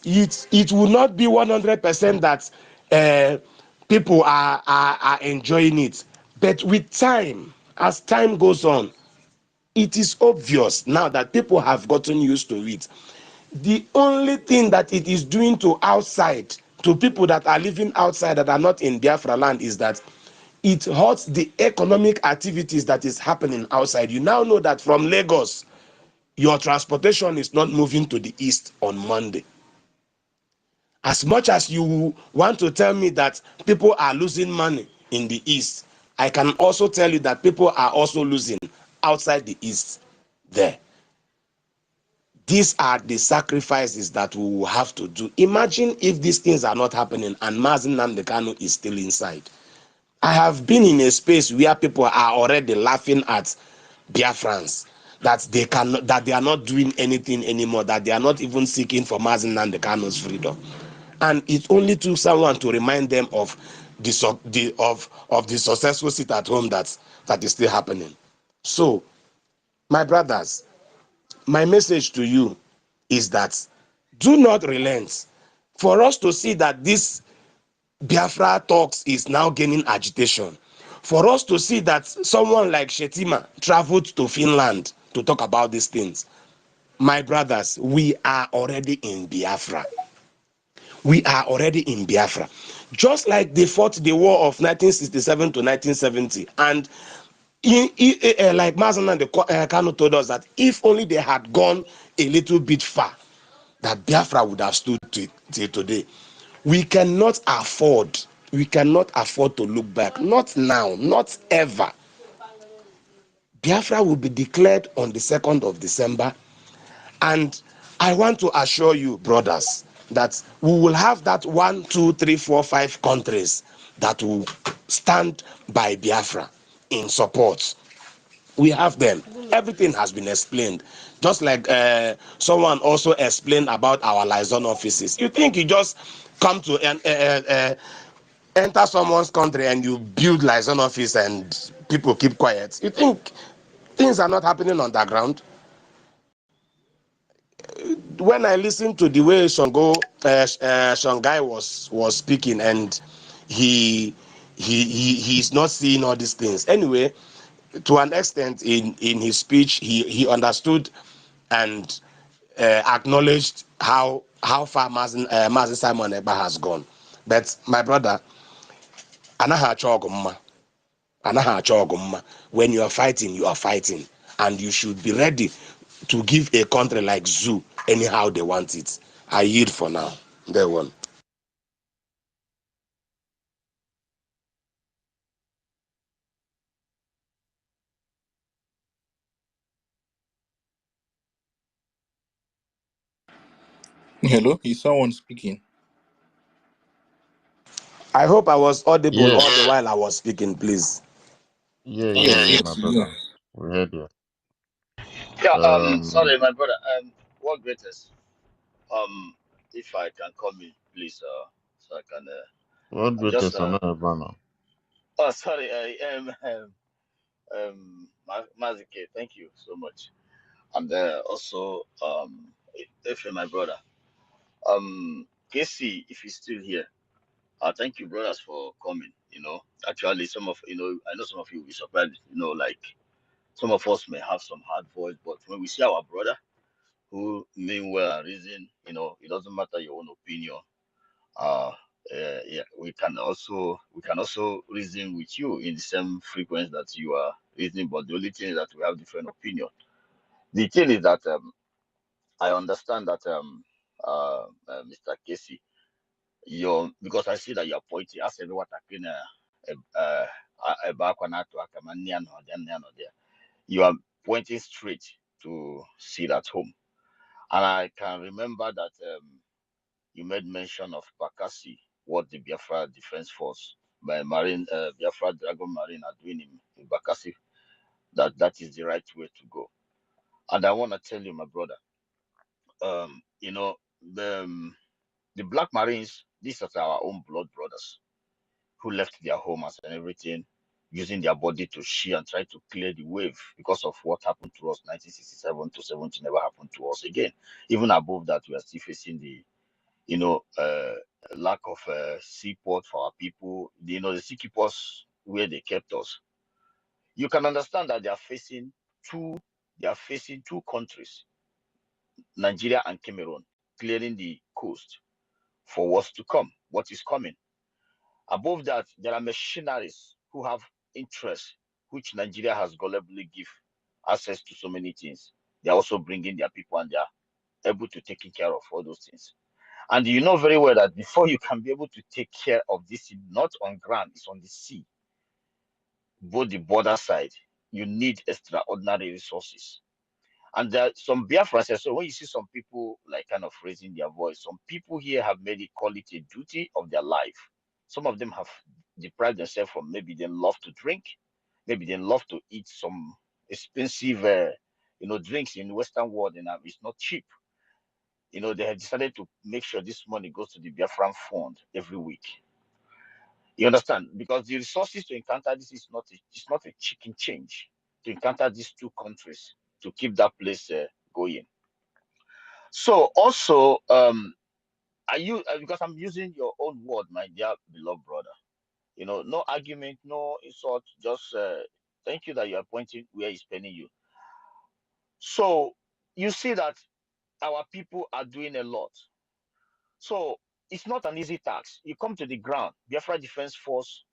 it will not be 100% that people are enjoying it, but with time, as time goes on, it is obvious now that people have gotten used to it. The only thing that it is doing to people that are living outside that are not in Biafra land, is that it hurts the economic activities that is happening outside. You now know that from Lagos, your transportation is not moving to the east on Monday. As much as you want to tell me that people are losing money in the east, I can also tell you that people are also losing outside the east there. These are the sacrifices that we will have to do. Imagine if these things are not happening and Mazi Nnamdi Kanu is still inside. I have been in a space where people are already laughing at Biafrans, that they are not doing anything anymore, that they are not even seeking for Mazi Nnamdi Kanu's freedom. And it only took someone to remind them of the successful sit at home that is still happening. So, my brothers, my message to you is that do not relent. For us to see that this Biafra talks is now gaining agitation, for us to see that someone like Shetima traveled to Finland to talk about these things, my brothers, we are already in Biafra. We are already in Biafra. Just like they fought the war of 1967 to 1970, and like Mazi Nnamdi Kanu told us that if only they had gone a little bit far, that Biafra would have stood till today. We cannot afford to look back. Not now, not ever. Biafra will be declared on the 2nd of December, and I want to assure you, brothers, that we will have that 1, 2, 3, 4, 5 countries that will stand by Biafra in support. We have them. Everything has been explained. Just like someone also explained about our liaison offices. You think you just come to enter someone's country and you build liaison office and people keep quiet? You think things are not happening on the ground? When I listened to the way Shanghai was speaking, and he's not seeing all these things. Anyway, to an extent in his speech, he understood and acknowledged how far Mazi Simon Ekpa has gone. But my brother, anaghị achọ ọgụ mma. When you are fighting, and you should be ready to give a country like zoo anyhow they want it. I yield for now. There one. Hello, is someone speaking? I hope I was audible Yeah, all the while I was speaking, please. Yes, yeah, yes, my you brother. We heard you. Yeah, Um, sorry, my brother. What greatest? If I can come in, please, so I can. what I'm just. greatest honor now? Oh, sorry. Mazike, thank you so much. And also, if you're my brother, Casey, if he's still here, thank you, brothers, for coming. Actually, some of I know some of you will be surprised. Like some of us may have some hard voice, but when we see our brother who mean well and reason, it doesn't matter your own opinion. uh, yeah, we can also reason with you in the same frequency that you are reasoning, but the only thing is that we have different opinion. The thing is that I understand that Mr. Casey, because I see that you're pointing as everyone talking there. You are pointing straight to sit at home. And I can remember that you made mention of Bakassi, what the Biafra Defense Force, by Marine, Biafra Dragon Marine are doing in Bakassi, that is the right way to go. And I want to tell you, my brother, um, you know, the, um, the Black Marines, these are our own blood brothers who left their homes and everything, using their body to shear and try to clear the wave because of what happened to us 1967 to 70 never happened to us again. Even above that, we are still facing the you know, uh, lack of seaport for our people. The sea keepers where they kept us. You can understand that two, they are facing two countries, Nigeria and Cameroon, clearing the coast for what's to come, what is coming. Above that, there are machineries who have interest, which Nigeria has gullibly give access to so many things. They are also bringing their people and they are able to take care of all those things. And you know very well that before you can be able to take care of this, not on ground, it's on the sea, both the border side, you need extraordinary resources. And there are some Biafrans, so when you see some people like kind of raising their voice, some people here have made it, call it a duty of their life. Some of them have deprived themselves from, maybe they love to drink, maybe they love to eat some expensive, drinks in the Western world, and it's not cheap. They have decided to make sure this money goes to the Biafran fund every week. You understand? Because the resources to encounter this it's not a chicken change to encounter these two countries to keep that place going. So also, because I'm using your own word, my dear beloved brother. No argument, no insult, just thank you that you are pointing where he's penning you. So you see that our people are doing a lot. So it's not an easy task. You come to the ground, Biafra Defense Force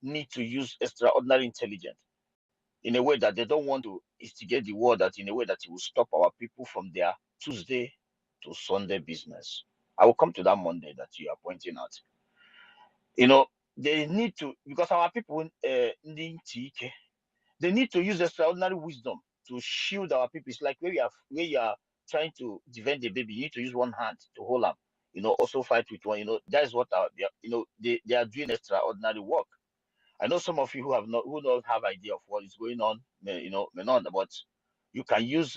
need to use extraordinary intelligence in a way that they don't want to instigate the war, that in a way that it will stop our people from their Tuesday to Sunday business. I will come to that Monday that you are pointing out. They need to, because our people need to, they need to use extraordinary wisdom to shield our people. It's like where you are trying to defend the baby, you need to use one hand to hold them. Also fight with one. That is what they are doing extraordinary work. I know some of you who don't have idea of what is going on, may not, but you can use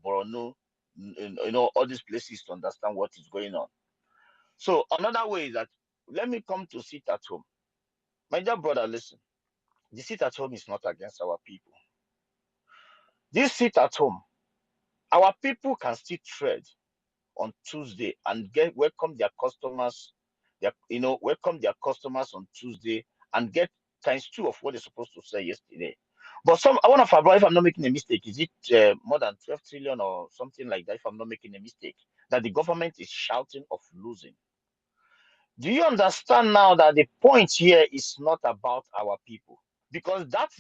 Borno, all these places to understand what is going on. So another way is that, let me come to sit at home. My dear brother, listen. The sit at home is not against our people. This sit at home, our people can still trade on Tuesday and welcome their customers. Welcome their customers on Tuesday and get times two of what they're supposed to say yesterday. But one of our brothers, if I'm not making a mistake, is it more than 12 trillion or something like that? If I'm not making a mistake, that the government is shouting of losing. Do you understand now that the point here is not about our people? Because that's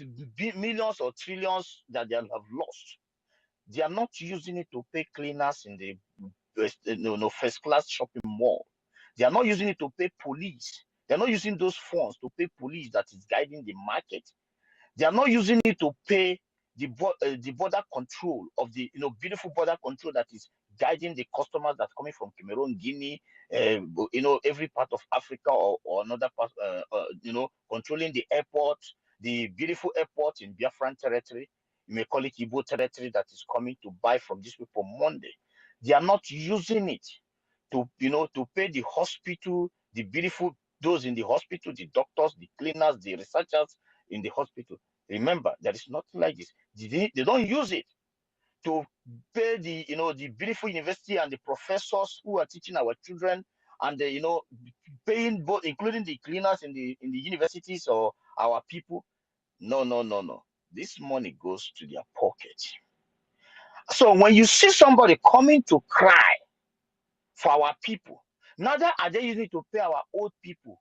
millions or trillions that they have lost. They are not using it to pay cleaners in the first class shopping mall. They are not using it to pay police. They are not using those funds to pay police that is guiding the market. They are not using it to pay the border control of the beautiful border control that is guiding the customers that's coming from Cameroon, Guinea, every part of Africa or another part, controlling the airport, the beautiful airport in Biafran territory. You may call it Igbo territory that is coming to buy from these people Monday. They are not using it to pay the hospital, the beautiful those in the hospital, the doctors, the cleaners, the researchers in the hospital. Remember, there is nothing like this. They don't use it to pay the beautiful university and the professors who are teaching our children, and paying both, including the cleaners in the universities or our people. No. This money goes to their pocket. So when you see somebody coming to cry for our people, neither are they using it to pay our old people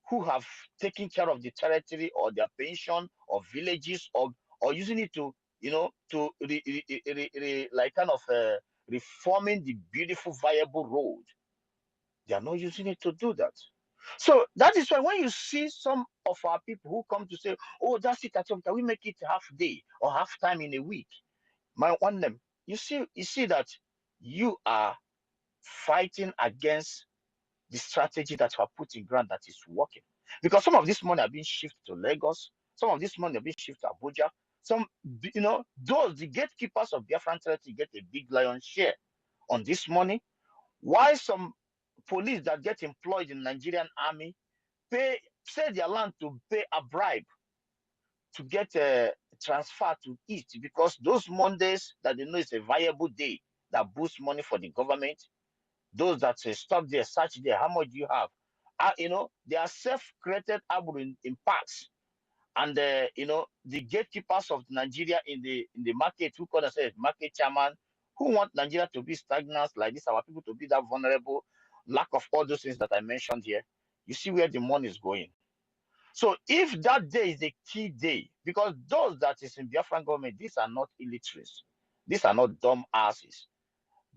who have taken care of the territory or their pension or villages, or using it to reforming the beautiful viable road. They are not using it to do that. So that is why when you see some of our people who come to say, oh, that's it at home, can we make it half day or half time in a week? My one them, you see that you are fighting against the strategy that you have put in ground that is working. Because some of this money are being shifted to Lagos, some of this money are being shifted to Abuja. Some, the gatekeepers of Biafran territory get a big lion's share on this money. Why some police that get employed in Nigerian army sell their land to pay a bribe to get a transfer to East, because those Mondays that they know is a viable day that boosts money for the government. Those that stop there, search there, how much do you have? They are self-created in parks. And the gatekeepers of Nigeria in the market, who call themselves market chairman, who want Nigeria to be stagnant like this, our people to be that vulnerable, lack of all those things that I mentioned here. You see where the money is going. So if that day is a key day, because those that is in Biafran government, these are not illiterates, these are not dumb asses.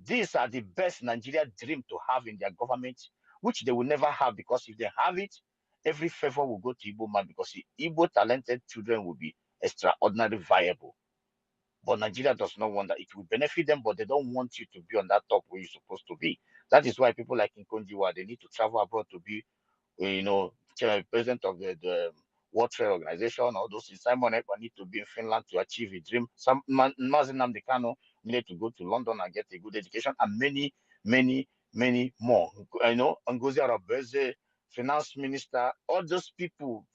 These are the best Nigeria dream to have in their government, which they will never have, because if they have it, every favor will go to Igbo man, because the Igbo talented children will be extraordinarily viable. But Nigeria does not want that. It will benefit them, but they don't want you to be on that top where you're supposed to be. That is why people like Nkonjiwa, they need to travel abroad to be, president of the World Trade Organization. All those things. Simon Ekpa need to be in Finland to achieve a dream. Some Mazi Nnamdi Kanu needed to go to London and get a good education, and many, many, many more. Ngozi Arabeze, finance minister, all those people,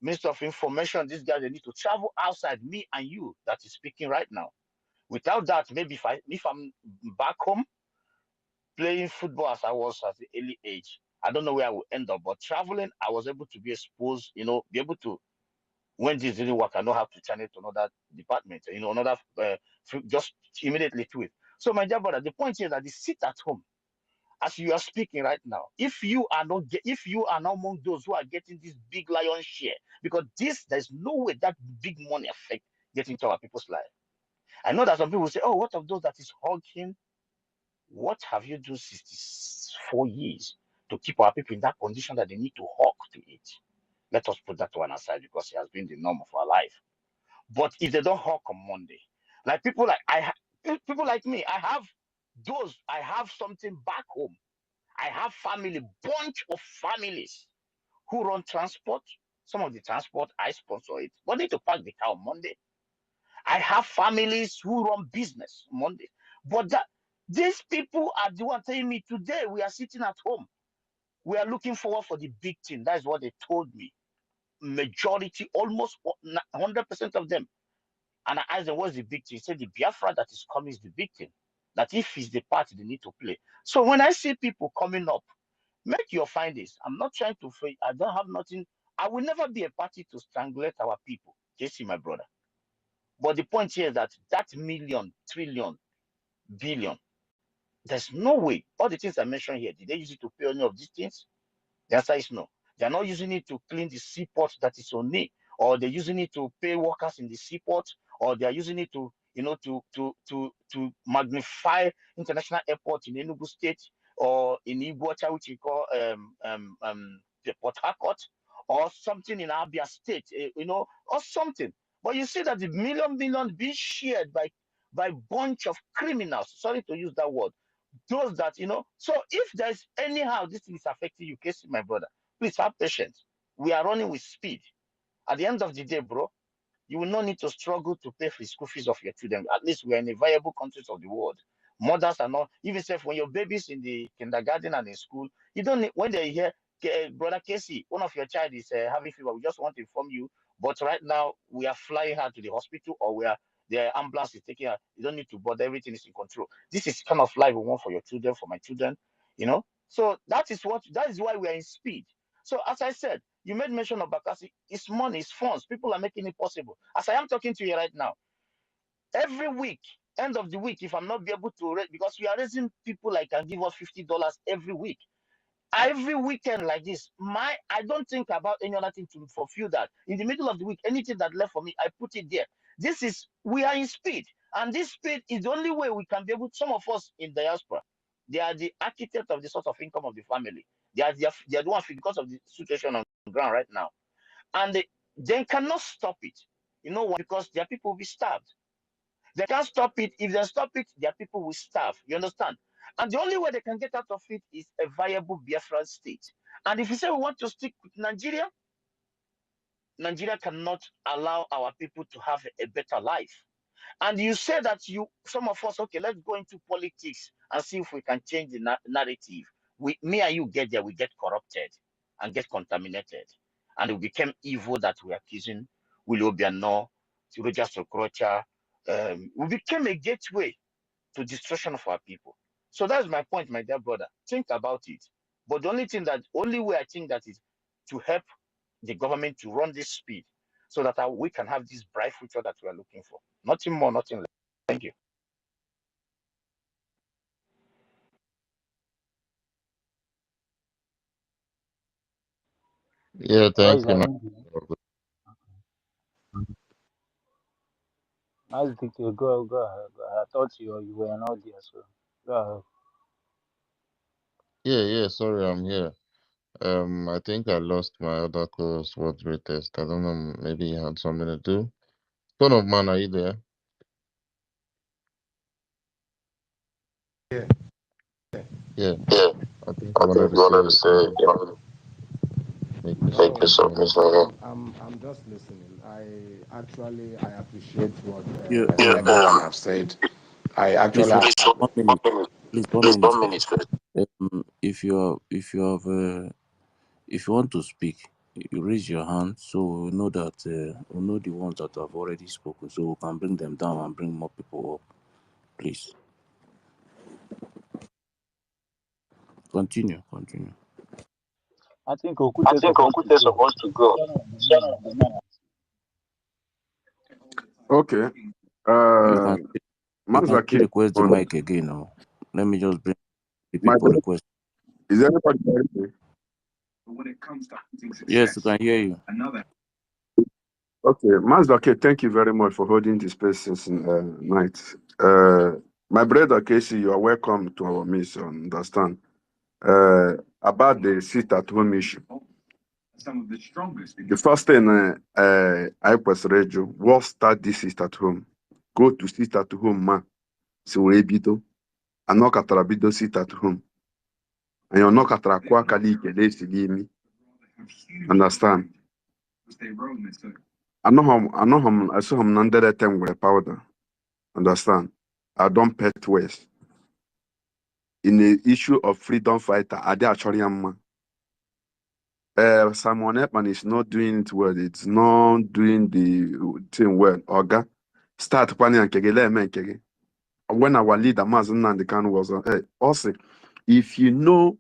Minister of Information, these guys, they need to travel outside, me and you that is speaking right now. Without that, maybe if I'm back home playing football as I was at the early age, I don't know where I will end up. But traveling, I was able to be exposed, be able to, when this didn't work, I know how to channel it to another department, just immediately to it. So, my dear brother, the point is that the sit at home, as you are speaking right now, if you are not among those who are getting this big lion share, because there's no way that big money affect getting to our people's life. I know that some people say, oh, what of those that is hogging? What have you done 64 years to keep our people in that condition that they need to hawk to eat? Let us put that one aside, because it has been the norm of our life. But if they don't hawk on Monday, like people like me, I have something back home. I have bunch of families who run transport. Some of the transport, I sponsor it. But need to park the car on Monday. I have families who run business Monday. But these people are the one telling me today we are sitting at home. We are looking forward for the big thing. That is what they told me. Majority, almost 100% of them. And I asked them, what's the big thing? He said, the Biafra that is coming is the big thing. That if it's the part they need to play. So when I see people coming up, make your findings. I'm not trying to fake. I don't have nothing. I will never be a party to strangulate our people. JC, my brother. But the point here is that million, trillion, billion, there's no way. All the things I mentioned here, did they use it to pay any of these things? The answer is no. They're not using it to clean the seaport that is on it, or they're using it to pay workers in the seaport, or they're using it to, to magnify international airport in Enugu State, or in Iguacha, which we call the Port Harcourt, or something in Abia State, or something. But you see that the million being shared by by a bunch of criminals. Sorry to use that word. Those that, so if there's anyhow this is affecting you, Casey, my brother, please have patience. We are running with speed. At the end of the day, bro, you will not need to struggle to pay for the school fees of your children. At least we are in the viable countries of the world. Mothers are not, even say when your baby's in the kindergarten and in school, you don't need, when they hear, Brother Casey, one of your child is having fever, we just want to inform you. But right now, we are flying her to the hospital, or we are, the ambulance is taking her. You don't need to bother, everything is in control. This is kind of life we want for your children, for my children. So that is why we are in speed. So as I said, you made mention of Bakassi. It's money, it's funds. People are making it possible. As I am talking to you right now, every week, end of the week, if I'm not be able to raise, because we are raising people like can give us $50 every week. Every weekend like this, I don't think about any other thing to fulfill that. In the middle of the week, anything that left for me, I put it there. We are in speed, and this speed is the only way we can be able. Some of us in diaspora, they are the architect of the source of income of the family. They are the ones because of the situation on the ground right now, and they cannot stop it. You know why? Because their people will be starved. They can't stop it. If they stop it, their people will starve. You understand? And the only way they can get out of it is a viable Biafran state. And if you say we want to stick with Nigeria, Nigeria cannot allow our people to have a better life. And you say that some of us, okay, let's go into politics and see if we can change the narrative. Me and you get there, we get corrupted and get contaminated. And we became evil that we are accusing Willie Obiano, Roger Sokrocha. We became a gateway to destruction of our people. So that's my point, my dear brother. Think about it. But the only way I think that is to help the government to run this speed so that we can have this bright future that we are looking for. Nothing more, nothing less. Thank you. Yeah, Oh, thank is you, that man. English? Nice to go ahead. Go ahead. I thought you were not there, so go ahead. Yeah, sorry, I'm here. I think I lost my other co-host word retest. I don't know, maybe he had something to do. Son of man, are you there? Yeah. Yeah, Yeah, I think you I wanted think to you say, wanted to say, make your make your submission. submission. I'm just listening. I appreciate what Yeah, everyone have said. I please actually one, have, one minute. Please one please minute 1 minute first. first. If you want to speak, you raise your hand so we know that we know the ones that have already spoken, so we can bring them down and bring more people up. Please continue. I think I Okute is think supposed to Okute is go. supposed to go. Okay. You Uh, can you can still Mazaki, request the mic again now. Let me just bring the my people request. is anybody hearing me? Yes, we can hear you. Okay, Mazaki, thank you very much for holding this space since night. My brother Casey, you are welcome to our mission. Understand? About the sit at home issue. The first thing I was radio was start this sit at home. Go to sit at home, ma. So we bido. Anokatara bido sit at home. And you're not kwa kali kele silimi. Understand? I saw him under the time with a powder. Understand? I don't pet waste. In the issue of freedom fighter, I did actually Simon Epman is not doing it well. It's not doing the thing well. Oga, start planning and kege. When our leader Mazen Nandekan was also, if you know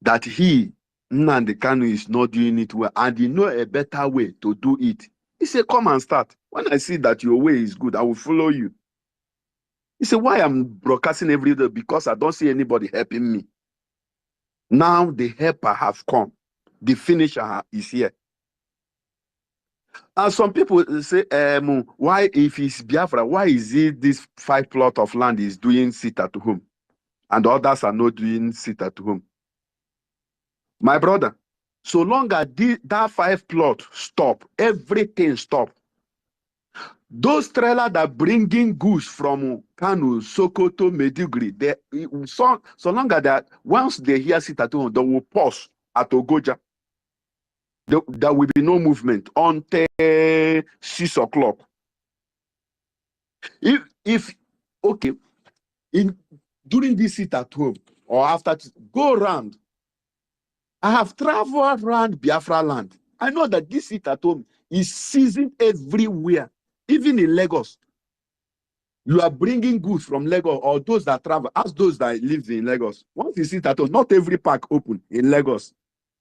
that Nnamdi is not doing it well, and you know a better way to do it, he said, come and start. When I see that your way is good, I will follow you. He said, why I'm broadcasting every day? Because I don't see anybody helping me. Now the helper have come. The finisher is here. And some people say, why, if it's Biafra, why is it this 5 plot of land is doing sit at home? And others are not doing sit at home. My brother, so long as that 5 plot stop, everything stop. Those trailers that bringing goods from Kano, Sokoto, Meduguri, they so long as that once they hear sit at home, they will pause at Ogoja. There will be no movement until 6 o'clock. If okay, during this sit at home or after, go around. I have traveled around Biafra land. I know that this sit at home is seasoned everywhere, even in Lagos. You are bringing goods from Lagos, or those that travel, ask those that live in Lagos. Once you sit at home, not every park open in Lagos.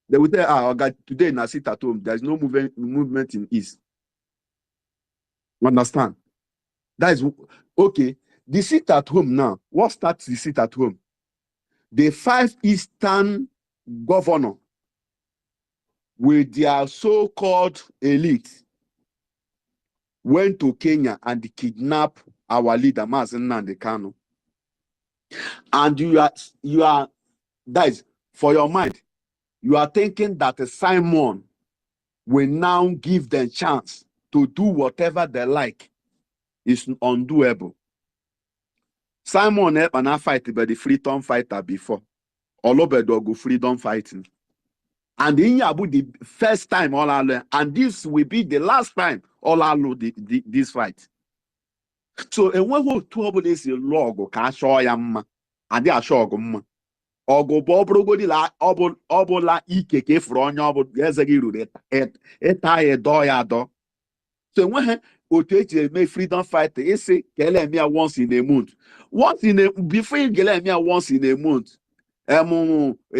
They will tell, God, today in a sit at home, there's no movement in East. Understand? That is okay. The sit at home now. What starts the sit at home? The 5 Eastern governor with their so-called elite went to Kenya and kidnapped our leader, Mazen Nnamdi Kanu. And you are, that is, for your mind, you are thinking that Simon will now give them chance to do whatever they like. Is undoable. Simon helped and fight by the freedom fighter before. Olobedo go freedom fighting. And in Yabu the first time all alone, and this will be the last time all alone this fight. So and when we trouble is a log can show yam and they are show gum. Ogo bobrogodi la obola ikeke fronyo obo yezegiru eta doya do. So when Otechi make freedom fighter, he say Gelemia once in a month. Before you Gelemia once in a month. A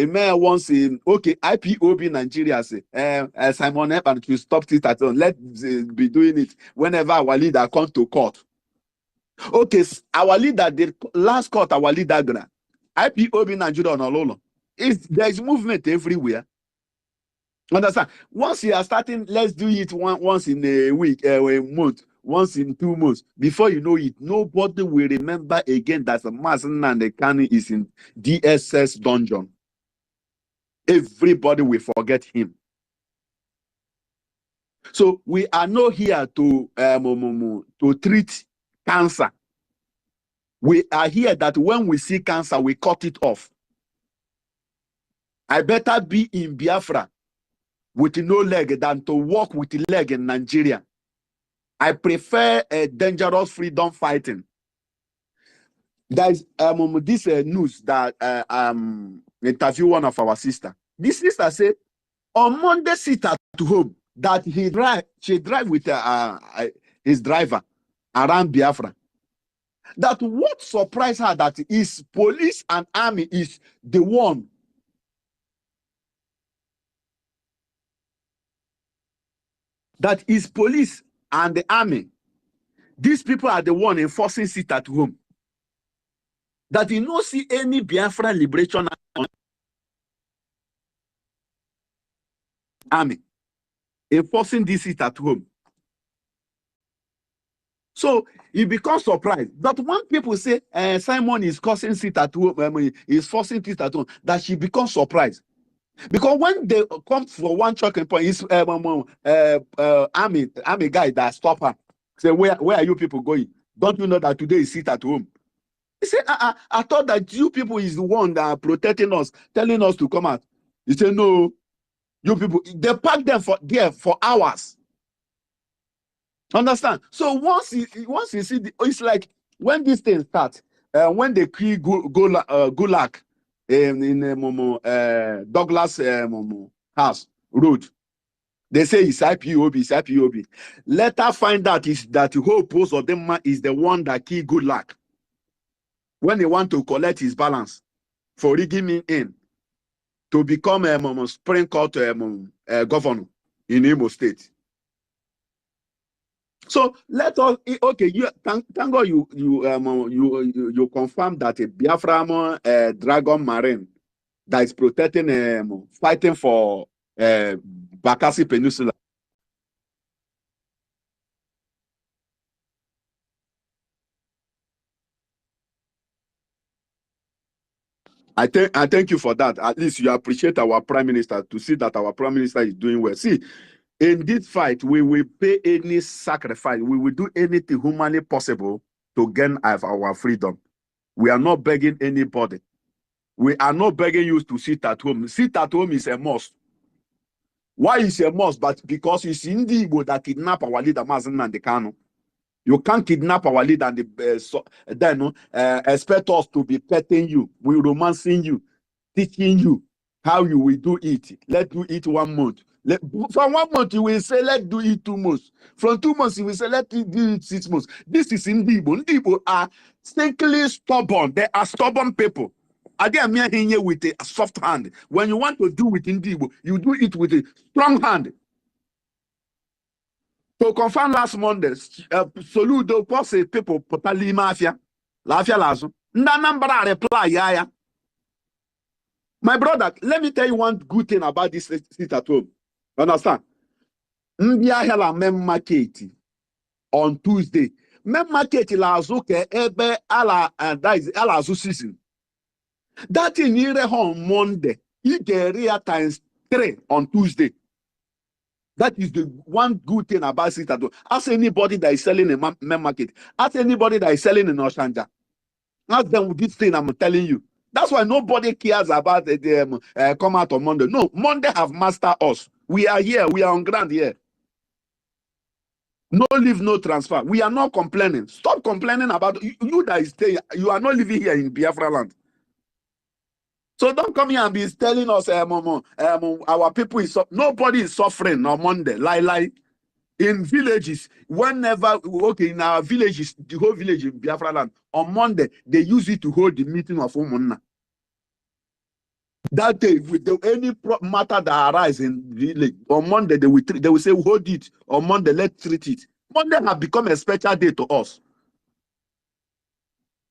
mayor once in IPOB Nigeria say Simon Epan to stop it at all. Let's be doing it whenever our leader comes to court. Okay, our leader did last court, our leader grant. IPOB Nigeria on Ololo. There's movement everywhere. Understand? Once you are starting, let's do it once in a week, a month, once in 2 months. Before you know it, nobody will remember again that Mazen Nnamdi Kanu is in DSS dungeon. Everybody will forget him. So we are not here to treat cancer. We are here that when we see cancer, we cut it off. I better be in Biafra with no leg than to walk with a leg in Nigeria. I prefer a dangerous freedom fighting. There's this news that interview one of our sister. This sister said on Monday sit at home that she drive with his driver around Biafra. That what surprised her that is police and army is the one that is police and the army. These people are the one enforcing sit at home. That you don't see any Biafra liberation army enforcing this sit at home. So you become surprised that when people say Simon is causing sit at home, is forcing sit at home, that she becomes surprised. Because when they come for one choking point, it's army guy that stop her. Say, where are you people going? Don't you know that today is sit at home? He said, I thought that you people is the one that are protecting us, telling us to come out. He said, no, you people, they pack them there for hours. Understand? So once you see, it's like when this thing starts, when they create Gulag in Douglas house road, they say it's IPOB. Later find out is that the whole post of them is the one that killed Gulag when they want to collect his balance for rigging him in to become a Supreme Court governor in Imo State. So let us okay. Thank God you confirm that a Biafra Dragon Marine that is protecting fighting for Bakassi Peninsula. I thank you for that. At least you appreciate our Prime Minister to see that our Prime Minister is doing well. See, In this fight, we will pay any sacrifice. We will do anything humanly possible to gain our freedom. We are not begging anybody. We are not begging you to sit at home. Sit at home is a must. Why is a must? But because it's in the Igbo that kidnap our leader, Mazen Nandekano. You can't kidnap our leader and then expect us to be petting you, we romancing you, teaching you how you will do it. Let's do it 1 month. From 1 month, you will say, let's do it 2 months. From 2 months, you will say, let's do it 6 months. This is Ndibo. Ndibo are stinkly stubborn. They are stubborn people. Are they mere here with a soft hand? When you want to do it in Ndibo, you do it with a strong hand. To confirm last Monday, Soludo posse people potali mafia. Lafia lazo. Ndanambara reply ya. My brother, let me tell you one good thing about this sit at home. Understand? Mbia hela mem market on Tuesday. Mem market la azuke ebe ala that is ala azu season. That in here on Monday. You get real times 3 on Tuesday. That is the one good thing about it. Ask anybody that is selling in main market. Ask anybody that is selling in Oshanja. Ask them this thing I'm telling you. That's why nobody cares about the come out on Monday. No, Monday have mastered us. We are here. We are on ground here. No leave, no transfer. We are not complaining. Stop complaining about you that is staying. You are not living here in Biafra land. So don't come here and be telling us our people is nobody is suffering on Monday. Like in villages, whenever in our villages, the whole village in Biafra land, on Monday they use it to hold the meeting of Umunna. That day, with any matter that arises in the village, on Monday they will say hold it. On Monday, let's treat it. Monday have become a special day to us.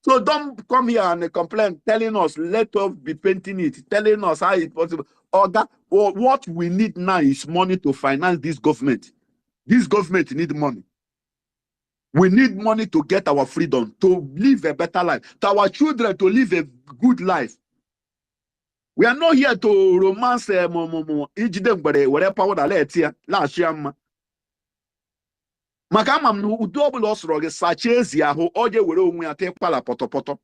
So don't come here and complain, telling us, let us be painting it, telling us how it's possible. What we need now is money to finance this government. This government needs money. We need money to get our freedom, to live a better life, to our children to live a good life. We are not here to romance Makama no double osroge sachezi aho oje were onwe ate pala potopoto.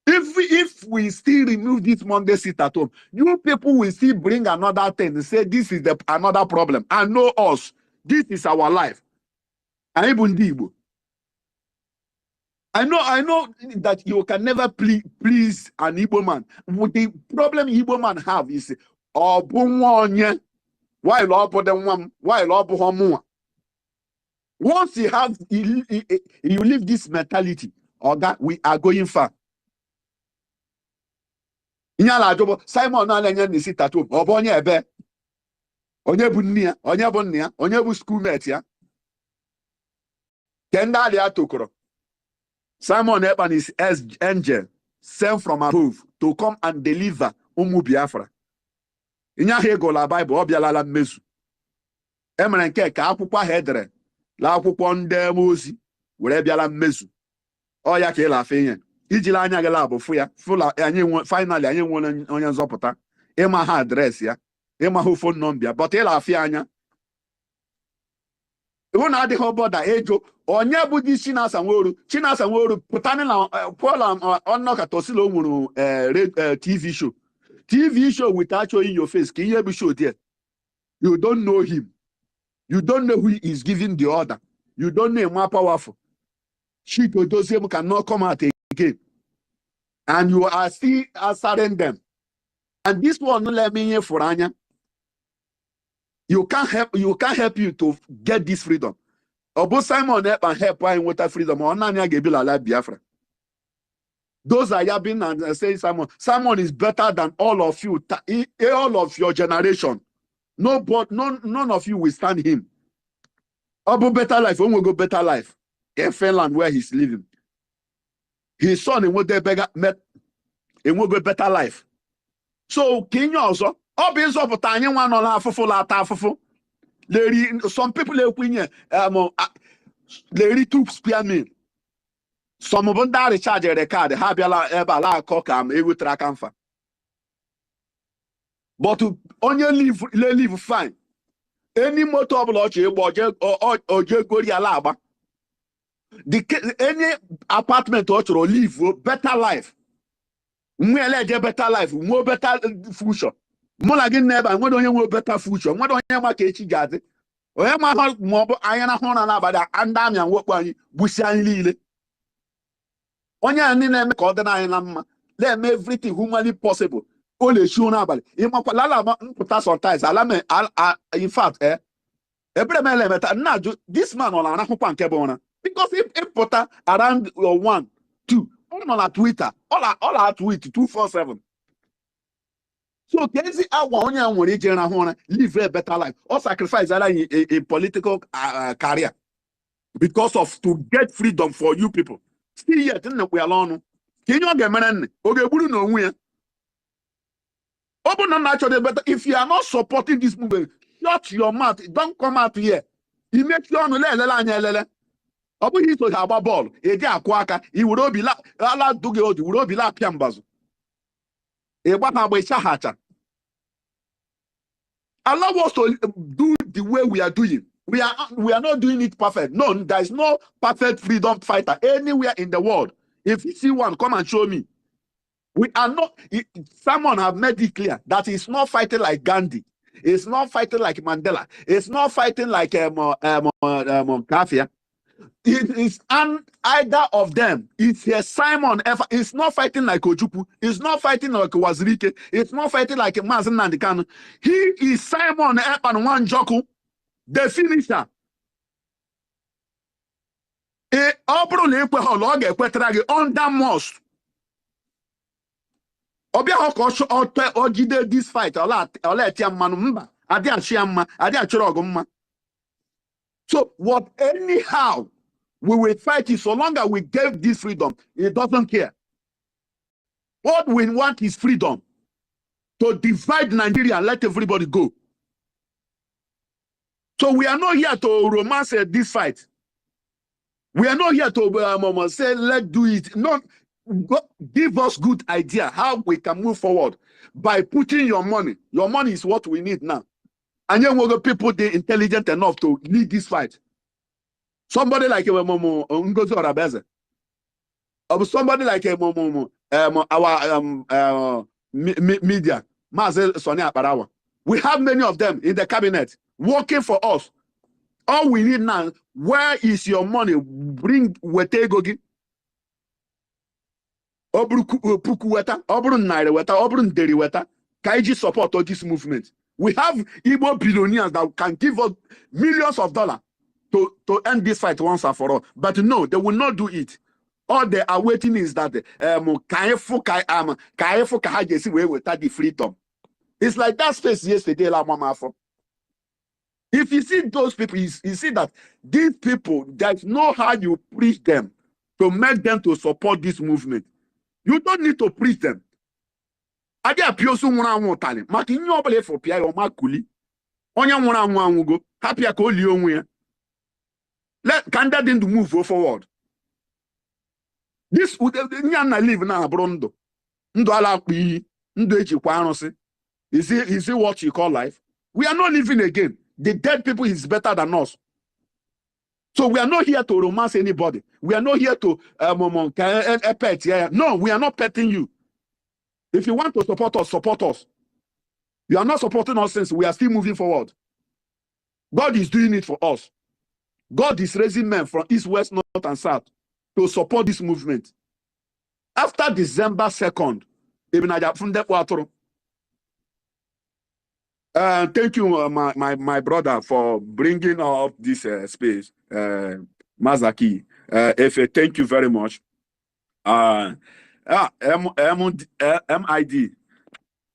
If we still remove this Monday sit at home, you people will still bring another thing and say this is another problem. And know us. This is our life. And even Igbo. I know that you can never please an Igbo man. What the problem Igbo man have is why once you leave this mentality, or that we are going far. Simon Nalenya sit at home, or Bonya Ebe, Onyabunia, Onyabonia, Onyabu schoolmate, ya. Kenda de Atokoro. Simon Eban is as angel sent from above to come and deliver Umu Biafra. Inya hego la Bible, Obiala Mesu. Emenke ka akwụkwọ hedere. La akwụkwọ ndị ozi were bịala mmezu ọ ya ka ị lafe ihe ijiri anya gị labụ fụ ya fụla anyị finally anyị nwere onye nzọpụta ịma ha adreesị ya ịma ha phone number but ị lafe anya iwu na adịghị ọbọda ejo onye bụ di Chinasa Nworu pụtani na Paul ọnọka tosilo nwere TV show without showing your face ka ihe bụ show there. You don't know him. You don't know who is giving the order. You don't know him more powerful. Shito Dosem cannot come out again. And you are still answering them. And this one not let me hear for Anya. You can't help you to get this freedom. Obo Simon help and help in water freedom. Or Nanya Gebila like Biafra. Those are yabbing and saying Simon is better than all of you, all of your generation. None of you will stand him. About better life, when we go better life in Finland where he's living. His son in what they met in what go better life. So King also, obvious of tiny one on half full at half full. Some people they two spear me. Some of them that charge the card, Habala Ebala Kokam, Ewu Trakamfa. But to only live fine. Any motor oje gori alaba. Any apartment or live better life. Mwele better life, more better future. More like never, and we don't have better future. We don't have a gadi. We have my mob, ayana hona nabada, and damian work by Bushan Lille. Onya name called the Nayanama. Let me everything humanly possible. Only show nobody. Imapalala putas on ties. Alame, in fact, this man on an because if put around 1, 2, all on Twitter, all our tweet 247. So Kenzi Awonya when he live a better life or sacrifice a political career because of to get freedom for you people. Still yet, we alone. Can you get man? Okay, we don't know. Open on natural, but if you are not supporting this movement, shut your mouth. Don't come out here. He makes you on the Open his to have a ball. A day quaka, he would all be like Allah do go, would all be like Piambaz. A what about Shahacha? Allow us to do the way we are doing. We are not doing it perfect. No, there is no perfect freedom fighter anywhere in the world. If you see one, come and show me. We are not. Someone have made it clear that it's not fighting like Gandhi. It's not fighting like Mandela. It's not fighting like Kafia. It is either of them. It's a Simon. It's not fighting like Ojupu. It's not fighting like Wazirike. It's not fighting like Mazen Nandikano. He is Simon Epan One Joku, the finisher. Under most. Obia hoko ogide this fight ola manu mba ade achiamma ade achorogumma. So what anyhow we will fight it so long as we gave this freedom. It doesn't care. What we want is freedom to divide Nigeria and let everybody go. So we are not here to romance this fight. We are not here to say let's do it. No. Give us good idea how we can move forward by putting your money. Your money is what we need now. And then we got people they intelligent enough to lead this fight. Somebody like Ngozi Orabeze, or somebody like our media, Mazel Sonia Parawa. We have many of them in the cabinet working for us. All we need now, where is your money? Bring Wetegogi. Puku weta, obrun naira weta, obrun deri weta. Kaiji support all this movement. We have Igbo billionaires that can give us millions of dollars to end this fight once and for all. But no, they will not do it. All they are waiting is that the freedom. It's like that space yesterday, La Mama. If you see those people, you see that these people, there's no how you preach them to make them to support this movement. You don't need to preach them. Ade apioso nwura anwu tale. Maka inye obele for pia yo makuli. Onya nwura anwu anwugo. Happy ka oli onwe ya. Let candidate them to move forward. This na live na abrondo. Ndo ala akpi, ndo echi kwa arusi. Is it what you call life? We are not living again. The dead people is better than us. So we are not here to romance anybody. We are not here to pet. No, we are not petting you. If you want to support us, support us. You are not supporting us since we are still moving forward. God is doing it for us. God is raising men from east, west, north, and south to support this movement. After December 2nd, thank you, my brother, for bringing up this space. Mazaki, Efe, thank you very much. MID,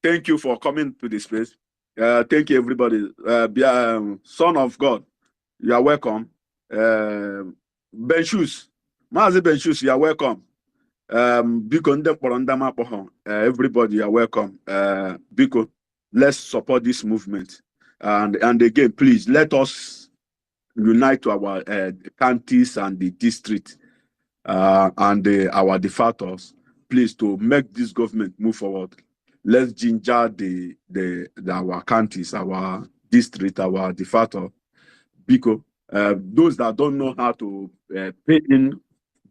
thank you for coming to this space. Thank you, everybody. Son of God, you are welcome. Benchus, Mazi Benchus, you are welcome. Everybody, you are welcome. Biko, let's support this movement. And again, please, let us unite to our counties and the district and our defaulters, please, to make this government move forward. Let's ginger our counties, our district, our de facto, because those that don't know how to pay in,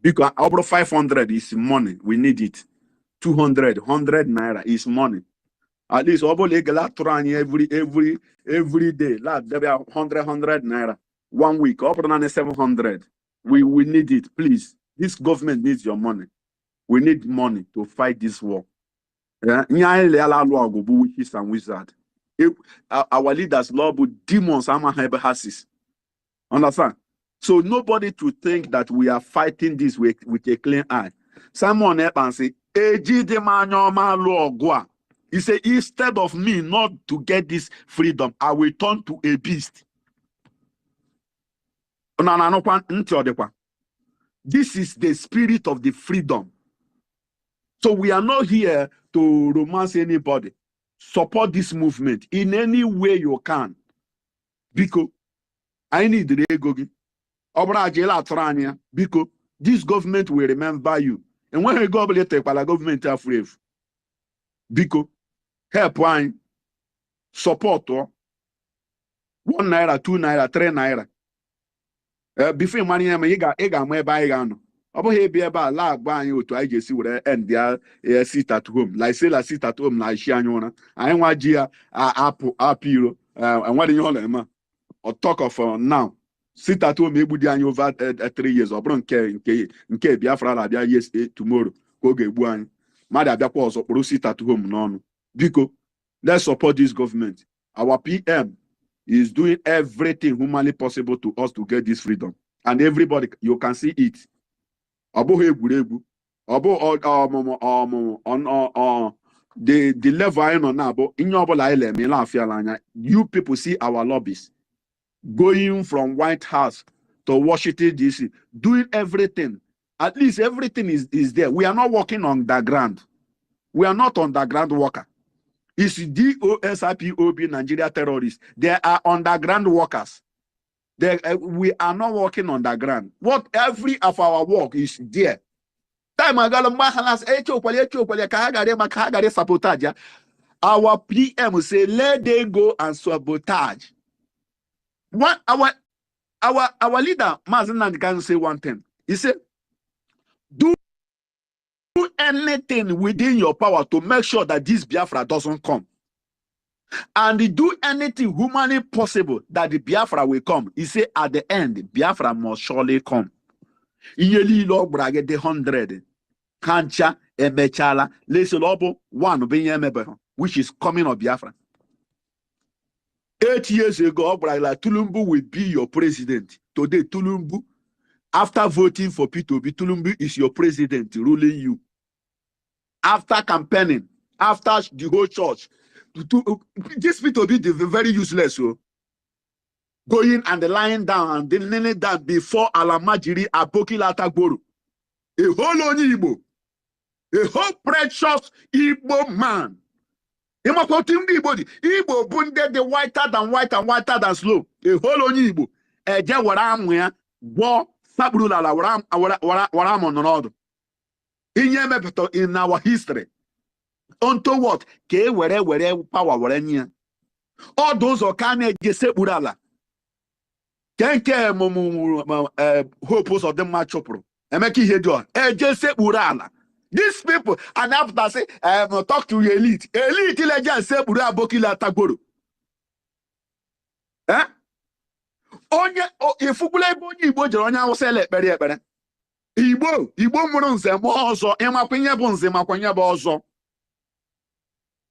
because over 500 is money. We need it. 200, 100 naira is money. At least every day. Like there be 100 naira 1 week. Over 700. We need it, please. This government needs your money. We need money to fight this war. Witches and wizard. Our leaders love demons. Understand? So nobody to think that we are fighting this with a clean eye. Someone else and say, he said, instead of me not to get this freedom, I will turn to a beast. This is the spirit of the freedom. So we are not here to romance anybody. Support this movement in any way you can. Because I need the ego. Because this government will remember you. And when you go later, the government are free. Because help wine, support 1 naira, 2 naira, 3 naira. Before money, you got my buy. About here be about lag buying you to IJC with and their sit at home. Like say la sit at home like Shianyona. I ain't want Gia apiro. And what do you know, or talk of now? Sit at home, maybe the over 3 years or bron care in Biafra la yes tomorrow. Go get one. Mother Biafra or sit at home no. Because let's support this government. Our PM is doing everything humanly possible to us to get this freedom. And everybody, you can see it. The level I know now, but in your you people see our lobbies going from White House to Washington DC, doing everything. At least everything is there. We are not working on the ground. We are not underground worker. It's DOSIPOB Nigeria terrorists. They are underground workers. We are not working on the ground. What every of our work is there. Sabotage. Our PM say let them go and sabotage. What our leader Mazen can say one thing. He said, do anything within your power to make sure that this Biafra doesn't come. And do anything humanly possible that the Biafra will come. He said at the end, Biafra must surely come. Iyeli lo brage de 100. Kancha emechala leselobo 1 which is coming of Biafra. 8 years ago, Tulumbu will be your president. Today, Tulumbu, after voting for P2B, Tulumbu is your president ruling you. After campaigning, after the whole church, this P2B is very useless. So going and lying down and then kneeling down before Alamajiri Aboki Latagboro. A whole Igbo, a whole precious Igbo man. Igbo bunded the whiter than white and whiter than slow. A whole Igbo. A Jawaram war Sabrula Waram on another. In our history. Unto what? Ke where power were. All those who can't just say Burala. Can't care hopes of them match up. And make it here. Just say Burala. These people, and after say, talk to elite. Elite, just say Bura Bokila Tagboro. Eh? Onye, if you play Igbo, Jonia was select better. Igbo Murunze, Mozo, Emma Pinya Bonze, Maquanya Bozo.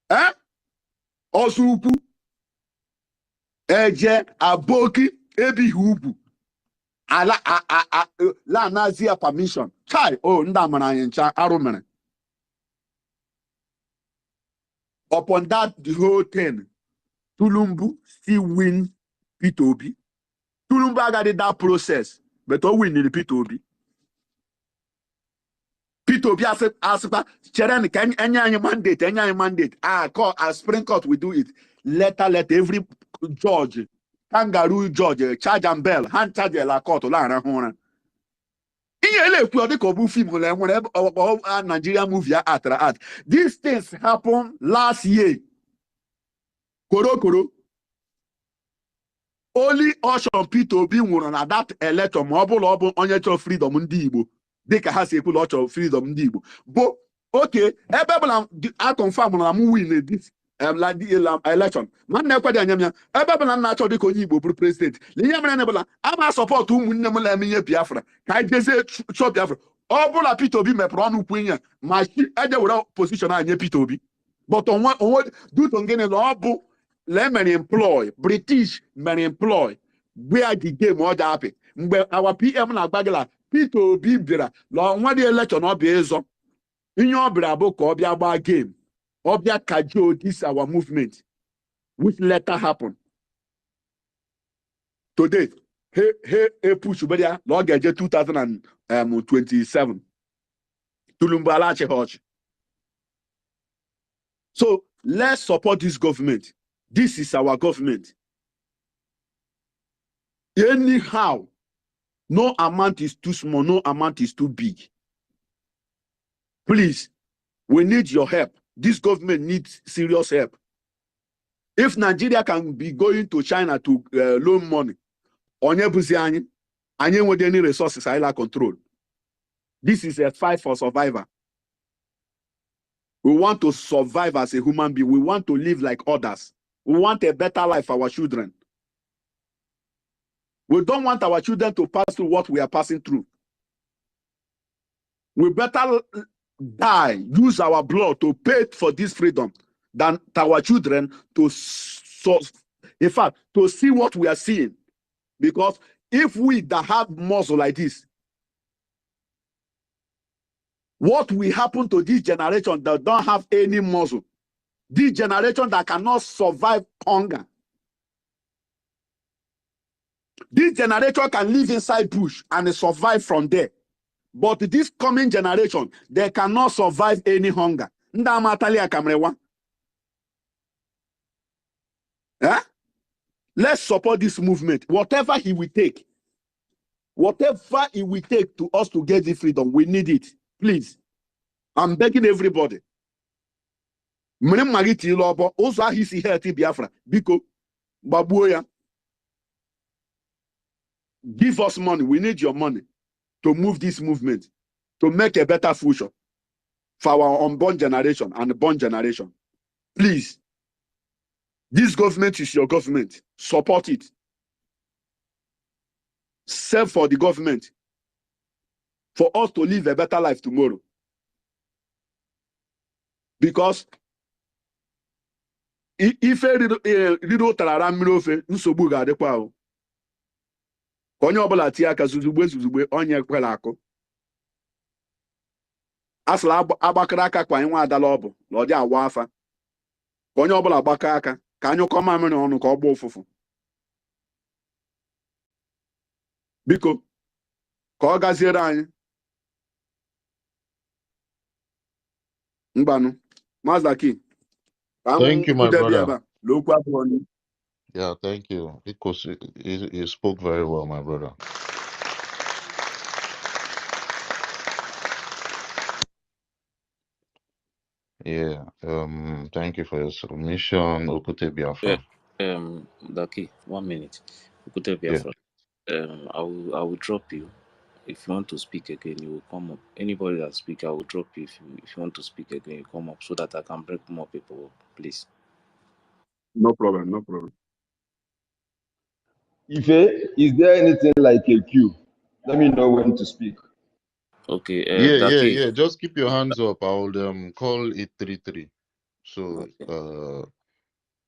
Eh? Osupu, Eje, Aboki, Ebi Hubu. Ala la Nazia permission. Chai, oh, Ndamana and Cha Arumene. Upon that, the whole thing, Tulumbu still win P2B. Tulumbu got that process, but all win in the P2B. P2B as Cheren can any mandate. Call a Supreme Court we do it. Let every judge, kangaroo judge, charge and bell, hand charge la court la hona. Whenever Nigeria movie at these things happened last year. Koro. only option Peter Obi nwụrụ na that election ma ọ bụrụ ọ bụ onye chọrọ freedom ndị Igbo dịka ha si ekwu na ọ chọrọ freedom ndị Igbo bụ okay ebe bụla a confirm na m win this election ma na-ekwedị anya m ya ebe bụla nna achọ dịka onye Igbo bụrụ president ihe mere na bụla a ma sọpọtụ ụmụnne m na-eme ihe Biafra ka anyị jezie chọọ Biafra ọ bụla Peter Obi mepere ọnụ kwu ihe ma eje were position a nye Peter Obi but onwe duto ngene na ọ bụ le mere employ British mere employ where the game ọ dị apị mgbe our PM na-agbagala Peter Obi bịara na ọnwa dị election ọ bịa ịzọ ihe ọ bịara bụ ka ọ bịa gbaa game ọ bịa kajuo this our movement which later happen today he push bedia na ọ ga-eje 2027 tulumbu alachi hochi. So let's support this government. This is our government. Anyhow, no amount is too small, no amount is too big. Please, we need your help. This government needs serious help. If Nigeria can be going to China to loan money, onye buzi anyị with any resources I control. This is a fight for survival. We want to survive as a human being. We want to live like others. We want a better life for our children. We don't want our children to pass through what we are passing through. We better die, use our blood to pay for this freedom than our children to in fact, to see what we are seeing. Because if we that have muscle like this, what will happen to this generation that don't have any muscle? This generation that cannot survive hunger. This generation can live inside bush and survive from there. But this coming generation, they cannot survive any hunger. Let's support this movement. Whatever he will take to us to get the freedom, we need it. Please. I'm begging everybody. Biko, Babuya. Give us money. We need your money to move this movement, to make a better future for our unborn generation and the born generation. Please. This government is your government. Support it. Serve for the government. For us to live a better life tomorrow. Because if a little tarara nsogbu ga-adịkwa ahụ. Onye ọbụla tie aka zuzugbe onye kwere akụ. Asịla agbakara aka kwa nwa adala ọ bụ na ọ dị awa afa. Onye ọbụla gbaka aka ka anyị kọ mamịrị ọnụ ka ọ gba ụfụfụ. Biko ka ọ gaziere anyị. Ngbanu. Mazaki. Thank you, my brother. Yeah, Yeah, thank you. Because you spoke very well, my brother. Yeah. Thank you for your submission, Okute Biafra. Daki, 1 minute. Ukute Yeah. Biafra. I will drop you. If you want to speak again, you will come up. Anybody that speak, I will drop you. If you want to speak again, you come up so that I can bring more people up, please. No problem, no problem. Ife, is there anything like a queue? Let me know when to speak. Okay, Daki. Yeah. Just keep your hands up. I'll call it 3-3. So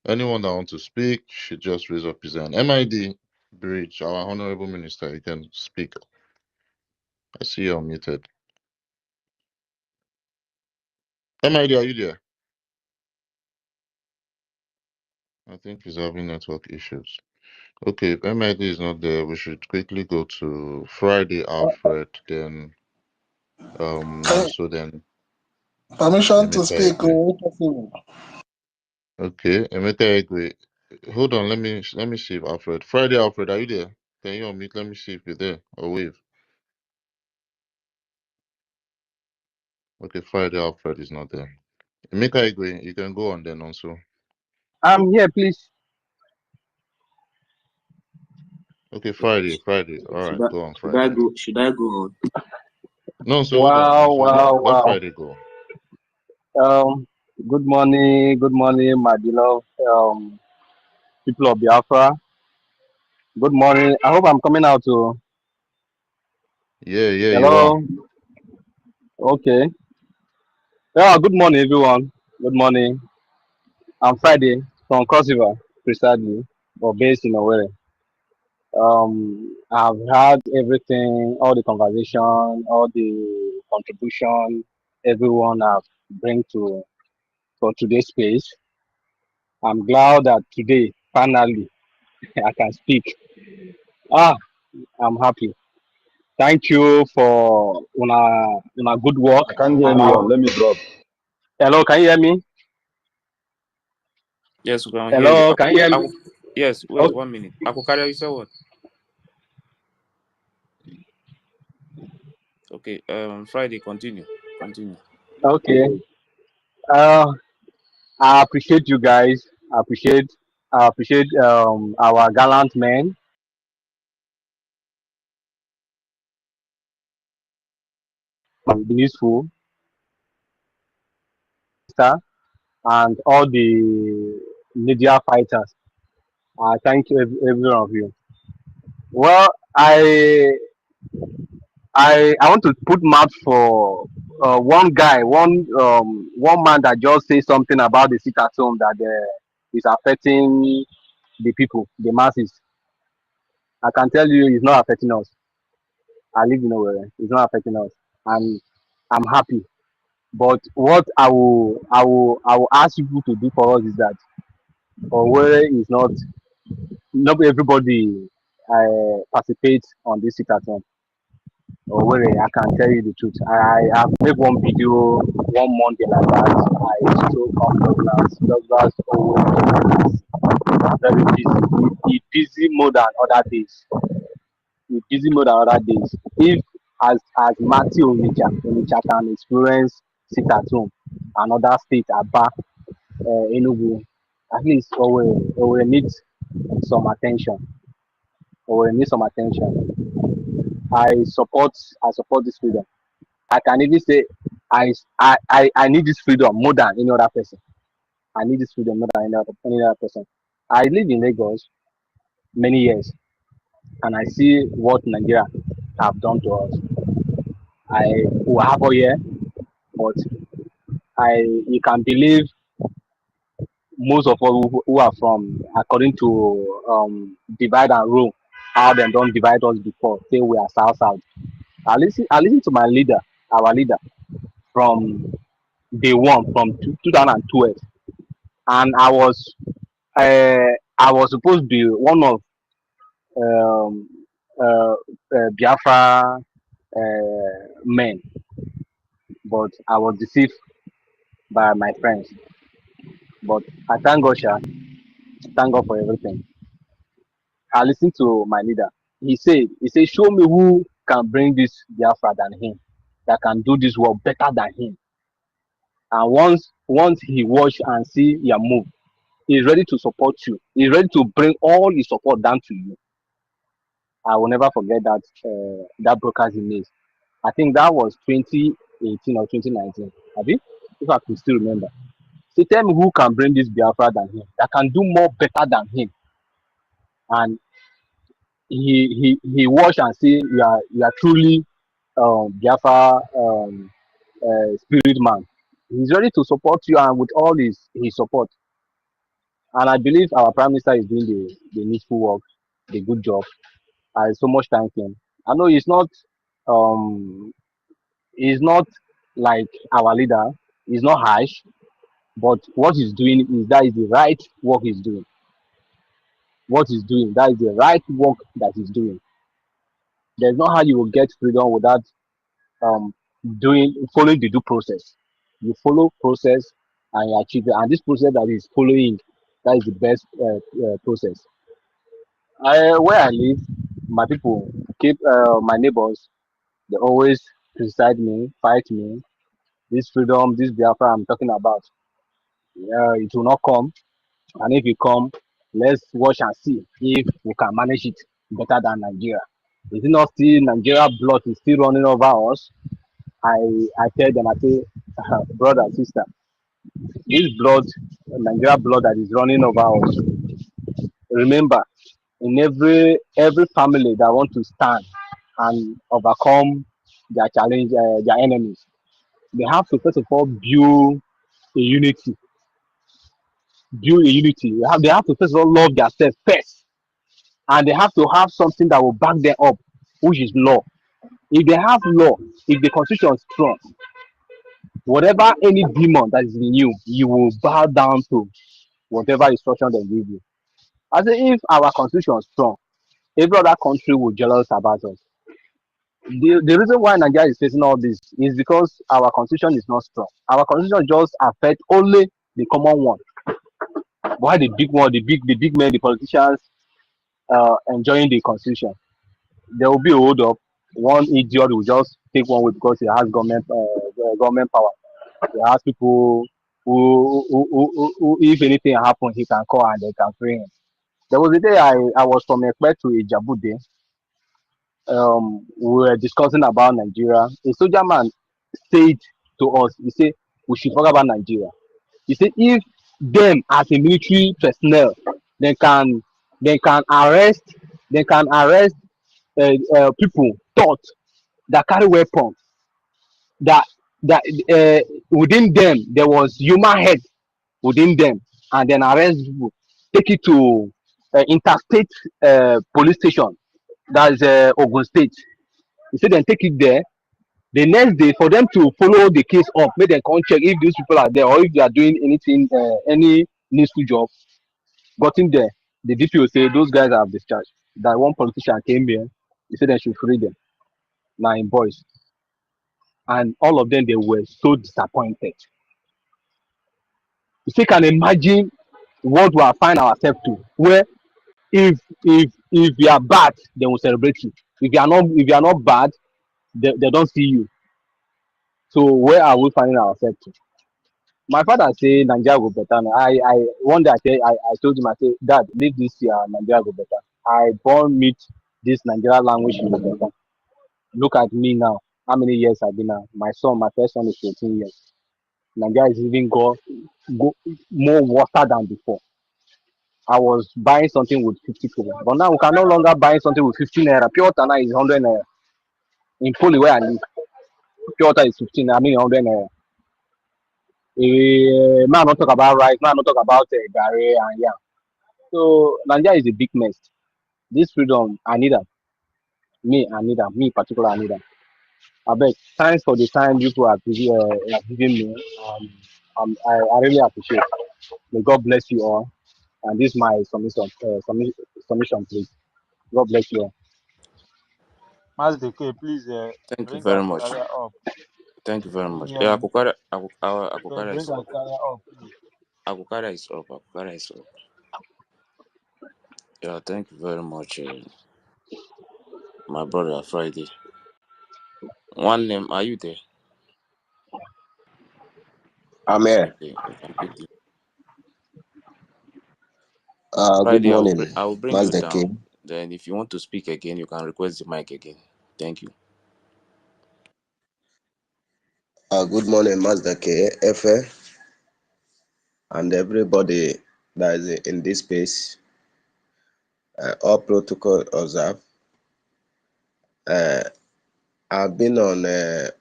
anyone that wants to speak should just raise up his hand. MID Bridge, our honorable minister, you can speak. I see you're muted. MID, are you there? I think he's having network issues. Okay, if MID is not there, we should quickly go to Friday Alfred, then Nanso, then Permission to Emeka speak. Egwe. Okay, Emeka Egwe. Hold on, let me see if Alfred. Friday Alfred, are you there? Can you unmute? Let me see if you're there or wave. Okay, Friday Alfred is not there. Emeka Egwe, you can go on then also. I'm here, please. Okay, Friday, Friday. All Should right, I go on should I Friday. go? Should I go on? No, so hold on. Wow, So wow, let wow. Friday go. Good morning, my beloved people of Biafra. Good morning. I hope I'm coming out to. Yeah, yeah, you are. Hello. Okay. Yeah. Good morning, everyone. Good morning. I'm Friday from Cross River, precisely, or based in Owerri. I've heard everything, all the conversation, all the contribution everyone have bring to for today's space. I'm glad that today, finally, I can speak. Ah, I'm happy. Thank you for una good work. I can't hear And anyone. Let me drop. hello, can you hear me? Yes, we can hear you. Hello, can you hear me? Yes, wait Oh, 1 minute. Akukara, you said what? Okay, Friday, continue. Continue. okay. Uh, I appreciate you guys. I appreciate our gallant men, useful, sir, and all the media fighters. I thank you, every one of you. Well, I want to put mouth for one guy, one man that just say something about the sit at home that is affecting the people, the masses. I can tell you, it's not affecting us. I live in nowhere. It's not affecting us, and I'm happy. But what I will ask people to do for us is that, or where is not everybody participates on this sit at home. Or where I can tell you the truth. I have made one video one Monday like that. I still come Douglas always very busy. He busy more than other days. He busy more than other days. If as Matthew Onitsha can experience sit at home, another state Aba, Enugu, at least Owe needs some attention. Owe needs some attention. I support this freedom. I can even say I need this freedom more than any other person. I need this freedom more than any other person. I live in Lagos many years and I see what Nigeria have done to us. We have a year, but you can believe most of us who are from according to divide and rule, how them don't divide us before, say we are south. I listen to my leader, our leader, from day one, from 2012, and I was supposed to be one of um, Biafra men, but I was deceived by my friends. But I thank God, thank God for everything. I listened to my leader. He said, show me who can bring this Biafra than him, that can do this work better than him. And once he watch and see your move, he's ready to support you. He's ready to bring all his support down to you. I will never forget that broadcast he made. I think that was 2018 or 2019. Abi, if I can still remember. So tell me who can bring this Biafra than him, that can do more better than him. And he watch and see you are truly Biafra spirit man. He's ready to support you and with all his support. And I believe our prime minister is doing the needful work, the good job. I so much thank him. I know um he's not like our leader. He's not harsh, but what he's doing is the right work he's doing. What he's doing, that is the right work that he's doing. There's not how you will get freedom without um following the due process. You follow process and you achieve it. And this process that is following, that is the best process. Where I live, my people keep my neighbors. They always criticize me, fight me. This freedom, this Biafra I'm talking about, it will not come. And if it come, let's watch and see if we can manage it. better than Nigeria? Is it not still Nigeria blood is still running over us? I tell them, I say, brother, sister, this blood, Nigeria blood that is running over us. Remember, in every family that want to stand and overcome their challenge, their enemies, they have to first of all build a unity. Build a unity. They have to first of all love themselves first, and they have to have something that will back them up, which is law. If they have law, if the constitution is strong, whatever any demon that is in you, you will bow down to whatever instruction they give you. I say if our constitution is strong, every other country will jealous about us. The reason why Nigeria is facing all this is because our constitution is not strong. Our constitution just affect only the common one. Why the big one, the big men, the politicians enjoying the constitution? There will be a hold up. One idiot will just take one way because he has government power. He has people who if anything happen, he can call and they can free him. There was a day I was from Ekpe to Ijabude. We were discussing about Nigeria. A soldier man said to us, he said, we should talk about Nigeria. He said, if them as a military personnel, they can arrest, people thought that carry weapons, that within them there was human head within them, and then arrest people, take it to interstate police station, that's Ogun State. He said, then take it there. The next day, for them to follow the case up, make them come check if these people are there or if they are doing anything, any needful job. Got in there, the DPO say those guys have discharged. That one politician came here, he said they should free them. Now in boys, and all of them they were so disappointed. You still can imagine what we are find ourselves to, where if you are bad, they will celebrate you. If you are not bad, they don't see you. So where are we finding ourselves to? My father say Nigeria go better. Now. I one day I told him, I say, Dad, leave this year, Nigeria go better. I born meet this Nigeria language go better. Look at me now. How many years I've been now? My son, my first son is 14 years. Nigeria is even go more water than before. I was buying something with 50 kobo, but now we can no longer buy something with 15 naira. Pure water now is 100 naira. In Poli where I live, pure water is 15. I mean 100 naira. Man, not talk about rice. Man, not talk about gari and yeah. So Nigeria is a big mess. This freedom, I need them. I need them. Me, particular, I need them. I beg. Thanks for the time people are giving me. I really appreciate. May God bless you all. And this is my submission, please. God bless you all. Master K, please Thank you bring very us much. carrier up. Thank you very Can you much. hear Yeah, me? Akukara Bring is us up. carrier up, please. Akukara is up. Akukara is up. Yeah, thank you very much, my brother Friday. One name, are you there? I'm here. Okay, we can quickly. Good Friday, morning, I will bring you Master down. King. Then, if you want to speak again, you can request the mic again. Thank you. Good morning, Master K, Efe, and everybody that is in this space. All protocol observed. I've been on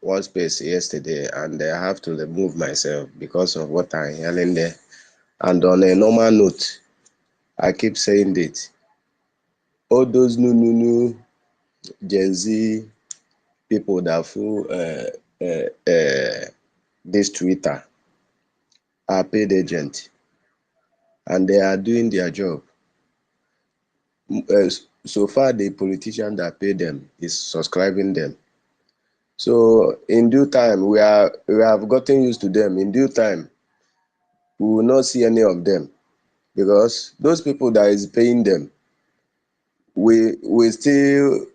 one space yesterday, and I have to remove myself because of what I'm hearing there. And on a normal note, I keep saying that all those new Gen Z people that fool this Twitter are paid agents, and they are doing their job. So far, the politician that pay them is subscribing them. So in due time, we have gotten used to them. In due time, we will not see any of them because those people that is paying them, we still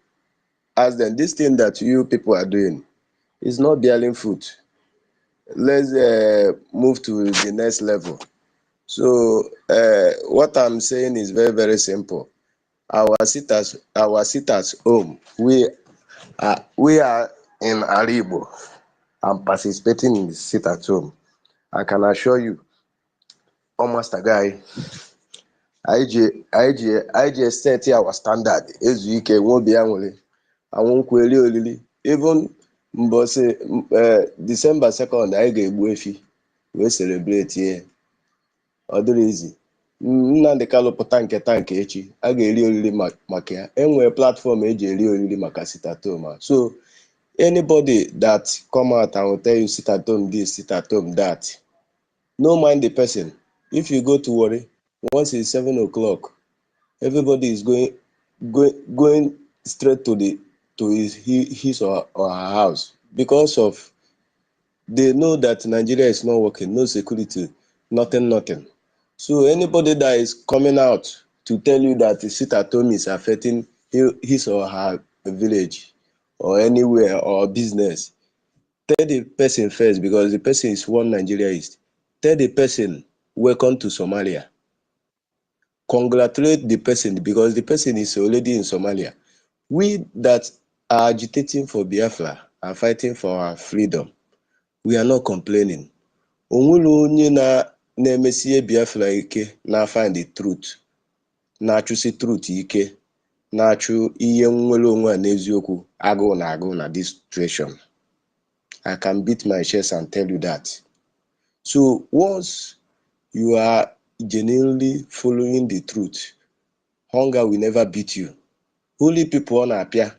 ask them, this thing that you people are doing is not bearing fruit. Let's move to the next level. So what I'm saying is very, very simple. our sitters home. We are in Aribo. I'm participating in the sit at home. I can assure you, almost a guy, IG set our standard. Ezuike won't be only. I won't query even Mbose December 2nd, I get Wefi. We celebrate here. Other easy. Nnamdi Kanu pụta nke echi a ga-eri oriri maka ya. Enwere platform eji eri oriri maka sit at home. So anybody that come out and will tell you sit at home this, sit at home that, no mind the person. If you go to worry, once it's 7 o'clock, everybody is going straight to his or her house because of they know that Nigeria is not working, no security, nothing. So anybody that is coming out to tell you that the sit at home is affecting his or her village or anywhere or business, tell the person first, because the person is one Nigeriaist. Tell the person, welcome to Somalia. Congratulate the person because the person is already in Somalia. We that are agitating for Biafra are fighting for our freedom. We are not complaining. Onwere onye na-emesie Biafra ike na-find the truth, na-achụsi truth ike, na-achụ ihe nwere onwe a n'eziokwu agụụ na this situation. I can beat my chest and tell you that. So once you are genuinely following the truth, hunger will never beat you. Only people on appear,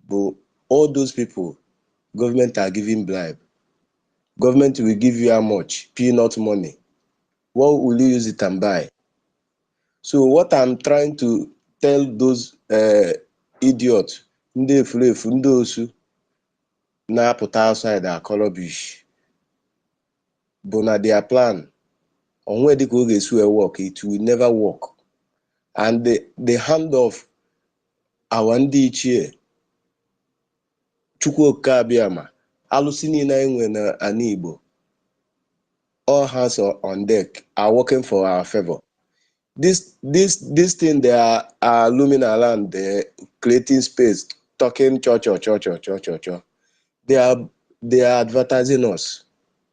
but all those people, government are giving bribe. Government will give you how much? Peanut money. What will you use it and buy? So what I'm trying to tell those idiots, ndị efulefu, ndị osu na-apụta outside akọ rubbish, bụ na their plan, onwe dịka ọ ga-esi work, it will never work. And the hand of our ndị ichie Chukwuoke Abiama, alụsị niile anyị nwere na ana Igbo, all hands on deck are working for our favor. This thing they are looming around, creating space, talking cho. They are advertising us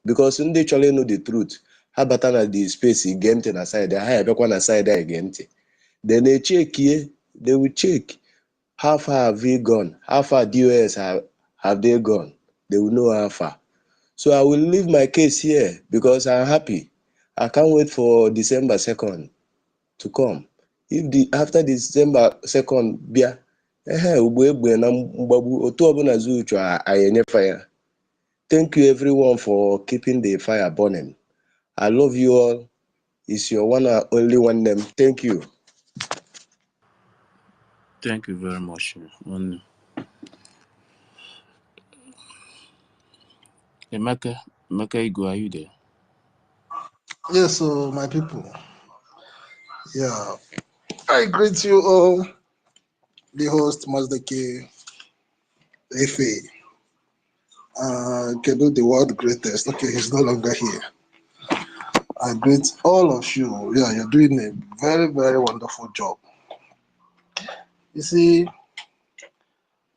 because when they actually know the truth, how better na the space again na side, how better na side again. Then they check here, they will check how far have we gone, how far DOS have they gone. They will know how far. So I will leave my case here because I'm happy. I can't wait for December 2nd to come. If after December 2nd bịa, egbe na mgbagbu otu ọbụla zuuchu ayenye fire. Thank you everyone for keeping the fire burning. I love you all. It's your one and only one name. Thank you. Thank you very much. Emeka Igwe, are you there? Yes, so my people. Yeah, I greet you all. The host, Mazdeke Efe. Kedu, the world greatest. Okay, he's no longer here. I greet all of you. Yeah, you're doing a very, very wonderful job. You see,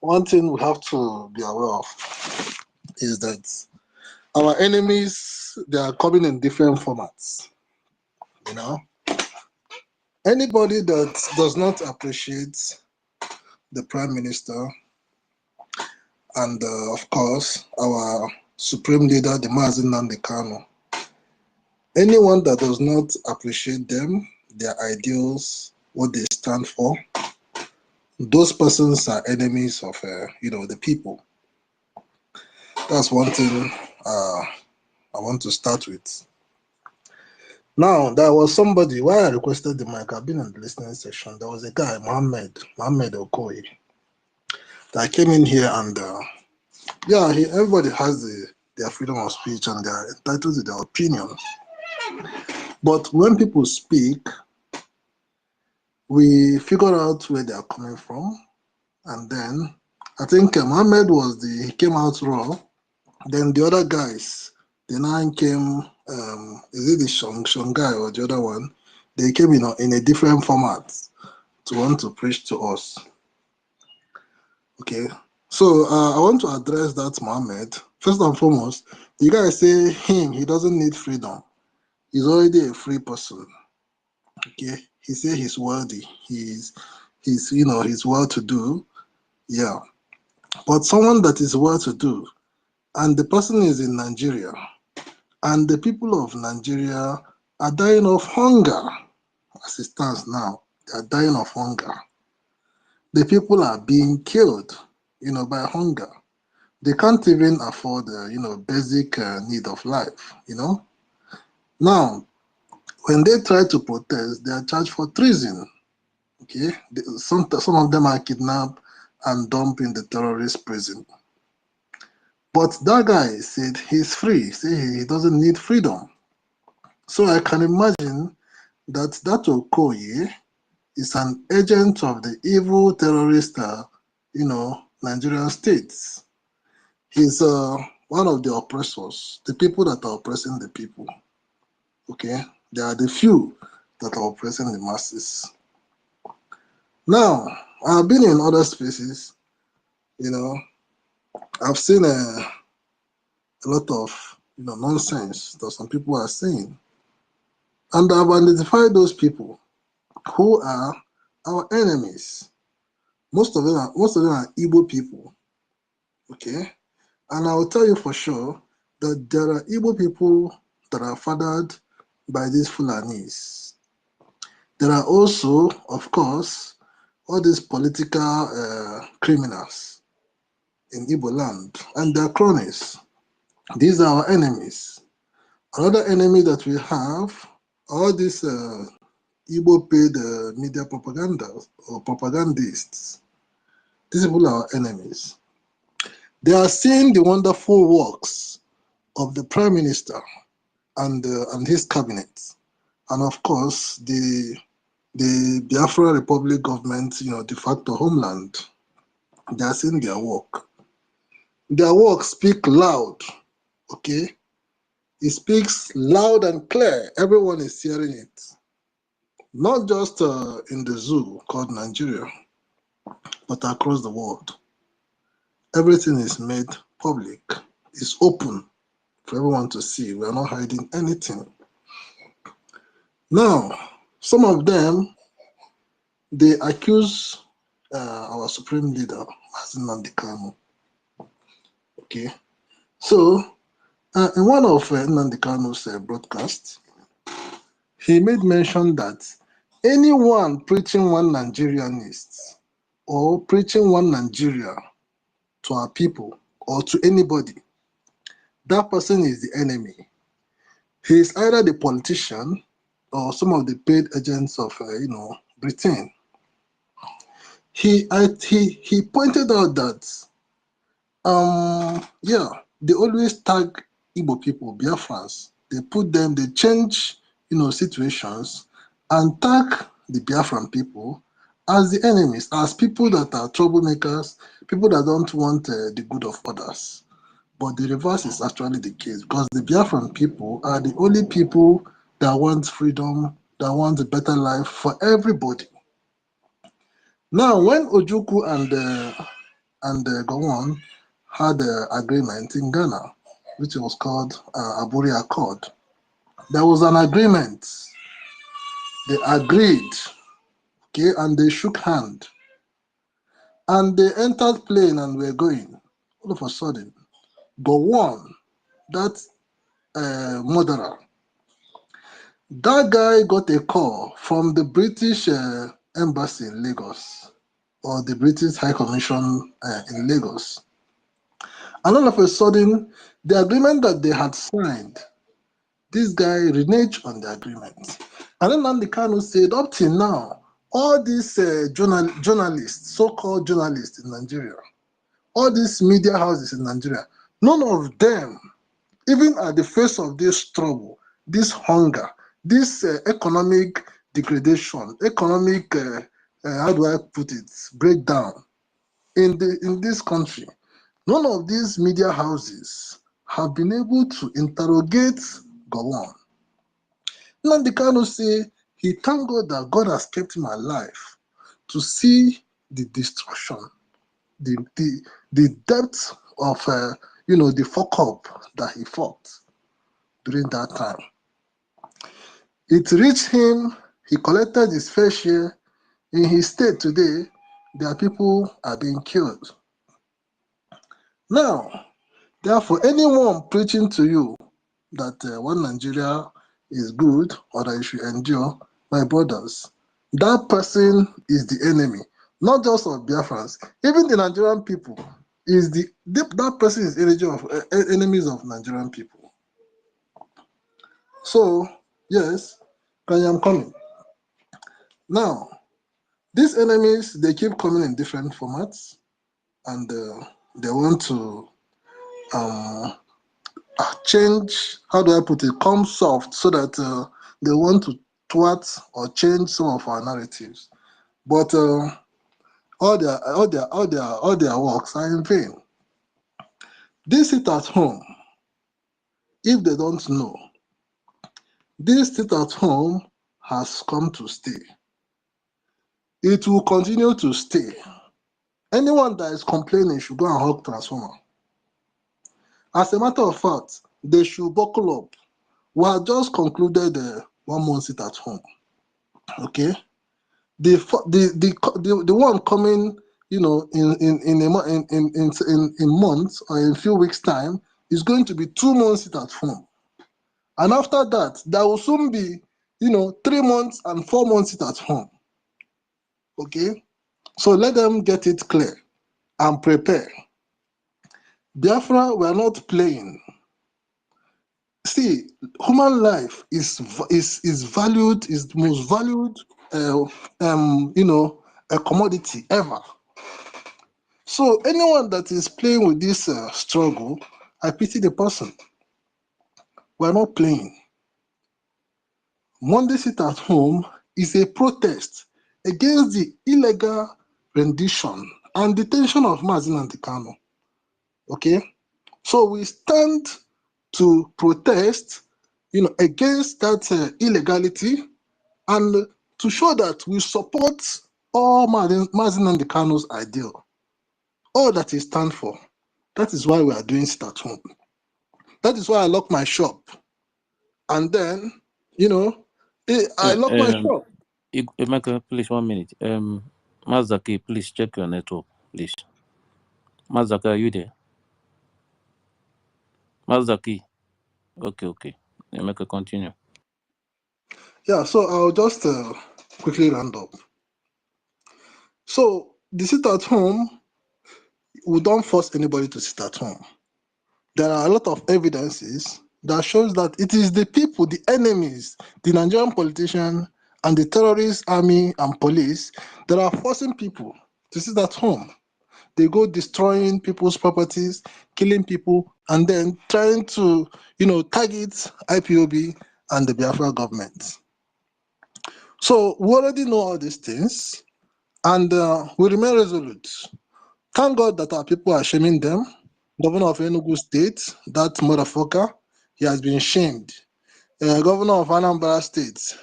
one thing we have to be aware of is that our enemies, they are coming in different formats. You know, anybody that does not appreciate the Prime Minister and of course our Supreme Leader, the Nnamdi Kanu, anyone that does not appreciate them, their ideals, what they stand for, those persons are enemies of the people. That's one thing I want to start with. Now, there was somebody, why I requested the mic, I've been in the listening section. There was a guy, Mohammed Okoye, that came in here and yeah, everybody has their freedom of speech and they're entitled to their opinion. But when people speak, we figure out where they are coming from. And then I think Mohammed he came out raw. Then the other guys, the 9 came, is it the Shong guy or the other one? They came in a different format. to want to preach to us. Okay, so I want to address that Mohammed. First and foremost, the guy say he doesn't need freedom. He's already a free person. Okay, he say he's worthy. He's he's well-to-do. Yeah, but someone that is well-to-do, and the person is in Nigeria, and the people of Nigeria are dying of hunger. As it stands now, they are dying of hunger. The people are being killed, by hunger. They can't even afford, basic need of life, Now, when they try to protest, they are charged for treason, okay? Some of them are kidnapped and dumped in the terrorist prison. But that guy said he's free, say he doesn't need freedom. So I can imagine that Okoye is an agent of the evil terrorist, Nigerian states. He's one of the oppressors, the people that are oppressing the people. Okay, they are the few that are oppressing the masses. Now, I've been in other spaces, I've seen a lot of nonsense that some people are saying, and I've identified those people who are our enemies. Most of them are Igbo people. Okay, and I will tell you for sure that there are Igbo people that are fathered by these Fulanis. There are also, of course, all these political criminals in Igbo land and their cronies. These are our enemies. Another enemy that we have, all these Igbo paid media propaganda or propagandists. These people are our enemies. They are seeing the wonderful works of the Prime Minister and his cabinet, and of course the Biafra Republic government, de facto homeland. They are seeing their work. Their work speak loud, okay? It speaks loud and clear. Everyone is hearing it. Not just in the zoo called Nigeria, but across the world. Everything is made public. It's open for everyone to see. We are not hiding anything. Now, some of them, they accuse our supreme leader, Nnamdi Kanu. Okay, so in one of Nnamdi Kanu's broadcasts, he made mention that anyone preaching one Nigerianist or preaching one Nigeria to our people or to anybody, that person is the enemy. He is either the politician or some of the paid agents of, Britain. He pointed out that, they always tag Igbo people, Biafrans. They change, situations and tag the Biafran people as the enemies, as people that are troublemakers, people that don't want the good of others. But the reverse is actually the case, because the Biafran people are the only people that want freedom, that want a better life for everybody. Now, when Ojukwu and Gowon had an agreement in Ghana, which was called Aburi Accord, there was an agreement. They agreed, okay, and they shook hands. And they entered plane and were going. All of a sudden, Gowon, that murderer, that guy got a call from the British embassy in Lagos, or the British High Commission in Lagos. And all of a sudden, the agreement that they had signed, this guy reneged on the agreement. And then Nnamdi Kanu said, up till now, all these journalists, so-called journalists in Nigeria, all these media houses in Nigeria, none of them, even at the face of this trouble, this hunger, this economic degradation, economic, how do I put it, breakdown in this country, none of these media houses have been able to interrogate Gowon. Nnamdi Kanu say he thank God that God has kept him alive to see the destruction, the depth of the fuck up that he fought during that time. It reached him, he collected his fair share. In his state today, their people are being killed. Now, therefore, anyone preaching to you that one Nigeria is good or that you should endure, my brothers, that person is the enemy, not just of Biafrans. Even the Nigerian people is that person is enemies of Nigerian people. So, yes, I am coming. Now, these enemies, they keep coming in different formats, and they want to change, how do I put it, come soft, so that they want to thwart or change some of our narratives. But all their works are in vain. This sit at home, if they don't know, this sit at home has come to stay. It will continue to stay. Anyone that is complaining should go and hug transformer. As a matter of fact, they should buckle up. We have just concluded 1 month sit at home. Okay, the one coming, in months or in a few weeks' time is going to be 2 months sit at home, and after that, there will soon be 3 months and 4 months sit at home. Okay, so let them get it clear and prepare. Biafra, we are not playing. See, human life is valued, is the most valued, a commodity ever. So anyone that is playing with this struggle, I pity the person. We are not playing. Monday sit at home is a protest against the illegal rendition and detention of Mazi Nnamdi Kanu. Okay, so we stand to protest, against that illegality, and to show that we support all Mazi Nnamdi Kanu's ideal, all that he stands for. That is why we are doing sit at home. That is why I lock my shop, and then, I lock my shop. Emeka, please 1 minute. Mazaki, please check your network, please. Mazaki, are you there? Mazaki. Okay. Emeka, continue. Yeah, so I'll just quickly round up. So the sit at home, we don't force anybody to sit at home. There are a lot of evidences that shows that it is the people, the enemies, the Nigerian politicians and the terrorist army and police that are forcing people to sit at home. They go destroying people's properties, killing people, and then trying to, target IPOB and the Biafra government. So we already know all these things, and we remain resolute. Thank God that our people are shaming them. Governor of Enugu State, that motherfucker, he has been shamed. Governor of Anambra State,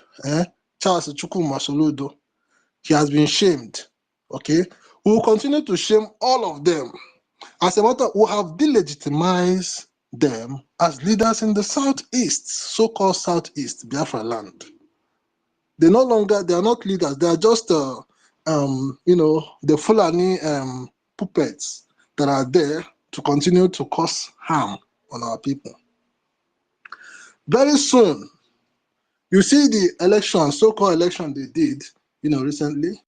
Charles Chukwuma Soludo, he has been shamed. Okay, we will continue to shame all of them. As a matter, we have delegitimized them as leaders in the Southeast, so-called Southeast Biafra land. They are not leaders. They are just, the Fulani puppets that are there to continue to cause harm on our people. Very soon, you see the election, so-called election they did, recently.